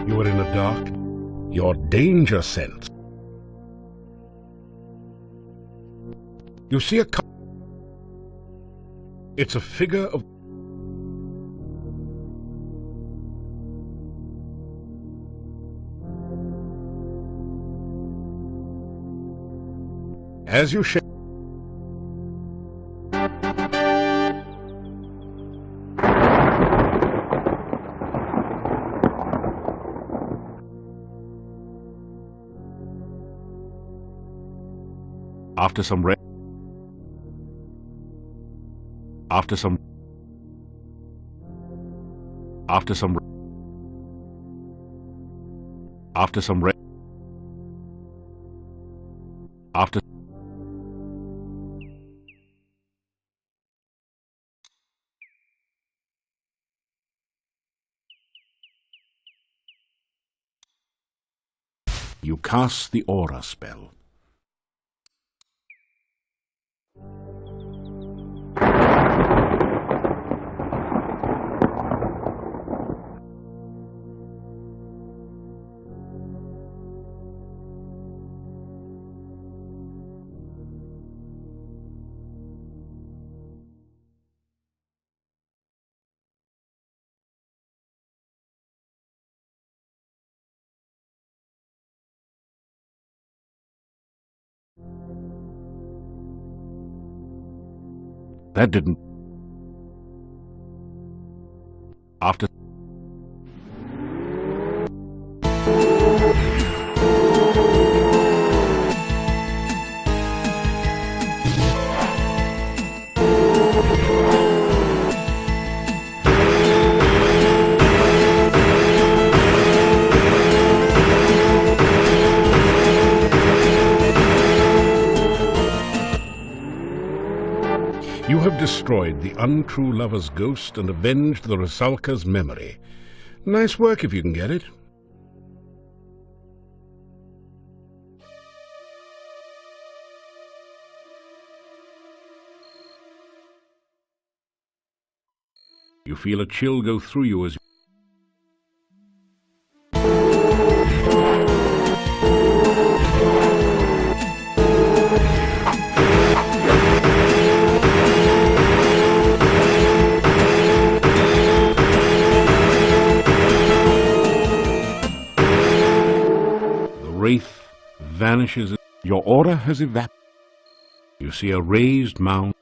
You are in the dark. Your danger sense. You see a... It's a figure of... As you shake... After some rest, after some rest, after you cast the aura spell. That didn't... After... You have destroyed the untrue lover's ghost and avenged the Rusalka's memory. Nice work if you can get it. You feel a chill go through you as the wraith vanishes. Your order has evaporated. You see a raised mound.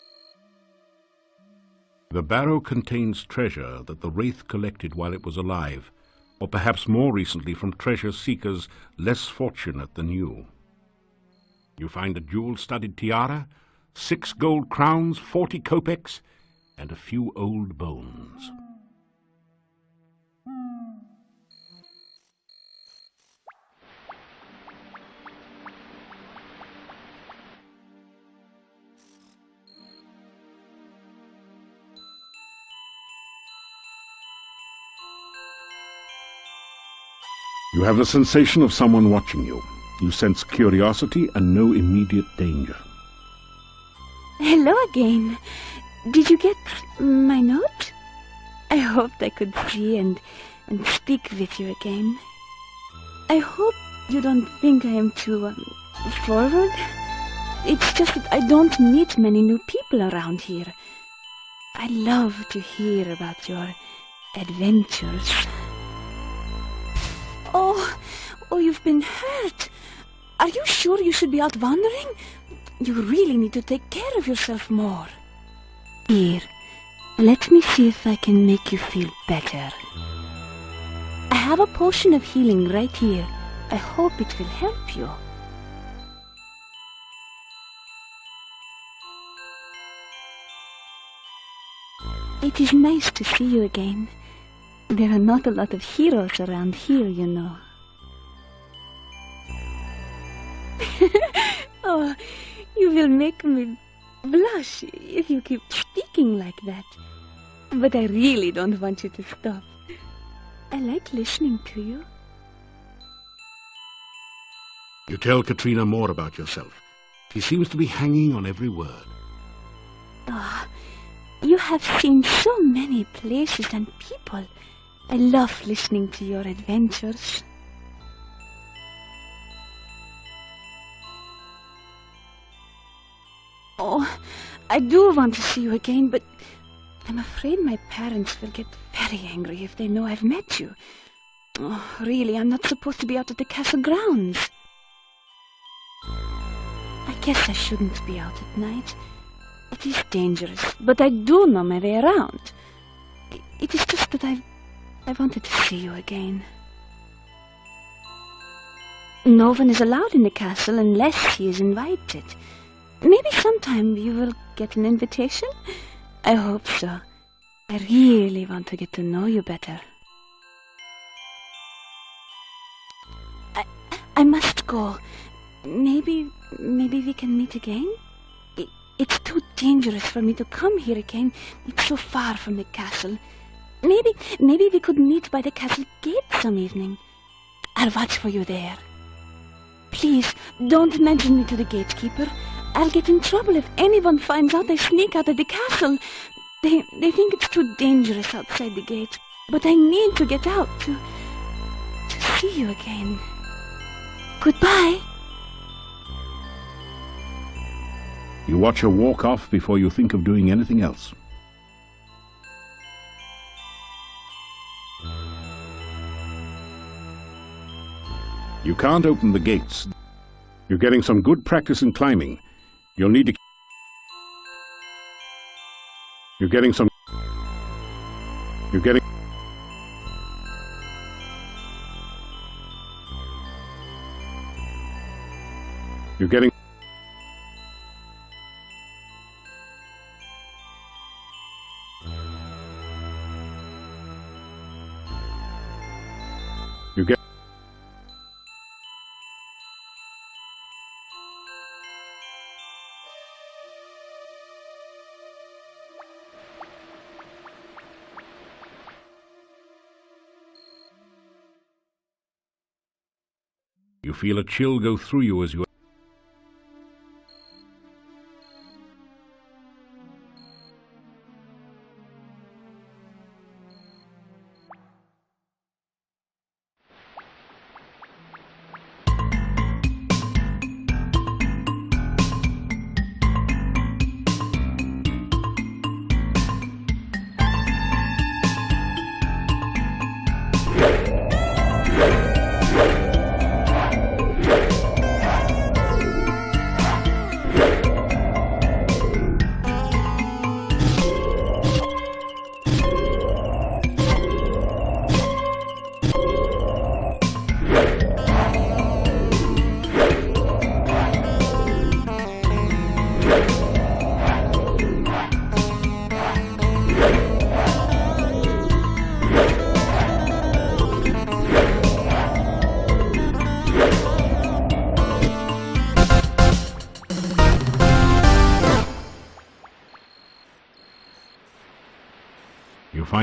The barrow contains treasure that the wraith collected while it was alive, or perhaps more recently from treasure seekers less fortunate than you. You find a jewel-studded tiara, 6 gold crowns, 40 kopecks, and a few old bones. You have the sensation of someone watching you. You sense curiosity and no immediate danger. Hello again. Did you get my note? I hoped I could see and speak with you again. I hope you don't think I am too forward. It's just that I don't meet many new people around here. I love to hear about your adventures. Oh, you've been hurt. Are you sure you should be out wandering? You really need to take care of yourself more. Here, let me see if I can make you feel better. I have a potion of healing right here. I hope it will help you. It is nice to see you again. There are not a lot of heroes around here, you know. Oh, you will make me blush if you keep speaking like that. But I really don't want you to stop. I like listening to you. You tell Katrina more about yourself. She seems to be hanging on every word. Oh, you have seen so many places and people. I love listening to your adventures. Oh, I do want to see you again, but I'm afraid my parents will get very angry if they know I've met you. Oh, really, I'm not supposed to be out at the castle grounds. I guess I shouldn't be out at night. It is dangerous, but I do know my way around. It is just that I wanted to see you again. No one is allowed in the castle unless he is invited. Maybe sometime you will get an invitation? I hope so. I really want to get to know you better. I must go. Maybe we can meet again? It's too dangerous for me to come here again. It's so far from the castle. Maybe we could meet by the castle gate some evening. I'll watch for you there. Please, don't mention me to the gatekeeper. I'll get in trouble if anyone finds out I sneak out of the castle. They think it's too dangerous outside the gate. But I need to get out to see you again. Goodbye. You watch her walk off before you think of doing anything else. You can't open the gates. You're getting some good practice in climbing. You'll need to... You're getting some... You're getting... You're getting... You get... You feel a chill go through you as you...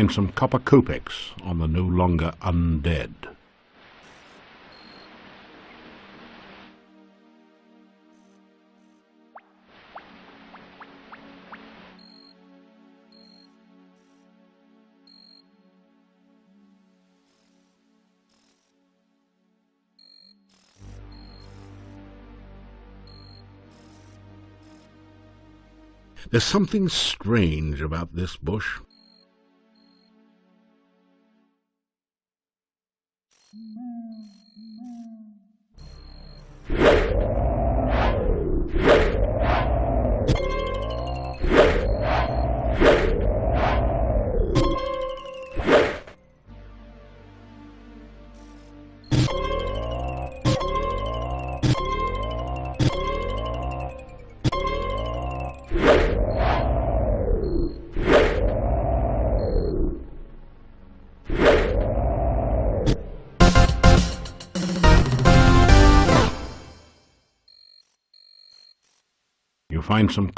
find some copper kopecks on the no longer undead. There's something strange about this bush. You find some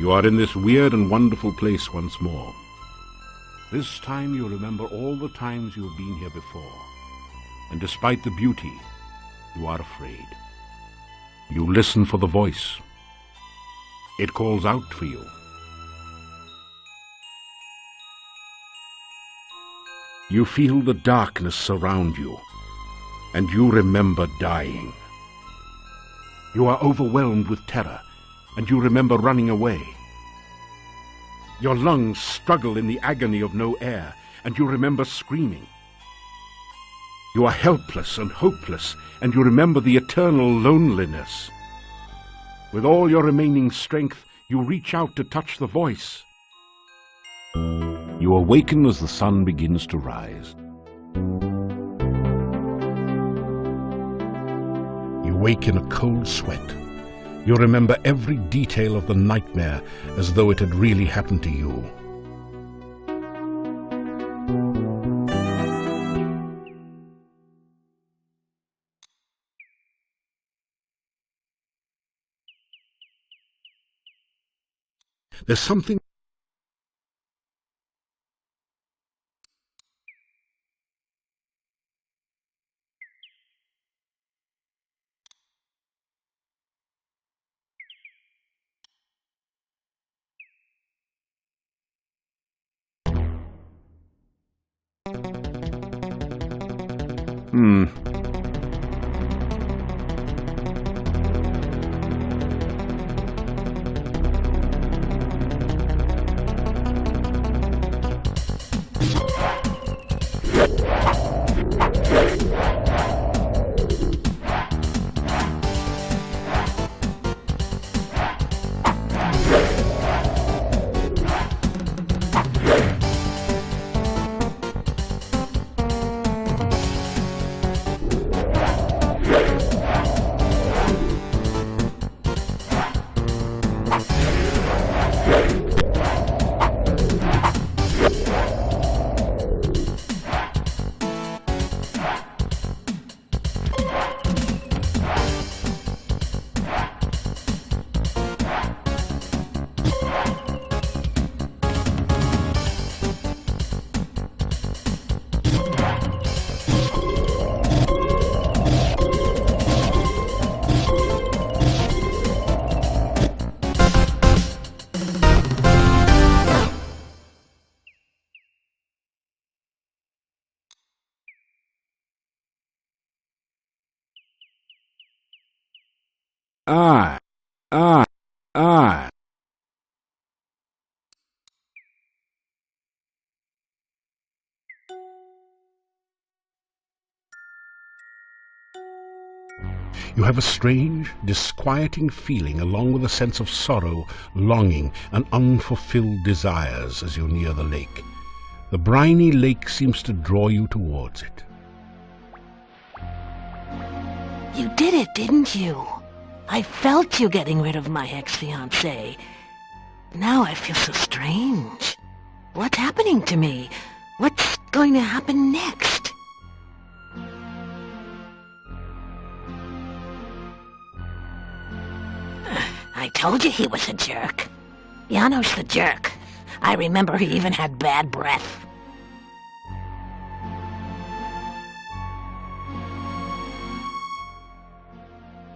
You are in this weird and wonderful place once more. This time you remember all the times you have been here before, and despite the beauty, you are afraid. You listen for the voice. It calls out for you. You feel the darkness surround you, and you remember dying. You are overwhelmed with terror, and you remember running away. Your lungs struggle in the agony of no air, and you remember screaming. You are helpless and hopeless, and you remember the eternal loneliness. With all your remaining strength, you reach out to touch the voice. You awaken as the sun begins to rise. You wake in a cold sweat. You remember every detail of the nightmare as though it had really happened to you. There's something You have a strange, disquieting feeling along with a sense of sorrow, longing, and unfulfilled desires as you near the lake. The briny lake seems to draw you towards it. You did it, didn't you? I felt you getting rid of my ex-fiancé. Now I feel so strange. What's happening to me? What's going to happen next? I told you he was a jerk. Janos the jerk. I remember he even had bad breath.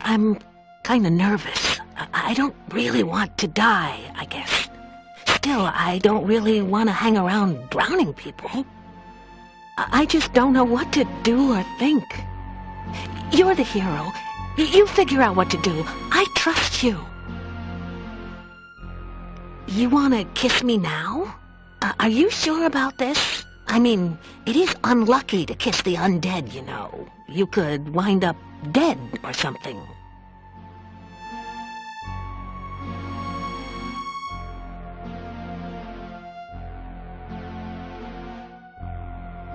I'm kind of nervous. I don't really want to die, I guess. Still, I don't really want to hang around drowning people. I just don't know what to do or think. You're the hero. You figure out what to do. I trust you. You want to kiss me now? Are you sure about this? I mean, it is unlucky to kiss the undead, you know. You could wind up dead or something.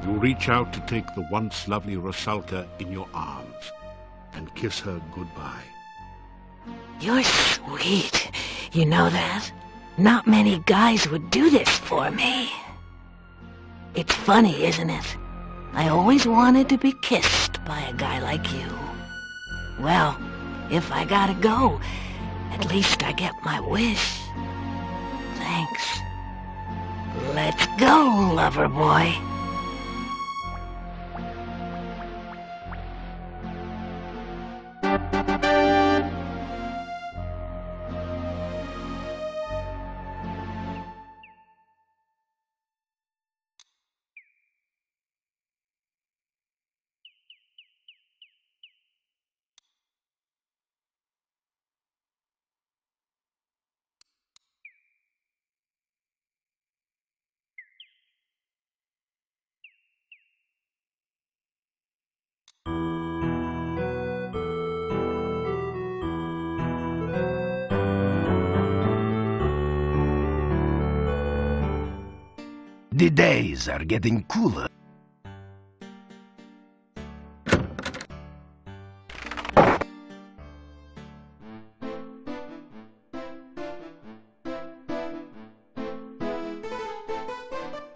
You reach out to take the once lovely Rusalka in your arms and kiss her goodbye. You're sweet. You know that? Not many guys would do this for me. It's funny, isn't it? I always wanted to be kissed by a guy like you. Well, if I gotta go, at least I get my wish. Thanks. Let's go, lover boy. The days are getting cooler.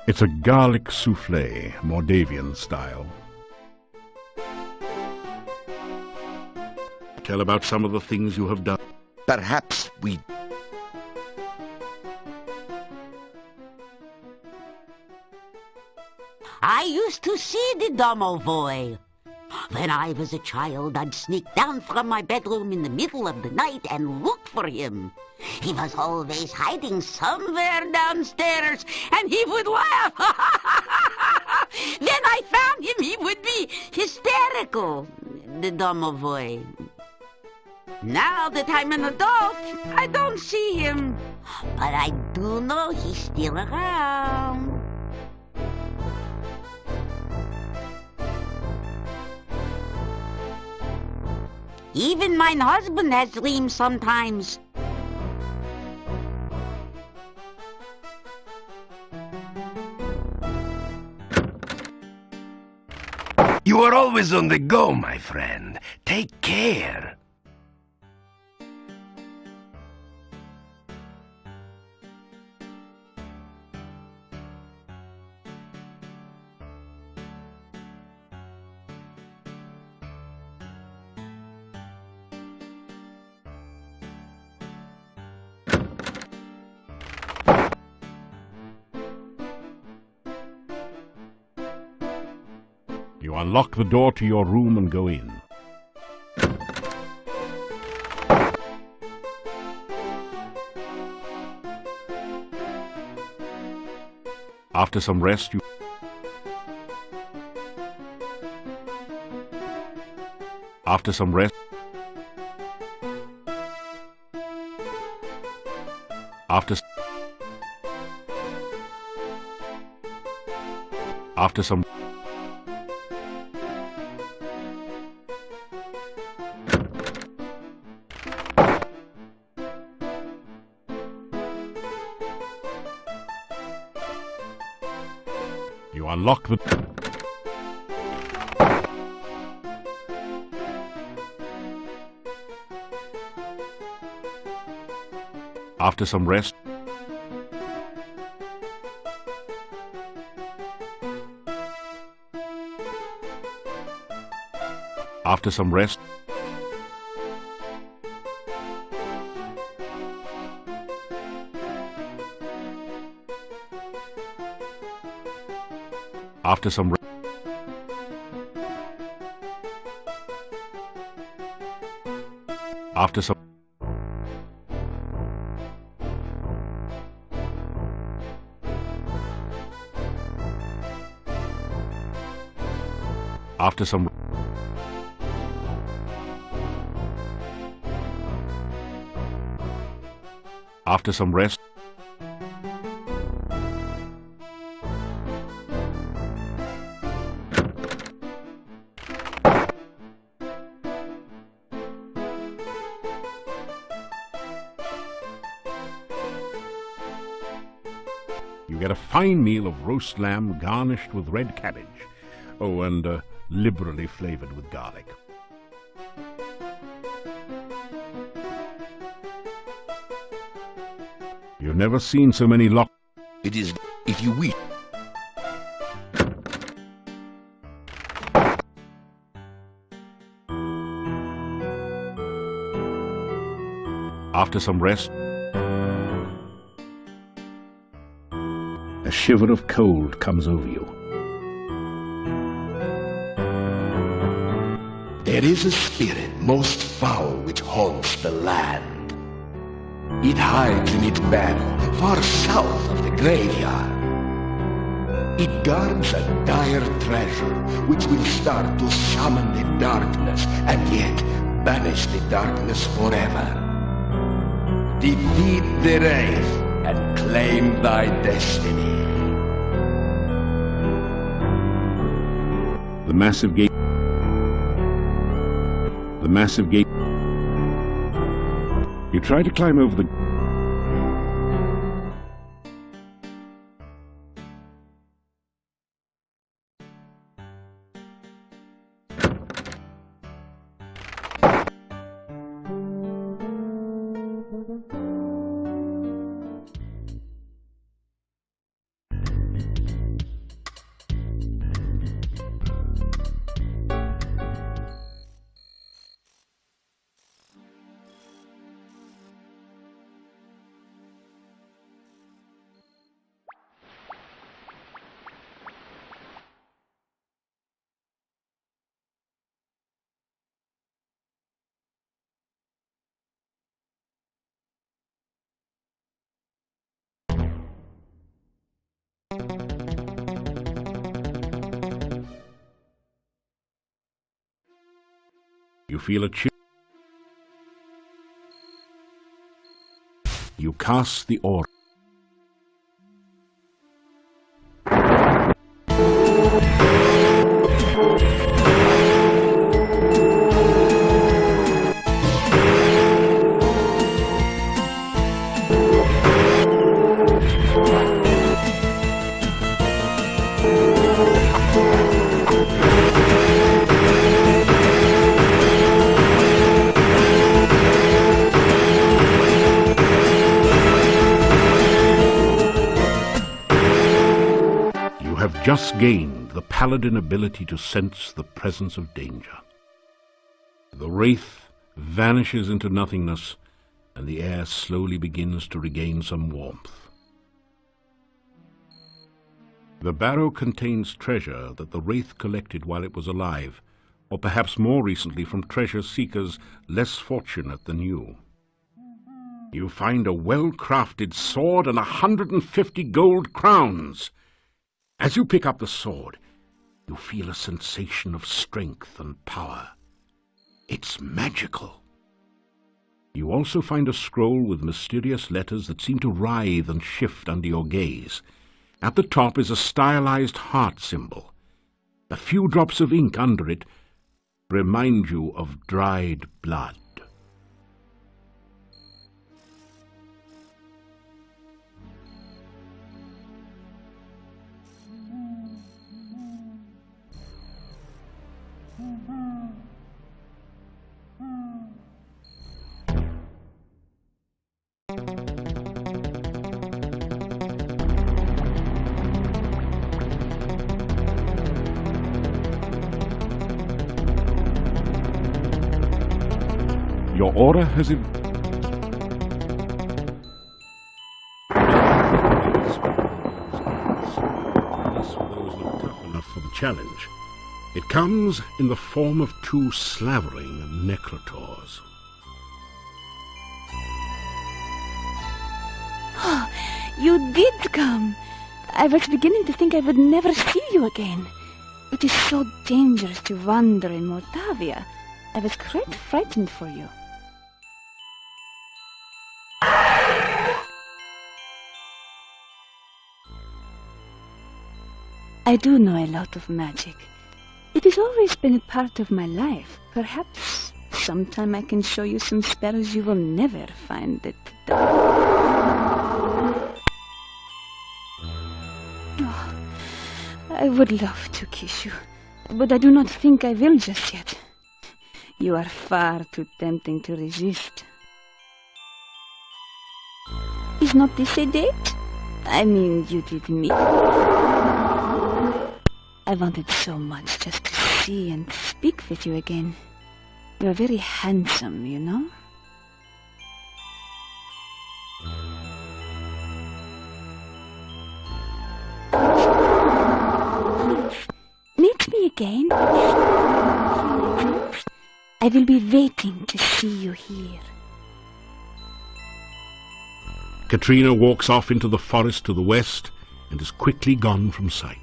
It's a garlic souffle, Mordavian style. Tell about some of the things you have done. Perhaps we... I used to see the domovoi. When I was a child, I'd sneak down from my bedroom in the middle of the night and look for him. He was always hiding somewhere downstairs, and he would laugh. When I found him, he would be hysterical, the domovoi. Now that I'm an adult, I don't see him. But I do know he's still around. Even mine husband has dreams sometimes. You are always on the go, my friend. Take care. You unlock the door to your room and go in. After some rest, you... After some rest... After some... lock the... After some rest, after some rest, after some rest, after some after some after some rest, you get a fine meal of roast lamb garnished with red cabbage. Oh, and liberally flavored with garlic. You've never seen so many lock... It is, if you wish. After some rest, a shiver of cold comes over you. There is a spirit most foul which haunts the land. It hides in its barrow far south of the graveyard. It guards a dire treasure which will start to summon the darkness and yet banish the darkness forever. Defeat the wraith and claim thy destiny. The massive gate... The massive gate... You try to climb over the... You feel a chill. You cast the orb. Just gained the paladin ability to sense the presence of danger. The wraith vanishes into nothingness, and the air slowly begins to regain some warmth. The barrow contains treasure that the wraith collected while it was alive, or perhaps more recently from treasure seekers less fortunate than you. You find a well-crafted sword and 150 gold crowns. As you pick up the sword, you feel a sensation of strength and power. It's magical. You also find a scroll with mysterious letters that seem to writhe and shift under your gaze. At the top is a stylized heart symbol. A few drops of ink under it remind you of dried blood. Your order has it. For the challenge. It comes in the form of two slavering necrotors. Oh, you did come. I was beginning to think I would never see you again. It is so dangerous to wander in Mordavia. I was quite frightened for you. I do know a lot of magic. It has always been a part of my life. Perhaps sometime I can show you some spells you will never find it done. Oh, I would love to kiss you, but I do not think I will just yet. You are far too tempting to resist. Is not this a date? I mean, you did me. I wanted so much just to see and speak with you again. You're very handsome, you know? Please, meet me again. I will be waiting to see you here. Katrina walks off into the forest to the west and is quickly gone from sight.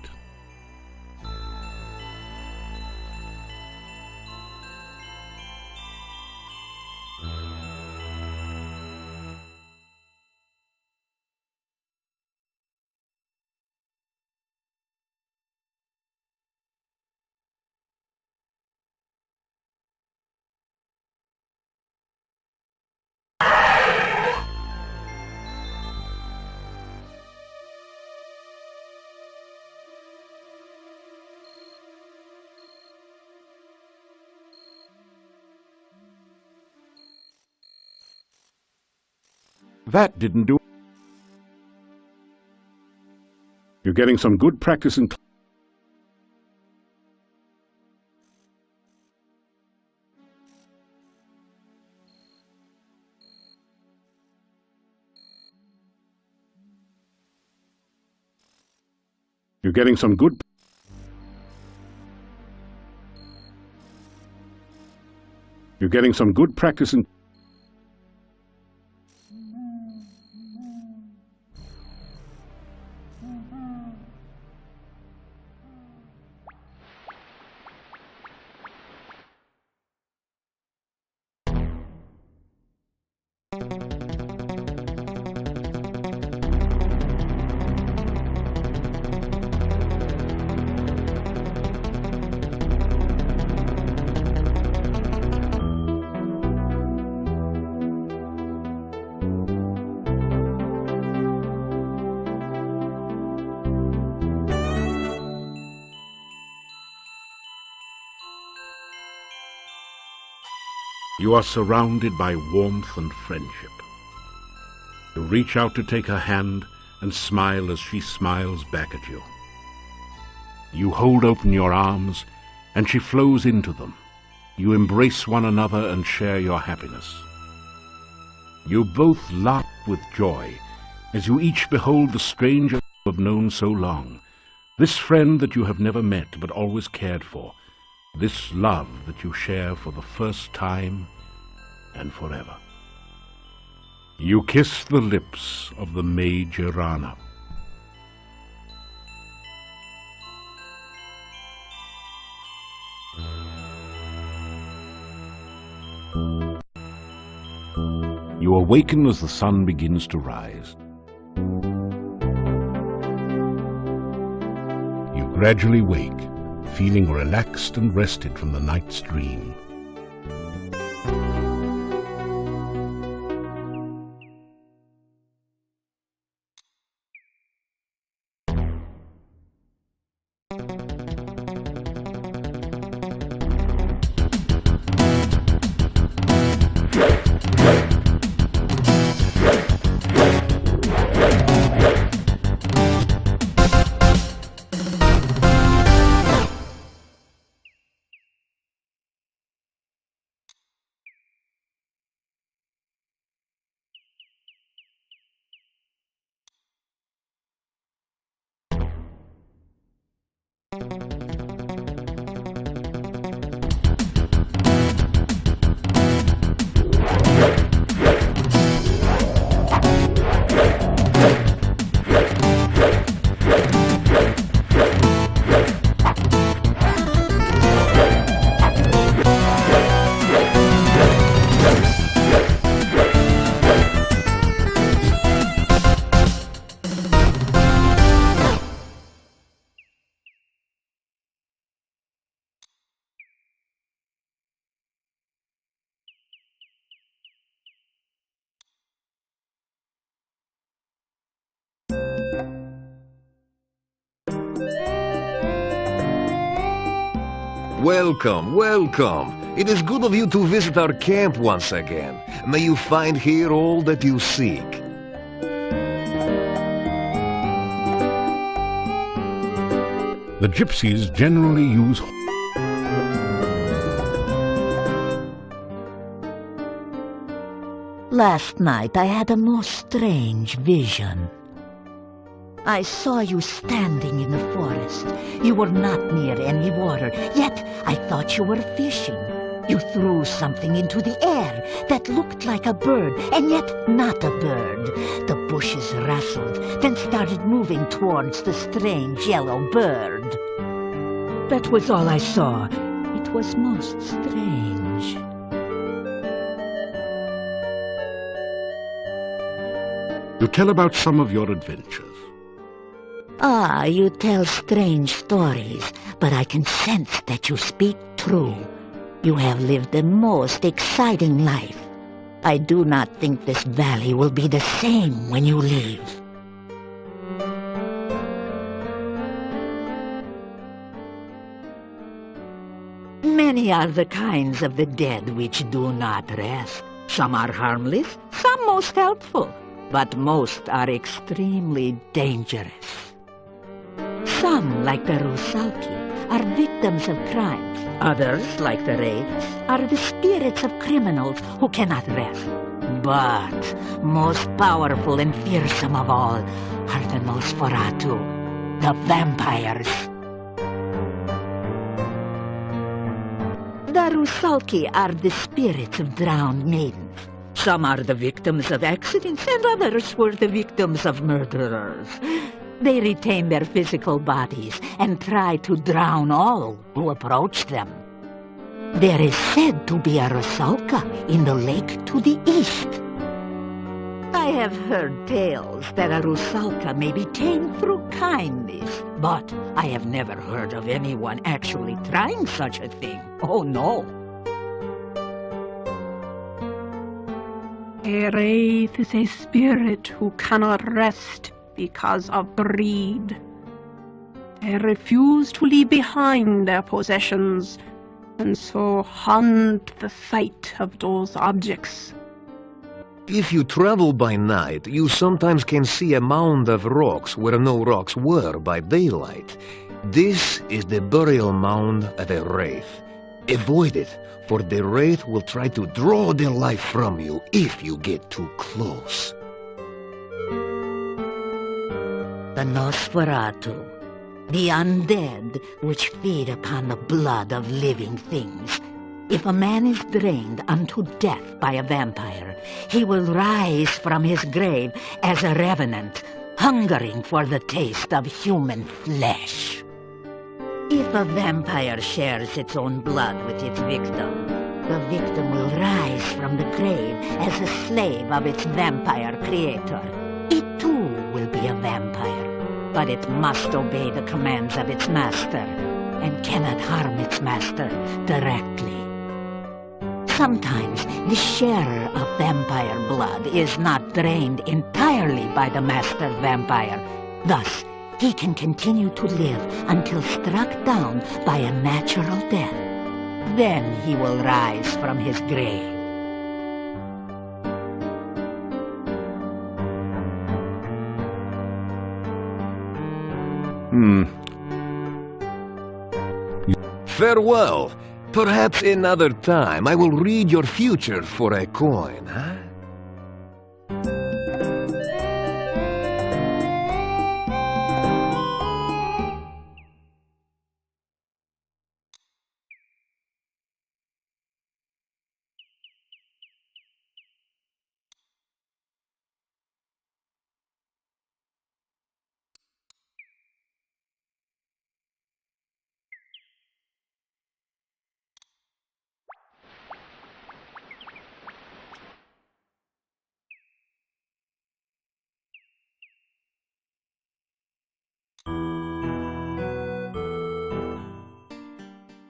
That didn't do. You're getting some good practice in. You're getting some good. You're getting some good practice in. You are surrounded by warmth and friendship. You reach out to take her hand and smile as she smiles back at you. You hold open your arms and she flows into them. You embrace one another and share your happiness. You both laugh with joy as you each behold the stranger you have known so long, this friend that you have never met but always cared for, this love that you share for the first time and forever. You kiss the lips of the maid Jirana. You awaken as the sun begins to rise. You gradually wake, feeling relaxed and rested from the night's dream. Welcome, welcome. It is good of you to visit our camp once again. May you find here all that you seek. The gypsies generally use... Last night I had a most strange vision. I saw you standing in the forest. You were not near any water, yet I thought you were fishing. You threw something into the air that looked like a bird, and yet not a bird. The bushes rustled, then started moving towards the strange yellow bird. That was all I saw. It was most strange. You tell about some of your adventures. Ah, you tell strange stories, but I can sense that you speak true. You have lived a most exciting life. I do not think this valley will be the same when you leave. Many are the kinds of the dead which do not rest. Some are harmless, some most helpful, but most are extremely dangerous. Some, like the Rusalki, are victims of crimes. Others, like the Wraiths, are the spirits of criminals who cannot rest. But most powerful and fearsome of all are the Nosferatu, the vampires. The Rusalki are the spirits of drowned maidens. Some are the victims of accidents, and others were the victims of murderers. They retain their physical bodies and try to drown all who approach them. There is said to be a Rusalka in the lake to the east. I have heard tales that a Rusalka may be tamed through kindness, but I have never heard of anyone actually trying such a thing. Oh no. A wraith is a spirit who cannot rest because of greed. They refuse to leave behind their possessions, and so haunt the sight of those objects. If you travel by night, you sometimes can see a mound of rocks where no rocks were by daylight. This is the burial mound of a wraith. Avoid it, for the wraith will try to draw their life from you if you get too close. The Nosferatu, the undead which feed upon the blood of living things. If a man is drained unto death by a vampire, he will rise from his grave as a revenant, hungering for the taste of human flesh. If a vampire shares its own blood with its victim, the victim will rise from the grave as a slave of its vampire creator. It too will be a vampire, but it must obey the commands of its master, and cannot harm its master directly. Sometimes the sharer of vampire blood is not drained entirely by the master vampire. Thus, he can continue to live until struck down by a natural death. Then he will rise from his grave. Farewell. Perhaps another time I will read your future for a coin, huh?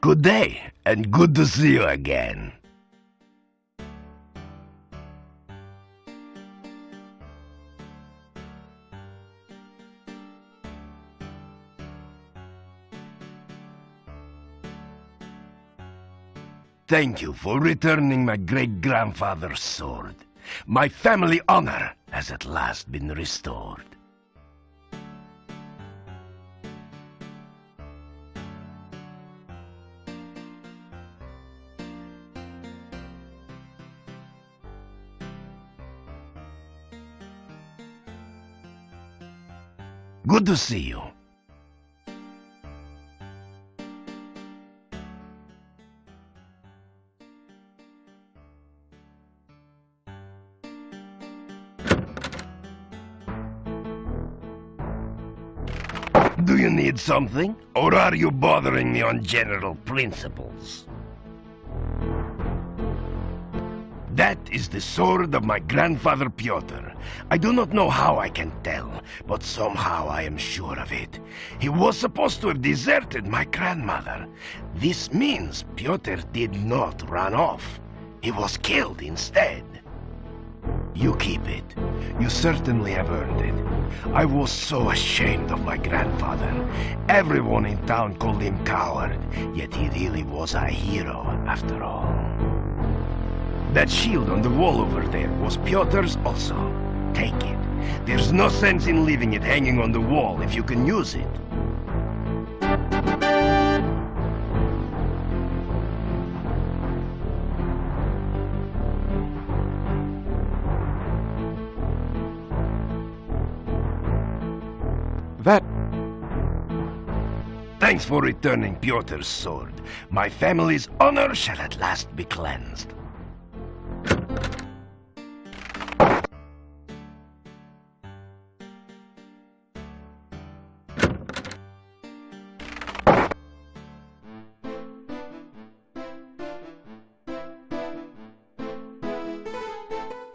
Good day, and good to see you again. Thank you for returning my great-grandfather's sword. My family honor has at last been restored. Good to see you. Do you need something? Or are you bothering me on general principles? That is the sword of my grandfather Pyotr. I do not know how I can tell, but somehow I am sure of it. He was supposed to have deserted my grandmother. This means Pyotr did not run off. He was killed instead. You keep it. You certainly have earned it. I was so ashamed of my grandfather. Everyone in town called him coward, yet he really was a hero after all. That shield on the wall over there was Pyotr's also. Take it. There's no sense in leaving it hanging on the wall if you can use it. Thanks for returning Pyotr's sword. My family's honor shall at last be cleansed.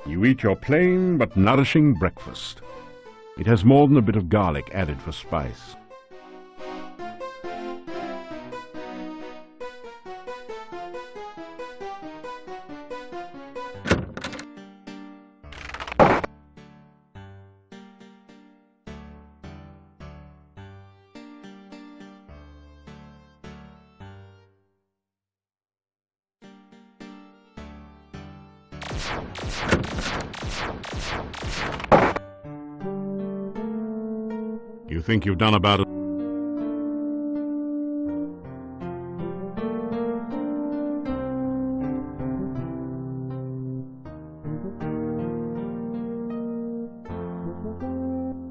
You eat your plain but nourishing breakfast. It has more than a bit of garlic added for spice. You think you've done about it?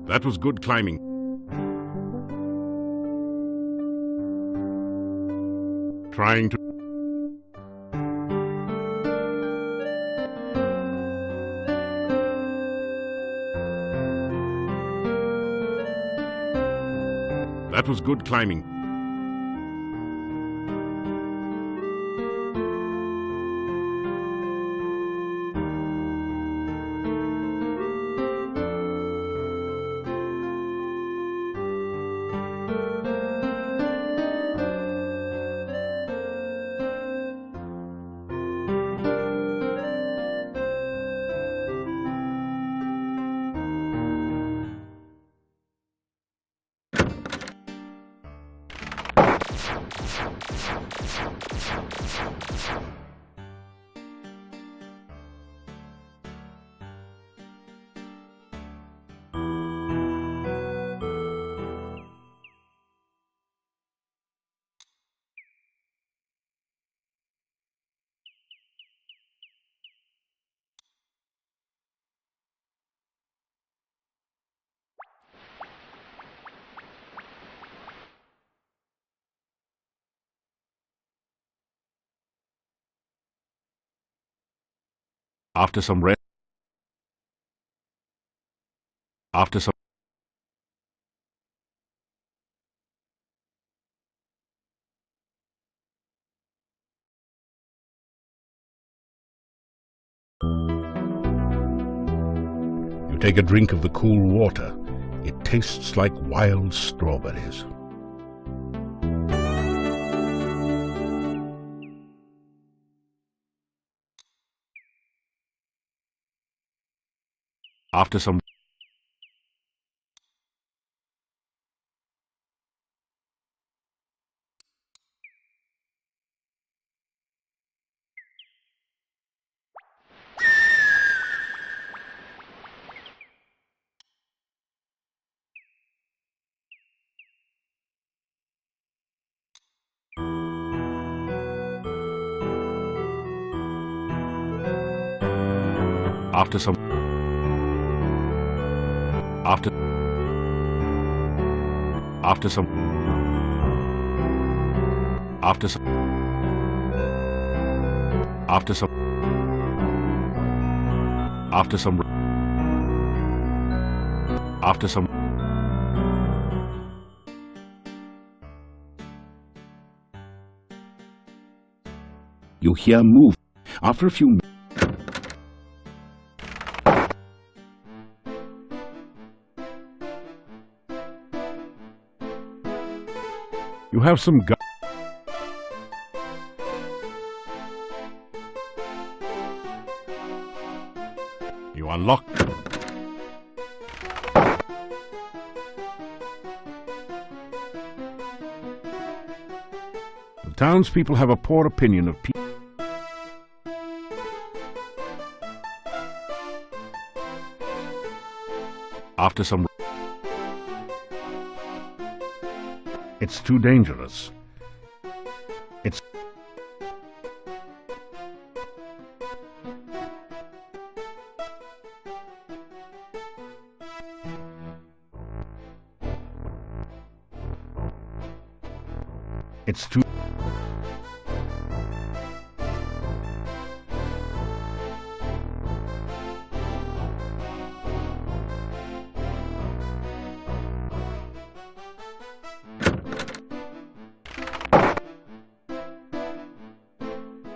That was good climbing. Trying to... That was good climbing. After some rest, you take a drink of the cool water. It tastes like wild strawberries. After some After some... After... After some... After some... After some... After some... After some... You hear move. After a few... You have some gu... You unlock... The townspeople have a poor opinion of people. After some... It's too dangerous. It's... It's too...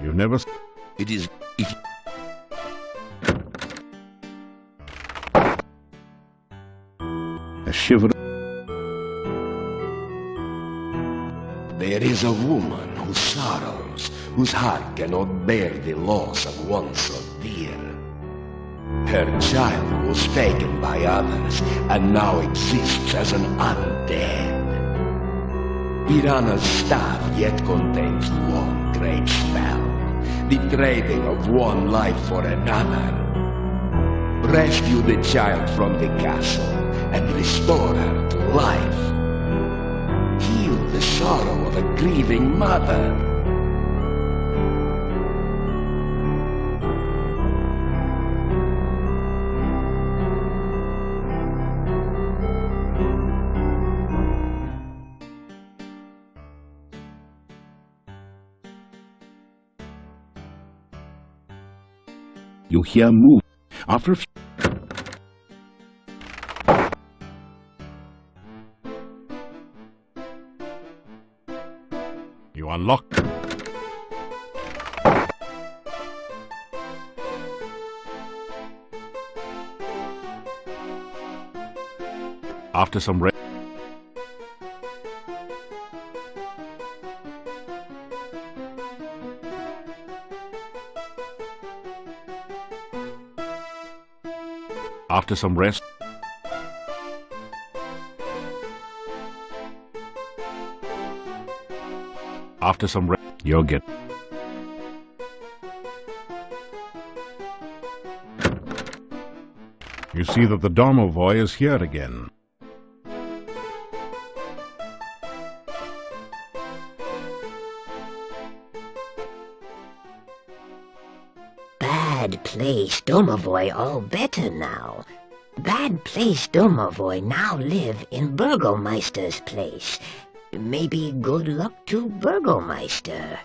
You never... It is... A shiver... There is a woman who sorrows, whose heart cannot bear the loss of one so dear. Her child was taken by others, and now exists as an undead. Piranha's staff yet contains one great spell, the trading of one life for another. Rescue the child from the castle, and restore her to life. Heal the sorrow of a grieving mother. You hear move. After a few... You unlock... After some... After some rest... After some rest... You'll get... You see that the Domovoy is here again. Bad place, Domovoy all better now. Bad place, Domovoy now live in Burgomeister's place. Maybe good luck to Burgomeister.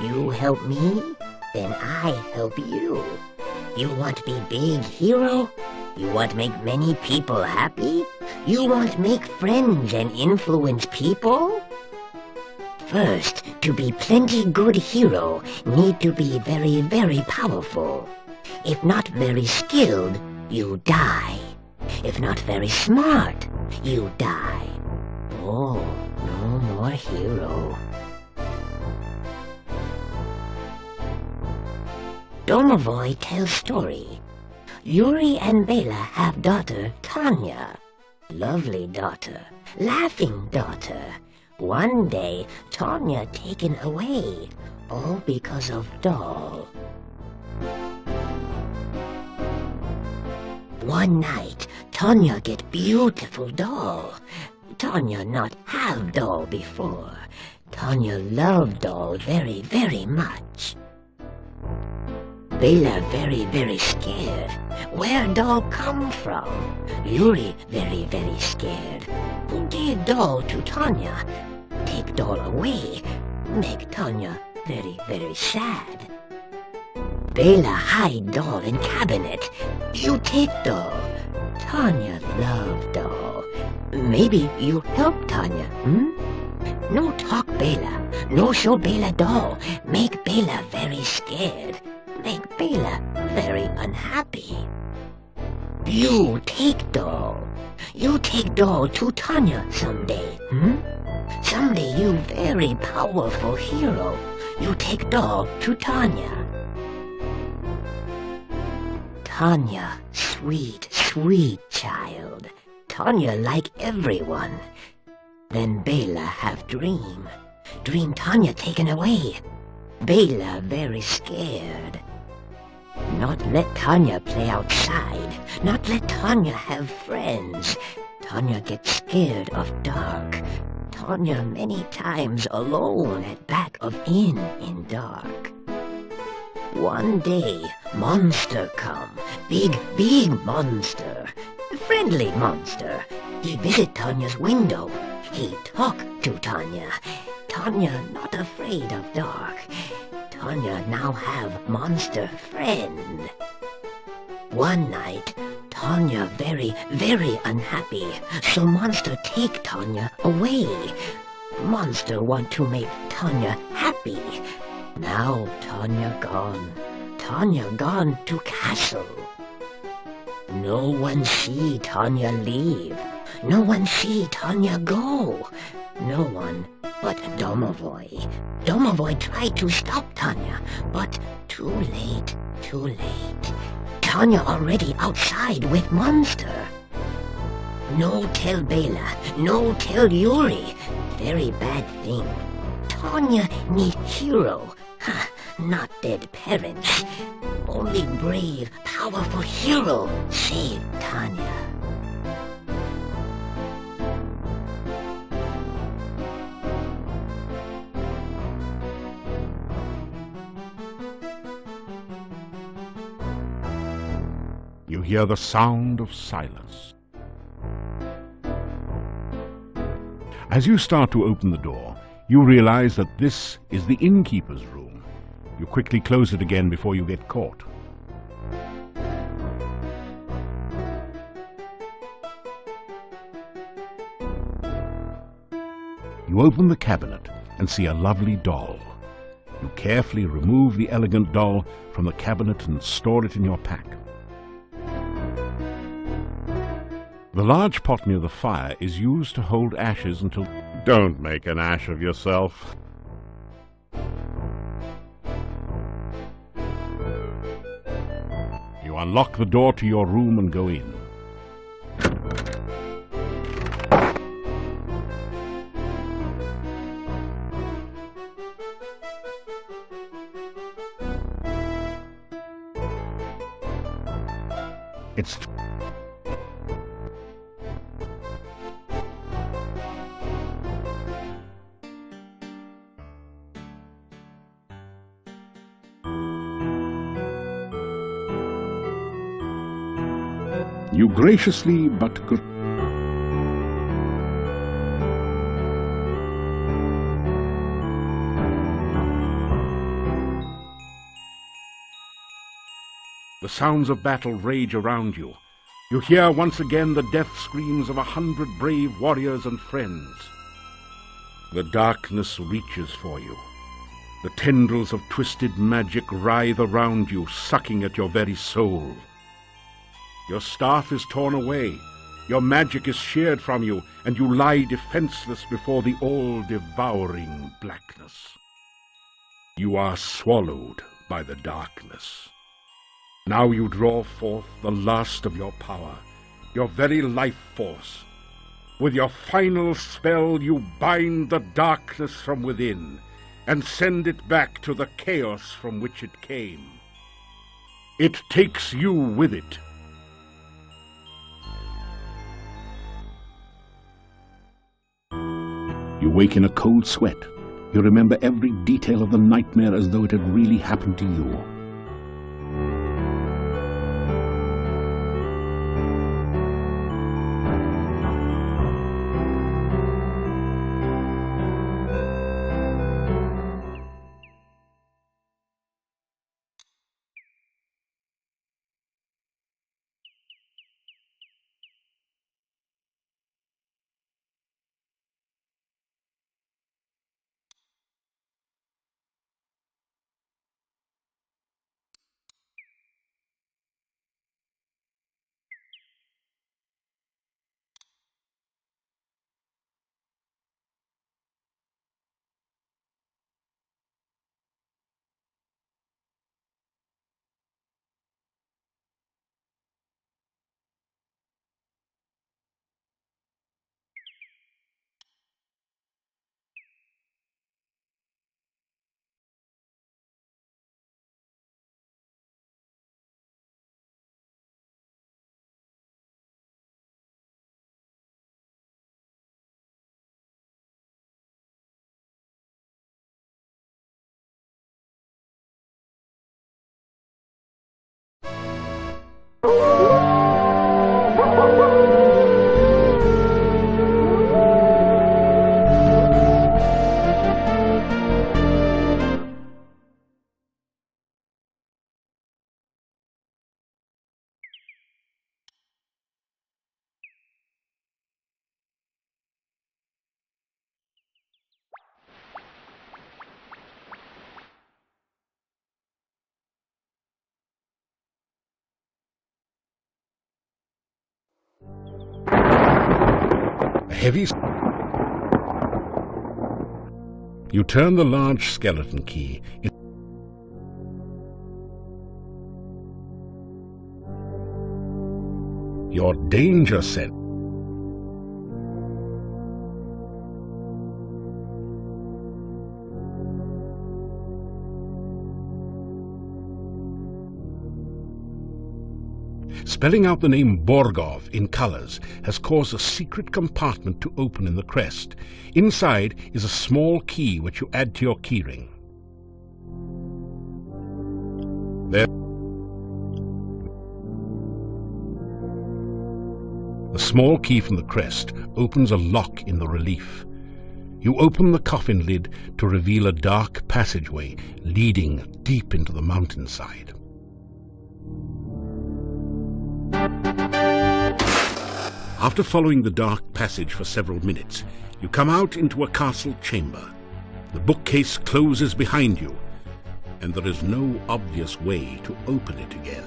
You help me, then I help you. You want be big hero? You want make many people happy? You want make friends and influence people? First, to be plenty good hero, need to be very, very powerful. If not very skilled, you die. If not very smart, you die. Oh, no more hero. Domovoy tells story. Yuri and Bela have daughter Tanya. Lovely daughter, laughing daughter. One day, Tanya taken away, all because of doll. One night, Tanya get beautiful doll. Tanya not have doll before. Tanya love doll very, very much. Bela very, very scared. Where doll come from? Yuri very, very scared. Who gave doll to Tanya? Take doll away. Make Tanya very, very sad. Bela hide doll in cabinet. You take doll. Tanya love doll. Maybe you help Tanya, No talk Bela. No show Bela doll. Make Bela very scared. Make Bela very unhappy. You take doll. You take doll to Tanya someday, Someday you very powerful hero. You take doll to Tanya. Tanya, sweet, sweet child. Tanya like everyone. Then Bela have dream. Dream Tanya taken away. Bela very scared. Not let Tanya play outside. Not let Tanya have friends. Tanya get scared of dark. Tanya many times alone at back of inn in dark. One day, monster come. Big, big monster. Friendly monster. He visit Tanya's window. He talk to Tanya. Tanya not afraid of dark. Tanya now have monster friend. One night, Tanya very, very unhappy. So monster take Tanya away. Monster want to make Tanya happy. Now Tanya gone. Tanya gone to castle. No one see Tanya leave. No one see Tanya go. No one but Domovoy. Domovoy tried to stop Tanya, but too late, too late. Tanya already outside with monster. No tell Bela, no tell Yuri. Very bad thing. Tanya need hero. Not dead parents. Only brave, powerful hero save Tanya. You hear the sound of silence. As you start to open the door, you realize that this is the innkeeper's room. You quickly close it again before you get caught. You open the cabinet and see a lovely doll. You carefully remove the elegant doll from the cabinet and store it in your pack. The large pot near the fire is used to hold ashes until... Don't make an ash of yourself. You unlock the door to your room and go in. It's... You graciously but good. The sounds of battle rage around you. You hear once again the death screams of 100 brave warriors and friends. The darkness reaches for you. The tendrils of twisted magic writhe around you, sucking at your very soul. Your staff is torn away, your magic is sheared from you, and you lie defenseless before the all-devouring blackness. You are swallowed by the darkness. Now you draw forth the last of your power, your very life force. With your final spell you bind the darkness from within, and send it back to the chaos from which it came. It takes you with it. You wake in a cold sweat. You remember every detail of the nightmare as though it had really happened to you. Heavy. You turn the large skeleton key. Your danger sense. Spelling out the name Borgov in colors has caused a secret compartment to open in the crest. Inside is a small key which you add to your keyring. There. The small key from the crest opens a lock in the relief. You open the coffin lid to reveal a dark passageway leading deep into the mountainside. After following the dark passage for several minutes, you come out into a castle chamber. The bookcase closes behind you, and there is no obvious way to open it again.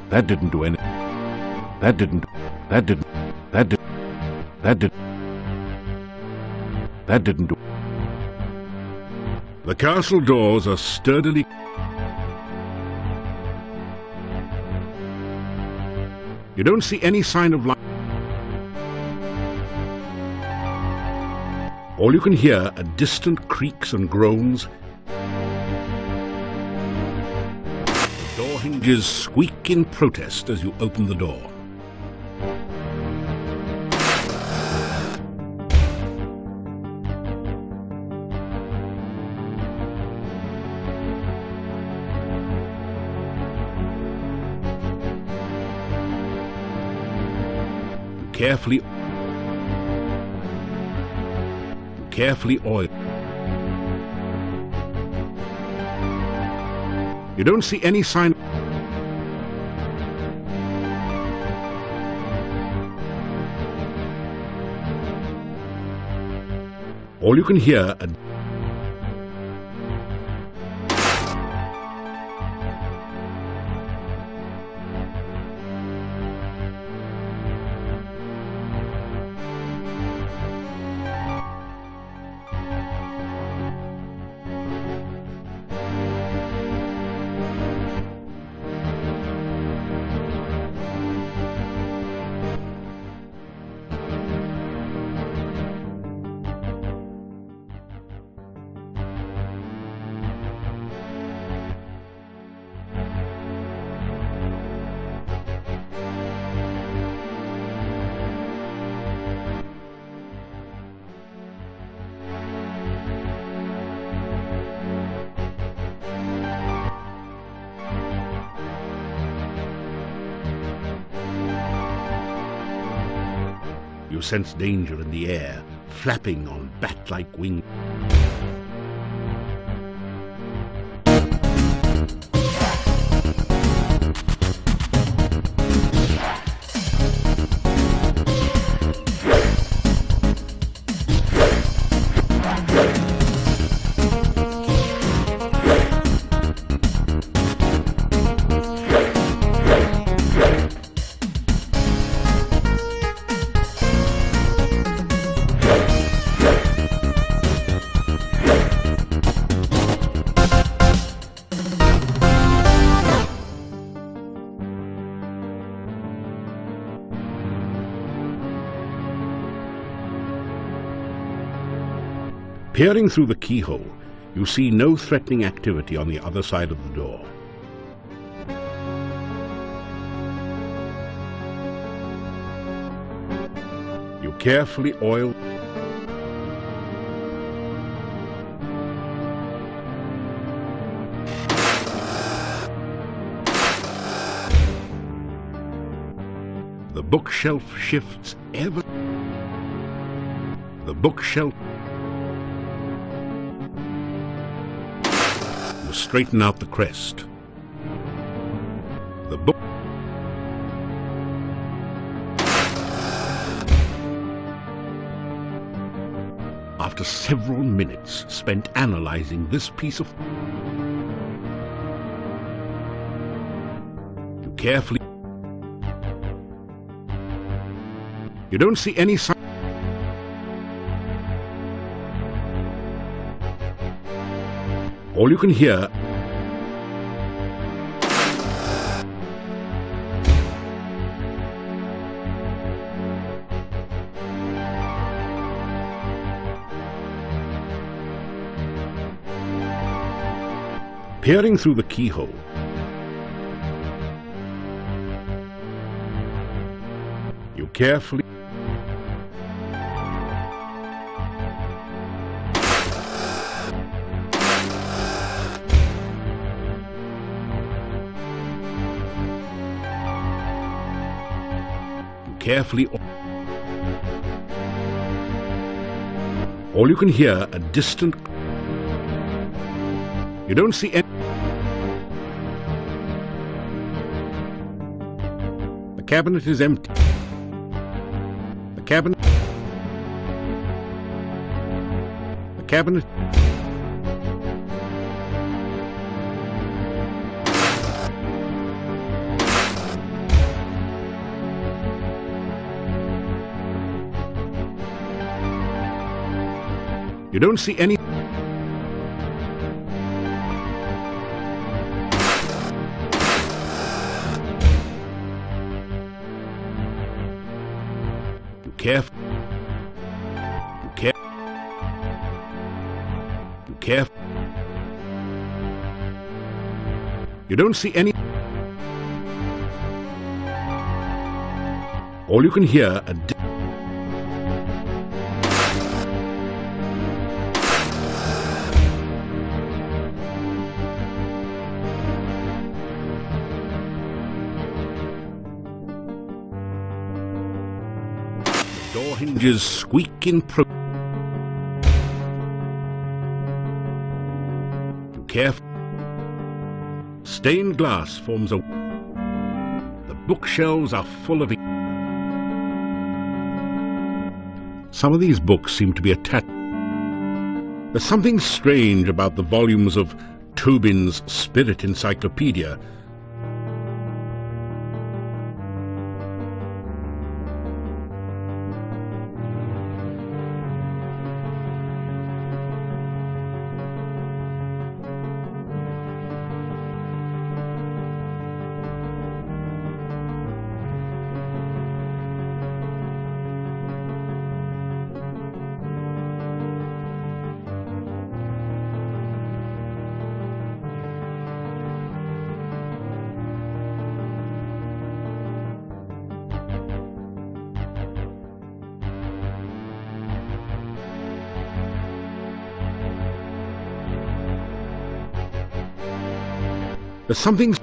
That didn't do anything. That didn't do. The castle doors are sturdily. You don't see any sign of life. All you can hear are distant creaks and groans. Door hinges squeak in protest as you open the door. Carefully oil. You don't see any sign. All you can hear are You sense danger in the air, flapping on bat-like wings. Peering through the keyhole, You see no threatening activity on the other side of the door. You carefully oil the bookshelf shifts ever. The bookshelf. You straighten out the crest. The book. After several minutes spent analyzing this piece of... You carefully... You don't see any sign... All you can hear... Peering through the keyhole, you carefully... Carefully... All you can hear a distant... You don't see any... The cabinet is empty. The cabinet... The cabinet... You don't see any... You careful. You care. You care. You don't see any... All you can hear a... Door hinges squeak in pro... You careful. Stained glass forms a... The bookshelves are full of... Some of these books seem to be attached. There's something strange about the volumes of Tobin's Spirit Encyclopedia. There's something...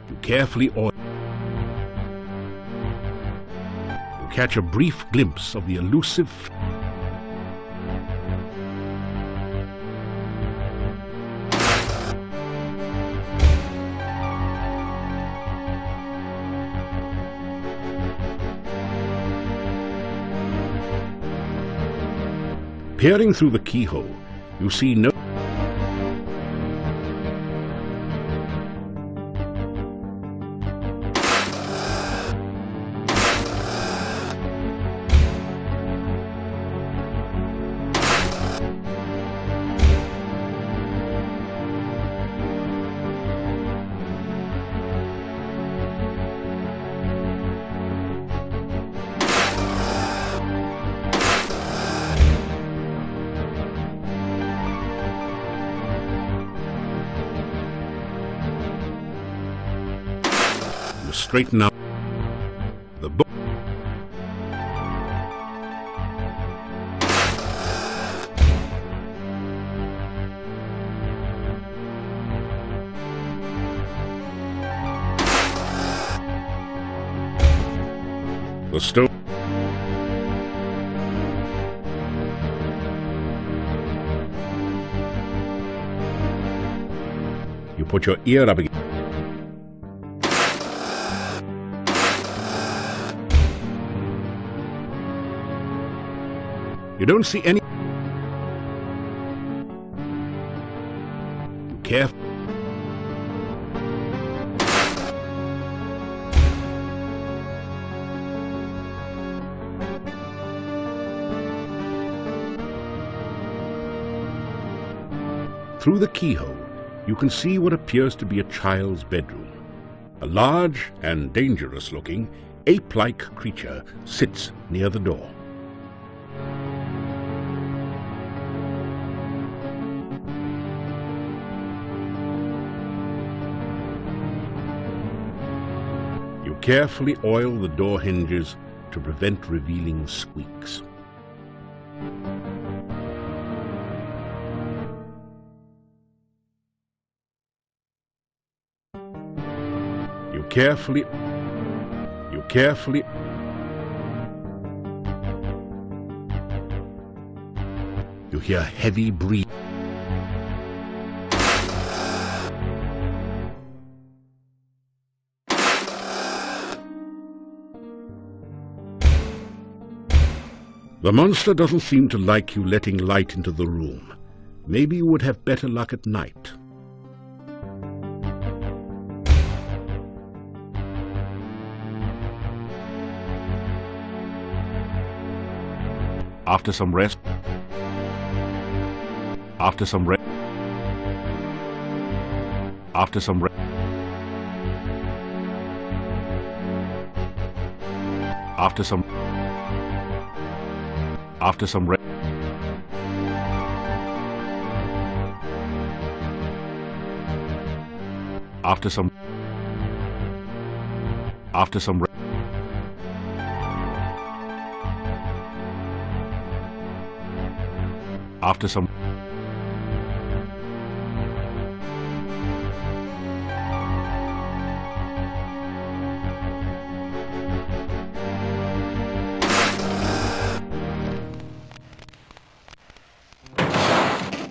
You carefully oil. You catch a brief glimpse of the elusive... Peering through the keyhole, you see no... You straighten out the book. The stone. You put your ear up again. You don't see any. Careful. Through the keyhole, you can see what appears to be a child's bedroom. A large and dangerous-looking, ape-like creature sits near the door. You carefully oil the door hinges to prevent revealing squeaks. You carefully you hear heavy breathing. The monster doesn't seem to like you letting light into the room. Maybe you would have better luck at night. After some rest, after some rest, after some rest, after some, after some rest, after some, after some rest. After some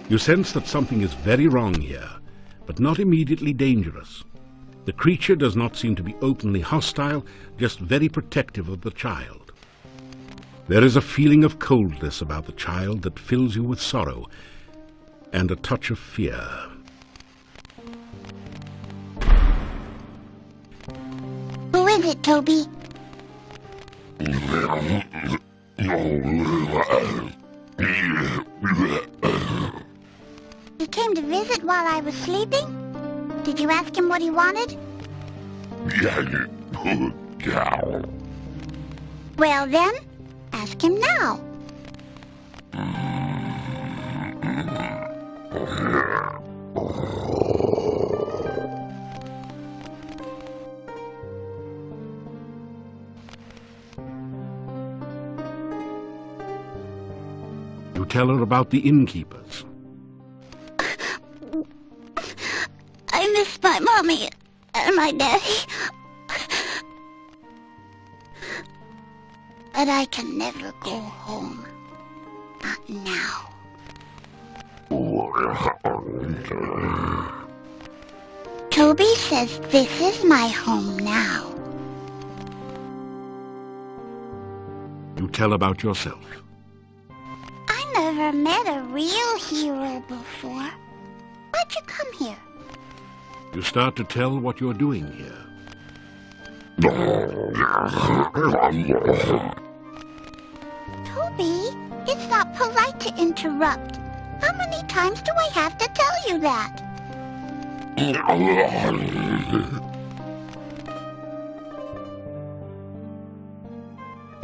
You sense that something is very wrong here, but not immediately dangerous. The creature does not seem to be openly hostile, just very protective of the child. There is a feeling of coldness about the child that fills you with sorrow and a touch of fear. Who is it, Toby? He came to visit while I was sleeping? Did you ask him what he wanted? Well then, ask him now. You tell her about the innkeepers. I miss my mommy and my daddy. But I can never go home. Not now. Toby says this is my home now. You tell about yourself. I never met a real hero before. Why'd you come here? You start to tell what you're doing here. Toby, it's not polite to interrupt. How many times do I have to tell you that?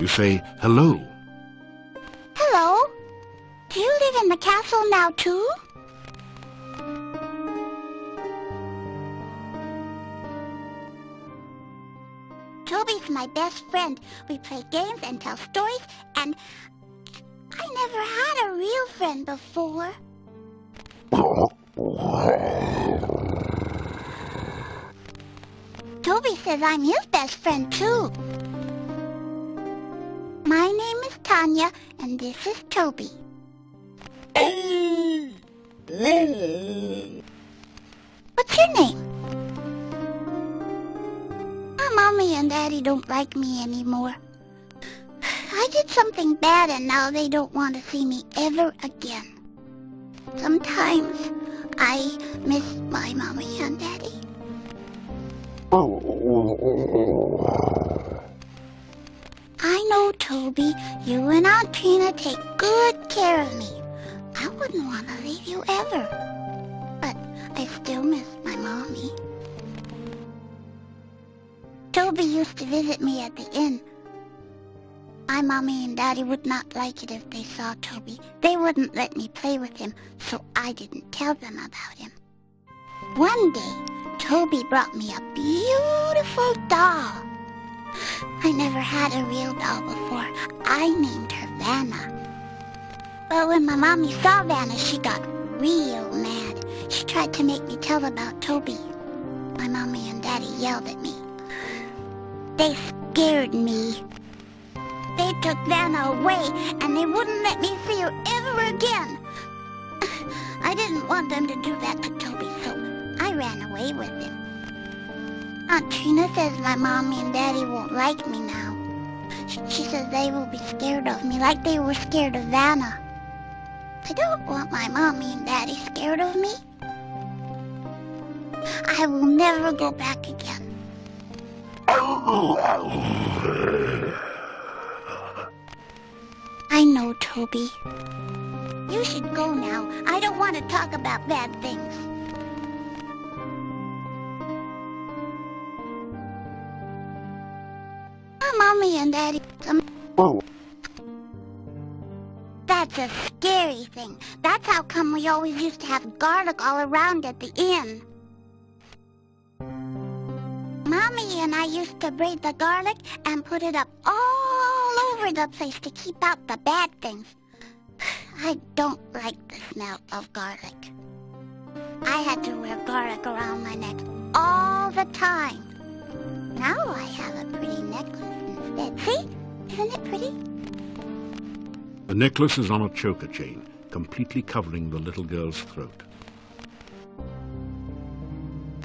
You say, hello. Hello? Do you live in the castle now, too? Toby's my best friend. We play games and tell stories, and I never had a real friend before. Toby says I'm his best friend, too. My name is Tanya, and this is Toby. What's your name? My Mommy and Daddy don't like me anymore. I did something bad and now they don't want to see me ever again. Sometimes I miss my Mommy and Daddy. I know, Toby, you and Aunt Trina take good care of me. I wouldn't want to leave you ever. But I still miss my Mommy. Toby used to visit me at the inn. My Mommy and Daddy would not like it if they saw Toby. They wouldn't let me play with him, so I didn't tell them about him. One day, Toby brought me a beautiful doll. I never had a real doll before. I named her Vanna. But when my Mommy saw Vanna, she got real mad. She tried to make me tell about Toby. My Mommy and Daddy yelled at me. They scared me. They took Vanna away, and they wouldn't let me see her ever again. I didn't want them to do that to Toby, so I ran away with him. Aunt Trina says my Mommy and Daddy won't like me now. She says they will be scared of me like they were scared of Vanna. I don't want my Mommy and Daddy scared of me. I will never go back again. I know, Toby. You should go now. I don't want to talk about bad things. My Mommy and Daddy... That's a scary thing. That's how come we always used to have garlic all around at the inn. Mommy and I used to braid the garlic and put it up all over the place to keep out the bad things. I don't like the smell of garlic. I had to wear garlic around my neck all the time. Now I have a pretty necklace instead. See? Isn't it pretty? The necklace is on a choker chain, completely covering the little girl's throat.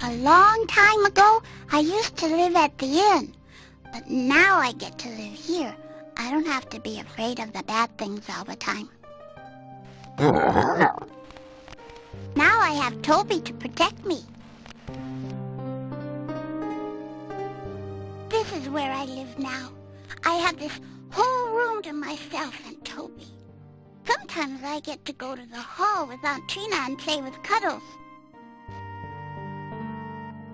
A long time ago, I used to live at the inn. But now I get to live here. I don't have to be afraid of the bad things all the time. Now I have Toby to protect me. This is where I live now. I have this whole room to myself and Toby. Sometimes I get to go to the hall with Aunt Trina and play with Cuddles.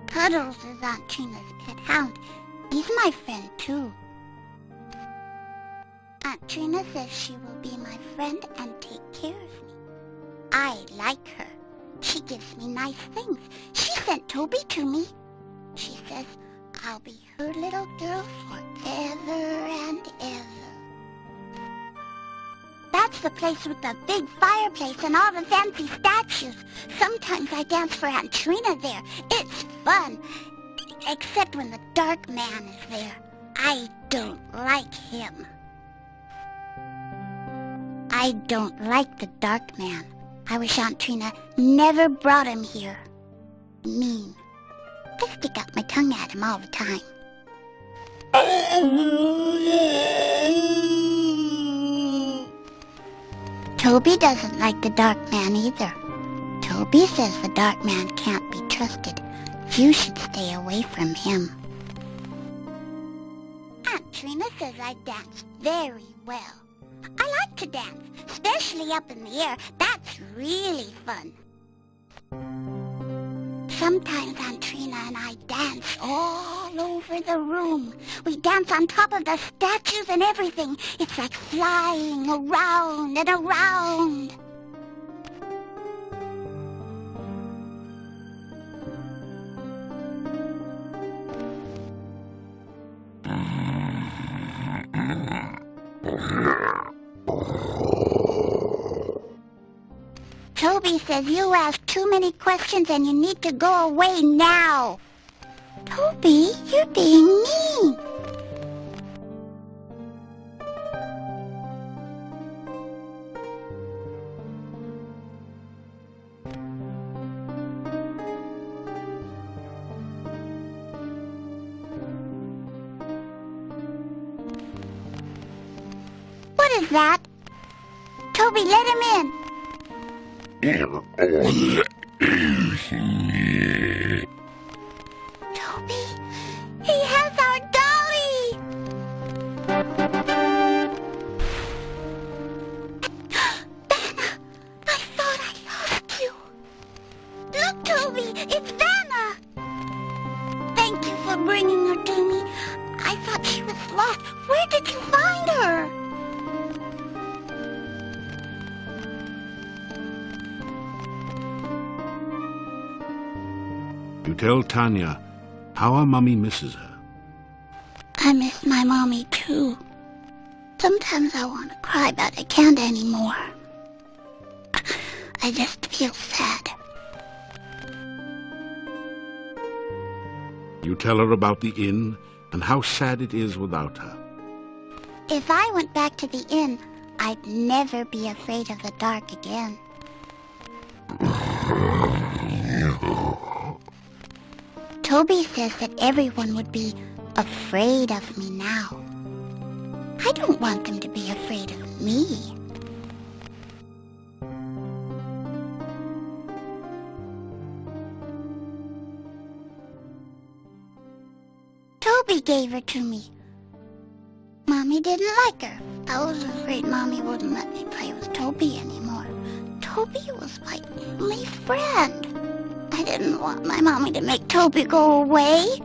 Cuddles is Aunt Trina's pet hound. He's my friend, too. Aunt Trina says she will be my friend and take care of me. I like her. She gives me nice things. She sent Toby to me. She says I'll be her little girl forever and ever. That's the place with the big fireplace and all the fancy statues. Sometimes I dance for Aunt Trina there. It's fun. Except when the Dark Man is there. I don't like him. I don't like the Dark Man. I wish Aunt Trina never brought him here. Mean. I stick out my tongue at him all the time. Toby doesn't like the Dark Man either. Toby says the Dark Man can't be trusted. You should stay away from him. Aunt Trina says I dance very well. I like to dance, especially up in the air. That's really fun. Sometimes Aunt Trina and I dance all over the room. We dance on top of the statues and everything. It's like flying around and around. Toby says you ask too many questions and you need to go away now. Toby, you're being mean. What is that? Toby, let him in. Toby, he has our dolly! Vanna, I thought I lost you. Look, Toby, it's Vanna! Thank you for bringing her to me. I thought she was lost. Where did you find her? You tell Tanya how our mummy misses her. I miss my mommy too. Sometimes I want to cry, but I can't anymore. I just feel sad. You tell her about the inn and how sad it is without her. If I went back to the inn, I'd never be afraid of the dark again. Toby says that everyone would be afraid of me now. I don't want them to be afraid of me. Toby gave her to me. Mommy didn't like her. I was afraid Mommy wouldn't let me play with Toby anymore. Toby was my only friend. I didn't want my mommy to make Toby go away.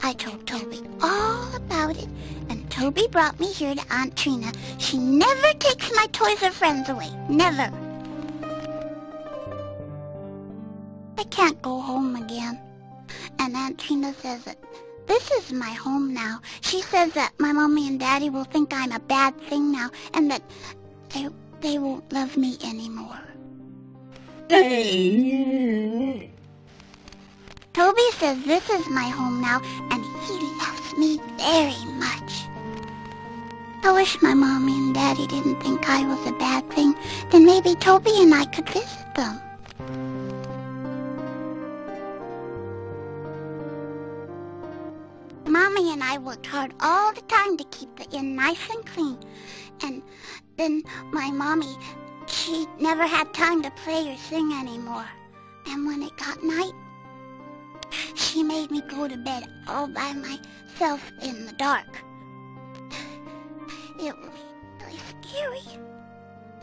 I told Toby all about it, and Toby brought me here to Aunt Trina. She never takes my toys or friends away. Never. I can't go home again. And Aunt Trina says that this is my home now. She says that my mommy and daddy will think I'm a bad thing now, and that they won't love me anymore. Toby says this is my home now, and he loves me very much. I wish my mommy and daddy didn't think I was a bad thing. Then maybe Toby and I could visit them. Mommy and I worked hard all the time to keep the inn nice and clean. And then my mommy, she never had time to play or sing anymore. And when it got night, she made me go to bed all by myself in the dark. It was really scary.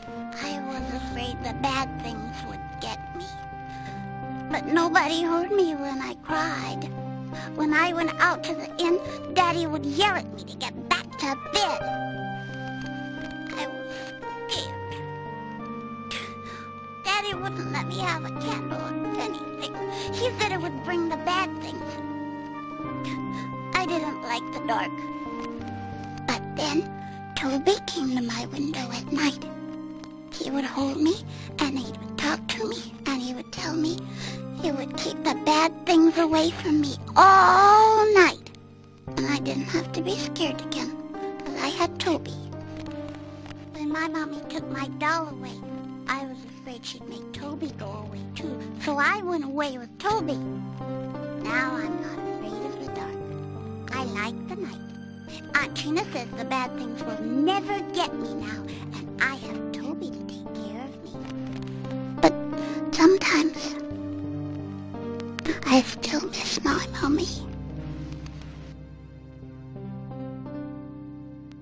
I was afraid the bad things would get me. But nobody heard me when I cried. When I went out to the inn, Daddy would yell at me to get back to bed. I was scared. Daddy wouldn't let me have a candle or anything. He said it would bring the bad things. I didn't like the dark. But then, Toby came to my window at night. He would hold me, and he would talk to me, and he would tell me he would keep the bad things away from me all night. And I didn't have to be scared again, because I had Toby. When my mommy took my doll away, I was afraid she'd make Toby go away too, so I went away with Toby. Now I'm not afraid of the dark. I like the night. Aunt Trina says the bad things will never get me now, and I have Toby to take care of me. But sometimes I still miss my mommy.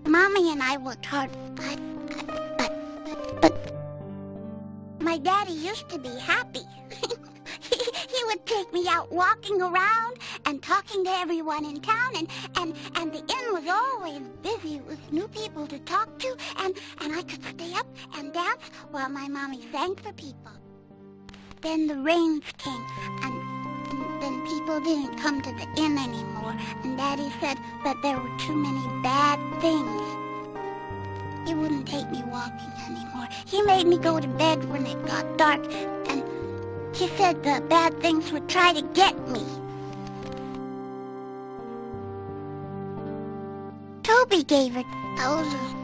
Mommy and I worked hard, but my daddy used to be happy. He would take me out walking around and talking to everyone in town, and the inn was always busy with new people to talk to, and I could stay up and dance while my mommy sang for people. Then the rains came, and then people didn't come to the inn anymore, and Daddy said that there were too many bad things. He wouldn't take me walking anymore. He made me go to bed when it got dark, and he said the bad things would try to get me. Toby gave her thousands.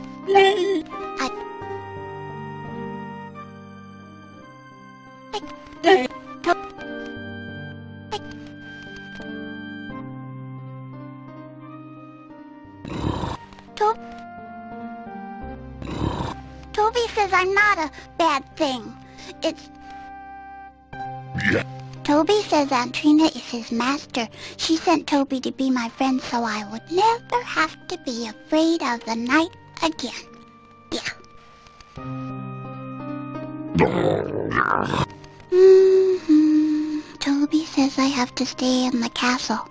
Toby says I'm not a bad thing. Toby says Aunt Trina is his master. She sent Toby to be my friend so I would never have to be afraid of the night again. Yeah. Toby says I have to stay in the castle.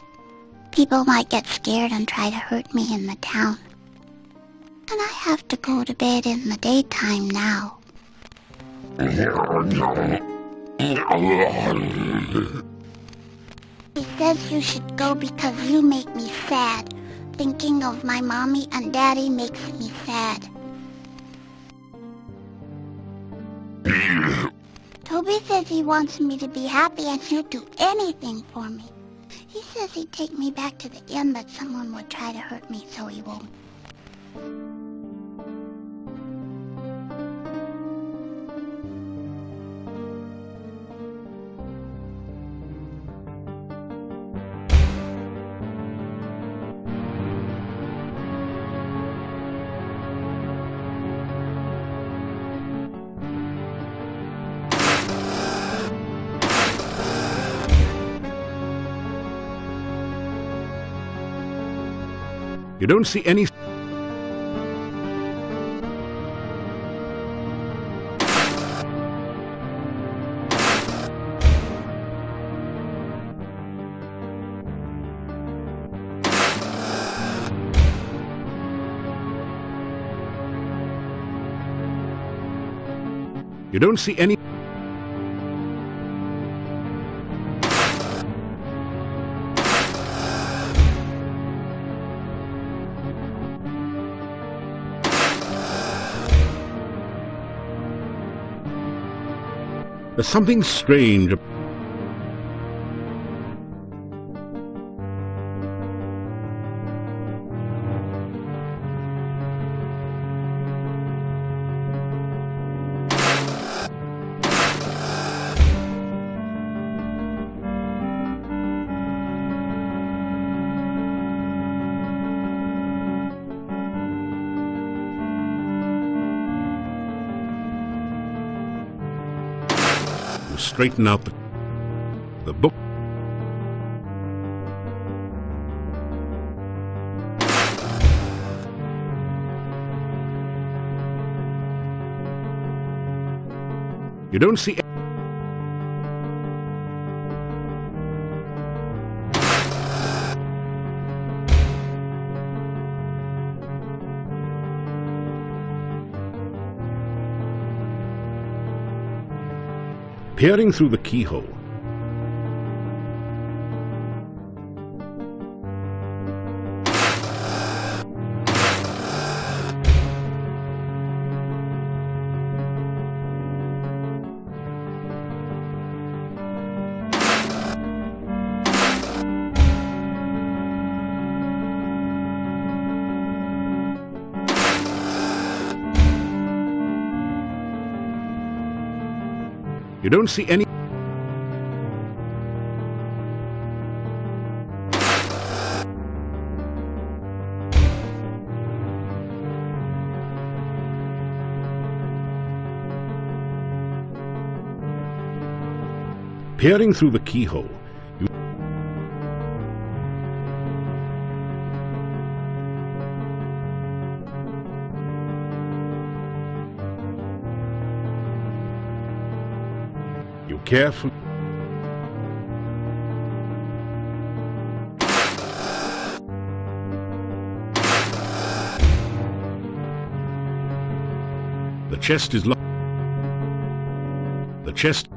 People might get scared and try to hurt me in the town. And I have to go to bed in the daytime now. He says you should go because you make me sad. Thinking of my mommy and daddy makes me sad. Toby says he wants me to be happy and he'll do anything for me. He says he'd take me back to the inn, but someone would try to hurt me, so he won't. You don't see any... You don't see any... There's something strange. Straighten out the book. You don't see... Peering through the keyhole. You don't see any... Peering through the keyhole, you carefully... The chest is locked. The chest...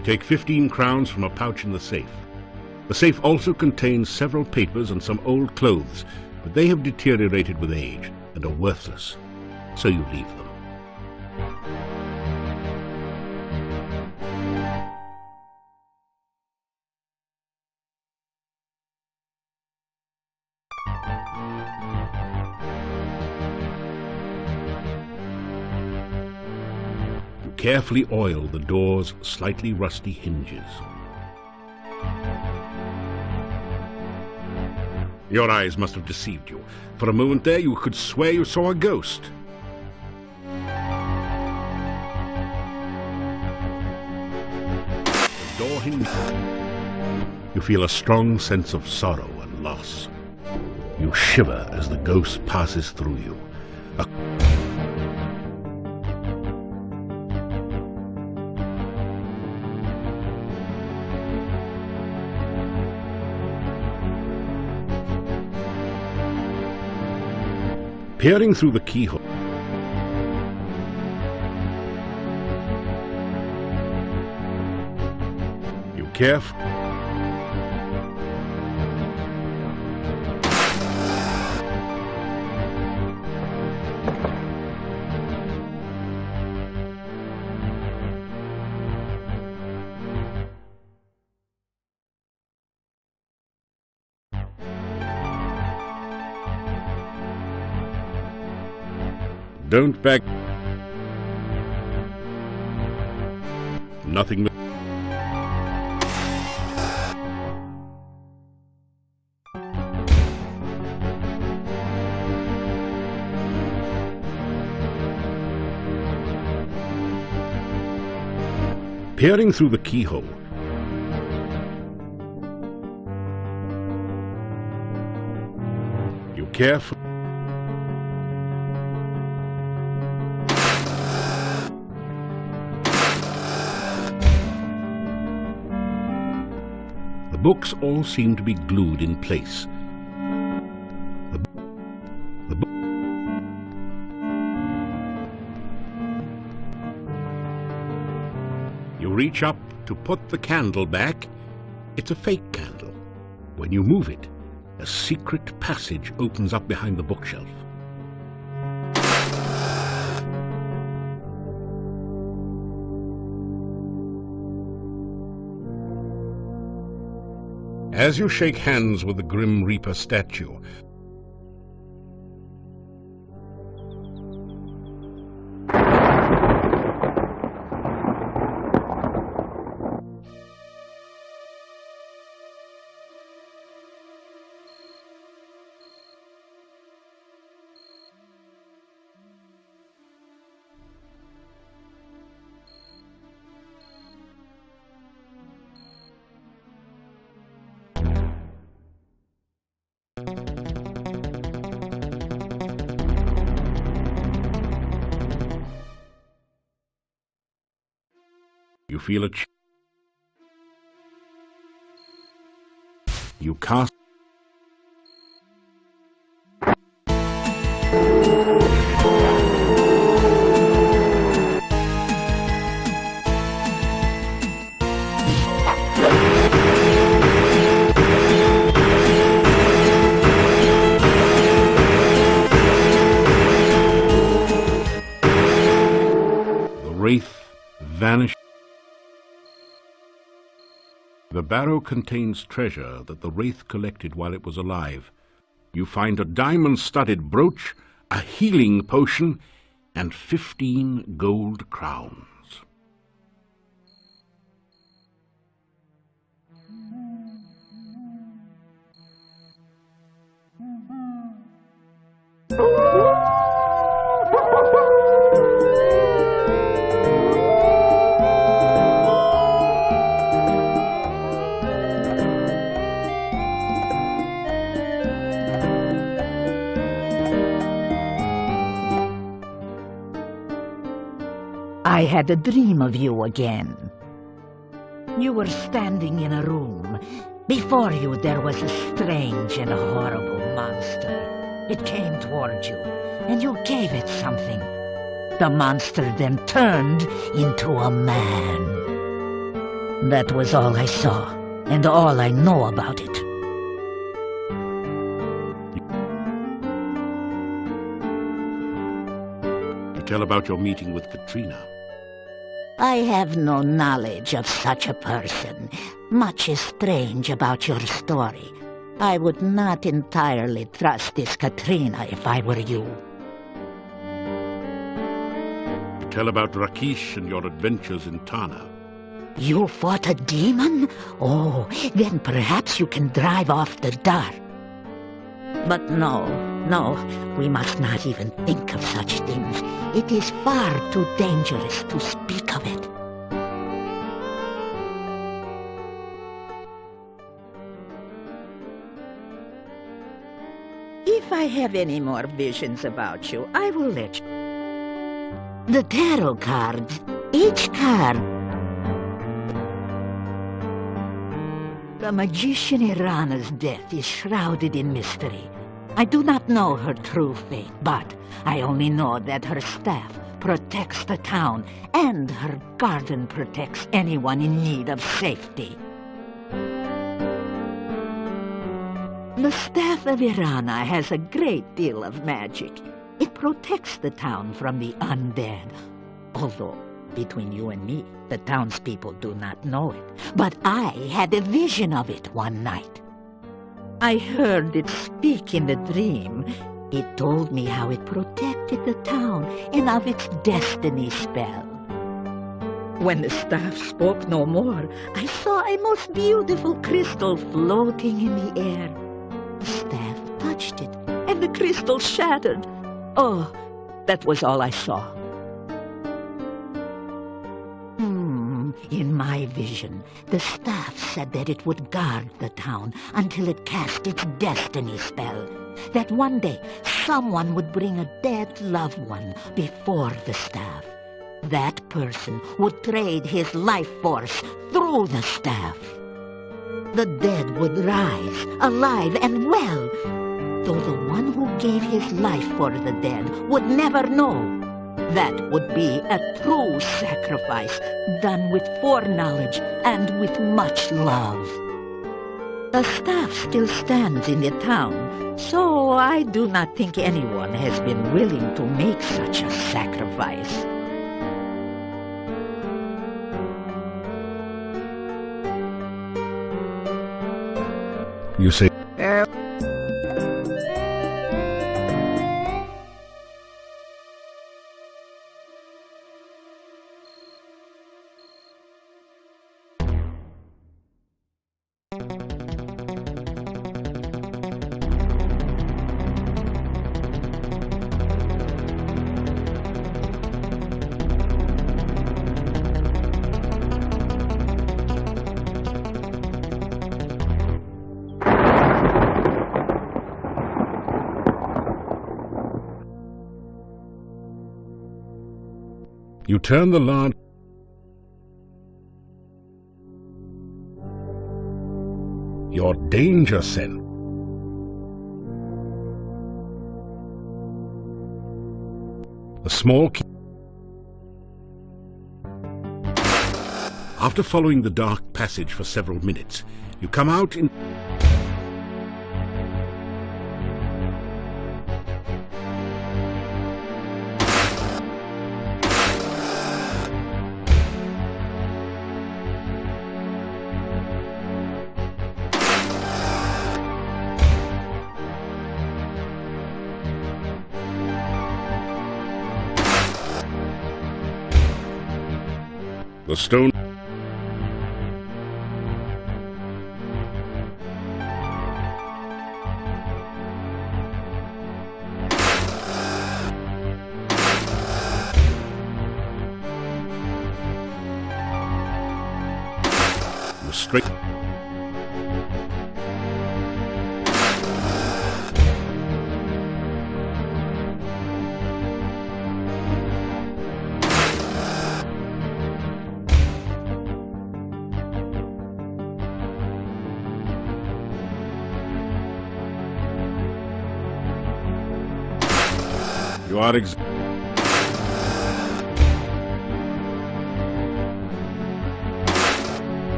You take 15 crowns from a pouch in the safe. The safe also contains several papers and some old clothes, but they have deteriorated with age and are worthless, so you leave them. You carefully oil the door's slightly rusty hinges. Your eyes must have deceived you. For a moment there, you could swear you saw a ghost. The door hinge. You feel a strong sense of sorrow and loss. You shiver as the ghost passes through you. Peering through the keyhole, you carefully don't beg. Nothing. Peering through the keyhole, you carefully. The books all seem to be glued in place. You reach up to put the candle back. It's a fake candle. When you move it, a secret passage opens up behind the bookshelf. As you shake hands with the Grim Reaper statue, you feel a you cast the wraith vanish. The barrow contains treasure that the wraith collected while it was alive. You find a diamond-studded brooch, a healing potion, and 15 gold crowns. I had a dream of you again. You were standing in a room. Before you there was a strange and horrible monster. It came toward you, and you gave it something. The monster then turned into a man. That was all I saw, and all I know about it. You tell about your meeting with Katrina. I have no knowledge of such a person. Much is strange about your story. I would not entirely trust this Katrina if I were you. You tell about Rakesh and your adventures in Tana. You fought a demon? Oh, then perhaps you can drive off the dark. But no, we must not even think of such things. It is far too dangerous to speak of it. If I have any more visions about you, I will let you. The tarot cards, each card. The magician Irana's death is shrouded in mystery. I do not know her true fate, but I only know that her staff protects the town, and her garden protects anyone in need of safety. The staff of Irana has a great deal of magic. It protects the town from the undead, although between you and me, the townspeople do not know it. But I had a vision of it one night. I heard it speak in the dream. It told me how it protected the town and of its destiny spell. When the staff spoke no more, I saw a most beautiful crystal floating in the air. The staff touched it, and the crystal shattered. Oh, that was all I saw. In my vision, the staff said that it would guard the town until it cast its destiny spell. That one day, someone would bring a dead loved one before the staff. That person would trade his life force through the staff. The dead would rise, alive and well, though the one who gave his life for the dead would never know. That would be a true sacrifice, done with foreknowledge and with much love. The staff still stands in the town, so I do not think anyone has been willing to make such a sacrifice. You say... You turn the large... Your danger scent. The small key... After following the dark passage for several minutes, you come out in... The stone... The straight... You are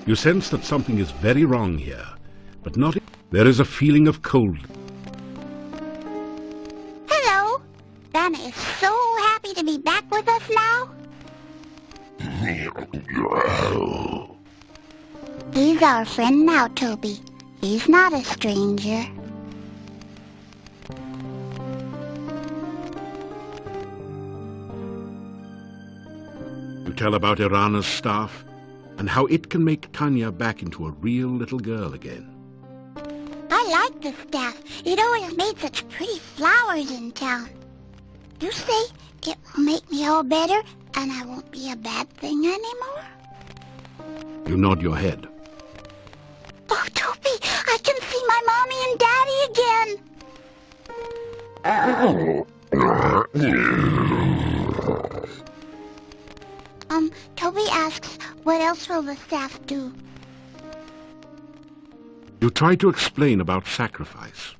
You sense that something is very wrong here, but not... There is a feeling of cold. Hello. Vanna is so happy to be back with us now. He's our friend now, Toby. He's not a stranger. You tell about Erana's staff and how it can make Tanya back into a real little girl again. I like the staff. It always made such pretty flowers in town. You say it will make me all better and I won't be a bad thing anymore? You nod your head. Oh, Toby, I can see my mommy and daddy again. Toby asks, what else will the staff do? You try to explain about sacrifice.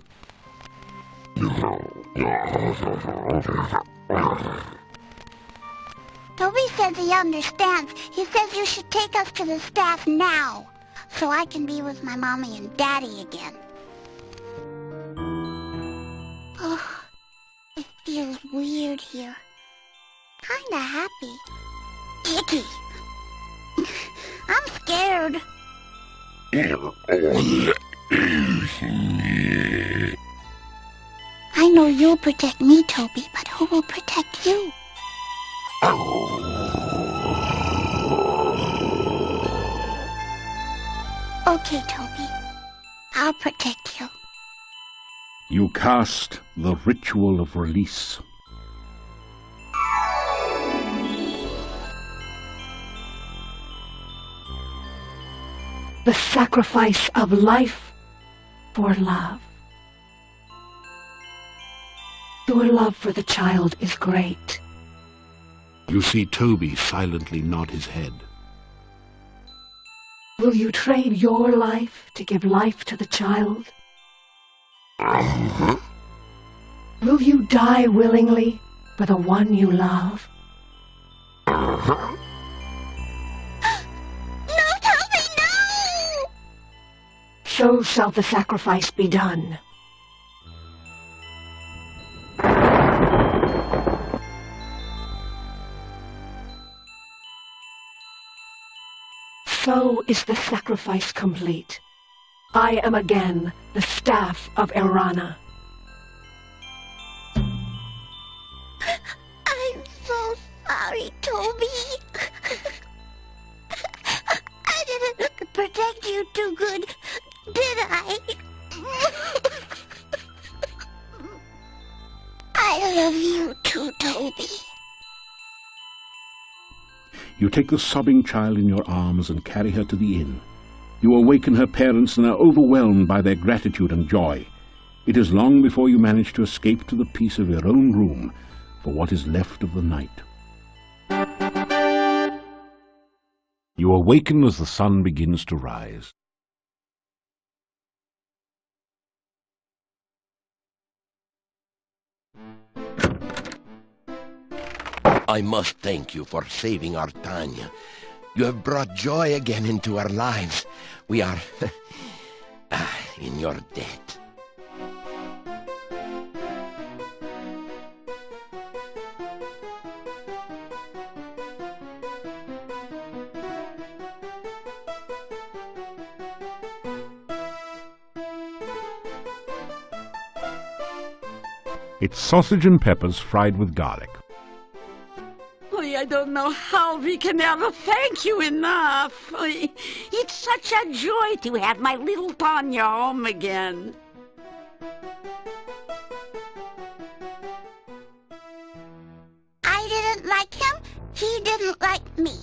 Toby says he understands. He says you should take us to the staff now, so I can be with my mommy and daddy again. Oh, it feels weird here. Kinda happy. Icky. I'm scared. I know you'll protect me, Toby, but who will protect you? Okay, Toby. I'll protect you. You cast the ritual of release. The sacrifice of life for love. Your love for the child is great. You see Toby silently nod his head. Will you trade your life to give life to the child? Will you die willingly for the one you love? So shall the sacrifice be done. So is the sacrifice complete. I am again the staff of Erana. I'm so sorry, Toby. I didn't protect you too good, did I? I love you too, Toby. You take the sobbing child in your arms and carry her to the inn. You awaken her parents and are overwhelmed by their gratitude and joy. It is long before you manage to escape to the peace of your own room for what is left of the night. You awaken as the sun begins to rise. I must thank you for saving our Tanya. You have brought joy again into our lives. We are in your debt. It's sausage and peppers fried with garlic. I don't know how we can ever thank you enough. It's such a joy to have my little Tanya home again. I didn't like him. He didn't like me.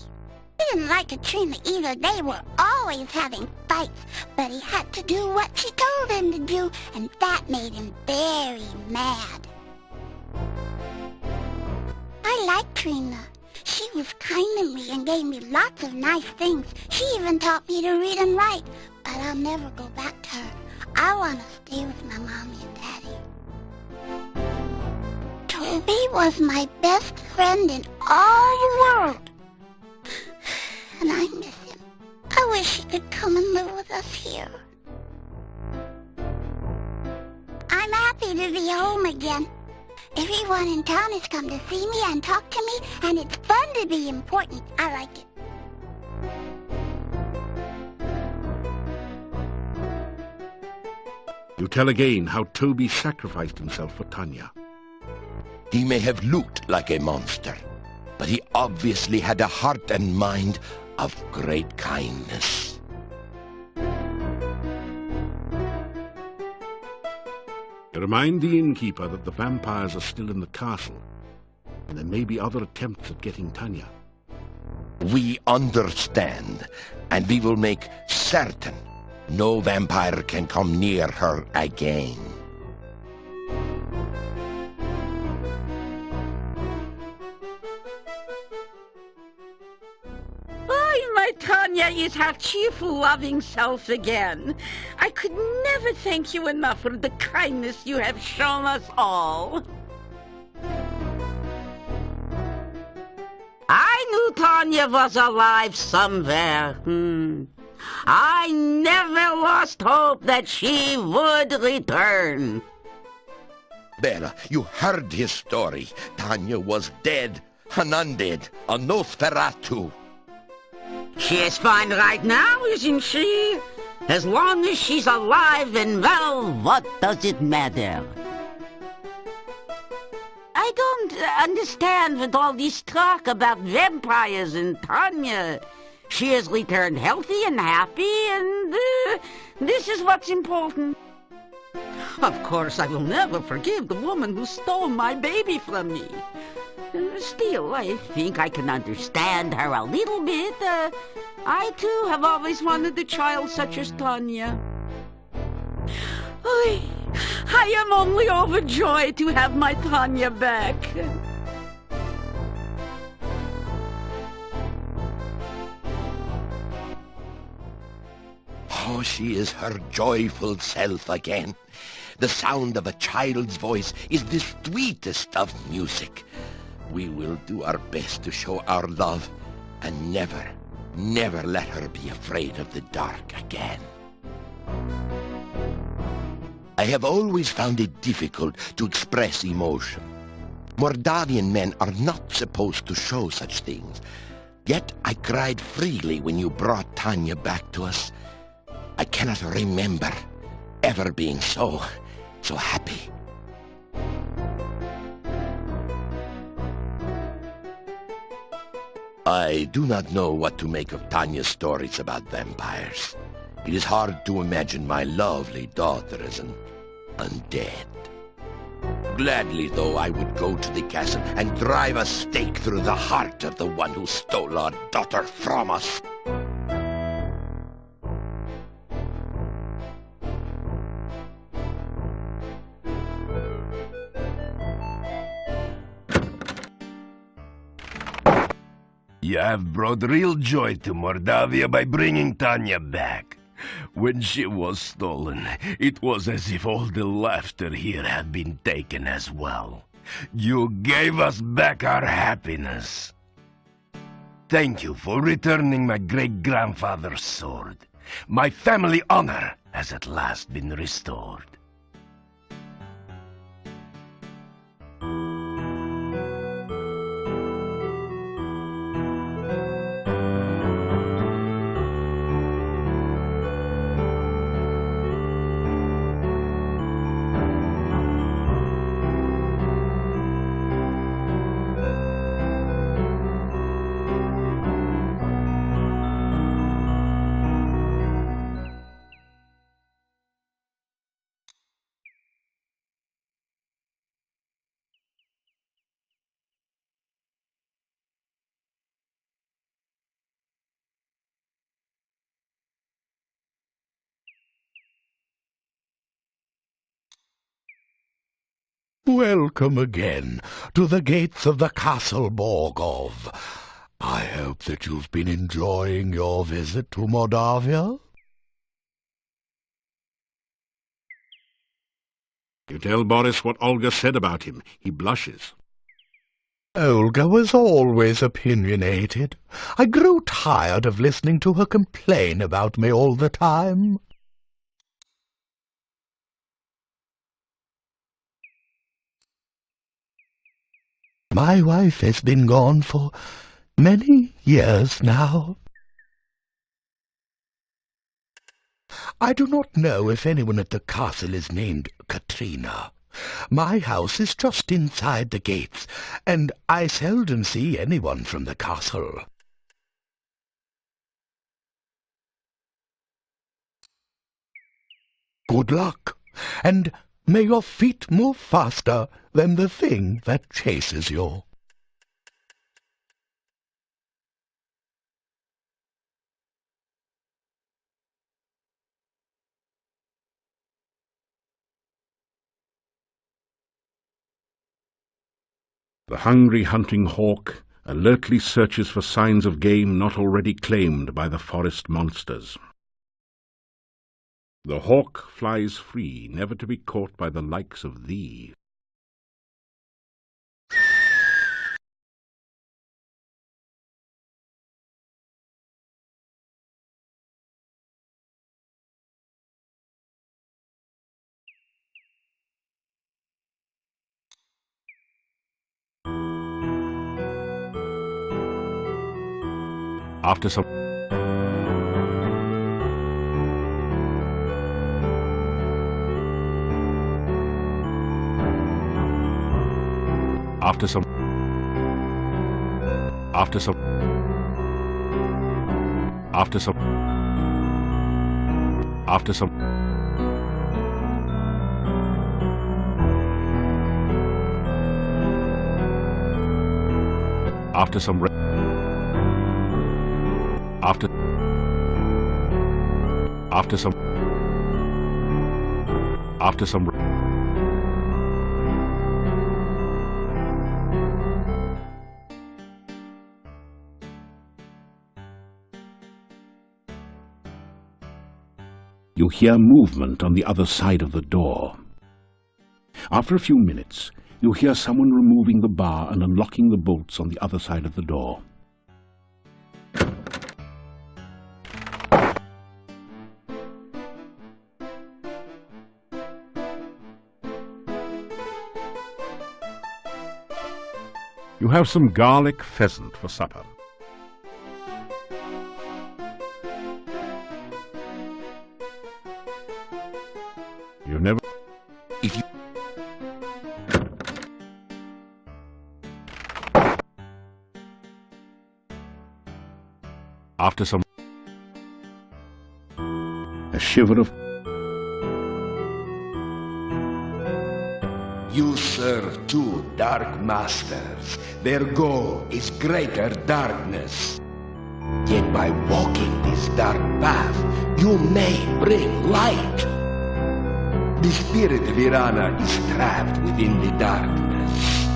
He didn't like Katrina either. They were always having fights. But he had to do what she told him to do, and that made him very mad. I liked Trina. She was kind to me and gave me lots of nice things. She even taught me to read and write. But I'll never go back to her. I want to stay with my mommy and daddy. Toby was my best friend in all the world. And I miss him a I wish he could come and live with us here. I'm happy to be home again. Everyone in town has come to see me and talk to me, and it's fun to be important. I like it. You tell again how Toby sacrificed himself for Tanya. He may have looked like a monster, but he obviously had a heart and mind of great kindness. You remind the innkeeper that the vampires are still in the castle, and there may be other attempts at getting Tanya. We understand, and we will make certain no vampire can come near her again. My Tanya is her cheerful, loving self again. I could never thank you enough for the kindness you have shown us all. I knew Tanya was alive somewhere. I never lost hope that she would return. Bella, you heard his story. Tanya was dead, an undead, a Nosferatu. She is fine right now, isn't she? As long as she's alive and well, what does it matter? I don't understand with all this talk about vampires and Tanya. She has returned healthy and happy, and this is what's important. Of course, I will never forgive the woman who stole my baby from me. Still, I think I can understand her a little bit. I, too, have always wanted a child such as Tanya. I am only overjoyed to have my Tanya back. Oh, she is her joyful self again. The sound of a child's voice is the sweetest of music. We will do our best to show our love and never, never let her be afraid of the dark again. I have always found it difficult to express emotion. Mordavian men are not supposed to show such things. Yet I cried freely when you brought Tanya back to us. I cannot remember ever being so happy. I do not know what to make of Tanya's stories about vampires. It is hard to imagine my lovely daughter as an undead. Gladly, though, I would go to the castle and drive a stake through the heart of the one who stole our daughter from us. You have brought real joy to Mordavia by bringing Tanya back. When she was stolen, it was as if all the laughter here had been taken as well. You gave us back our happiness. Thank you for returning my great-grandfather's sword. My family honor has at last been restored. Welcome again to the gates of the Castle Borgov. I hope that you've been enjoying your visit to Mordavia. You tell Boris what Olga said about him. He blushes. Olga was always opinionated. I grew tired of listening to her complain about me all the time. My wife has been gone for many years now. I do not know if anyone at the castle is named Katrina. My house is just inside the gates, and I seldom see anyone from the castle. Good luck, and may your feet move faster than the thing that chases you. The hungry hunting hawk alertly searches for signs of game not already claimed by the forest monsters. The hawk flies free, never to be caught by the likes of thee. After some After some After some After some After some After some You hear movement on the other side of the door. After a few minutes, you hear someone removing the bar and unlocking the bolts on the other side of the door. You have some garlic pheasant for supper. You never... If you... After some... A shiver of... You serve two dark masters. Their goal is greater darkness. Yet by walking this dark path, you may bring light. The spirit of Irana is trapped within the darkness.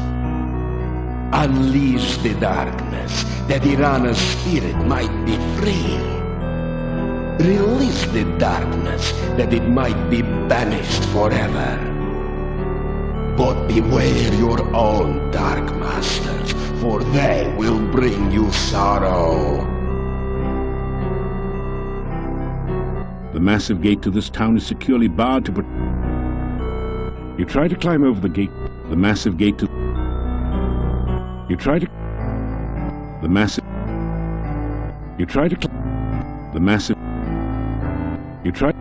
Unleash the darkness, that Irana's spirit might be free. Release the darkness, that it might be banished forever. But beware your own dark masters, for they will bring you sorrow. The massive gate to this town is securely barred to protect... You try to climb over the gate. The massive gate to... You try to... The massive... You try to... The massive... You try...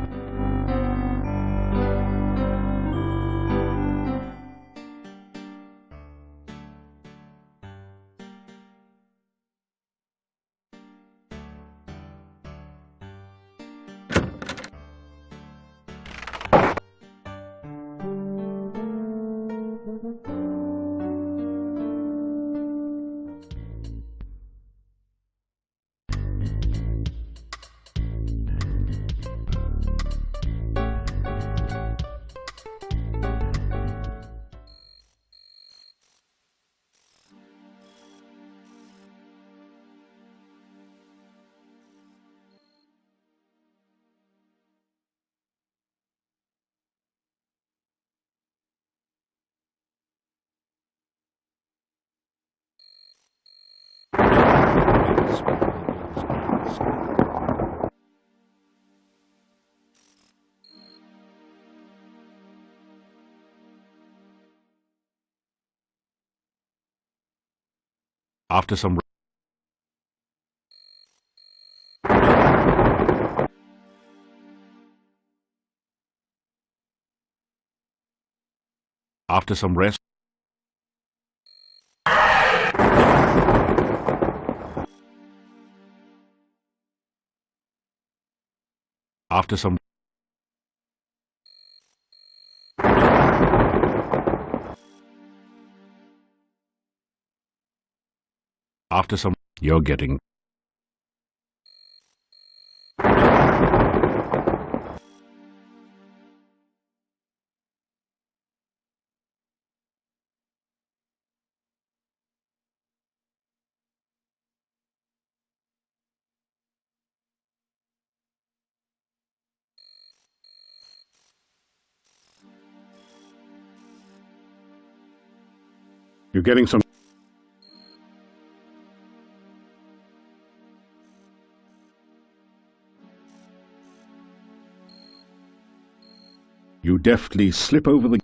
After some rest, after some you're getting some you deftly slip over the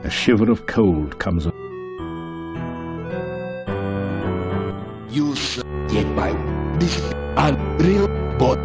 a shiver of cold comes up. You get by this unreal bot.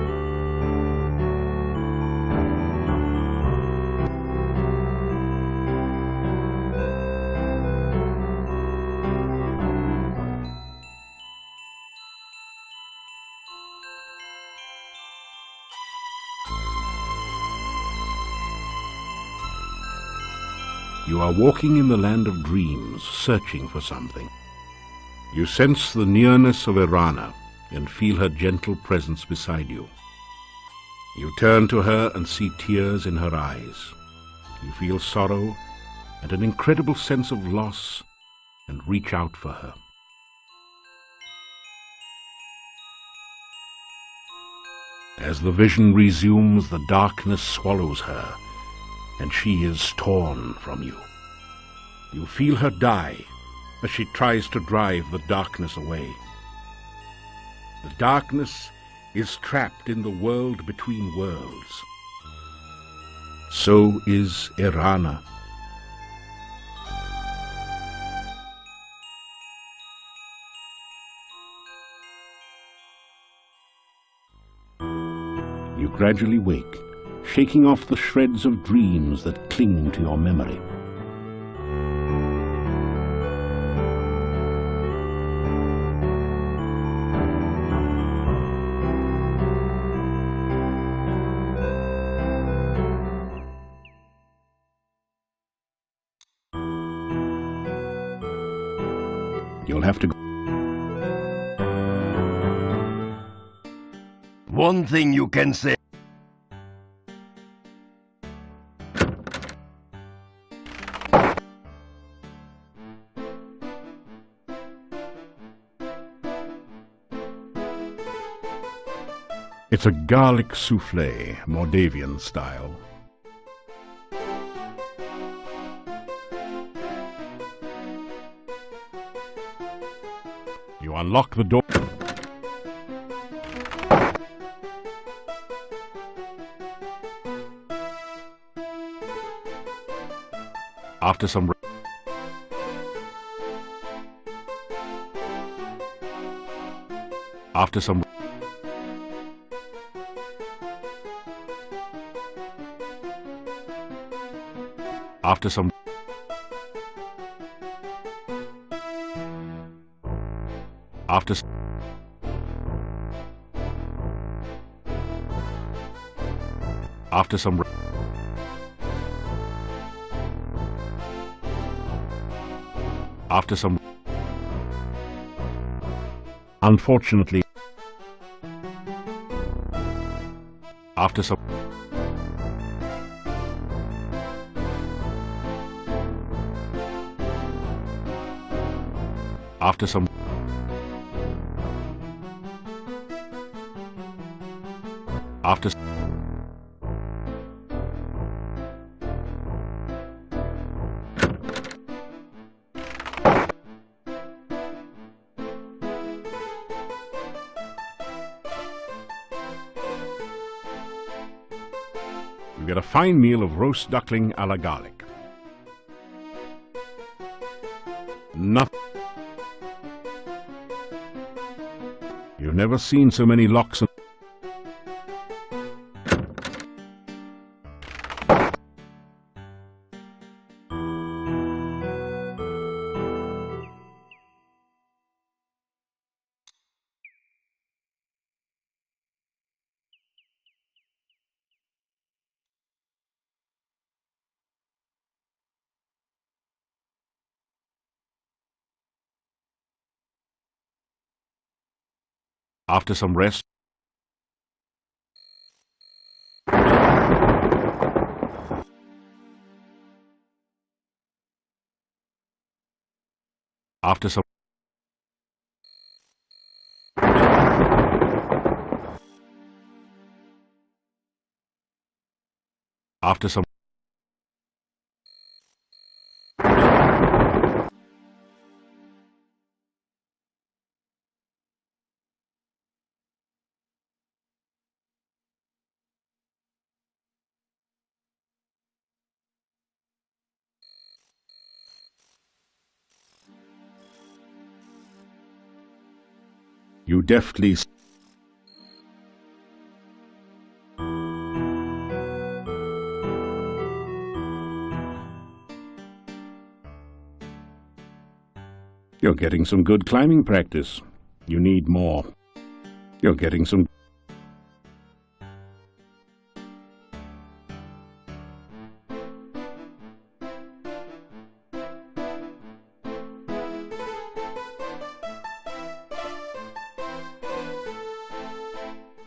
You are walking in the land of dreams, searching for something. You sense the nearness of Erana and feel her gentle presence beside you. You turn to her and see tears in her eyes. You feel sorrow and an incredible sense of loss and reach out for her. As the vision resumes, the darkness swallows her, and she is torn from you. You feel her die as she tries to drive the darkness away. The darkness is trapped in the world between worlds. So is Erana. You gradually wake, shaking off the shreds of dreams that cling to your memory. You'll have to go. One thing you can say. It's a garlic soufflé, Mordavian style. You unlock the door. After some after some after some after after some after some unfortunately after some after some after you get a fine meal of roast duckling a la garlic. You've never seen so many locks and... After some rest, after some you deftly You're getting some good climbing practice. You need more. You're getting some...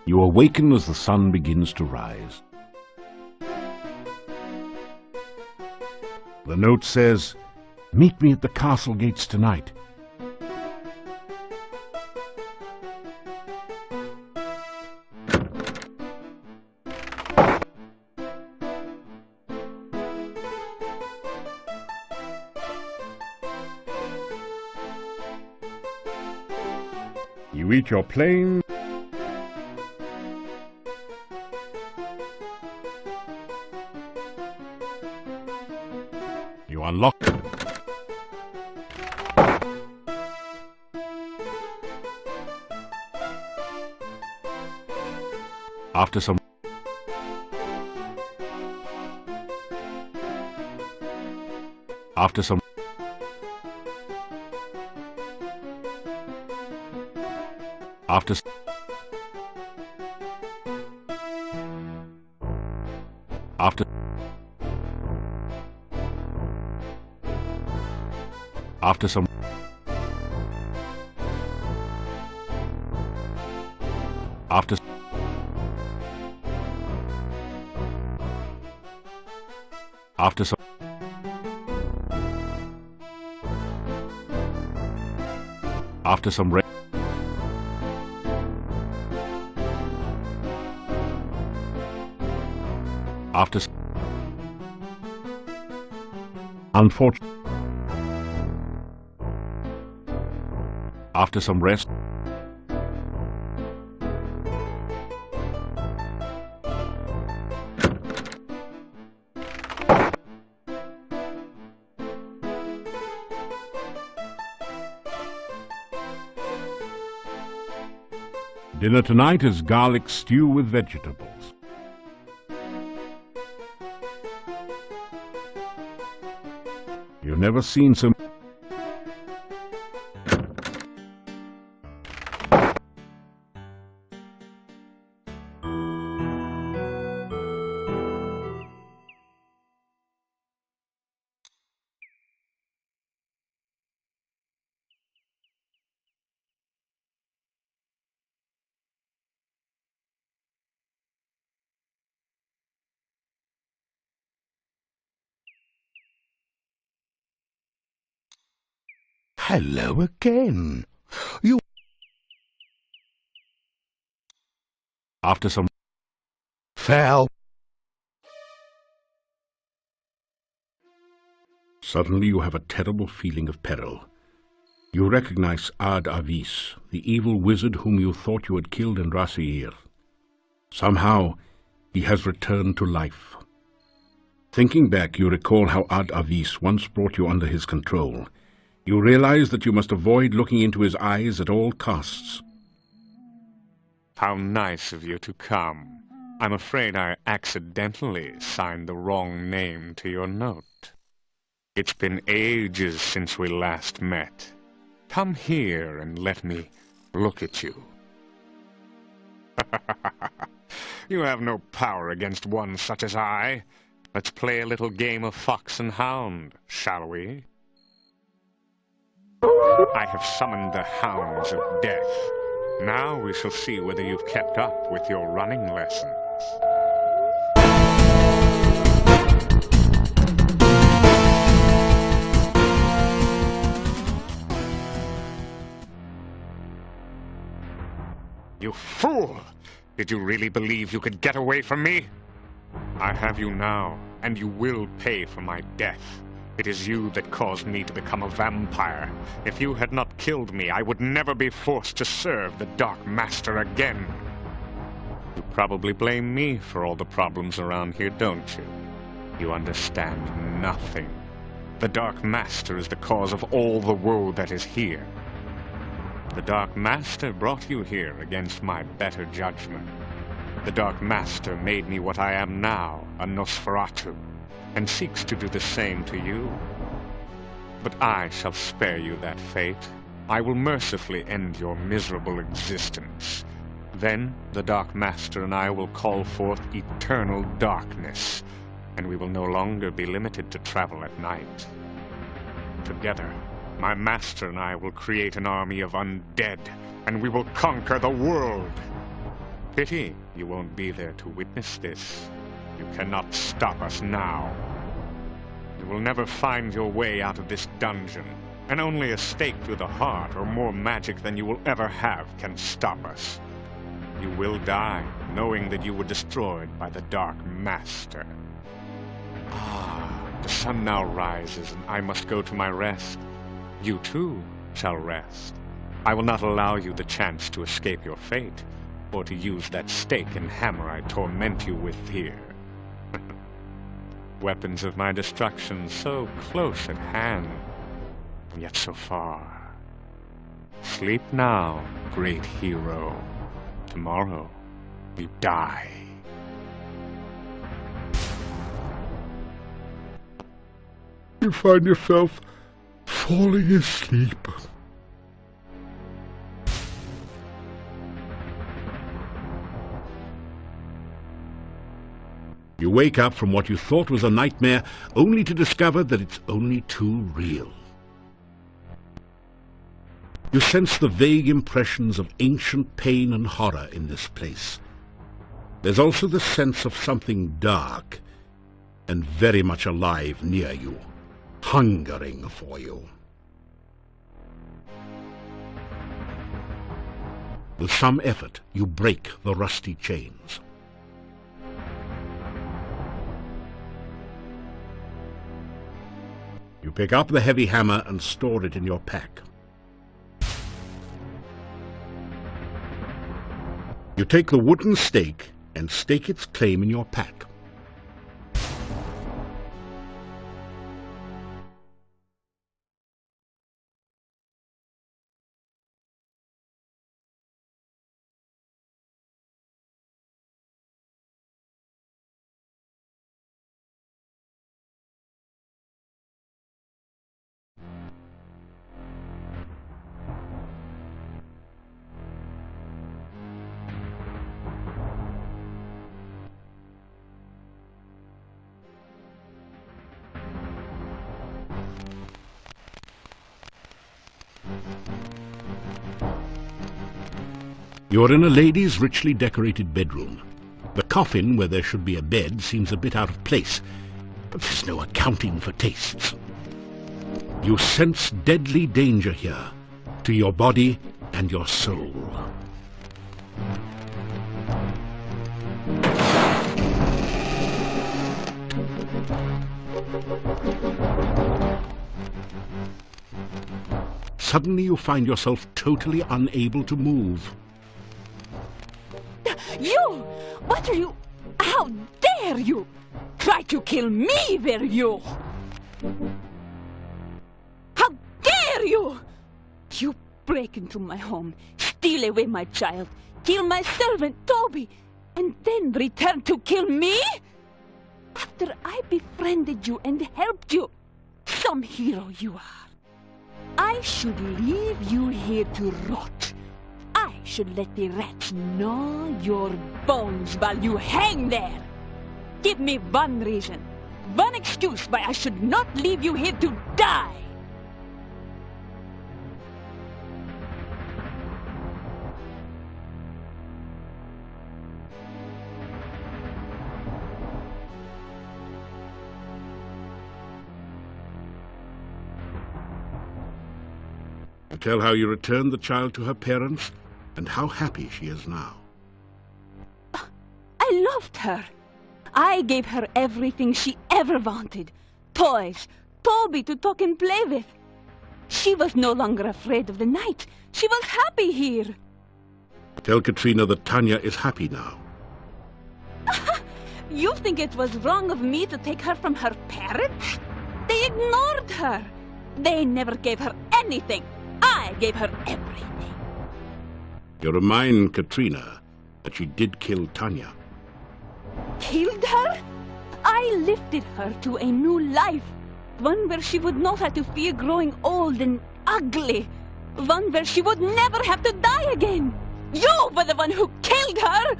You awaken as the sun begins to rise. The note says, "Meet me at the castle gates tonight." You eat your plain... You unlock... After some... After some... After... After... After some... After... After some... After some rain... After... Unfortunately... After some rest... Dinner tonight is garlic stew with vegetables. You've never seen so... Hello again. You... After some... Fell. Suddenly you have a terrible feeling of peril. You recognize Ad Avis, the evil wizard whom you thought you had killed in Rasir. Somehow, he has returned to life. Thinking back, you recall how Ad Avis once brought you under his control. You realize that you must avoid looking into his eyes at all costs. How nice of you to come. I'm afraid I accidentally signed the wrong name to your note. It's been ages since we last met. Come here and let me look at you. You have no power against one such as I. Let's play a little game of fox and hound, shall we? I have summoned the hounds of death. Now we shall see whether you've kept up with your running lessons. You fool! Did you really believe you could get away from me? I have you now, and you will pay for my death. It is you that caused me to become a vampire. If you had not killed me, I would never be forced to serve the Dark Master again. You probably blame me for all the problems around here, don't you? You understand nothing. The Dark Master is the cause of all the woe that is here. The Dark Master brought you here against my better judgment. The Dark Master made me what I am now, a Nosferatu, and seeks to do the same to you. But I shall spare you that fate. I will mercifully end your miserable existence. Then the Dark Master and I will call forth eternal darkness, and we will no longer be limited to travel at night. Together, my master and I will create an army of undead, and we will conquer the world. Pity you won't be there to witness this. You cannot stop us now. You will never find your way out of this dungeon, and only a stake through the heart or more magic than you will ever have can stop us. You will die, knowing that you were destroyed by the Dark Master. The sun now rises, and I must go to my rest. You too shall rest. I will not allow you the chance to escape your fate, or to use that stake and hammer I torment you with here. Weapons of my destruction so close at hand, and yet so far. Sleep now, great hero. Tomorrow, you die. You find yourself falling asleep. You wake up from what you thought was a nightmare, only to discover that it's only too real. You sense the vague impressions of ancient pain and horror in this place. There's also the sense of something dark and very much alive near you, hungering for you. With some effort, you break the rusty chains. You pick up the heavy hammer and store it in your pack. You take the wooden stake and stake its claim in your pack. You're in a lady's richly decorated bedroom. The coffin, where there should be a bed, seems a bit out of place, but there's no accounting for tastes. You sense deadly danger here, to your body and your soul. Suddenly you find yourself totally unable to move. You! What are you... How dare you! Try to kill me, were you? How dare you! You break into my home, steal away my child, kill my servant Toby, and then return to kill me? After I befriended you and helped you, some hero you are. I should leave you here to rot. I should let the rats gnaw your bones while you hang there. Give me one reason, one excuse why I should not leave you here to die. Tell how you returned the child to her parents and how happy she is now. I loved her. I gave her everything she ever wanted. Toys, Toby to talk and play with. She was no longer afraid of the night. She was happy here. Tell Katrina that Tanya is happy now. You think it was wrong of me to take her from her parents? They ignored her. They never gave her anything. I gave her everything. You remind Katrina that she did kill Tanya. Killed her? I lifted her to a new life. One where she would not have to fear growing old and ugly. One where she would never have to die again. You were the one who killed her!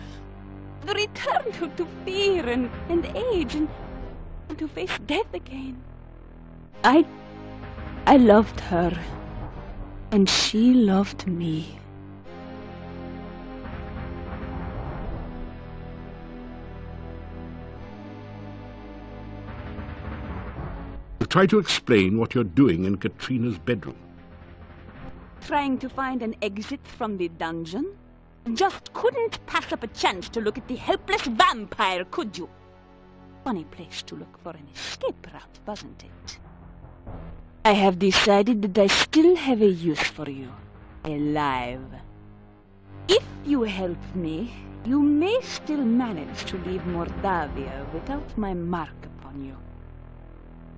Returned her to fear and age and to face death again. I loved her. And she loved me. Try to explain what you're doing in Katrina's bedroom. Trying to find an exit from the dungeon? Just couldn't pass up a chance to look at the helpless vampire, could you? Funny place to look for an escape route, wasn't it? I have decided that I still have a use for you. Alive. If you help me, you may still manage to leave Mordavia without my mark upon you.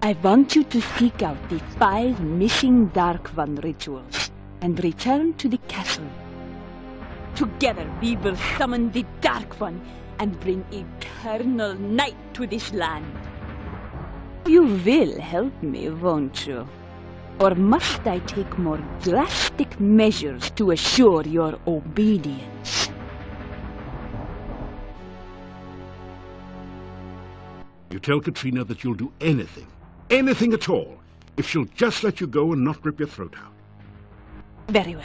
I want you to seek out the 5 missing Dark One rituals and return to the castle. Together we will summon the Dark One and bring eternal night to this land. You will help me, won't you? Or must I take more drastic measures to assure your obedience? You tell Katrina that you'll do anything, anything at all, if she'll just let you go and not rip your throat out. Very well.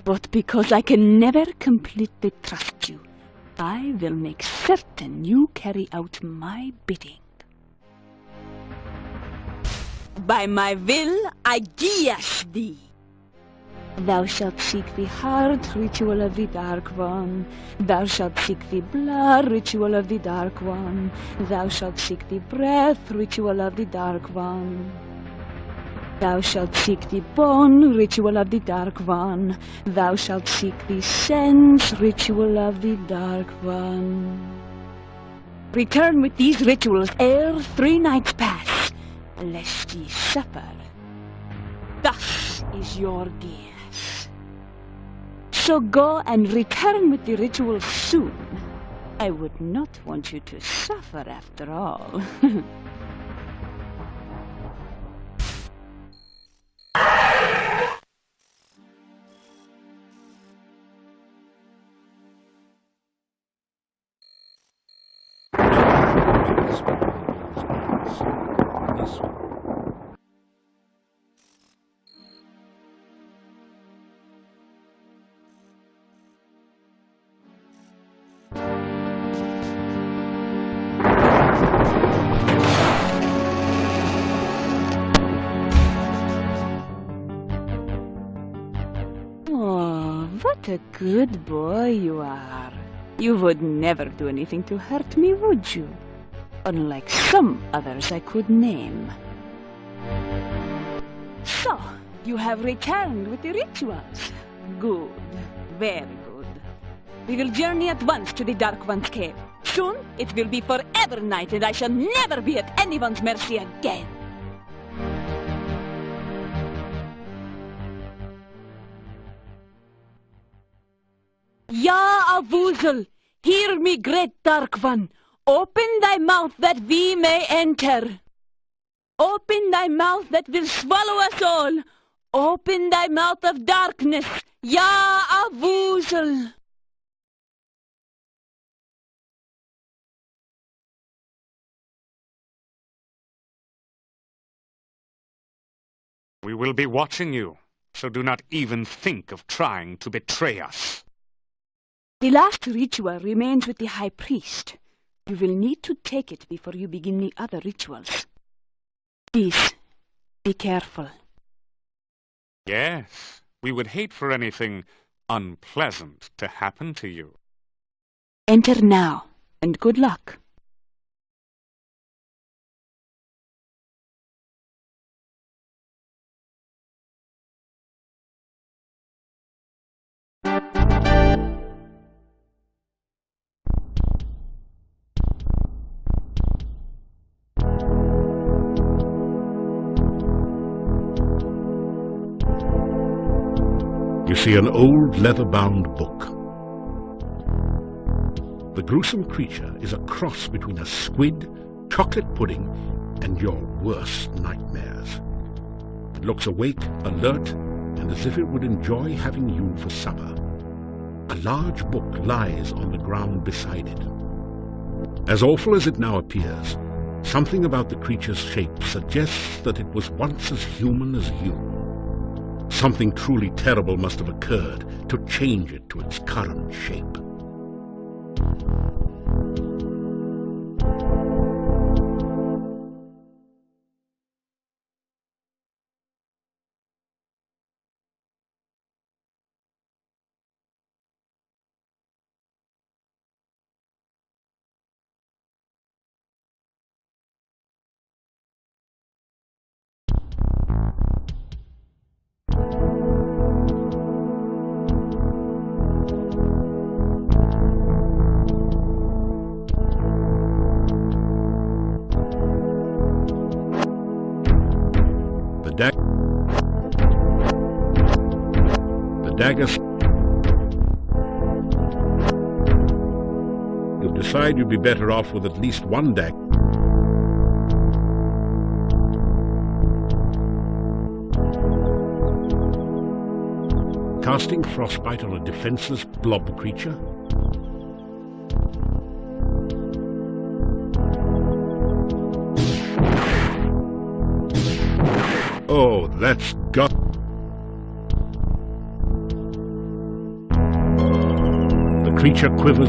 But because I can never completely trust you, I will make certain you carry out my bidding. By my will, I guias thee. Thou shalt seek the heart ritual of the Dark One. Thou shalt seek the blood ritual of the Dark One. Thou shalt seek the breath ritual of the Dark One. Thou shalt seek the bone ritual of the Dark One. Thou shalt seek the sense ritual of the Dark One. Return with these rituals ere 3 nights pass, lest ye suffer. Thus is your guess. So go and return with the rituals soon. I would not want you to suffer after all. What a good boy you are. You would never do anything to hurt me, would you? Unlike some others I could name. So, you have returned with the rituals. Good. Very good. We will journey at once to the Dark One's cave. Soon, it will be forever night, and I shall never be at anyone's mercy again. Avuzel, hear me, great Dark One. Open thy mouth that we may enter. Open thy mouth that will swallow us all. Open thy mouth of darkness, Ya Avuzel. We will be watching you, so do not even think of trying to betray us. The last ritual remains with the High Priest. You will need to take it before you begin the other rituals. Please, be careful. Yes, we would hate for anything unpleasant to happen to you. Enter now, and good luck. You see an old leather-bound book. The gruesome creature is a cross between a squid, chocolate pudding, and your worst nightmares. It looks awake, alert, and as if it would enjoy having you for supper. A large book lies on the ground beside it. As awful as it now appears, something about the creature's shape suggests that it was once as human as you. Something truly terrible must have occurred to change it to its current shape. The dagger. You decide you'd be better off with at least one dagger. Casting frostbite on a defenseless blob creature? Oh, that's got... The creature quivers.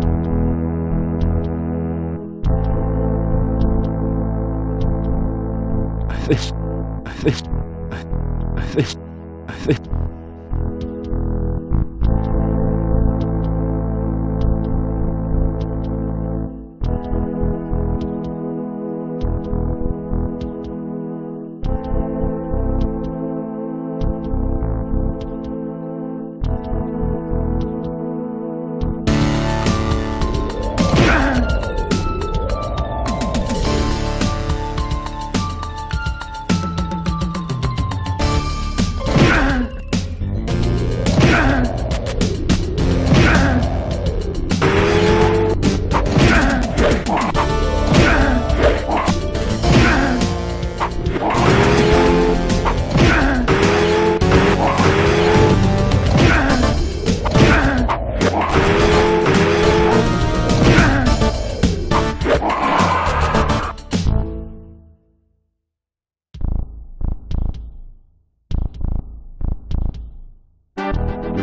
This...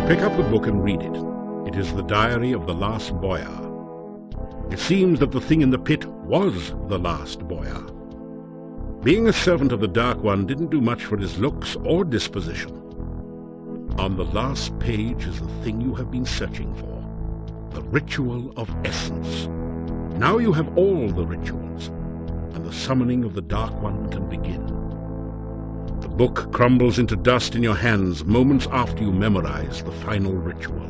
Pick up the book and read it. It is the diary of the last boyar. It seems that the thing in the pit was the last boyar. Being a servant of the Dark One didn't do much for his looks or disposition. On the last page is the thing you have been searching for. The Ritual of Essence. Now you have all the rituals, and the summoning of the Dark One can begin. The book crumbles into dust in your hands moments after you memorize the final ritual.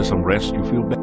some rest, you feel better.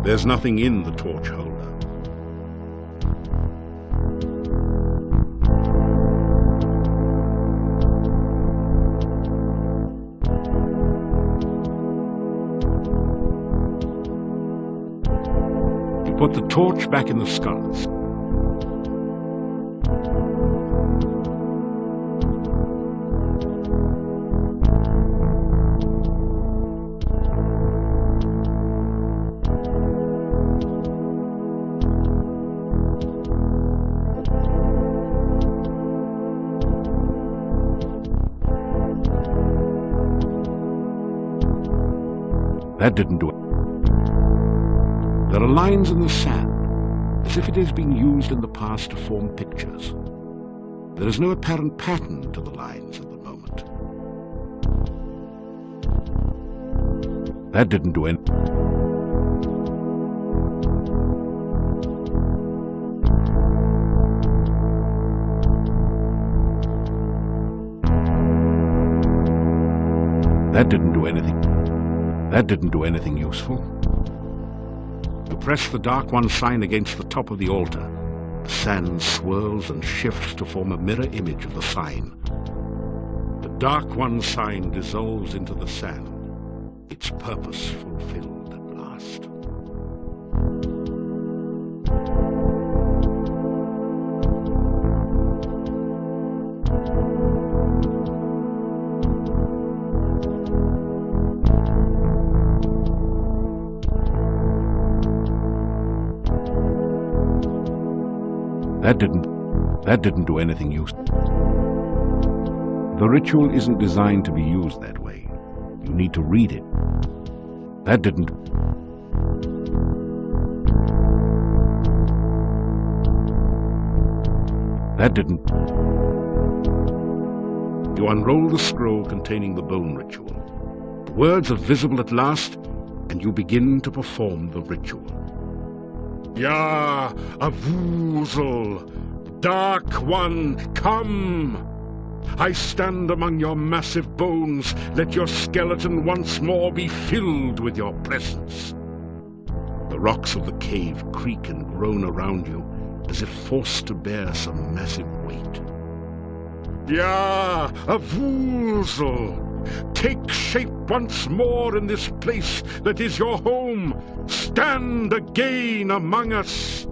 There's nothing in the torch holder. You put the torch back in the sconce. That didn't do it. There are lines in the sand, as if it is being used in the past to form pictures. There is no apparent pattern to the lines at the moment. That didn't do anything. That didn't do anything. That didn't do anything useful. You press the Dark One sign against the top of the altar. The sand swirls and shifts to form a mirror image of the sign. The Dark One sign dissolves into the sand, its purpose fulfilled at last. That didn't do anything useful. The ritual isn't designed to be used that way. You need to read it. That didn't. That didn't. You unroll the scroll containing the bone ritual. The words are visible at last, and you begin to perform the ritual. Ya Avuzel, Dark One, come! I stand among your massive bones. Let your skeleton once more be filled with your presence. The rocks of the cave creak and groan around you, as if forced to bear some massive weight. Ya Avuzel, take shape once more in this place that is your home. Stand again among us.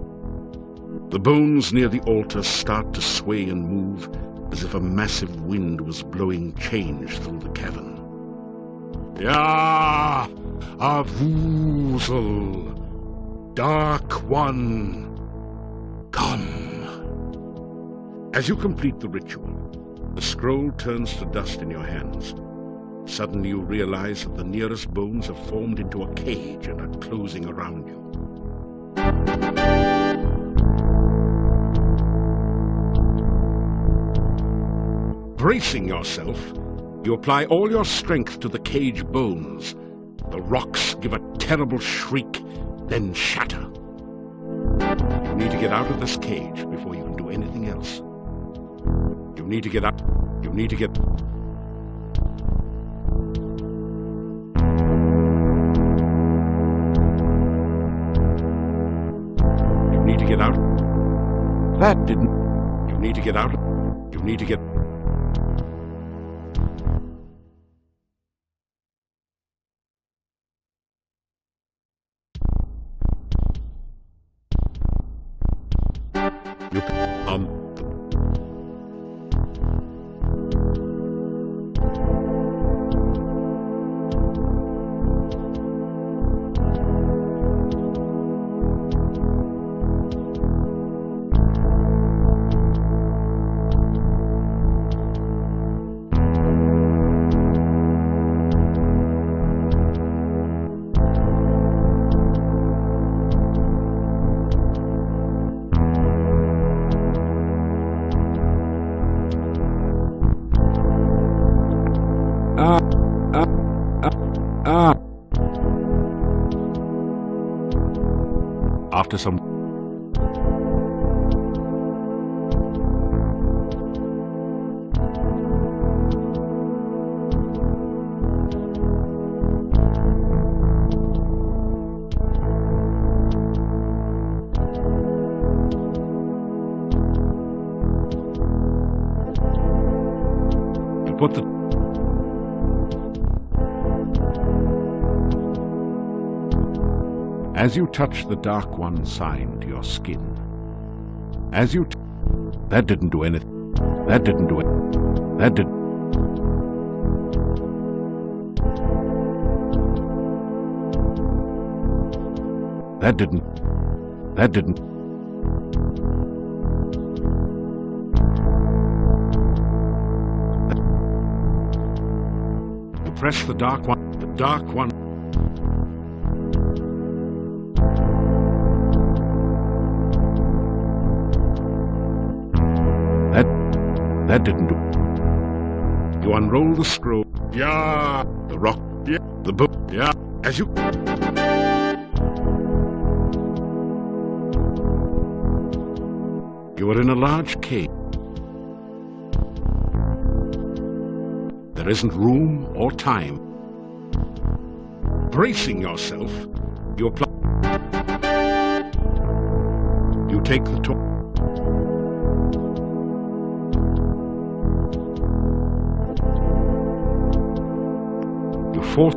The bones near the altar start to sway and move, as if a massive wind was blowing change through the cavern. Ya Avuzel, Dark One, come. As you complete the ritual, the scroll turns to dust in your hands. Suddenly you realize that the nearest bones have formed into a cage and are closing around you. Bracing yourself, you apply all your strength to the cage bones. The rocks give a terrible shriek, then shatter. You need to get out of this cage before you can do anything else. You need to get out. You need to get... You need to get out. That didn't... You need to get out. You need to get... after some... Put the... As you touch the Dark One sign to your skin, as you... That didn't do anything. That didn't do it. That didn't... That didn't... That didn't... Press the Dark One. The Dark One. That didn't do. You unroll the scroll. Yeah. The rock. Yeah. The book. Yeah. As you... You are in a large cave. There isn't room or time. Bracing yourself, you apply... You take the torch. You force...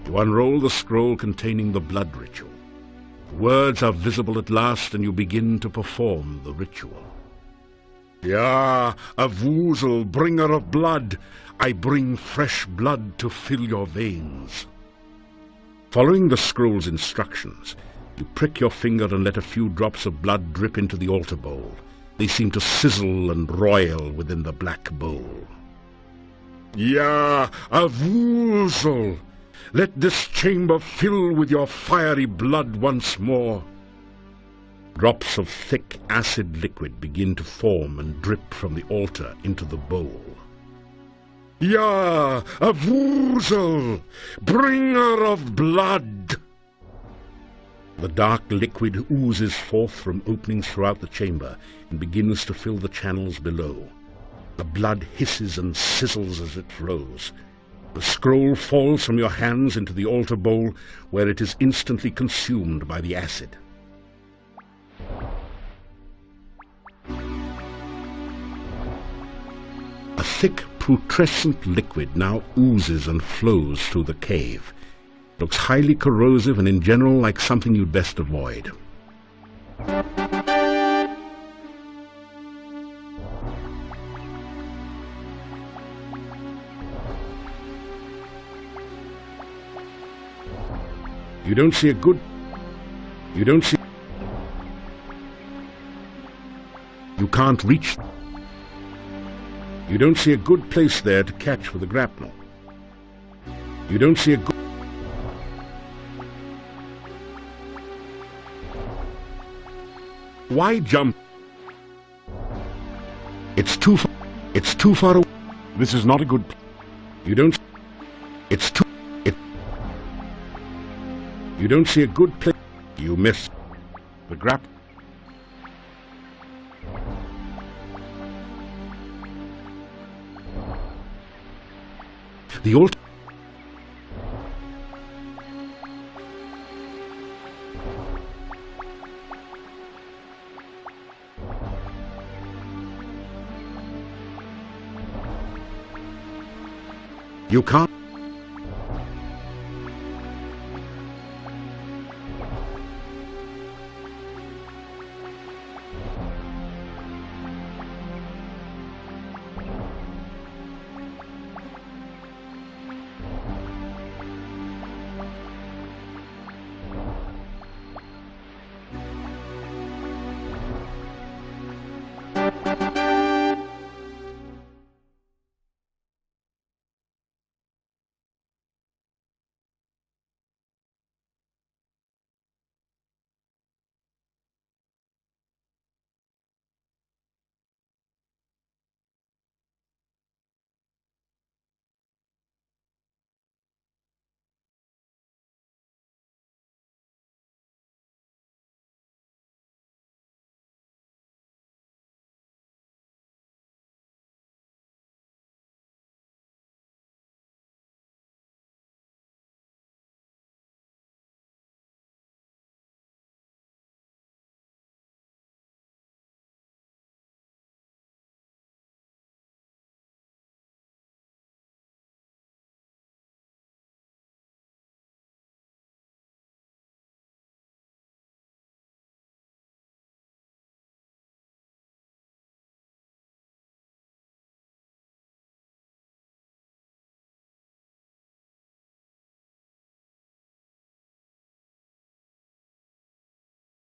You unroll the scroll containing the blood ritual. The words are visible at last, and you begin to perform the ritual. Yeah, a Vuzel, bringer of blood, I bring fresh blood to fill your veins. Following the scroll's instructions, you prick your finger and let a few drops of blood drip into the altar bowl. They seem to sizzle and roil within the black bowl. Yeah, a Vuzel! Let this chamber fill with your fiery blood once more. Drops of thick acid liquid begin to form and drip from the altar into the bowl. Yeah, a Vuzel, bringer of blood! The dark liquid oozes forth from openings throughout the chamber and begins to fill the channels below. The blood hisses and sizzles as it flows. The scroll falls from your hands into the altar bowl, where it is instantly consumed by the acid. A thick, putrescent liquid now oozes and flows through the cave. It looks highly corrosive and in general like something you'd best avoid. You don't see a good... You don't see... You can't reach... You don't see a good place there to catch with a grapnel. You don't see a good... Why jump? It's too far. It's too far away. This is not a good... You don't... It's too... You don't see a good place. You miss. The grap... The altar... You can't...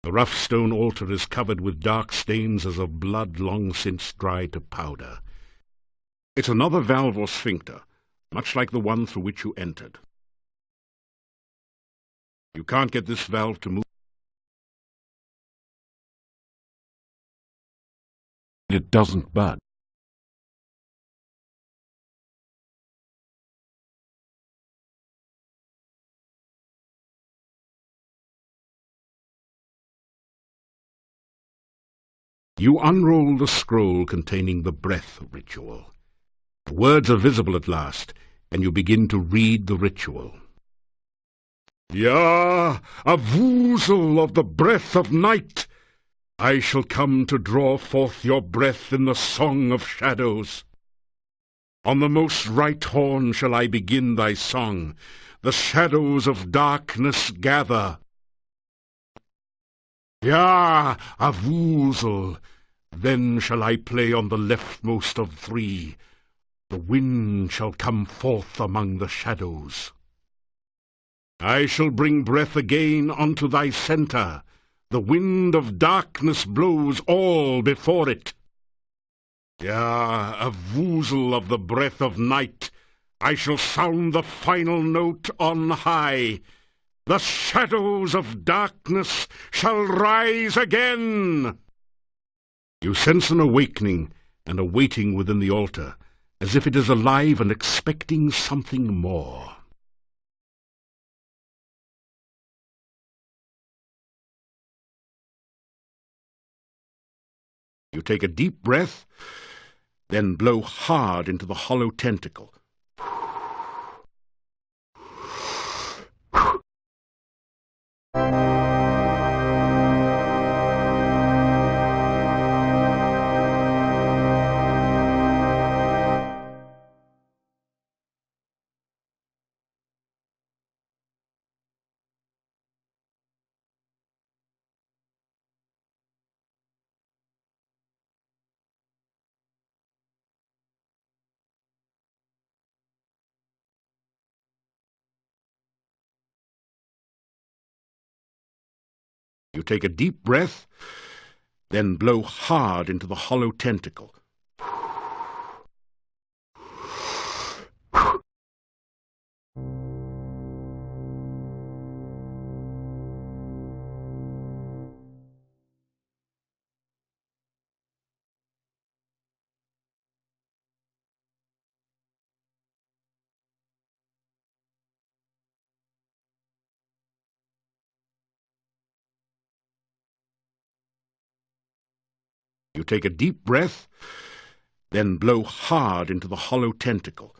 The rough stone altar is covered with dark stains as of blood long since dried to powder. It's another valve or sphincter, much like the one through which you entered. You can't get this valve to move. It doesn't budge. You unroll the scroll containing the breath ritual. The words are visible at last, and you begin to read the ritual. Ya, a woozle of the breath of night, I shall come to draw forth your breath in the song of shadows. On the most right horn shall I begin thy song. The shadows of darkness gather. Ya, a woozle, then shall I play on the leftmost of three. The wind shall come forth among the shadows. I shall bring breath again unto thy centre. The wind of darkness blows all before it. Ya, a woozle of the breath of night, I shall sound the final note on high. The shadows of darkness shall rise again. You sense an awakening and a waiting within the altar, as if it is alive and expecting something more. You take a deep breath, then blow hard into the hollow tentacle. You take a deep breath, then blow hard into the hollow tentacle. You take a deep breath, then blow hard into the hollow tentacle.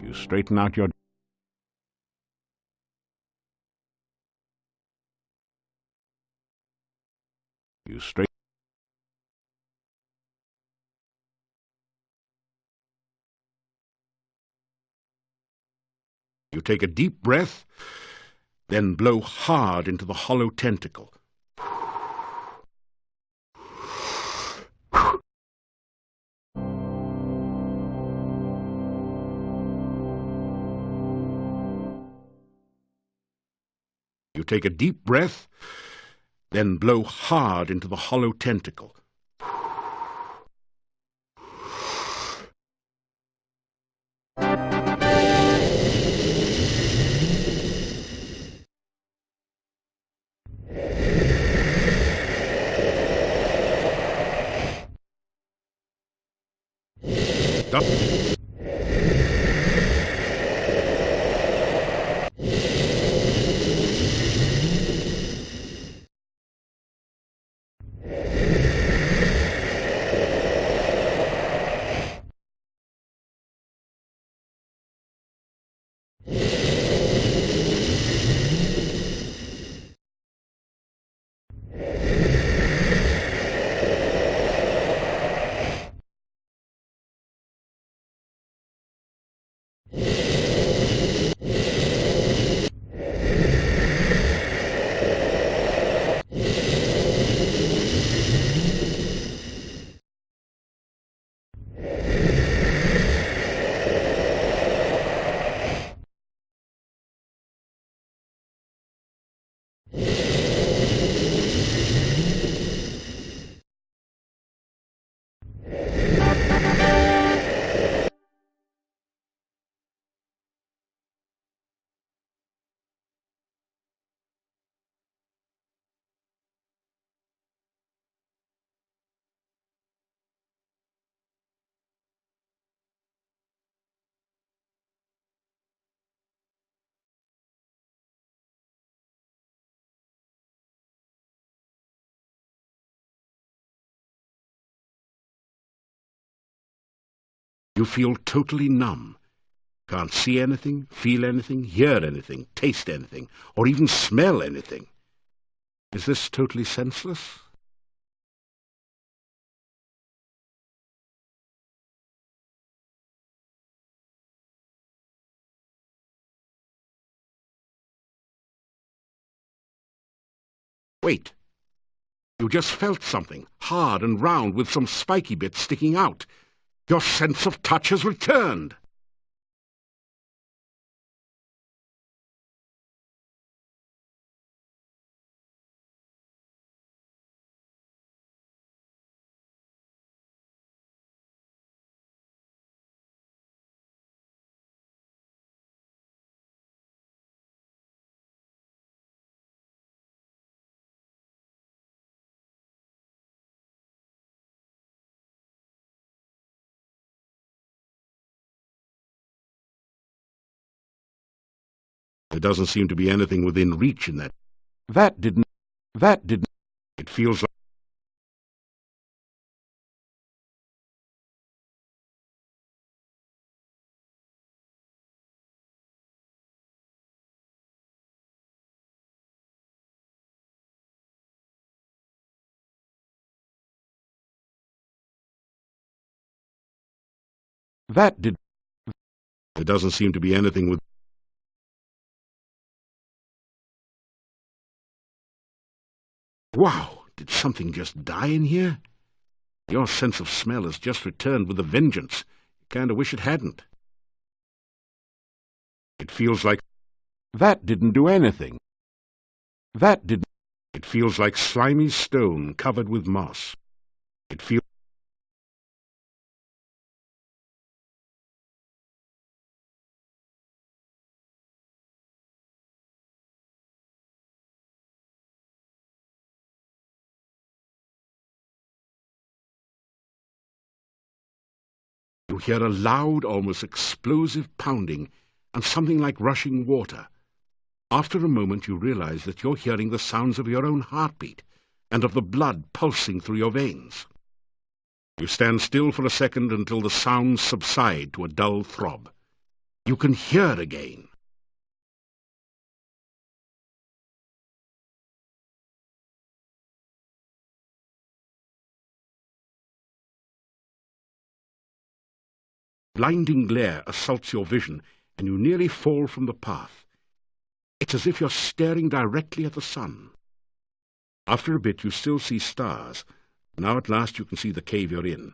You straighten out your... You straighten... You take a deep breath, then blow hard into the hollow tentacle. You take a deep breath, then blow hard into the hollow tentacle. Stop. You feel totally numb. Can't see anything, feel anything, hear anything, taste anything, or even smell anything. Is this totally senseless? Wait. You just felt something, hard and round with some spiky bits sticking out. Your sense of touch has returned. There doesn't seem to be anything within reach in that. That didn't. It feels like... There doesn't seem to be anything with... Wow! Did something just die in here? Your sense of smell has just returned with a vengeance. You kinda wish it hadn't. It feels like... That didn't do anything. That didn't... It feels like slimy stone covered with moss. It feels... You hear a loud, almost explosive pounding and something like rushing water. After a moment you realize that you're hearing the sounds of your own heartbeat and of the blood pulsing through your veins. You stand still for a second until the sounds subside to a dull throb. You can hear again. Blinding glare assaults your vision, and you nearly fall from the path. It's as if you're staring directly at the sun. After a bit, you still see stars. Now at last you can see the cave you're in.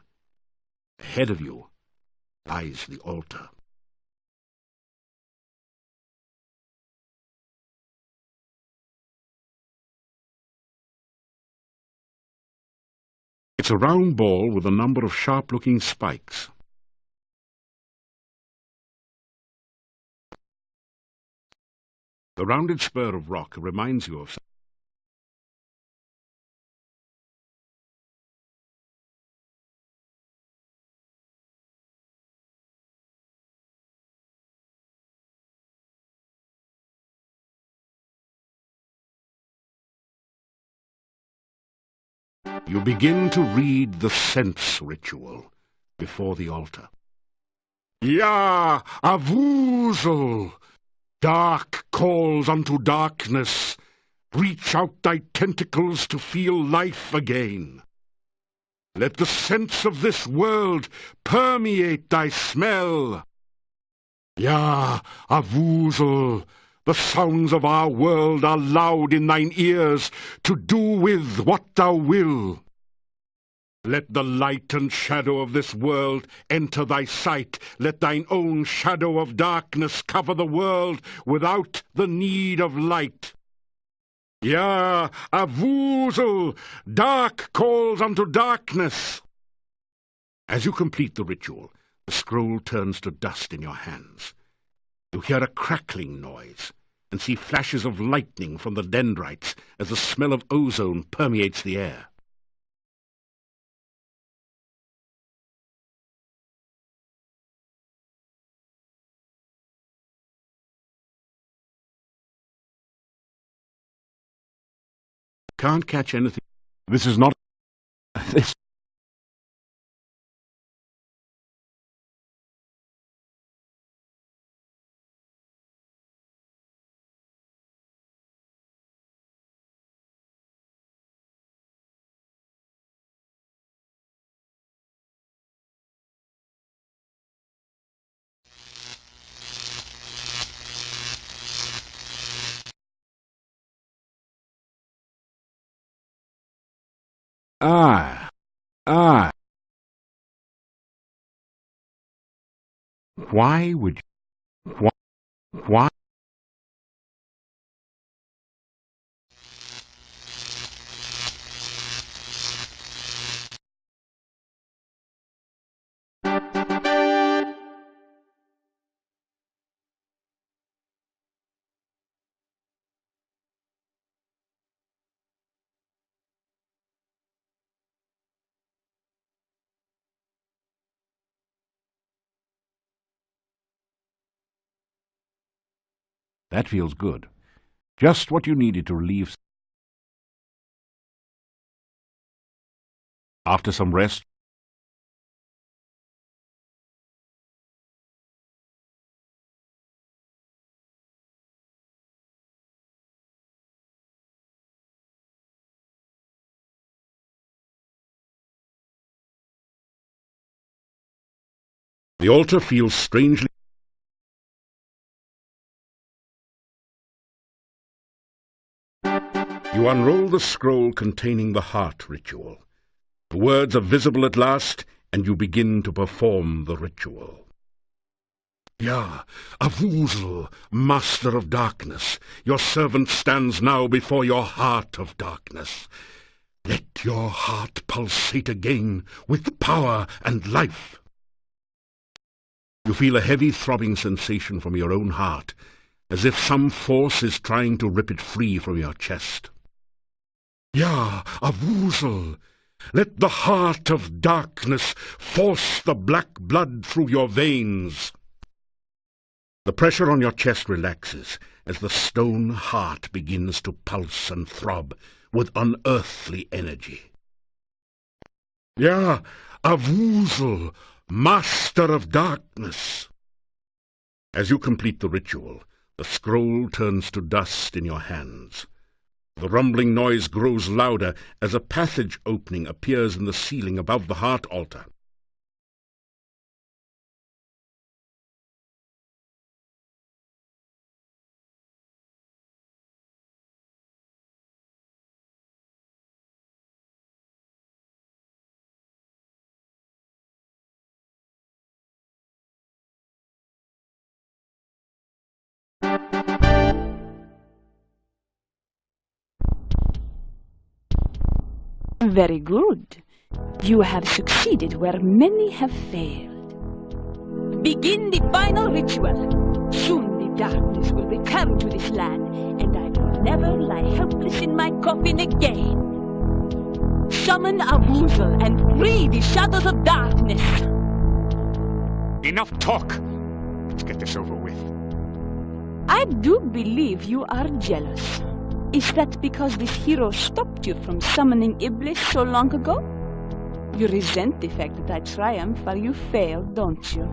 Ahead of you lies the altar. It's a round ball with a number of sharp-looking spikes. The rounded spur of rock reminds you of You begin to read the sense ritual before the altar. Ya Avuzel! Dark calls unto darkness. Reach out thy tentacles to feel life again. Let the sense of this world permeate thy smell. Ya Avuzel! The sounds of our world are loud in thine ears, to do with what thou will. Let the light and shadow of this world enter thy sight. Let thine own shadow of darkness cover the world without the need of light. Ya Avuzel! Dark calls unto darkness. As you complete the ritual, the scroll turns to dust in your hands. You hear a crackling noise and see flashes of lightning from the dendrites as the smell of ozone permeates the air. Can't catch anything. This is not... This... Why would you... Why? That feels good. Just what you needed to relieve. After some rest, the altar feels strangely... You unroll the scroll containing the heart ritual. The words are visible at last, and you begin to perform the ritual. Ya Avuzel, master of darkness, your servant stands now before your heart of darkness. Let your heart pulsate again with power and life. You feel a heavy throbbing sensation from your own heart, as if some force is trying to rip it free from your chest. Ya Avuzel, Let the heart of darkness force the black blood through your veins. The pressure on your chest relaxes as the stone heart begins to pulse and throb with unearthly energy. Yeah, Avuzel, master of darkness. As you complete the ritual, the scroll turns to dust in your hands. The rumbling noise grows louder as a passage opening appears in the ceiling above the heart altar. Very good. You have succeeded where many have failed. Begin the final ritual. Soon the darkness will return to this land, and I will never lie helpless in my coffin again. Summon Avuzel and free the shadows of darkness. Enough talk. Let's get this over with. I do believe you are jealous. Is that because this hero stopped you from summoning Iblis so long ago? You resent the fact that I triumph while you fail, don't you?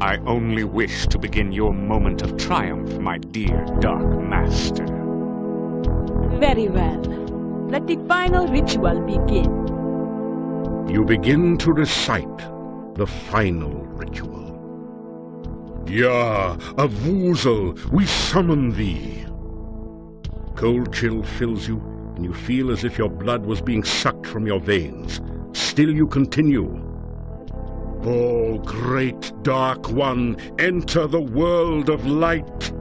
I only wish to begin your moment of triumph, my dear Dark Master. Very well. Let the final ritual begin. You begin to recite the final ritual. Yah, Avuzel, we summon thee. Cold chill fills you, and you feel as if your blood was being sucked from your veins. Still you continue. Oh, great Dark One, enter the world of light.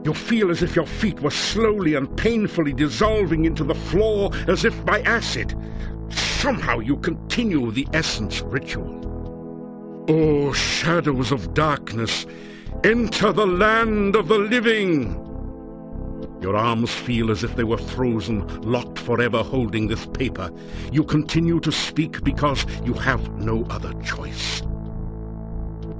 You feel as if your feet were slowly and painfully dissolving into the floor as if by acid. Somehow you continue the essence ritual. Oh, shadows of darkness, enter the land of the living. Your arms feel as if they were frozen, locked forever holding this paper. You continue to speak because you have no other choice.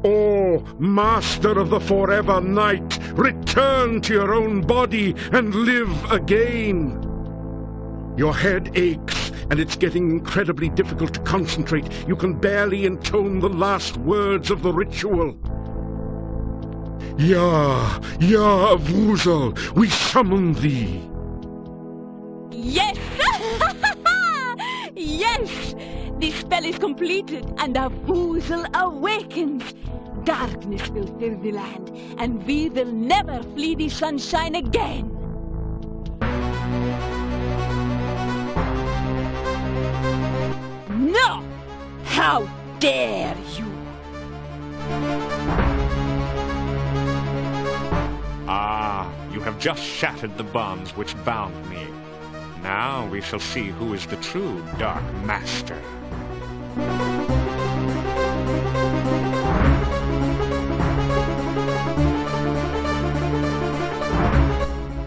Oh, Master of the Forever Night, return to your own body and live again. Your head aches, and it's getting incredibly difficult to concentrate. You can barely intone the last words of the ritual. Yah, Avuzel, we summon thee. Yes! Yes! The spell is completed, and Avuzel awakens. Darkness will fill the land, and we will never flee the sunshine again. No! How dare you! Ah, you have just shattered the bonds which bound me. Now we shall see who is the true Dark Master.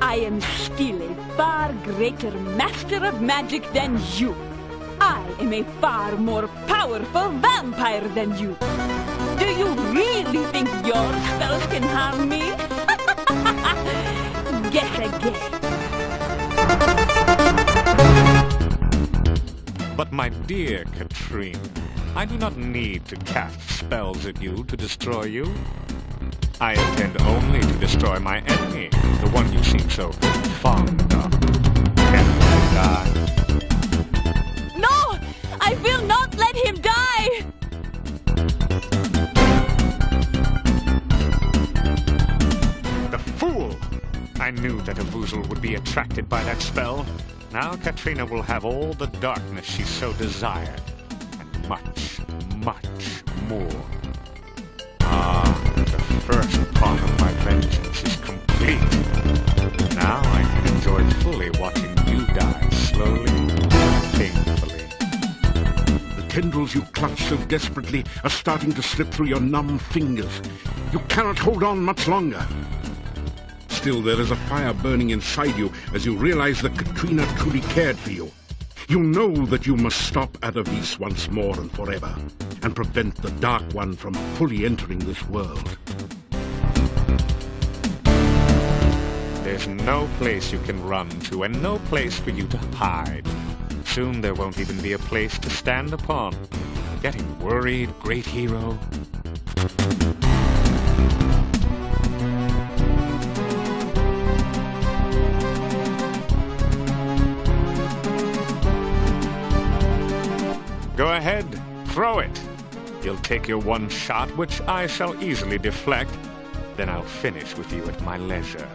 I am still a far greater master of magic than you. I am a far more powerful vampire than you. Do you really think your spells can harm me? Guess again. But my dear Katrine, I do not need to cast spells at you to destroy you. I intend only to destroy my enemy, the one you seem so fond of. Can I die? No! I will not let him die! The fool! I knew that Avuzel would be attracted by that spell. Now Katrina will have all the darkness she so desired, and much, much more. Ah, the first part of my vengeance is complete. Now I can enjoy fully watching you die slowly, painfully. The tendrils you clutch so desperately are starting to slip through your numb fingers. You cannot hold on much longer. Still, there is a fire burning inside you as you realize that Katrina truly cared for you. You know that you must stop Adavis once more and forever, and prevent the Dark One from fully entering this world. There's no place you can run to, and no place for you to hide. Soon there won't even be a place to stand upon. Getting worried, great hero? Go ahead, throw it. You'll take your one shot, which I shall easily deflect. Then I'll finish with you at my leisure.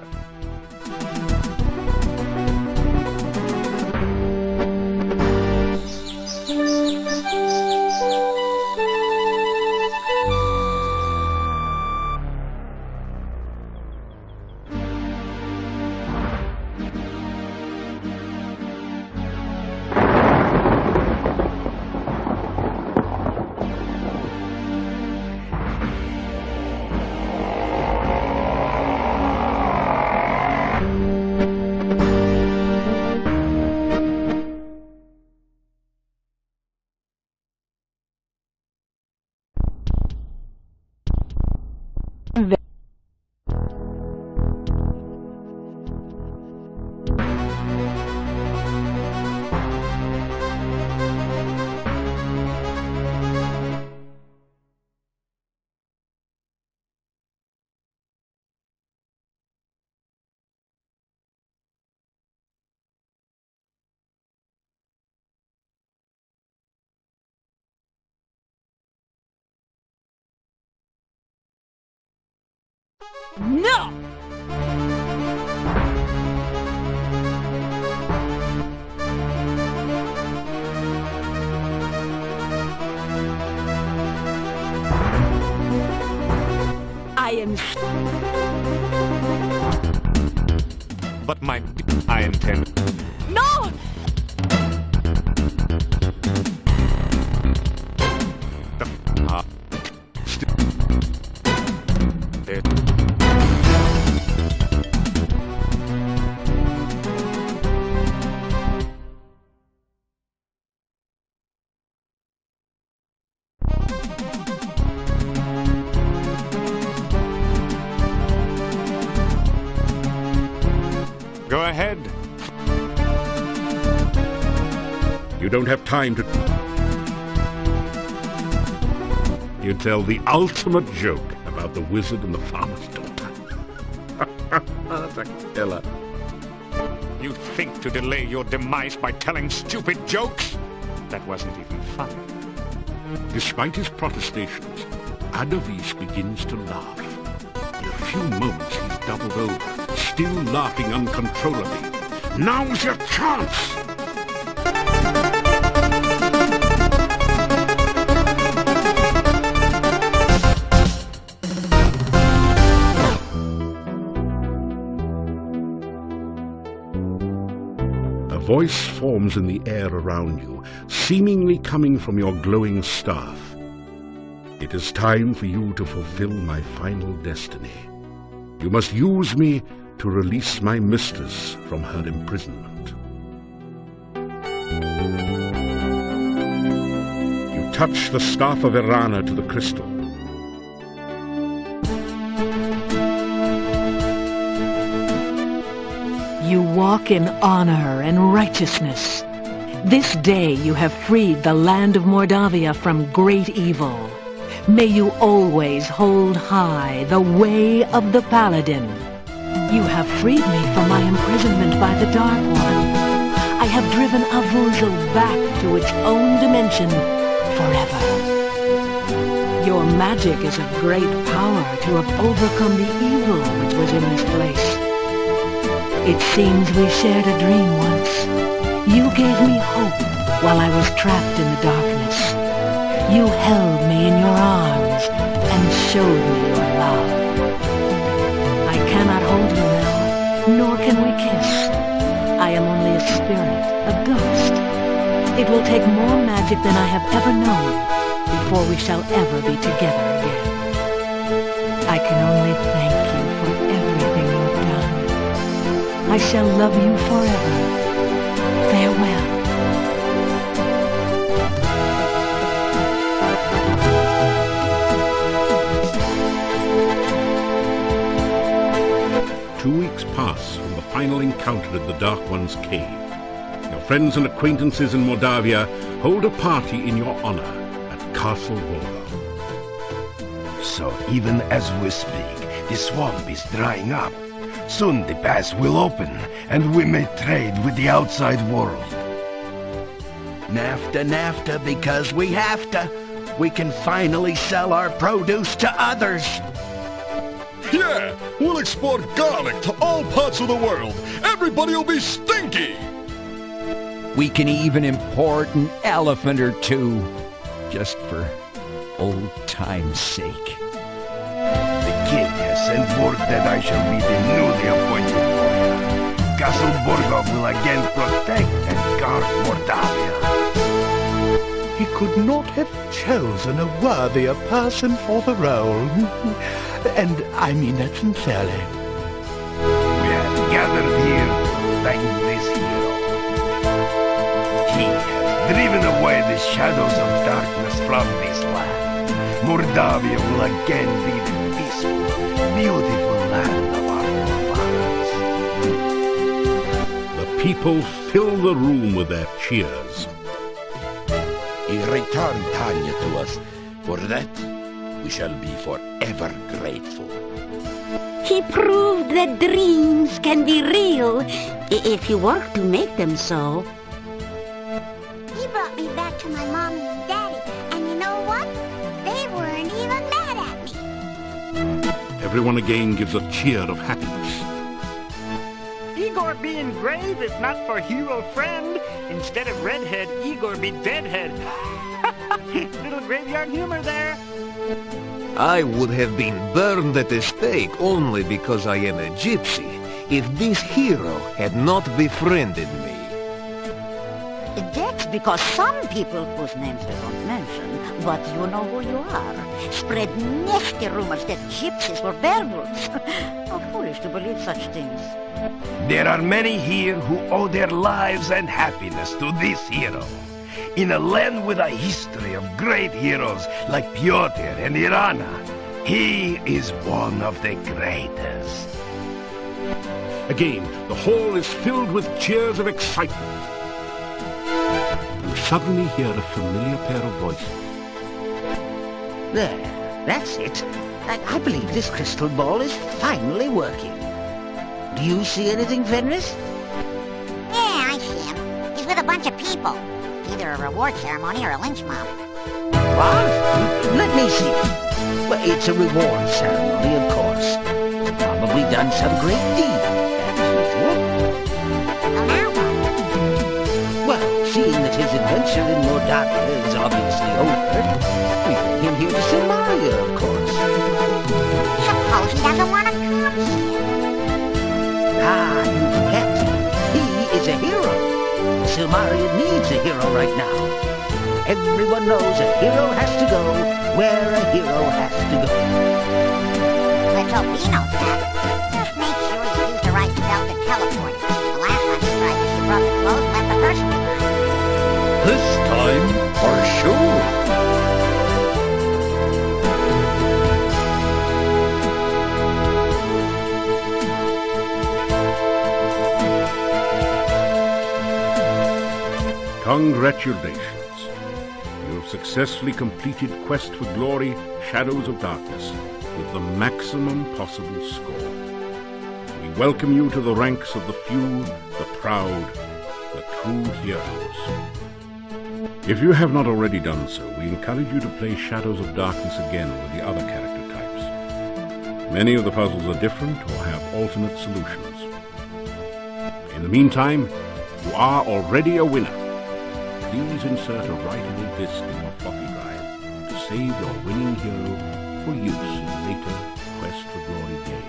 No! I am... But I intend... No! Go ahead. You don't have time to... You tell the ultimate joke about the wizard and the farmer's daughter. That's a killer. You think to delay your demise by telling stupid jokes? That wasn't even funny. Despite his protestations, Adavis begins to laugh. In a few moments he's doubled over, still laughing uncontrollably. Now's your chance! A voice forms in the air around you, seemingly coming from your glowing staff. It is time for you to fulfill my final destiny. You must use me to release my mistress from her imprisonment. You touch the staff of Erana to the crystal. You walk in honor and righteousness. This day you have freed the land of Mordavia from great evil. May you always hold high the way of the Paladin. You have freed me from my imprisonment by the Dark One. I have driven Avuzel back to its own dimension forever. Your magic is of great power to have overcome the evil which was in this place. It seems we shared a dream once. You gave me hope while I was trapped in the darkness. You held me in your arms and showed me your love. I cannot hold you now, nor can we kiss. I am only a spirit, a ghost. It will take more magic than I have ever known before we shall ever be together again. I can only thank you for everything you've done. I shall love you forever. Farewell. pass from the final encounter in the Dark One's cave. Your friends and acquaintances in Mordavia hold a party in your honor at Castle Volga. So even as we speak, the swamp is drying up. Soon the pass will open, and we may trade with the outside world. NAFTA, NAFTA, because we have to. We can finally sell our produce to others. Yeah, we'll export garlic to all parts of the world. Everybody will be stinky. We can even import an elephant or two, just for old time's sake. The king has sent word that I shall be the newly appointed warrior. Castle Borgov will again protect and guard Mordavia. He could not have chosen a worthier person for the role. And I mean that sincerely. We have gathered here to thank this hero. He has driven away the shadows of darkness from this land. Mordavia will again be the peaceful, beautiful land of our forefathers. The people fill the room with their cheers. He returned Tanya to us. For that, we shall be forever grateful. He proved that dreams can be real if you work to make them so. He brought me back to my mommy and daddy, and you know what? They weren't even mad at me. Everyone again gives a cheer of happiness. Igor be engraved if not for hero friend. Instead of redhead, Igor be deadhead. Little graveyard humor there. I would have been burned at the stake only because I am a gypsy, if this hero had not befriended me. That's because some people whose names I won't mention, but you know who you are, spread nasty rumors that gypsies were werewolves. How foolish to believe such things. There are many here who owe their lives and happiness to this hero. In a land with a history of great heroes like Pyotr and Irana, he is one of the greatest. Again, the hall is filled with cheers of excitement. You suddenly hear a familiar pair of voices. There, that's it. I believe this crystal ball is finally working. Do you see anything, Fenris? Yeah, I see him. He's with a bunch of people. Either a reward ceremony or a lynch mob. What? Let me see. Well, it's a reward ceremony, of course. He's probably done some great deed, as usual. Well, seeing that his adventure in Mordavia is obviously over, we bring him here to Silmaria, of course. Suppose he doesn't want to come here. Ah, you forget. He is a hero. Silmaria needs a hero right now. Everyone knows a hero has to go where a hero has to go. Let's hope he knows that. Just make sure you use the right spell to teleport. The last time he tried this, he brought the clothes and left the person behind. This time, for sure. Congratulations. You have successfully completed Quest for Glory, Shadows of Darkness with the maximum possible score. We welcome you to the ranks of the few, the proud, the true heroes. If you have not already done so, we encourage you to play Shadows of Darkness again with the other character types. Many of the puzzles are different or have alternate solutions. In the meantime, you are already a winner. Please insert a writable disc in your floppy drive to save your winning hero for use in later Quest for Glory games.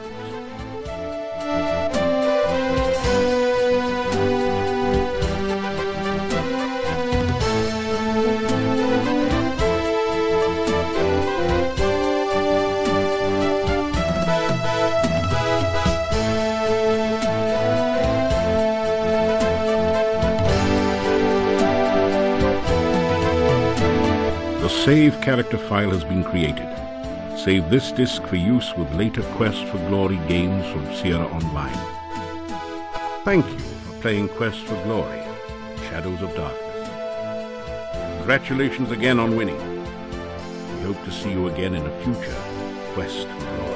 The Save character file has been created. Save this disc for use with later Quest for Glory games from Sierra Online. Thank you for playing Quest for Glory, Shadows of Darkness. Congratulations again on winning. We hope to see you again in a future Quest for Glory.